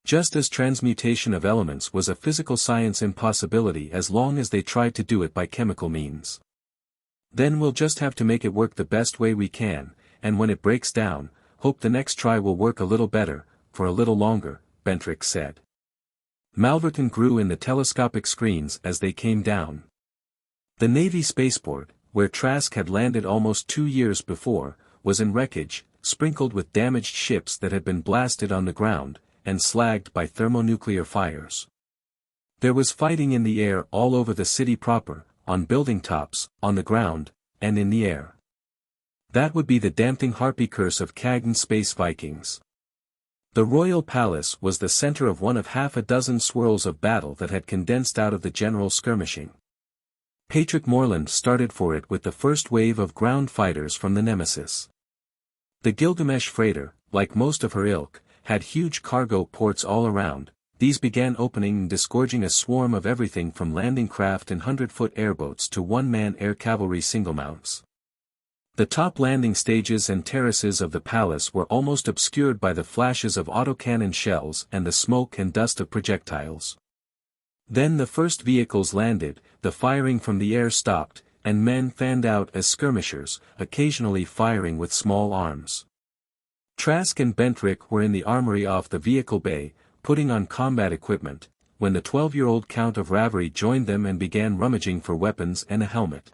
Just as transmutation of elements was a physical science impossibility as long as they tried to do it by chemical means. Then we'll just have to make it work the best way we can, and when it breaks down, hope the next try will work a little better, for a little longer, Bentrick said. Malverton grew in the telescopic screens as they came down. The Navy spaceport, where Trask had landed almost 2 years before, was in wreckage, sprinkled with damaged ships that had been blasted on the ground, and slagged by thermonuclear fires. There was fighting in the air all over the city proper, on building tops, on the ground, and in the air. That would be the damping harpy curse of Cagdan Space Vikings. The Royal Palace was the center of one of half a dozen swirls of battle that had condensed out of the general skirmishing. Patrick Morland started for it with the first wave of ground fighters from the Nemesis. The Gilgamesh freighter, like most of her ilk, had huge cargo ports all around. These began opening and disgorging a swarm of everything from landing craft and 100-foot airboats to one-man air cavalry single mounts. The top landing stages and terraces of the palace were almost obscured by the flashes of autocannon shells and the smoke and dust of projectiles. Then the first vehicles landed, the firing from the air stopped, and men fanned out as skirmishers, occasionally firing with small arms. Trask and Bentrick were in the armory off the vehicle bay, putting on combat equipment, when the 12-year-old Count of Ravery joined them and began rummaging for weapons and a helmet.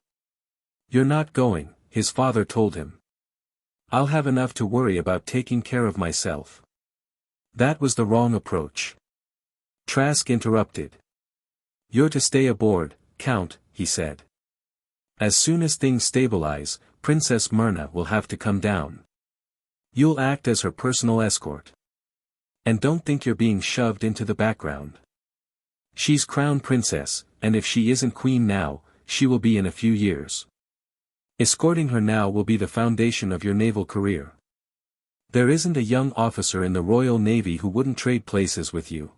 "You're not going," his father told him. "I'll have enough to worry about taking care of myself." That was the wrong approach. Trask interrupted. "You're to stay aboard, Count," he said. "As soon as things stabilize, Princess Myrna will have to come down. You'll act as her personal escort. And don't think you're being shoved into the background. She's crown princess, and if she isn't queen now, she will be in a few years. Escorting her now will be the foundation of your naval career. There isn't a young officer in the Royal Navy who wouldn't trade places with you."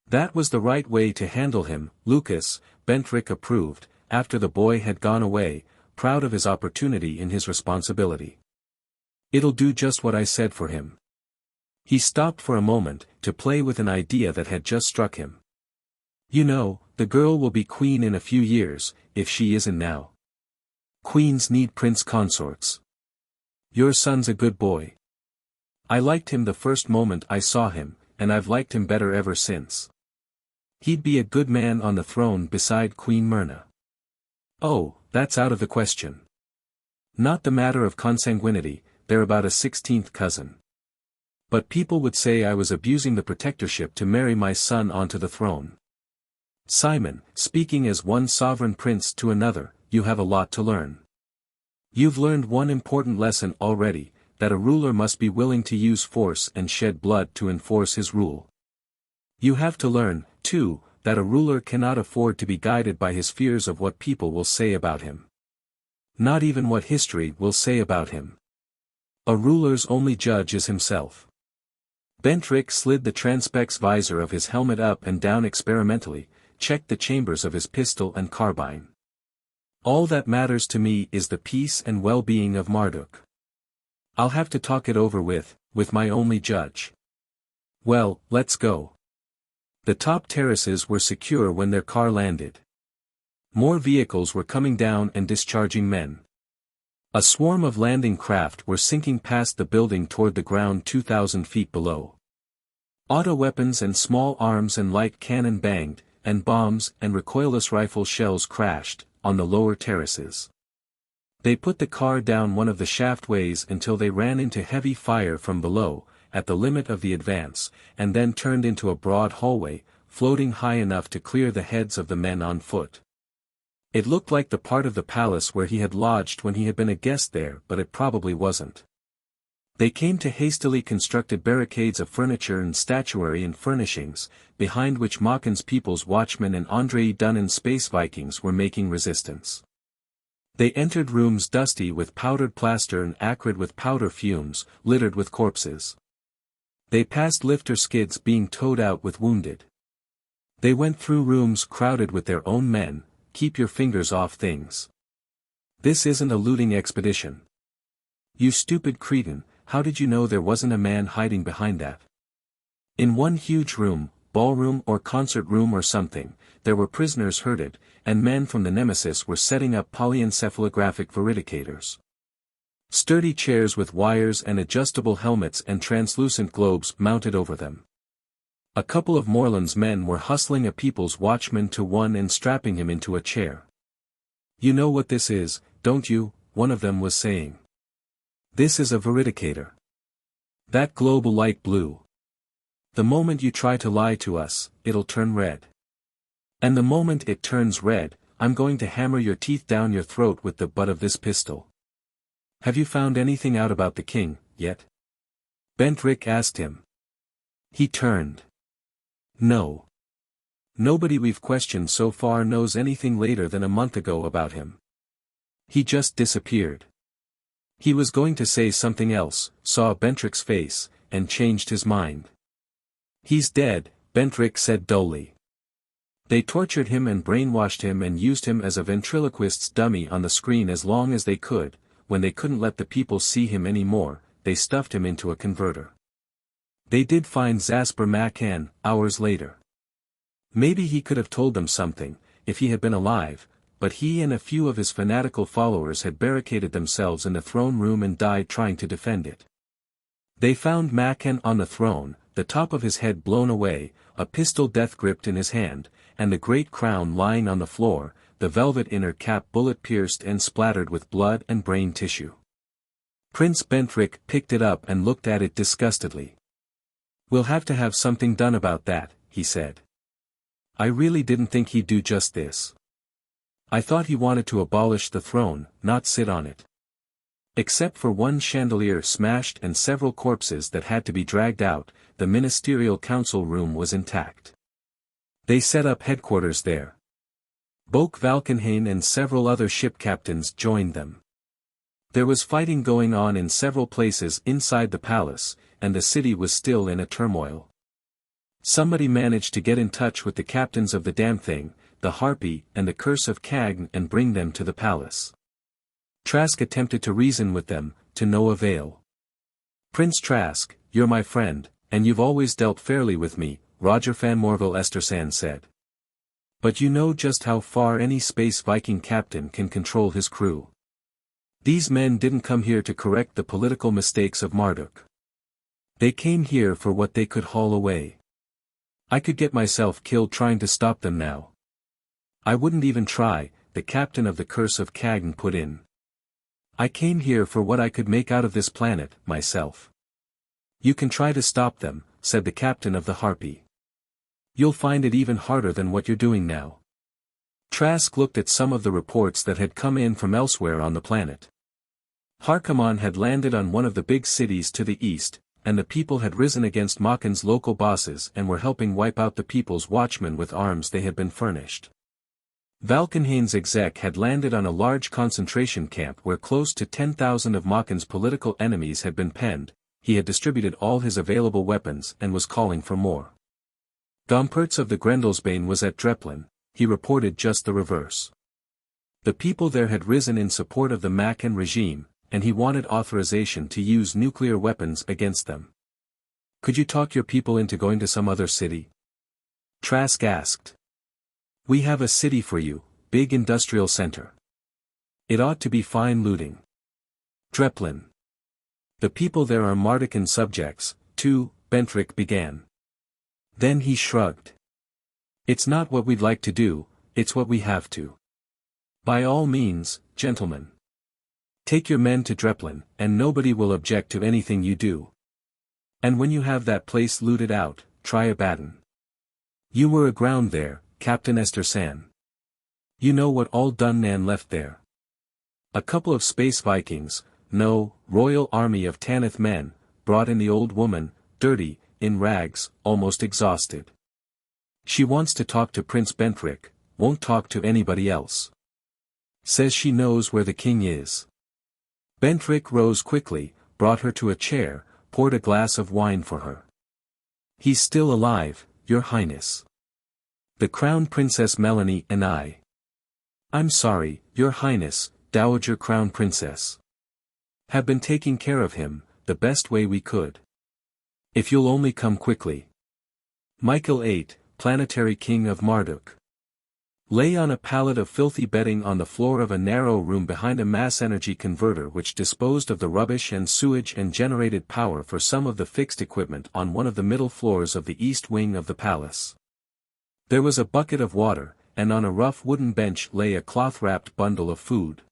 That was the right way to handle him, Lucas, Bentrick approved, after the boy had gone away, proud of his opportunity in his responsibility. "It'll do just what I said for him." He stopped for a moment, to play with an idea that had just struck him. "You know, the girl will be queen in a few years, if she isn't now. Queens need prince consorts. Your son's a good boy. I liked him the first moment I saw him, and I've liked him better ever since. He'd be a good man on the throne beside Queen Myrna." "Oh, that's out of the question. Not the matter of consanguinity, they're about a 16th cousin. But people would say I was abusing the protectorship to marry my son onto the throne." "Simon, speaking as one sovereign prince to another, you have a lot to learn. You've learned one important lesson already, that a ruler must be willing to use force and shed blood to enforce his rule. You have to learn, too, that a ruler cannot afford to be guided by his fears of what people will say about him. Not even what history will say about him. A ruler's only judge is himself." Bentrick slid the transpex visor of his helmet up and down experimentally, checked the chambers of his pistol and carbine. "All that matters to me is the peace and well-being of Marduk. I'll have to talk it over with my only judge. Well, let's go." The top terraces were secure when their car landed. More vehicles were coming down and discharging men. A swarm of landing craft were sinking past the building toward the ground 2,000 feet below. Auto weapons and small arms and light cannon banged, and bombs and recoilless rifle shells crashed, on the lower terraces. They put the car down one of the shaftways until they ran into heavy fire from below, at the limit of the advance, and then turned into a broad hallway, floating high enough to clear the heads of the men on foot. It looked like the part of the palace where he had lodged when he had been a guest there, but it probably wasn't. They came to hastily constructed barricades of furniture and statuary and furnishings, behind which Machen's People's Watchmen and Andray Dunnan's Space Vikings were making resistance. They entered rooms dusty with powdered plaster and acrid with powder fumes, littered with corpses. They passed lifter skids being towed out with wounded. They went through rooms crowded with their own men. Keep your fingers off things. This isn't a looting expedition. You stupid cretin, how did you know there wasn't a man hiding behind that? In one huge room, ballroom or concert room or something, there were prisoners herded, and men from the Nemesis were setting up polyencephalographic veridicators. Sturdy chairs with wires and adjustable helmets and translucent globes mounted over them. A couple of Moreland's men were hustling a People's Watchman to one and strapping him into a chair. "You know what this is, don't you?" one of them was saying. "This is a veridicator. That globe will light blue. The moment you try to lie to us, it'll turn red. And the moment it turns red, I'm going to hammer your teeth down your throat with the butt of this pistol. Have you found anything out about the king, yet?" Bentrick asked him. He turned. "No. Nobody we've questioned so far knows anything later than a month ago about him. He just disappeared." He was going to say something else, saw Bentrick's face, and changed his mind. "He's dead," Bentrick said dully. "They tortured him and brainwashed him and used him as a ventriloquist's dummy on the screen as long as they could. When they couldn't let the people see him anymore, they stuffed him into a converter. They did find Zasper Machen, hours later. Maybe he could have told them something, if he had been alive, but he and a few of his fanatical followers had barricaded themselves in the throne room and died trying to defend it. They found Machen on the throne, the top of his head blown away, a pistol death-gripped in his hand, and the great crown lying on the floor, the velvet inner cap bullet-pierced and splattered with blood and brain tissue. Prince Bentrick picked it up and looked at it disgustedly. "We'll have to have something done about that," he said. "I really didn't think he'd do just this. I thought he wanted to abolish the throne, not sit on it." Except for one chandelier smashed and several corpses that had to be dragged out, the ministerial council room was intact. They set up headquarters there. Boke Valkenhayn and several other ship captains joined them. There was fighting going on in several places inside the palace, and the city was still in a turmoil. Somebody managed to get in touch with the captains of the damn thing, the Harpy and the Curse of Cagn, and bring them to the palace. Trask attempted to reason with them, to no avail. "Prince Trask, you're my friend, and you've always dealt fairly with me," Roger Fanmorville Estersan said. "But you know just how far any Space Viking captain can control his crew. These men didn't come here to correct the political mistakes of Marduk. They came here for what they could haul away. I could get myself killed trying to stop them now." "I wouldn't even try," the captain of the Curse of Cagn put in. "I came here for what I could make out of this planet, myself." "You can try to stop them," said the captain of the Harpy. "You'll find it even harder than what you're doing now." Trask looked at some of the reports that had come in from elsewhere on the planet. Harkaman had landed on one of the big cities to the east, and the people had risen against Makin's local bosses and were helping wipe out the people's watchmen with arms they had been furnished. Valkenhayn's exec had landed on a large concentration camp where close to 10,000 of Makin's political enemies had been penned. He had distributed all his available weapons and was calling for more. Gompertz of the Grendelsbane was at Dreplin. He reported just the reverse. The people there had risen in support of the Makin regime, and he wanted authorization to use nuclear weapons against them. "Could you talk your people into going to some other city?" Trask asked. "We have a city for you, big industrial center. It ought to be fine looting. Dreplin. The people there are Mardican subjects, too," Bentrick began. Then he shrugged. "It's not what we'd like to do, it's what we have to. By all means, gentlemen. Take your men to Dreplin, and nobody will object to anything you do. And when you have that place looted out, try a baton. You were aground there, Captain Estersan. You know what all Dunnan left there. A couple of Space Vikings, no, Royal Army of Tanith men, brought in the old woman, dirty, in rags, almost exhausted. She wants to talk to Prince Bentrick, won't talk to anybody else. Says she knows where the king is." Bentrick rose quickly, brought her to a chair, poured a glass of wine for her. "He's still alive, Your Highness. The Crown Princess Melanie and I." "I'm sorry, Your Highness, Dowager Crown Princess. Have been taking care of him, the best way we could. If you'll only come quickly." Michael VIII, Planetary King of Marduk, lay on a pallet of filthy bedding on the floor of a narrow room behind a mass-energy converter which disposed of the rubbish and sewage and generated power for some of the fixed equipment on one of the middle floors of the east wing of the palace. There was a bucket of water, and on a rough wooden bench lay a cloth-wrapped bundle of food.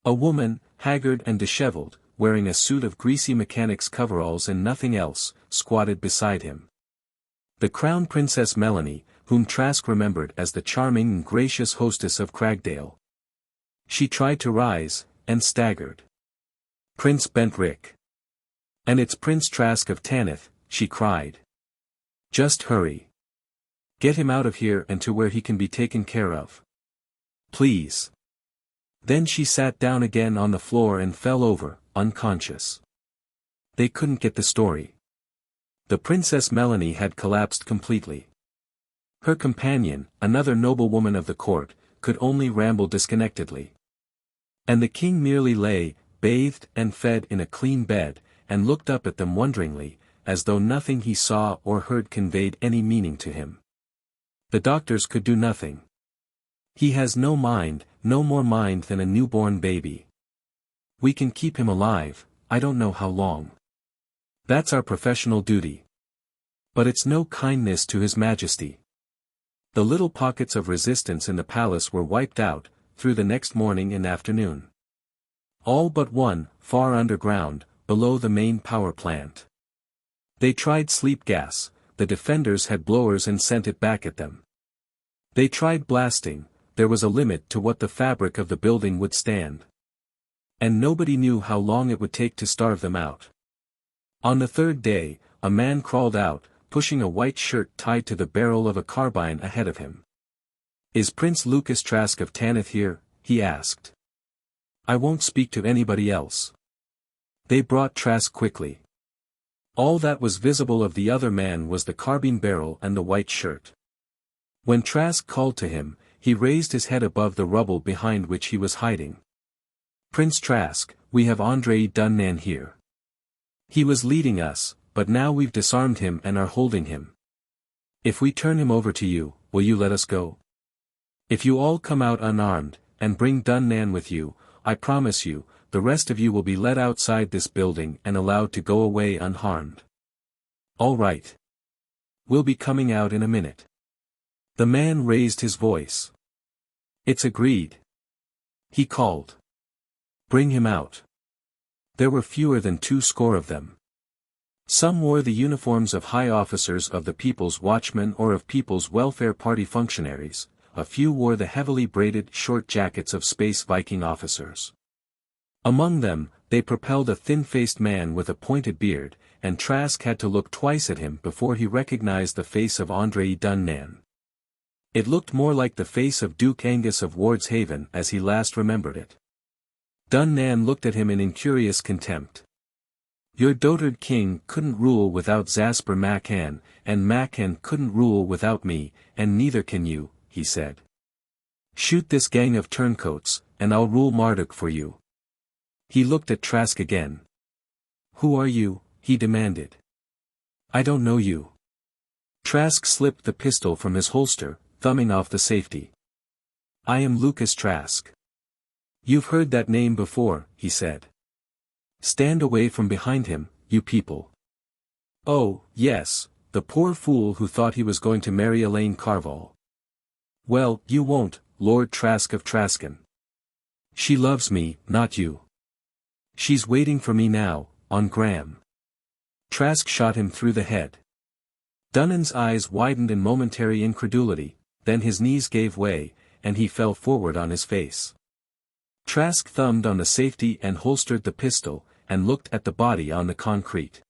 A woman, haggard and disheveled, wearing a suit of greasy mechanic's coveralls and nothing else, squatted beside him. The Crown Princess Melanie, whom Trask remembered as the charming and gracious hostess of Cragdale. She tried to rise, and staggered. "Prince Bentrick. And it's Prince Trask of Tanith," she cried. "Just hurry. Get him out of here and to where he can be taken care of. Please." Then she sat down again on the floor and fell over, unconscious. They couldn't get the story. The Princess Melanie had collapsed completely. Her companion, another noblewoman of the court, could only ramble disconnectedly. And the king merely lay, bathed and fed in a clean bed, and looked up at them wonderingly, as though nothing he saw or heard conveyed any meaning to him. The doctors could do nothing. "He has no mind, no more mind than a newborn baby. We can keep him alive, I don't know how long. That's our professional duty. But it's no kindness to His Majesty. The little pockets of resistance in the palace were wiped out, through the next morning and afternoon. All but one, far underground, below the main power plant. They tried sleep gas, the defenders had blowers and sent it back at them. They tried blasting, there was a limit to what the fabric of the building would stand. And nobody knew how long it would take to starve them out. On the third day, a man crawled out, pushing a white shirt tied to the barrel of a carbine ahead of him. "Is Prince Lucas Trask of Tanith here?" he asked. "I won't speak to anybody else." They brought Trask quickly. All that was visible of the other man was the carbine barrel and the white shirt. When Trask called to him, he raised his head above the rubble behind which he was hiding. "Prince Trask, we have Andray Dunnan here. He was leading us, but now we've disarmed him and are holding him. If we turn him over to you, will you let us go? If you all come out unarmed, and bring Dunnan with you, I promise you, the rest of you will be let outside this building and allowed to go away unharmed." "All right. We'll be coming out in a minute." The man raised his voice. "It's agreed," he called. "Bring him out." There were fewer than 20 of them. Some wore the uniforms of high officers of the People's Watchmen or of People's Welfare Party functionaries, a few wore the heavily braided short jackets of Space Viking officers. Among them, they propelled a thin-faced man with a pointed beard, and Trask had to look twice at him before he recognized the face of Andray Dunnan. It looked more like the face of Duke Angus of Wardshaven as he last remembered it. Dunnan looked at him in incurious contempt. "Your dotard king couldn't rule without Zasper Macan, and Macan couldn't rule without me, and neither can you," he said. "Shoot this gang of turncoats, and I'll rule Marduk for you." He looked at Trask again. "Who are you?" he demanded. "I don't know you." Trask slipped the pistol from his holster, thumbing off the safety. "I am Lucas Trask." "You've heard that name before," he said. "Stand away from behind him, you people." "Oh, yes, the poor fool who thought he was going to marry Elaine Karvall. Well, you won't, Lord Trask of Traskon. She loves me, not you. She's waiting for me now, on Graham." Trask shot him through the head. Dunnan's eyes widened in momentary incredulity, then his knees gave way, and he fell forward on his face. Trask thumbed on the safety and holstered the pistol, and looked at the body on the concrete.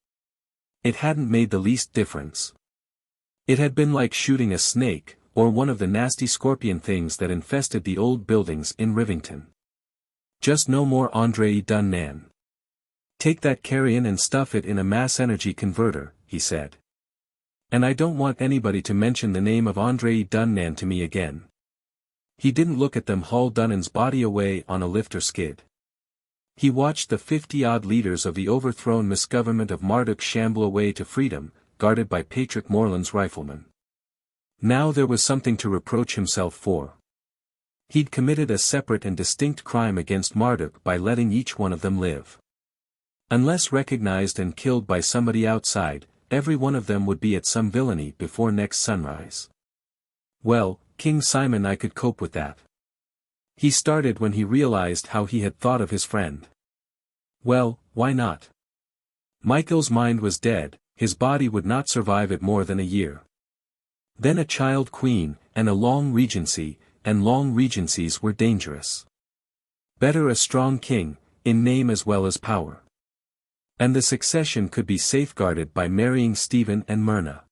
It hadn't made the least difference. It had been like shooting a snake, or one of the nasty scorpion things that infested the old buildings in Rivington. Just no more Andray Dunnan. "Take that carrion and stuff it in a mass energy converter," he said. "And I don't want anybody to mention the name of Andray Dunnan to me again." He didn't look at them haul Dunnan's body away on a lifter skid. He watched the 50-odd leaders of the overthrown misgovernment of Marduk shamble away to freedom, guarded by Patrick Morland's riflemen. Now there was something to reproach himself for. He'd committed a separate and distinct crime against Marduk by letting each one of them live. Unless recognized and killed by somebody outside, every one of them would be at some villainy before next sunrise. Well, King Simon, I could cope with that. He started when he realized how he had thought of his friend. Well, why not? Michael's mind was dead, his body would not survive it more than a year. Then a child queen, and a long regency, and long regencies were dangerous. Better a strong king, in name as well as power. And the succession could be safeguarded by marrying Stephen and Myrna.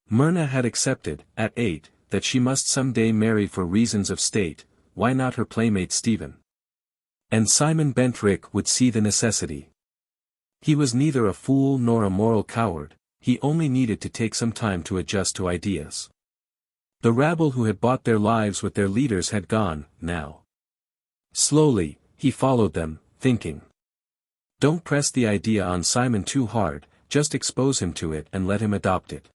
Myrna had accepted, at 8, that she must someday marry for reasons of state, why not her playmate Stephen? And Simon Bentrick would see the necessity. He was neither a fool nor a moral coward, he only needed to take some time to adjust to ideas. The rabble who had bought their lives with their leaders had gone, now. Slowly, he followed them, thinking. Don't press the idea on Simon too hard, just expose him to it and let him adopt it.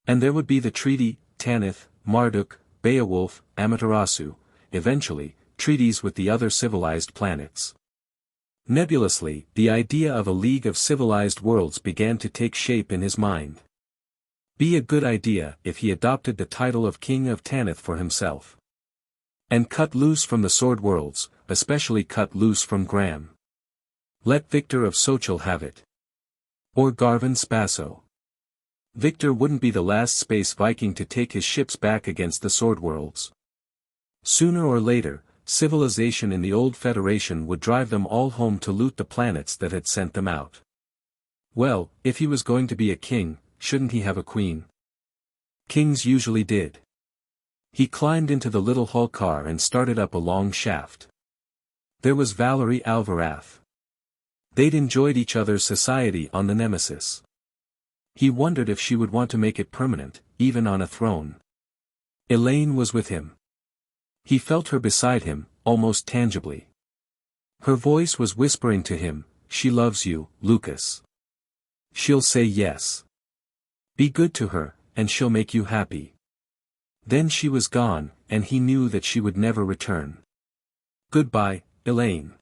And there would be the treaty, Tanith, Marduk, Beowulf, Amaterasu, eventually, treaties with the other civilized planets. Nebulously, the idea of a league of civilized worlds began to take shape in his mind. Be a good idea if he adopted the title of King of Tanith for himself. And cut loose from the sword worlds, especially cut loose from Graham. Let Victor of Sochel have it. Or Garvin Spasso. Victor wouldn't be the last Space Viking to take his ships back against the sword worlds. Sooner or later, civilization in the old Federation would drive them all home to loot the planets that had sent them out. Well, if he was going to be a king, shouldn't he have a queen? Kings usually did. He climbed into the little hull car and started up a long shaft. There was Valerie Alvarath. They'd enjoyed each other's society on the Nemesis. He wondered if she would want to make it permanent, even on a throne. Elaine was with him. He felt her beside him, almost tangibly. Her voice was whispering to him, "She loves you, Lucas. She'll say yes. Be good to her, and she'll make you happy." Then she was gone, and he knew that she would never return. Goodbye, Elaine.